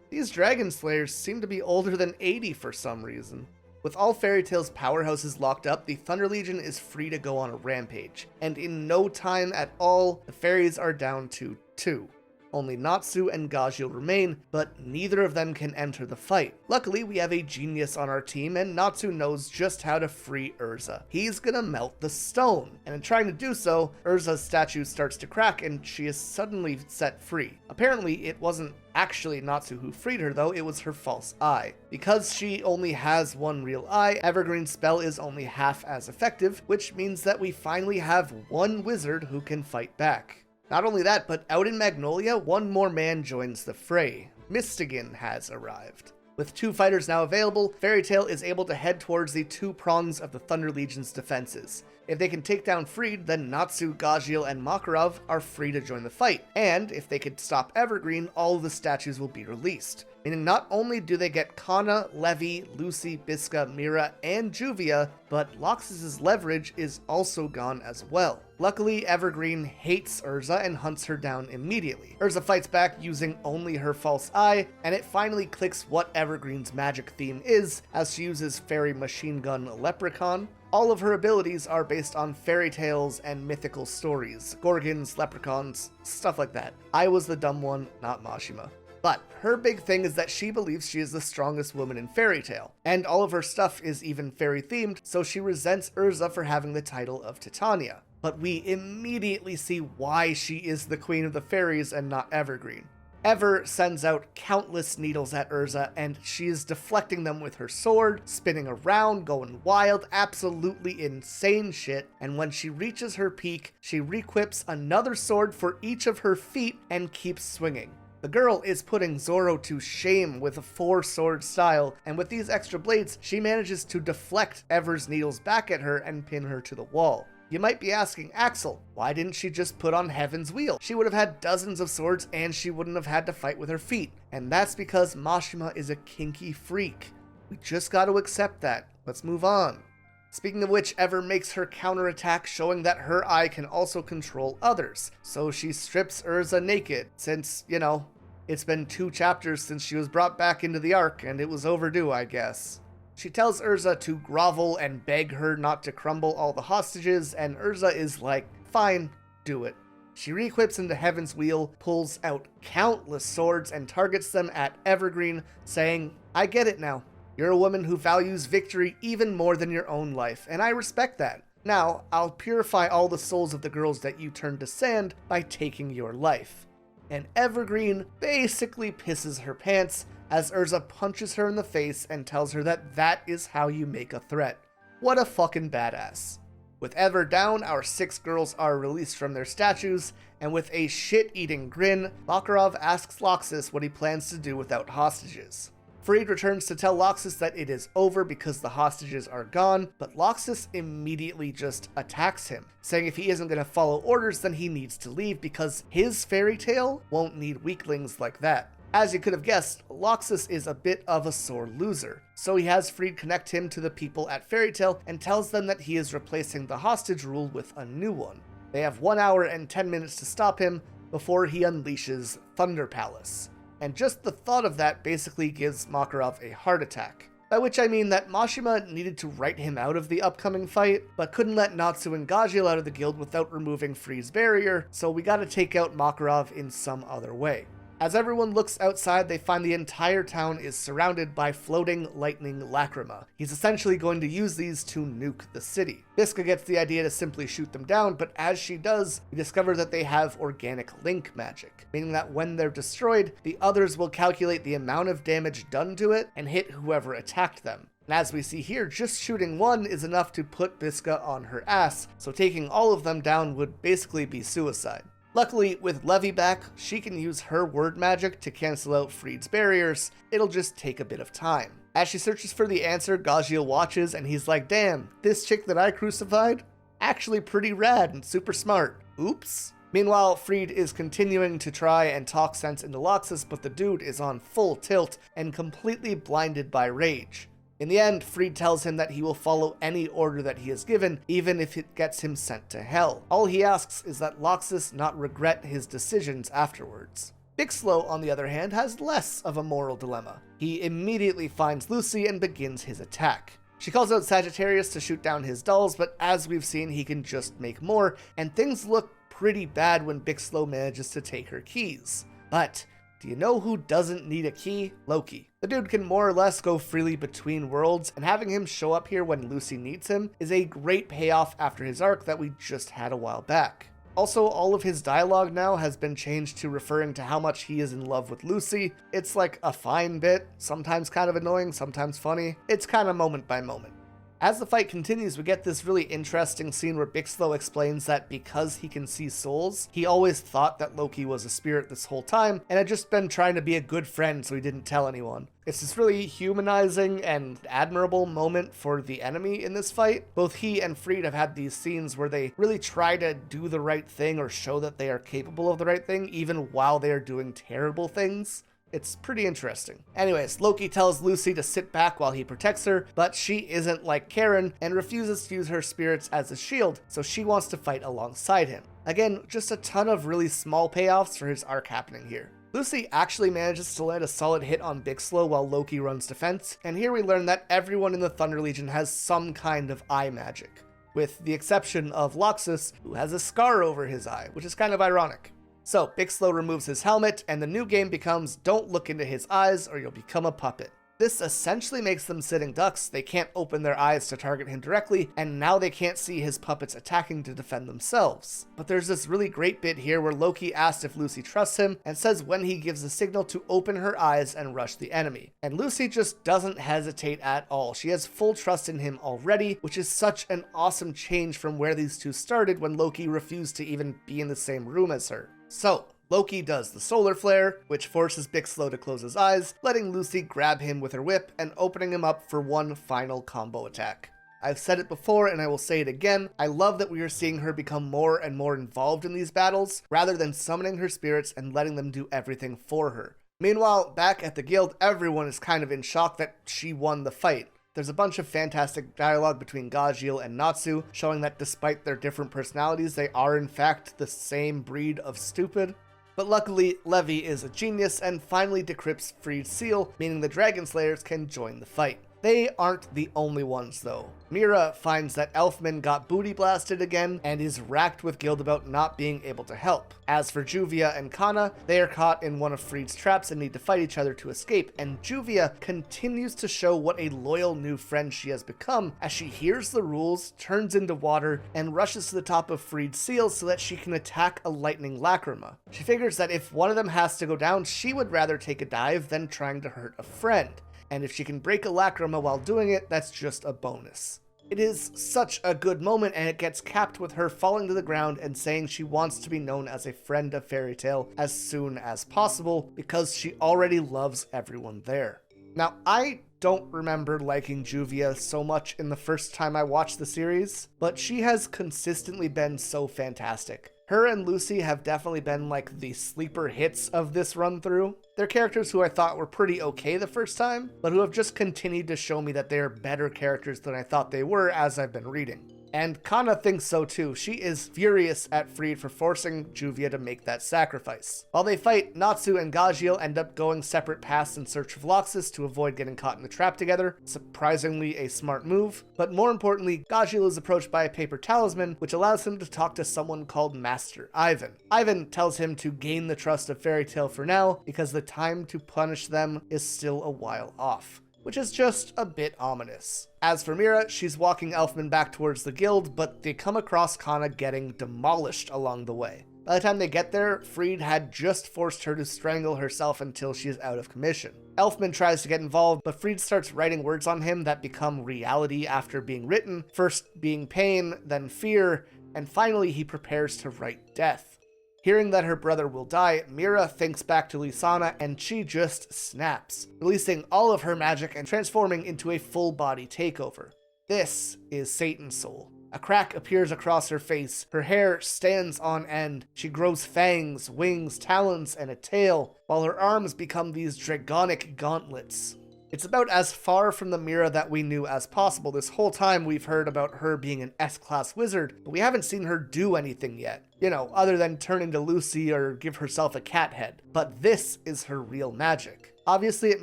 [SPEAKER 2] These Dragon Slayers seem to be older than 80 for some reason. With all Fairy Tail's powerhouses locked up, the Thunder Legion is free to go on a rampage, and in no time at all, the fairies are down to 2. Only Natsu and Gajiel remain, but neither of them can enter the fight. Luckily, we have a genius on our team, and Natsu knows just how to free Erza. He's gonna melt the stone, and in trying to do so, Erza's statue starts to crack and she is suddenly set free. Apparently, it wasn't actually Natsu who freed her though, it was her false eye. Because she only has one real eye, Evergreen's spell is only half as effective, which means that we finally have one wizard who can fight back. Not only that, but out in Magnolia, one more man joins the fray. Mistigan has arrived. With 2 fighters now available, Fairy Tail is able to head towards the 2 prongs of the Thunder Legion's defenses. If they can take down Freed, then Natsu, Gajiel, and Makarov are free to join the fight, and if they could stop Evergreen, all of the statues will be released. Meaning not only do they get Kana, Levi, Lucy, Bisca, Mira, and Juvia, but Loxus's leverage is also gone as well. Luckily, Evergreen hates Erza and hunts her down immediately. Erza fights back using only her false eye, and it finally clicks what Evergreen's magic theme is, as she uses Fairy Machine Gun Leprechaun. All of her abilities are based on fairy tales and mythical stories, gorgons, leprechauns, stuff like that. I was the dumb one, not Mashima. But her big thing is that she believes she is the strongest woman in Fairy Tail, and all of her stuff is even fairy themed, so she resents Erza for having the title of Titania. But we immediately see why she is the queen of the fairies and not Evergreen. Ever sends out countless needles at Erza, and she is deflecting them with her sword, spinning around, going wild, absolutely insane shit, and when she reaches her peak, she requips another sword for each of her feet and keeps swinging. The girl is putting Zoro to shame with a 4-sword style, and with these extra blades, she manages to deflect Ever's needles back at her and pin her to the wall. You might be asking, Axel, why didn't she just put on Heaven's Wheel? She would have had dozens of swords and she wouldn't have had to fight with her feet. And that's because Mashima is a kinky freak. We just got to accept that. Let's move on. Speaking of which, Ever makes her counterattack, showing that her eye can also control others. So she strips Erza naked, since, you know, it's been 2 chapters since she was brought back into the arc, and it was overdue, I guess. She tells Erza to grovel and beg her not to crumble all the hostages, and Erza is like, fine, do it. She re-equips into Heaven's Wheel, pulls out countless swords, and targets them at Evergreen, saying, I get it now. You're a woman who values victory even more than your own life, and I respect that. Now, I'll purify all the souls of the girls that you turned to sand by taking your life. And Evergreen basically pisses her pants, as Erza punches her in the face and tells her that that is how you make a threat. What a fucking badass. With Ever down, our 6 girls are released from their statues, and with a shit-eating grin, Makarov asks Loxus what he plans to do without hostages. Freed returns to tell Loxus that it is over because the hostages are gone, but Loxus immediately just attacks him, saying if he isn't going to follow orders, then he needs to leave because his fairy tale won't need weaklings like that. As you could have guessed, Loxus is a bit of a sore loser, so he has Freed connect him to the people at Fairy Tail and tells them that he is replacing the hostage rule with a new one. They have 1 hour and 10 minutes to stop him before he unleashes Thunder Palace. And just the thought of that basically gives Makarov a heart attack. By which I mean that Mashima needed to write him out of the upcoming fight, but couldn't let Natsu and Gajiel out of the guild without removing Freed's barrier, so we gotta take out Makarov in some other way. As everyone looks outside, they find the entire town is surrounded by floating lightning lacrima. He's essentially going to use these to nuke the city. Bisca gets the idea to simply shoot them down, but as she does, we discover that they have organic link magic, meaning that when they're destroyed, the others will calculate the amount of damage done to it and hit whoever attacked them. And as we see here, just shooting one is enough to put Bisca on her ass, so taking all of them down would basically be suicide. Luckily, with Levy back, she can use her word magic to cancel out Freed's barriers. It'll just take a bit of time. As she searches for the answer, Gajiel watches and he's like, damn, this chick that I crucified? Actually pretty rad and super smart. Oops. Meanwhile, Freed is continuing to try and talk sense into Loxus, but the dude is on full tilt and completely blinded by rage. In the end, Freed tells him that he will follow any order that he is given, even if it gets him sent to hell. All he asks is that Loxus not regret his decisions afterwards. Bixlow, on the other hand, has less of a moral dilemma. He immediately finds Lucy and begins his attack. She calls out Sagittarius to shoot down his dolls, but as we've seen, he can just make more, and things look pretty bad when Bixlow manages to take her keys. But do you know who doesn't need a key? Loki. The dude can more or less go freely between worlds, and having him show up here when Lucy needs him is a great payoff after his arc that we just had a while back. Also, all of his dialogue now has been changed to referring to how much he is in love with Lucy. It's like a fine bit, sometimes kind of annoying, sometimes funny. It's kind of moment by moment. As the fight continues, we get this really interesting scene where Bixlow explains that because he can see souls, he always thought that Loki was a spirit this whole time, and had just been trying to be a good friend so he didn't tell anyone. It's this really humanizing and admirable moment for the enemy in this fight. Both he and Freed have had these scenes where they really try to do the right thing or show that they are capable of the right thing, even while they are doing terrible things. It's pretty interesting. Anyways, Loki tells Lucy to sit back while he protects her, but she isn't like Karen and refuses to use her spirits as a shield, so she wants to fight alongside him. Again, just a ton of really small payoffs for his arc happening here. Lucy actually manages to land a solid hit on Bixlow while Loki runs defense, and here we learn that everyone in the Thunder Legion has some kind of eye magic, with the exception of Loxus, who has a scar over his eye, which is kind of ironic. So, Bixlow removes his helmet, and the new game becomes don't look into his eyes or you'll become a puppet. This essentially makes them sitting ducks. They can't open their eyes to target him directly, and now they can't see his puppets attacking to defend themselves. But there's this really great bit here where Loki asks if Lucy trusts him, and says when he gives the signal to open her eyes and rush the enemy. And Lucy just doesn't hesitate at all. She has full trust in him already, which is such an awesome change from where these two started when Loki refused to even be in the same room as her. So, Loki does the solar flare, which forces Bixlow to close his eyes, letting Lucy grab him with her whip and opening him up for one final combo attack. I've said it before and I will say it again, I love that we are seeing her become more and more involved in these battles, rather than summoning her spirits and letting them do everything for her. Meanwhile, back at the guild, everyone is kind of in shock that she won the fight. There's a bunch of fantastic dialogue between Gajiel and Natsu, showing that despite their different personalities, they are in fact the same breed of stupid. But luckily, Levy is a genius and finally decrypts Freed's seal, meaning the Dragon Slayers can join the fight. They aren't the only ones though. Mira finds that Elfman got booty blasted again and is racked with guilt about not being able to help. As for Juvia and Kana, they are caught in one of Freed's traps and need to fight each other to escape, and Juvia continues to show what a loyal new friend she has become as she hears the rules, turns into water, and rushes to the top of Freed's seal so that she can attack a lightning lacrima. She figures that if one of them has to go down, she would rather take a dive than trying to hurt a friend. And if she can break a lacrima while doing it, that's just a bonus. It is such a good moment, and it gets capped with her falling to the ground and saying she wants to be known as a friend of Fairy Tail as soon as possible because she already loves everyone there. Now, I don't remember liking Juvia so much in the first time I watched the series, but she has consistently been so fantastic. Her and Lucy have definitely been like the sleeper hits of this run through. They're characters who I thought were pretty okay the first time, but who have just continued to show me that they are better characters than I thought they were as I've been reading. And Kana thinks so too. She is furious at Fried for forcing Juvia to make that sacrifice. While they fight, Natsu and Gajiel end up going separate paths in search of Loxus to avoid getting caught in the trap together. Surprisingly a smart move. But more importantly, Gajiel is approached by a paper talisman, which allows him to talk to someone called Master Ivan. Ivan tells him to gain the trust of Fairy Tail for now, because the time to punish them is still a while off, which is just a bit ominous. As for Mira, she's walking Elfman back towards the guild, but they come across Kana getting demolished along the way. By the time they get there, Fried had just forced her to strangle herself until she is out of commission. Elfman tries to get involved, but Fried starts writing words on him that become reality after being written, first being pain, then fear, and finally he prepares to write death. Hearing that her brother will die, Mira thinks back to Lisana and she just snaps, releasing all of her magic and transforming into a full-body takeover. This is Satan's soul. A crack appears across her face, her hair stands on end, she grows fangs, wings, talons, and a tail, while her arms become these dragonic gauntlets. It's about as far from the Mira that we knew as possible. This whole time we've heard about her being an S-class wizard, but we haven't seen her do anything yet. You know, other than turn into Lucy or give herself a cat head. But this is her real magic. Obviously it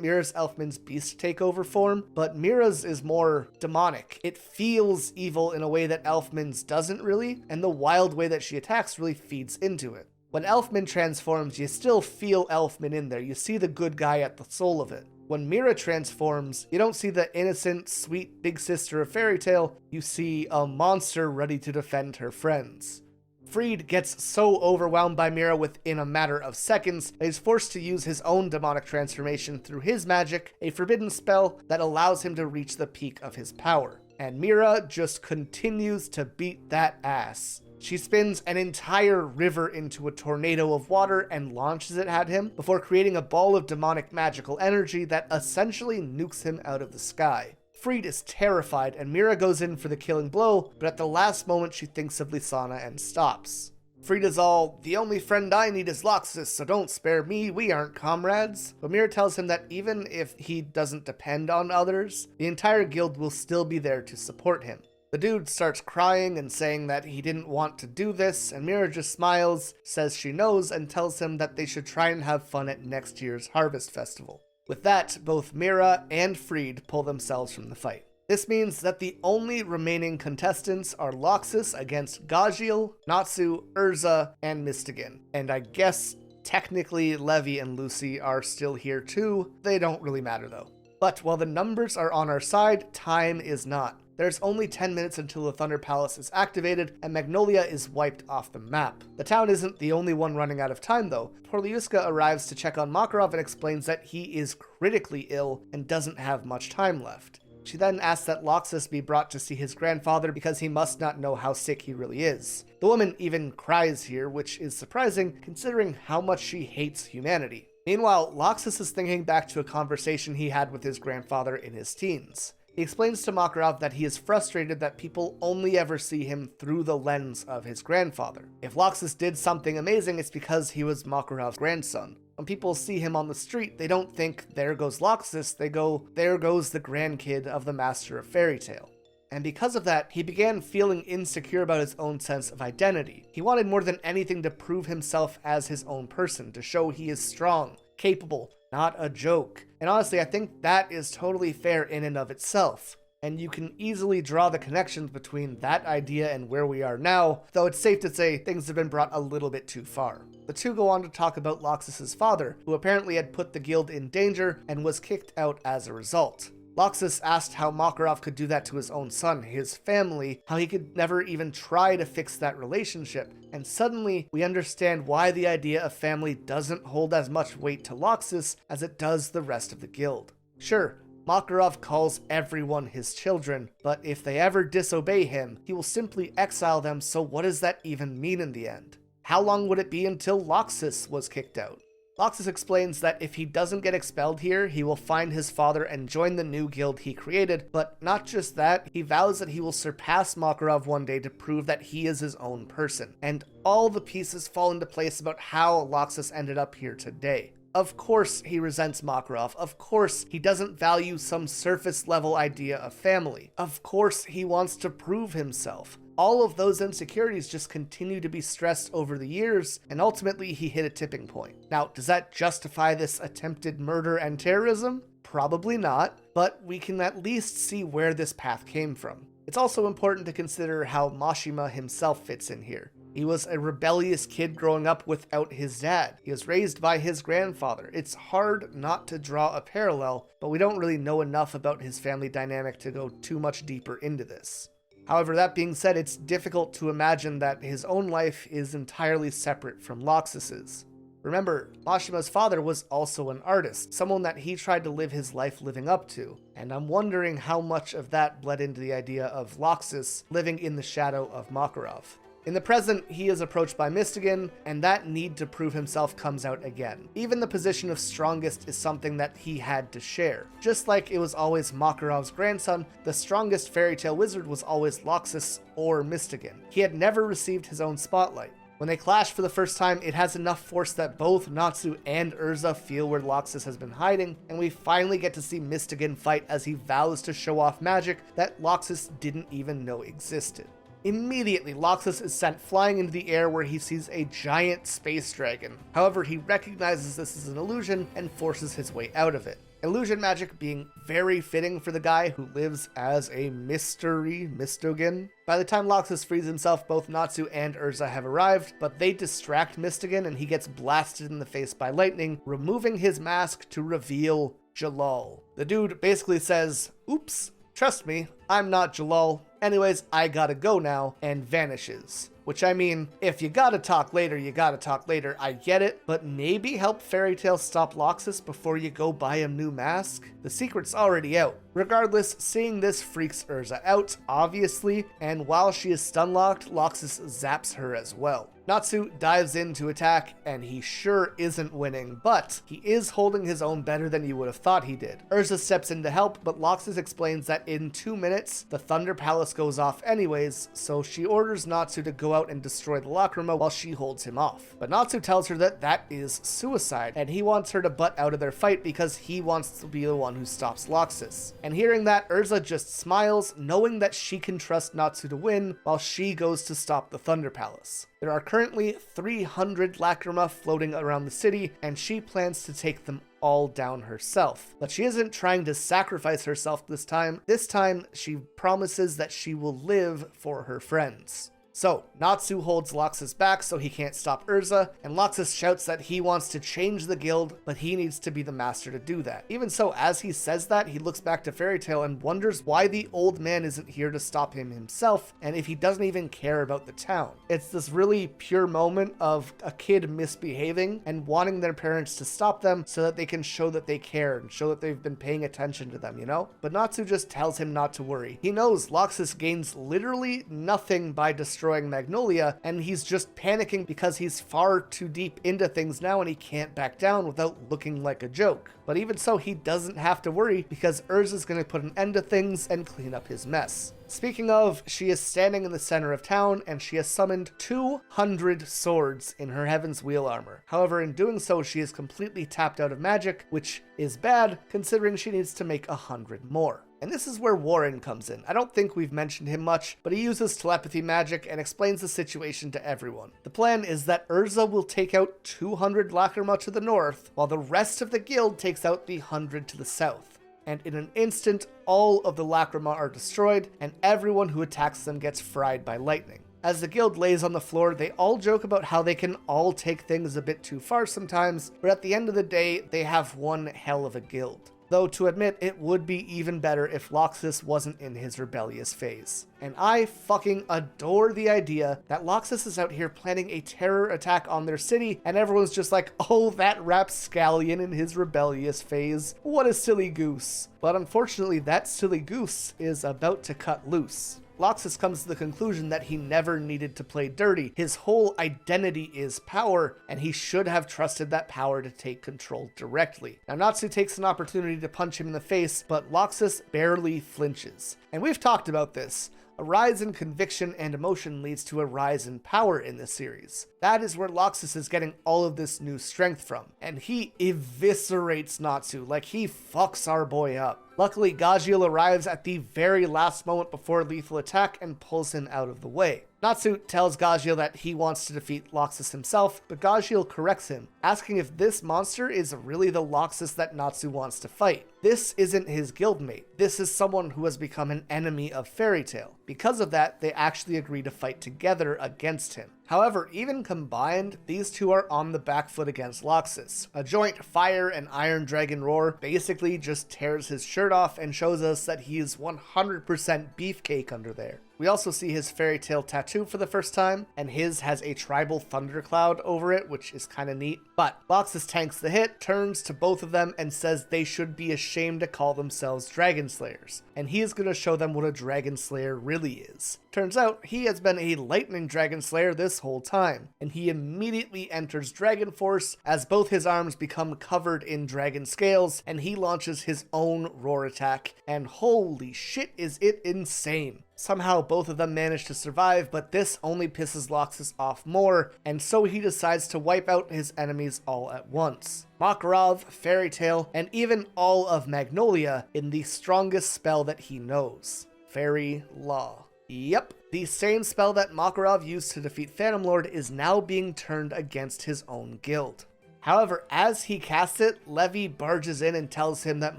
[SPEAKER 2] mirrors Elfman's beast takeover form, but Mira's is more demonic. It feels evil in a way that Elfman's doesn't really, and the wild way that she attacks really feeds into it. When Elfman transforms, you still feel Elfman in there. You see the good guy at the soul of it. When Mira transforms, you don't see the innocent, sweet big sister of Fairy Tail, you see a monster ready to defend her friends. Fried gets so overwhelmed by Mira within a matter of seconds that he's forced to use his own demonic transformation through his magic, a forbidden spell that allows him to reach the peak of his power. And Mira just continues to beat that ass. She spins an entire river into a tornado of water and launches it at him before creating a ball of demonic magical energy that essentially nukes him out of the sky. Fried is terrified and Mira goes in for the killing blow, but at the last moment she thinks of Lisana and stops. Fried is all, "The only friend I need is Loxus, so don't spare me, we aren't comrades." But Mira tells him that even if he doesn't depend on others, the entire guild will still be there to support him. The dude starts crying and saying that he didn't want to do this, and Mira just smiles, says she knows, and tells him that they should try and have fun at next year's Harvest Festival. With that, both Mira and Fried pull themselves from the fight. This means that the only remaining contestants are Loxus against Gajiel, Natsu, Erza, and Mystigan. And I guess technically Levi and Lucy are still here too. They don't really matter though. But while the numbers are on our side, time is not. There's only 10 minutes until the Thunder Palace is activated, and Magnolia is wiped off the map. The town isn't the only one running out of time, though. Poliuska arrives to check on Makarov and explains that he is critically ill and doesn't have much time left. She then asks that Loxus be brought to see his grandfather because he must not know how sick he really is. The woman even cries here, which is surprising considering how much she hates humanity. Meanwhile, Loxus is thinking back to a conversation he had with his grandfather in his teens. He explains to Makarov that he is frustrated that people only ever see him through the lens of his grandfather. If Loxus did something amazing, it's because he was Makarov's grandson. When people see him on the street, they don't think, "There goes Loxus," they go, "There goes the grandkid of the Master of Fairy Tail." And because of that, he began feeling insecure about his own sense of identity. He wanted more than anything to prove himself as his own person, to show he is strong, capable, not a joke. And honestly, I think that is totally fair in and of itself. And you can easily draw the connections between that idea and where we are now, though it's safe to say things have been brought a little bit too far. The two go on to talk about Loxus's father, who apparently had put the guild in danger and was kicked out as a result. Loxus asked how Makarov could do that to his own son, his family, how he could never even try to fix that relationship, and suddenly we understand why the idea of family doesn't hold as much weight to Loxus as it does the rest of the guild. Sure, Makarov calls everyone his children, but if they ever disobey him, he will simply exile them, so what does that even mean in the end? How long would it be until Loxus was kicked out? Loxus explains that if he doesn't get expelled here, he will find his father and join the new guild he created, but not just that, he vows that he will surpass Makarov one day to prove that he is his own person. And all the pieces fall into place about how Loxus ended up here today. Of course he resents Makarov. Of course he doesn't value some surface level idea of family. Of course he wants to prove himself. All of those insecurities just continue to be stressed over the years, and ultimately he hit a tipping point. Now, does that justify this attempted murder and terrorism? Probably not, but we can at least see where this path came from. It's also important to consider how Mashima himself fits in here. He was a rebellious kid growing up without his dad. He was raised by his grandfather. It's hard not to draw a parallel, but we don't really know enough about his family dynamic to go too much deeper into this. However, that being said, it's difficult to imagine that his own life is entirely separate from Loxus's. Remember, Mashima's father was also an artist, someone that he tried to live his life living up to, and I'm wondering how much of that bled into the idea of Loxus living in the shadow of Makarov. In the present, he is approached by Mistigan, and that need to prove himself comes out again. Even the position of strongest is something that he had to share. Just like it was always Makarov's grandson, the strongest fairy tale wizard was always Loxus or Mistigan. He had never received his own spotlight. When they clash for the first time, it has enough force that both Natsu and Erza feel where Loxus has been hiding, and we finally get to see Mistigan fight as he vows to show off magic that Loxus didn't even know existed. Immediately, Loxus is sent flying into the air where he sees a giant space dragon. However, he recognizes this as an illusion and forces his way out of it. Illusion magic being very fitting for the guy who lives as a mystery Mistogen. By the time Loxus frees himself, both Natsu and Erza have arrived, but they distract Mistigan and he gets blasted in the face by lightning, removing his mask to reveal Jalal. The dude basically says, "Oops, trust me, I'm not Jalal. Anyways, I gotta go now," and vanishes. Which, I mean, if you gotta talk later, you gotta talk later. I get it, but maybe help Fairy Tail stop Loxus before you go buy a new mask? The secret's already out. Regardless, seeing this freaks Erza out, obviously, and while she is stun-locked, Loxus zaps her as well. Natsu dives in to attack, and he sure isn't winning, but he is holding his own better than you would have thought he did. Erza steps in to help, but Loxus explains that in 2 minutes, the Thunder Palace goes off anyways, so she orders Natsu to go out and destroy the Lacrima while she holds him off. But Natsu tells her that that is suicide, and he wants her to butt out of their fight because he wants to be the one who stops Loxus. And hearing that, Erza just smiles, knowing that she can trust Natsu to win while she goes to stop the Thunder Palace. There are currently 300 Lacrima floating around the city, and she plans to take them all down herself. But she isn't trying to sacrifice herself this time. This time, she promises that she will live for her friends. So, Natsu holds Loxus back so he can't stop Erza, and Loxus shouts that he wants to change the guild, but he needs to be the master to do that. Even so, as he says that, he looks back to Fairy Tail and wonders why the old man isn't here to stop him himself, and if he doesn't even care about the town. It's this really pure moment of a kid misbehaving and wanting their parents to stop them so that they can show that they care and show that they've been paying attention to them, you know? But Natsu just tells him not to worry. He knows Loxus gains literally nothing by destroying Magnolia, and he's just panicking because he's far too deep into things now and he can't back down without looking like a joke. But even so, he doesn't have to worry because Erza's going to put an end to things and clean up his mess. Speaking of, she is standing in the center of town and she has summoned 200 swords in her Heaven's Wheel armor. However, in doing so, she is completely tapped out of magic, which is bad considering she needs to make 100 more. And this is where Warren comes in. I don't think we've mentioned him much, but he uses telepathy magic and explains the situation to everyone. The plan is that Erza will take out 200 Lacrima to the north, while the rest of the guild takes out the 100 to the south. And in an instant, all of the Lacrima are destroyed, and everyone who attacks them gets fried by lightning. As the guild lays on the floor, they all joke about how they can all take things a bit too far sometimes, but at the end of the day, they have one hell of a guild. Though to admit, it would be even better if Loxus wasn't in his rebellious phase. And I fucking adore the idea that Loxus is out here planning a terror attack on their city, and everyone's just like, oh, that rapscallion in his rebellious phase. What a silly goose. But unfortunately, that silly goose is about to cut loose. Loxus comes to the conclusion that he never needed to play dirty. His whole identity is power, and he should have trusted that power to take control directly. Now, Natsu takes an opportunity to punch him in the face, but Loxus barely flinches. And we've talked about this. A rise in conviction and emotion leads to a rise in power in this series. That is where Loxus is getting all of this new strength from, and he eviscerates Natsu, like he fucks our boy up. Luckily, Gajiel arrives at the very last moment before lethal attack and pulls him out of the way. Natsu tells Gajiel that he wants to defeat Loxus himself, but Gajiel corrects him, asking if this monster is really the Loxus that Natsu wants to fight. This isn't his guildmate. This is someone who has become an enemy of Fairy Tail. Because of that, they actually agree to fight together against him. However, even combined, these two are on the back foot against Loxus. A joint fire and iron dragon roar basically just tears his shirt off and shows us that he is 100% beefcake under there. We also see his Fairy Tail tattoo for the first time, and his has a tribal thundercloud over it, which is kinda neat. But Loxus tanks the hit, turns to both of them, and says they should be ashamed to call themselves Dragon Slayers, and he is gonna show them what a Dragon Slayer really is. Turns out, he has been a Lightning Dragon Slayer this whole time, and he immediately enters Dragon Force as both his arms become covered in dragon scales, and he launches his own roar attack, and holy shit is it insane. Somehow both of them manage to survive, but this only pisses Loxus off more, and so he decides to wipe out his enemies all at once. Makarov, Fairy Tail, and even all of Magnolia in the strongest spell that he knows, Fairy Law. Yep, the same spell that Makarov used to defeat Phantom Lord is now being turned against his own guild. However, as he casts it, Levi barges in and tells him that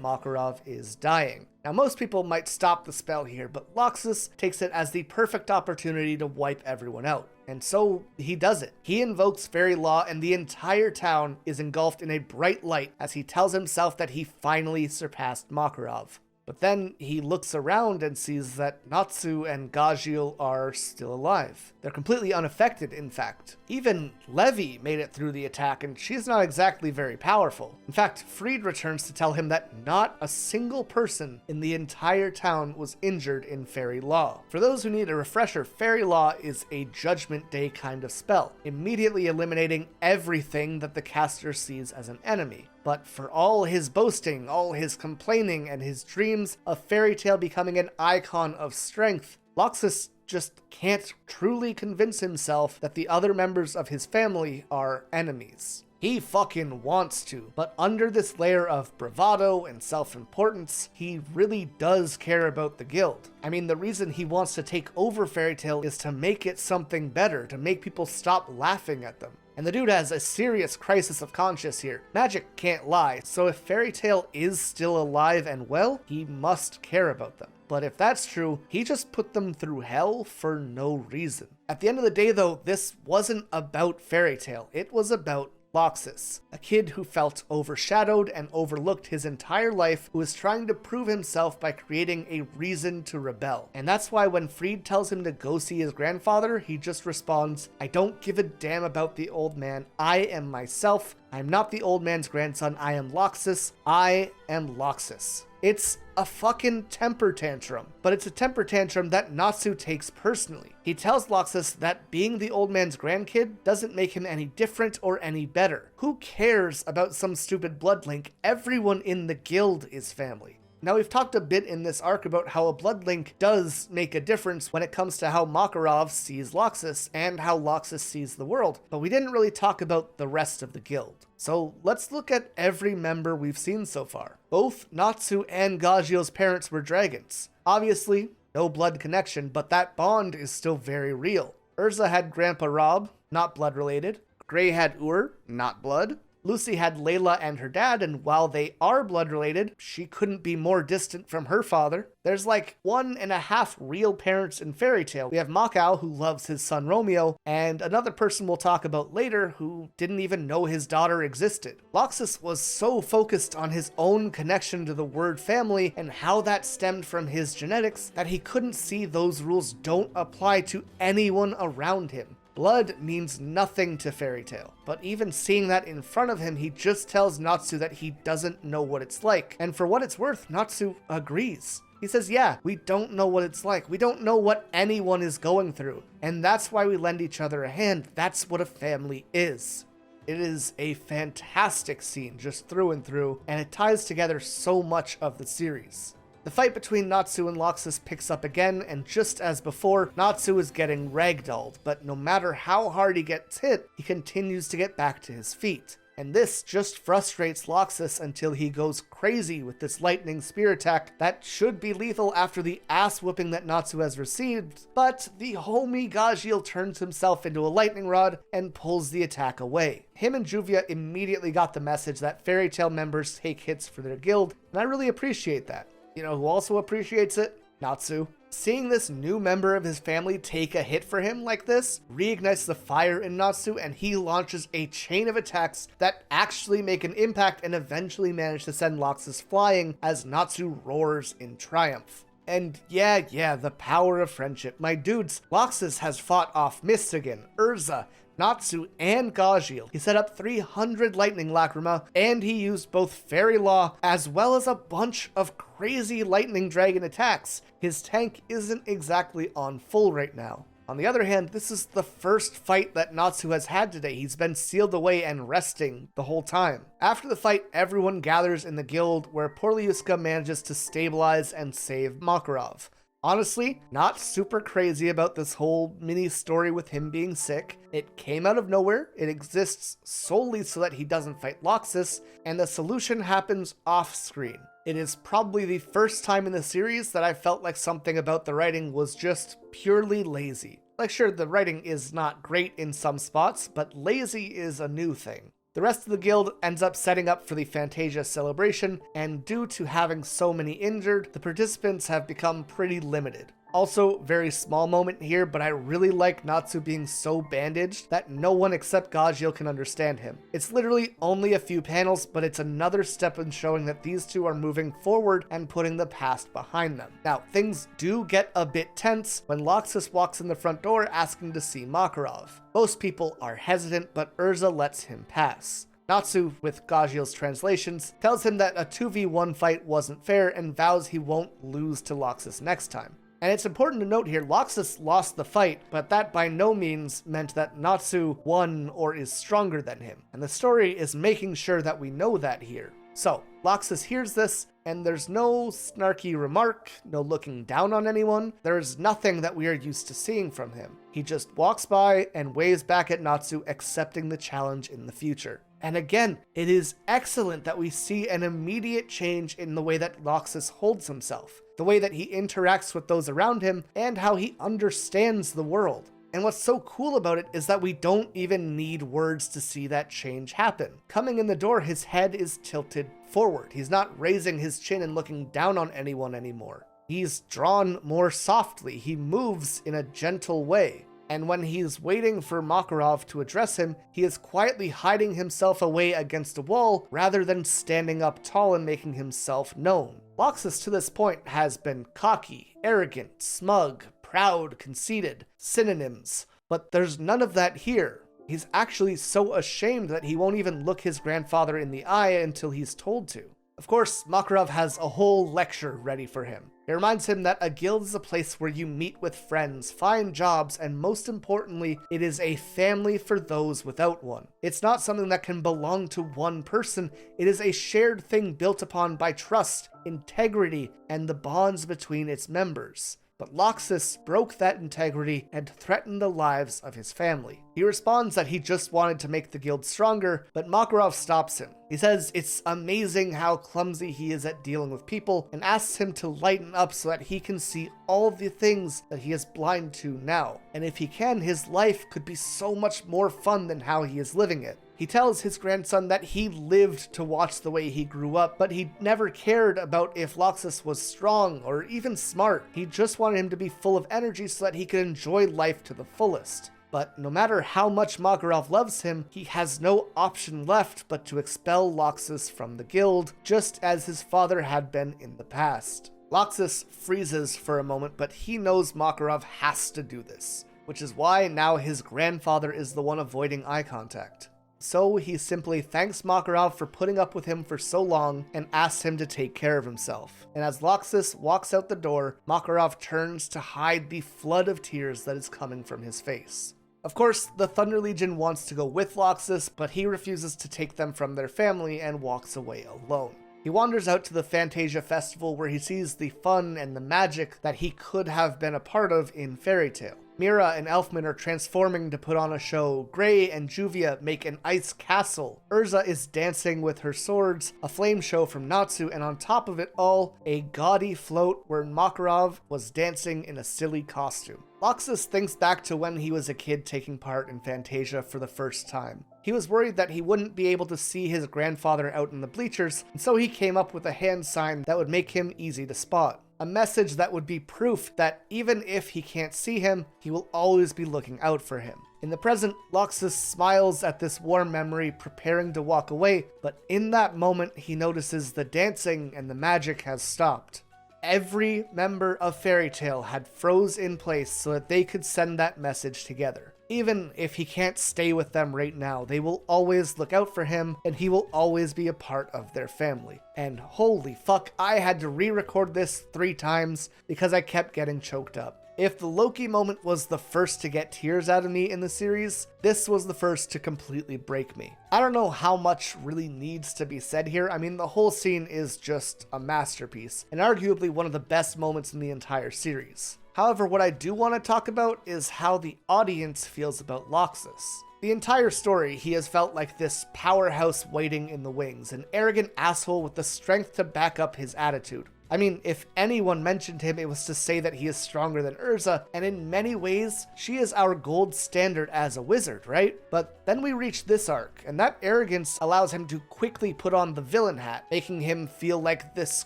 [SPEAKER 2] Makarov is dying. Now, most people might stop the spell here, but Loxus takes it as the perfect opportunity to wipe everyone out. And so he does it. He invokes Fairy Law, and the entire town is engulfed in a bright light as he tells himself that he finally surpassed Makarov. But then he looks around and sees that Natsu and Gajiel are still alive. They're completely unaffected, in fact. Even Levi made it through the attack, and she's not exactly very powerful. In fact, Fried returns to tell him that not a single person in the entire town was injured in Fairy Law. For those who need a refresher, Fairy Law is a Judgment Day kind of spell, immediately eliminating everything that the caster sees as an enemy. But for all his boasting, all his complaining, and his dreams of Fairy Tail becoming an icon of strength, Loxus just can't truly convince himself that the other members of his family are enemies. He fucking wants to, but under this layer of bravado and self-importance, he really does care about the guild. I mean, the reason he wants to take over Fairy Tail is to make it something better, to make people stop laughing at them. And the dude has a serious crisis of conscience here. Magic can't lie, so if Fairy Tail is still alive and well, he must care about them. But if that's true, he just put them through hell for no reason. At the end of the day though, this wasn't about Fairy Tail, it was about Loxus, a kid who felt overshadowed and overlooked his entire life, who is trying to prove himself by creating a reason to rebel. And that's why when Fried tells him to go see his grandfather, he just responds, "I don't give a damn about the old man. I am myself. I'm not the old man's grandson. I am Loxus. I am Loxus." It's a fucking temper tantrum, but it's a temper tantrum that Natsu takes personally. He tells Loxus that being the old man's grandkid doesn't make him any different or any better. Who cares about some stupid blood link? Everyone in the guild is family. Now, we've talked a bit in this arc about how a blood link does make a difference when it comes to how Makarov sees Loxus and how Loxus sees the world, but we didn't really talk about the rest of the guild. So let's look at every member we've seen so far. Both Natsu and Gajiel's parents were dragons. Obviously, no blood connection, but that bond is still very real. Erza had Grandpa Rob, not blood related. Gray had Ur, not blood. Lucy had Layla and her dad, and while they are blood related, she couldn't be more distant from her father. There's like 1.5 real parents in Fairy Tail. We have Macao, who loves his son Romeo, and another person we'll talk about later who didn't even know his daughter existed. Loxus was so focused on his own connection to the word family and how that stemmed from his genetics that he couldn't see those rules don't apply to anyone around him. Blood means nothing to Fairy Tail, but even seeing that in front of him, he just tells Natsu that he doesn't know what it's like. And for what it's worth, Natsu agrees. He says, yeah, we don't know what it's like. We don't know what anyone is going through. And that's why we lend each other a hand. That's what a family is. It is a fantastic scene just through and through, and it ties together so much of the series. The fight between Natsu and Loxus picks up again, and just as before, Natsu is getting ragdolled, but no matter how hard he gets hit, he continues to get back to his feet. And this just frustrates Loxus until he goes crazy with this lightning spear attack that should be lethal after the ass whooping that Natsu has received, but the homie Gajiel turns himself into a lightning rod and pulls the attack away. Him and Juvia immediately got the message that Fairy Tail members take hits for their guild, and I really appreciate that. You know who also appreciates it? Natsu. Seeing this new member of his family take a hit for him like this reignites the fire in Natsu, and he launches a chain of attacks that actually make an impact and eventually manage to send Loxus flying as Natsu roars in triumph. And yeah, the power of friendship. My dudes, Loxus has fought off Mystigan, Erza, Natsu, and Gajiel. He set up 300 lightning lacrima, and he used both fairy law as well as a bunch of crazy lightning dragon attacks. His tank isn't exactly on full right now. On the other hand, this is the first fight that Natsu has had today. He's been sealed away and resting the whole time. After the fight, everyone gathers in the guild where Porliuska manages to stabilize and save Makarov. Honestly, not super crazy about this whole mini story with him being sick. It came out of nowhere, it exists solely so that he doesn't fight Loxus, and the solution happens off screen. It is probably the first time in the series that I felt like something about the writing was just purely lazy. Like sure, the writing is not great in some spots, but lazy is a new thing. The rest of the guild ends up setting up for the Fantasia celebration, and due to having so many injured, the participants have become pretty limited. Also, very small moment here, but I really like Natsu being so bandaged that no one except Gajiel can understand him. It's literally only a few panels, but it's another step in showing that these two are moving forward and putting the past behind them. Now, things do get a bit tense when Loxus walks in the front door asking to see Makarov. Most people are hesitant, but Erza lets him pass. Natsu, with Gajiel's translations, tells him that a 2v1 fight wasn't fair and vows he won't lose to Loxus next time. And it's important to note here, Loxus lost the fight, but that by no means meant that Natsu won or is stronger than him. And the story is making sure that we know that here. So, Loxus hears this, and there's no snarky remark, no looking down on anyone. There's nothing that we are used to seeing from him. He just walks by and waves back at Natsu, accepting the challenge in the future. And again, it is excellent that we see an immediate change in the way that Loxus holds himself, the way that he interacts with those around him, and how he understands the world. And what's so cool about it is that we don't even need words to see that change happen. Coming in the door, his head is tilted forward. He's not raising his chin and looking down on anyone anymore. He's drawn more softly. He moves in a gentle way. And when he's waiting for Makarov to address him, he is quietly hiding himself away against a wall rather than standing up tall and making himself known. Loxus to this point has been cocky, arrogant, smug, proud, conceited, synonyms, but there's none of that here. He's actually so ashamed that he won't even look his grandfather in the eye until he's told to. Of course, Makarov has a whole lecture ready for him. It reminds him that a guild is a place where you meet with friends, find jobs, and most importantly, it is a family for those without one. It's not something that can belong to one person. It is a shared thing built upon by trust, integrity, and the bonds between its members. But Loxus broke that integrity and threatened the lives of his family. He responds that he just wanted to make the guild stronger, but Makarov stops him. He says it's amazing how clumsy he is at dealing with people and asks him to lighten up so that he can see all the things that he is blind to now. And if he can, his life could be so much more fun than how he is living it. He tells his grandson that he lived to watch the way he grew up, but he never cared about if Loxus was strong or even smart. He just wanted him to be full of energy so that he could enjoy life to the fullest. But no matter how much Makarov loves him, he has no option left but to expel Loxus from the guild, just as his father had been in the past. Loxus freezes for a moment, but he knows Makarov has to do this, which is why now his grandfather is the one avoiding eye contact. So he simply thanks Makarov for putting up with him for so long and asks him to take care of himself. And as Loxus walks out the door, Makarov turns to hide the flood of tears that is coming from his face. Of course, the Thunder Legion wants to go with Loxus, but he refuses to take them from their family and walks away alone. He He wanders out to the Fantasia Festival where he sees the fun and the magic that he could have been a part of in Fairy Tail. Mira and Elfman are transforming to put on a show. Gray and Juvia make an ice castle. Erza is dancing with her swords, a flame show from Natsu, and on top of it all, a gaudy float where Makarov was dancing in a silly costume. Loxus thinks back to when he was a kid taking part in Fantasia for the first time. He was worried that he wouldn't be able to see his grandfather out in the bleachers, and so he came up with a hand sign that would make him easy to spot. A message that would be proof that even if he can't see him, he will always be looking out for him. In the present, Loxus smiles at this warm memory, preparing to walk away, but in that moment he notices the dancing and the magic has stopped. Every member of Fairy Tail had froze in place so that they could send that message together. Even if he can't stay with them right now, they will always look out for him, and he will always be a part of their family. And holy fuck, I had to re-record this 3 times because I kept getting choked up. If the Loki moment was the first to get tears out of me in the series, this was the first to completely break me. I don't know how much really needs to be said here. I mean, the whole scene is just a masterpiece, and arguably one of the best moments in the entire series. However, what I do want to talk about is how the audience feels about Loxus. The entire story, he has felt like this powerhouse waiting in the wings, an arrogant asshole with the strength to back up his attitude. I mean, if anyone mentioned him, it was to say that he is stronger than Erza, and in many ways, she is our gold standard as a wizard, right? But then we reach this arc, and that arrogance allows him to quickly put on the villain hat, making him feel like this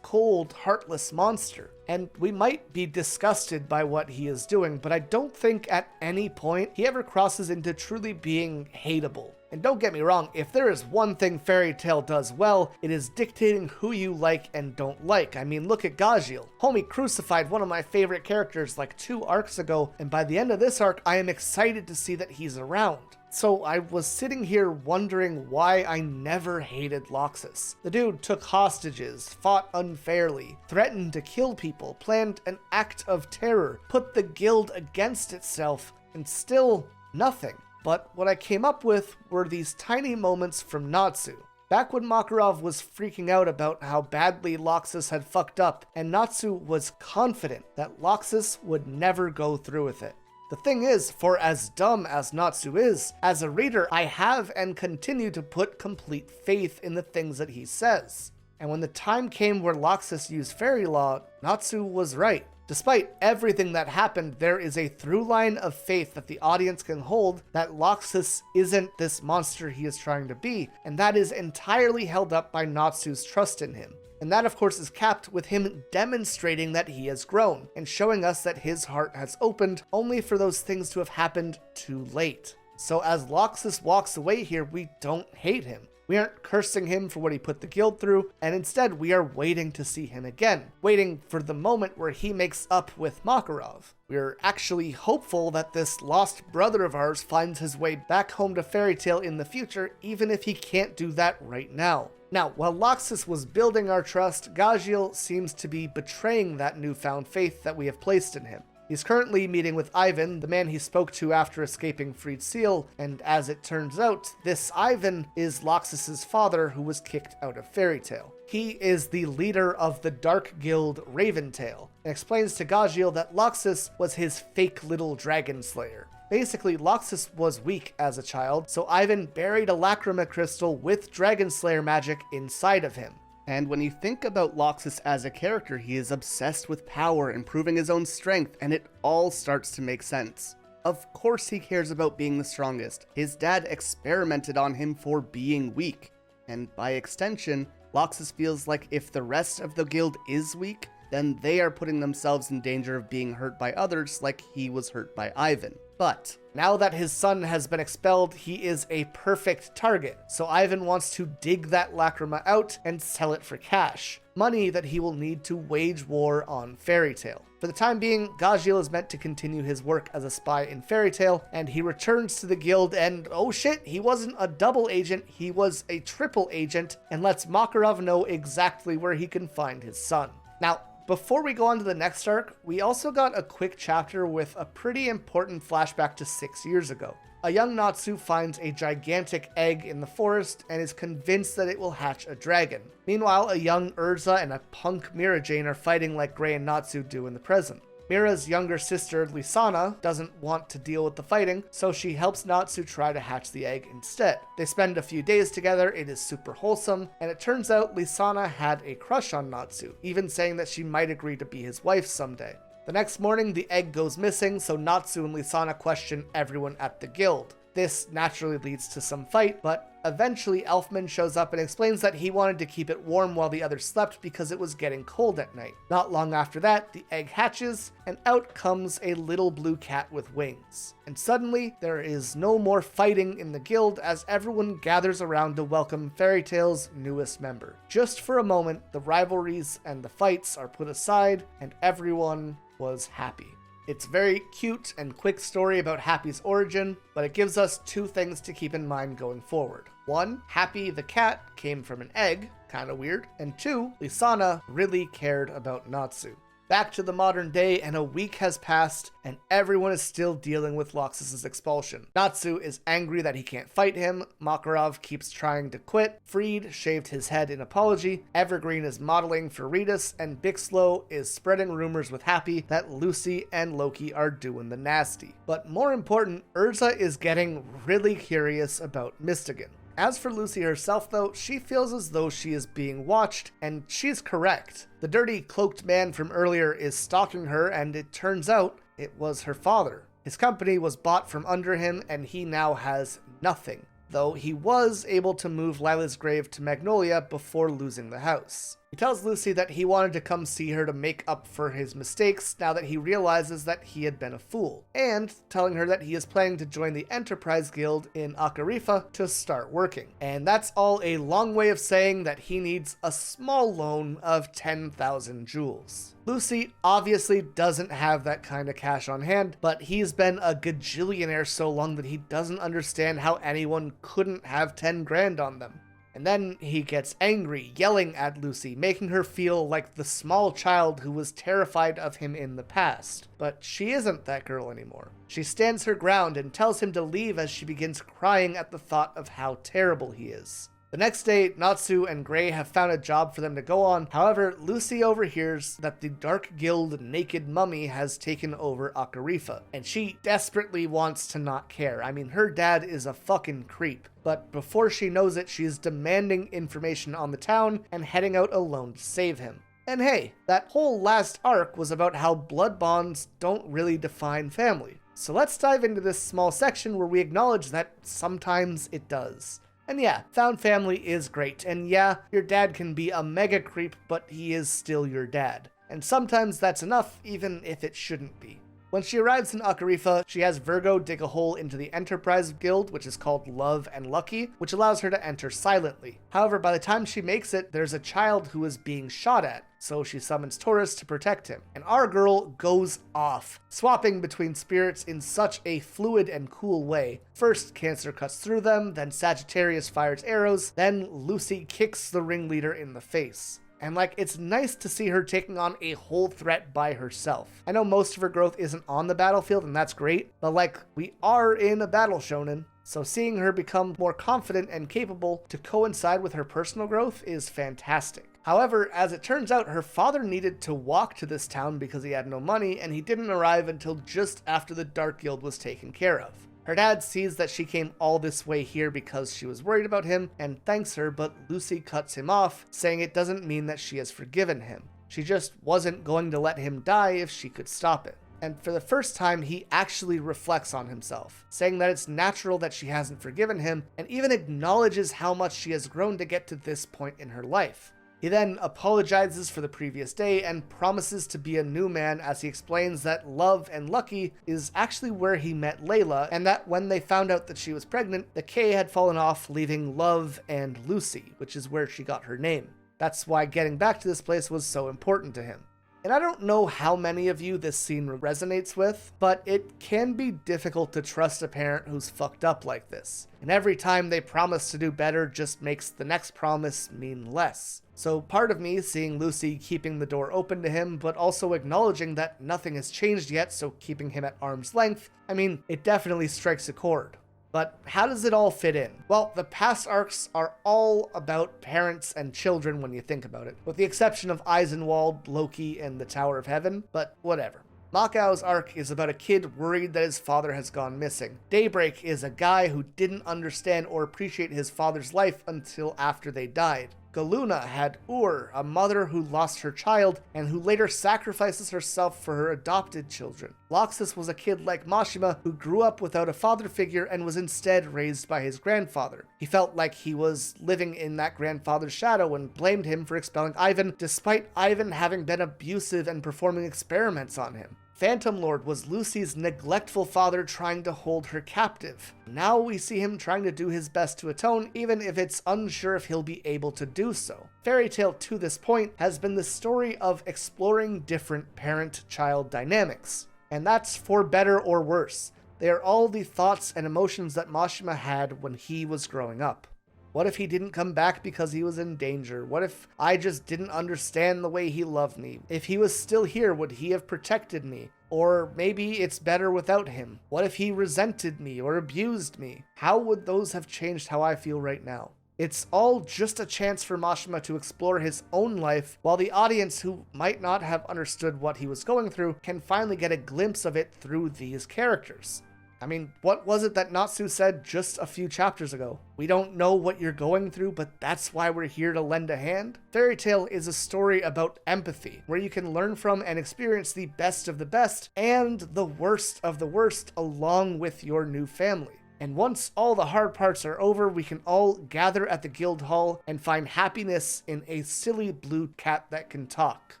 [SPEAKER 2] cold, heartless monster. And we might be disgusted by what he is doing, but I don't think at any point he ever crosses into truly being hateable. And don't get me wrong, if there is one thing Fairy Tail does well, it is dictating who you like and don't like. I mean, look at Gajiel. Homie crucified one of my favorite characters like 2 arcs ago, and by the end of this arc, I am excited to see that he's around. So I was sitting here wondering why I never hated Loxus. The dude took hostages, fought unfairly, threatened to kill people, planned an act of terror, put the guild against itself, and still nothing. But what I came up with were these tiny moments from Natsu. Back when Makarov was freaking out about how badly Loxus had fucked up, and Natsu was confident that Loxus would never go through with it. The thing is, for as dumb as Natsu is, as a reader, I have and continue to put complete faith in the things that he says. And when the time came where Loxus used fairy law, Natsu was right. Despite everything that happened, there is a through line of faith that the audience can hold that Loxus isn't this monster he is trying to be, and that is entirely held up by Natsu's trust in him. And that, of course, is capped with him demonstrating that he has grown, and showing us that his heart has opened, only for those things to have happened too late. So as Loxus walks away here, we don't hate him. We aren't cursing him for what he put the guild through, and instead we are waiting to see him again, waiting for the moment where he makes up with Makarov. We're actually hopeful that this lost brother of ours finds his way back home to Fairy Tail in the future, even if he can't do that right now. Now, while Loxus was building our trust, Gajiel seems to be betraying that newfound faith that we have placed in him. He's currently meeting with Ivan, the man he spoke to after escaping Freed Seal, and as it turns out, this Ivan is Loxus's father who was kicked out of Fairy Tail. He is the leader of the Dark Guild Raventail, and explains to Gajiel that Loxus was his fake little dragon slayer. Basically, Loxus was weak as a child, so Ivan buried a Lacrima crystal with Dragon Slayer magic inside of him. And when you think about Loxus as a character, he is obsessed with power and proving his own strength, and it all starts to make sense. Of course he cares about being the strongest. His dad experimented on him for being weak. And by extension, Loxus feels like if the rest of the guild is weak, then they are putting themselves in danger of being hurt by others like he was hurt by Ivan. But now that his son has been expelled, he is a perfect target. So Ivan wants to dig that Lacrima out and sell it for cash. Money that he will need to wage war on Fairy Tail. For the time being, Gajiel is meant to continue his work as a spy in Fairy Tail, and he returns to the guild and, oh shit, he wasn't a double agent, he was a triple agent, and lets Makarov know exactly where he can find his son. Now, Before we go on to the next arc, we also got a quick chapter with a pretty important flashback to 6 years ago. A young Natsu finds a gigantic egg in the forest and is convinced that it will hatch a dragon. Meanwhile, a young Erza and a punk Mira Jane are fighting like Gray and Natsu do in the present. Mira's younger sister, Lisana, doesn't want to deal with the fighting, so she helps Natsu try to hatch the egg instead. They spend a few days together, it is super wholesome, and it turns out Lisana had a crush on Natsu, even saying that she might agree to be his wife someday. The next morning, the egg goes missing, so Natsu and Lisana question everyone at the guild. This naturally leads to some fight, but eventually Elfman shows up and explains that he wanted to keep it warm while the others slept because it was getting cold at night. Not long after that, the egg hatches, and out comes a little blue cat with wings. And suddenly, there is no more fighting in the guild as everyone gathers around to welcome Fairy Tail's newest member. Just for a moment, the rivalries and the fights are put aside, and everyone was happy. It's a very cute and quick story about Happy's origin, but it gives us two things to keep in mind going forward. One, Happy the cat came from an egg, kinda weird, and two, Lisana really cared about Natsu. Back to the modern day, and a week has passed, and everyone is still dealing with Loxus's expulsion. Natsu is angry that he can't fight him, Makarov keeps trying to quit, Freed shaved his head in apology, Evergreen is modeling for Ritas, and Bixlow is spreading rumors with Happy that Lucy and Loki are doing the nasty. But more important, Erza is getting really curious about Mystigan. As for Lucy herself though, she feels as though she is being watched, and she's correct. The dirty cloaked man from earlier is stalking her, and it turns out it was her father. His company was bought from under him, and he now has nothing, though he was able to move Lila's grave to Magnolia before losing the house. He tells Lucy that he wanted to come see her to make up for his mistakes now that he realizes that he had been a fool, and telling her that he is planning to join the Enterprise Guild in Akarifa to start working. And that's all a long way of saying that he needs a small loan of 10,000 jewels. Lucy obviously doesn't have that kind of cash on hand, but he's been a gajillionaire so long that he doesn't understand how anyone couldn't have 10 grand on them. And then he gets angry, yelling at Lucy, making her feel like the small child who was terrified of him in the past. But she isn't that girl anymore. She stands her ground and tells him to leave as she begins crying at the thought of how terrible he is. The next day, Natsu and Gray have found a job for them to go on. However, Lucy overhears that the Dark Guild Naked Mummy has taken over Akarifa, and she desperately wants to not care. I mean, her dad is a fucking creep. But before she knows it, she's demanding information on the town and heading out alone to save him. And hey, that whole last arc was about how blood bonds don't really define family. So let's dive into this small section where we acknowledge that sometimes it does. And yeah, found family is great, and yeah, your dad can be a mega creep, but he is still your dad. And sometimes that's enough, even if it shouldn't be. When she arrives in Akarifa, she has Virgo dig a hole into the Enterprise Guild, which is called Love and Lucky, which allows her to enter silently. However, by the time she makes it, there's a child who is being shot at, so she summons Taurus to protect him. And our girl goes off, swapping between spirits in such a fluid and cool way. First, Cancer cuts through them, then Sagittarius fires arrows, then Lucy kicks the ringleader in the face. And it's nice to see her taking on a whole threat by herself. I know most of her growth isn't on the battlefield, and that's great, but we are in a battle shonen, so seeing her become more confident and capable to coincide with her personal growth is fantastic. However, as it turns out, her father needed to walk to this town because he had no money, and he didn't arrive until just after the Dark Guild was taken care of. Her dad sees that she came all this way here because she was worried about him and thanks her, but Lucy cuts him off, saying it doesn't mean that she has forgiven him. She just wasn't going to let him die if she could stop it. And for the first time, he actually reflects on himself, saying that it's natural that she hasn't forgiven him, and even acknowledges how much she has grown to get to this point in her life. He then apologizes for the previous day and promises to be a new man as he explains that Love and Lucky is actually where he met Layla, and that when they found out that she was pregnant, the K had fallen off, leaving Love and Lucy, which is where she got her name. That's why getting back to this place was so important to him. And I don't know how many of you this scene resonates with, but it can be difficult to trust a parent who's fucked up like this. And every time they promise to do better just makes the next promise mean less. So part of me, seeing Lucy keeping the door open to him, but also acknowledging that nothing has changed yet, so keeping him at arm's length, I mean, it definitely strikes a chord. But how does it all fit in? Well, the past arcs are all about parents and children when you think about it, with the exception of Eizenwald, Loke, and the Tower of Heaven, but whatever. Macao's arc is about a kid worried that his father has gone missing. Daybreak is a guy who didn't understand or appreciate his father's life until after they died. Galuna had a mother who lost her child and who later sacrifices herself for her adopted children. Loxus was a kid like Mashima who grew up without a father figure and was instead raised by his grandfather. He felt like he was living in that grandfather's shadow and blamed him for expelling Ivan, despite Ivan having been abusive and performing experiments on him. Phantom Lord was Lucy's neglectful father trying to hold her captive. Now we see him trying to do his best to atone, even if it's unsure if he'll be able to do so. Fairy Tail to this point has been the story of exploring different parent-child dynamics. And that's for better or worse. They are all the thoughts and emotions that Mashima had when he was growing up. What if he didn't come back because he was in danger? What if I just didn't understand the way he loved me? If he was still here, would he have protected me? Or maybe it's better without him. What if he resented me or abused me? How would those have changed how I feel right now? It's all just a chance for Mashima to explore his own life, while the audience who might not have understood what he was going through can finally get a glimpse of it through these characters. I mean, what was it that Natsu said just a few chapters ago? We don't know what you're going through, but that's why we're here to lend a hand? Fairy Tail is a story about empathy, where you can learn from and experience the best of the best and the worst of the worst along with your new family. And once all the hard parts are over, we can all gather at the guild hall and find happiness in a silly blue cat that can talk.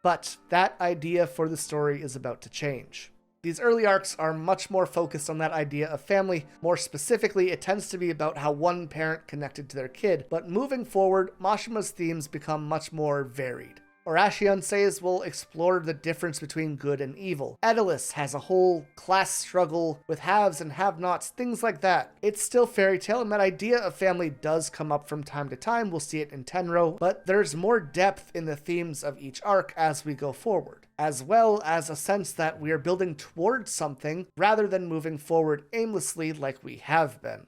[SPEAKER 2] But that idea for the story is about to change. These early arcs are much more focused on that idea of family. More specifically, it tends to be about how one parent connected to their kid. But moving forward, Mashima's themes become much more varied. Oracion Seis will explore the difference between good and evil. Edolas has a whole class struggle with haves and have-nots, things like that. It's still fairy tale, and that idea of family does come up from time to time. We'll see it in Tenrou, but there's more depth in the themes of each arc as we go forward, as well as a sense that we are building towards something rather than moving forward aimlessly like we have been.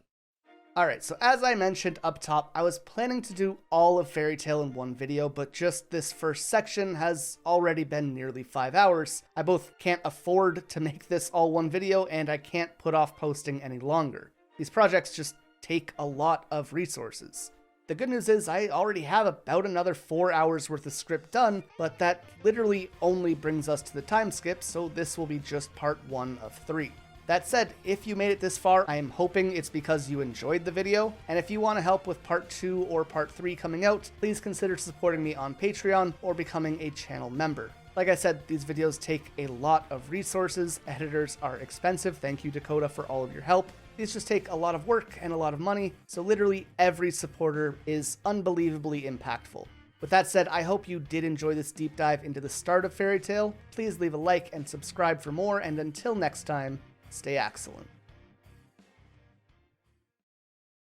[SPEAKER 2] Alright, so as I mentioned up top, I was planning to do all of Fairy Tail in one video, but just this first section has already been nearly 5 hours. I both can't afford to make this all one video, and I can't put off posting any longer. These projects just take a lot of resources. The good news is I already have about another 4 hours worth of script done, but that literally only brings us to the time skip, so this will be just part 1 of 3. That said, if you made it this far, I am hoping it's because you enjoyed the video, and if you want to help with part 2 or part 3 coming out, please consider supporting me on Patreon or becoming a channel member. Like I said, these videos take a lot of resources, editors are expensive, thank you Dakota for all of your help. These just take a lot of work and a lot of money, so literally every supporter is unbelievably impactful. With that said, I hope you did enjoy this deep dive into the start of Fairy Tail. Please leave a like and subscribe for more, and until next time, stay excellent.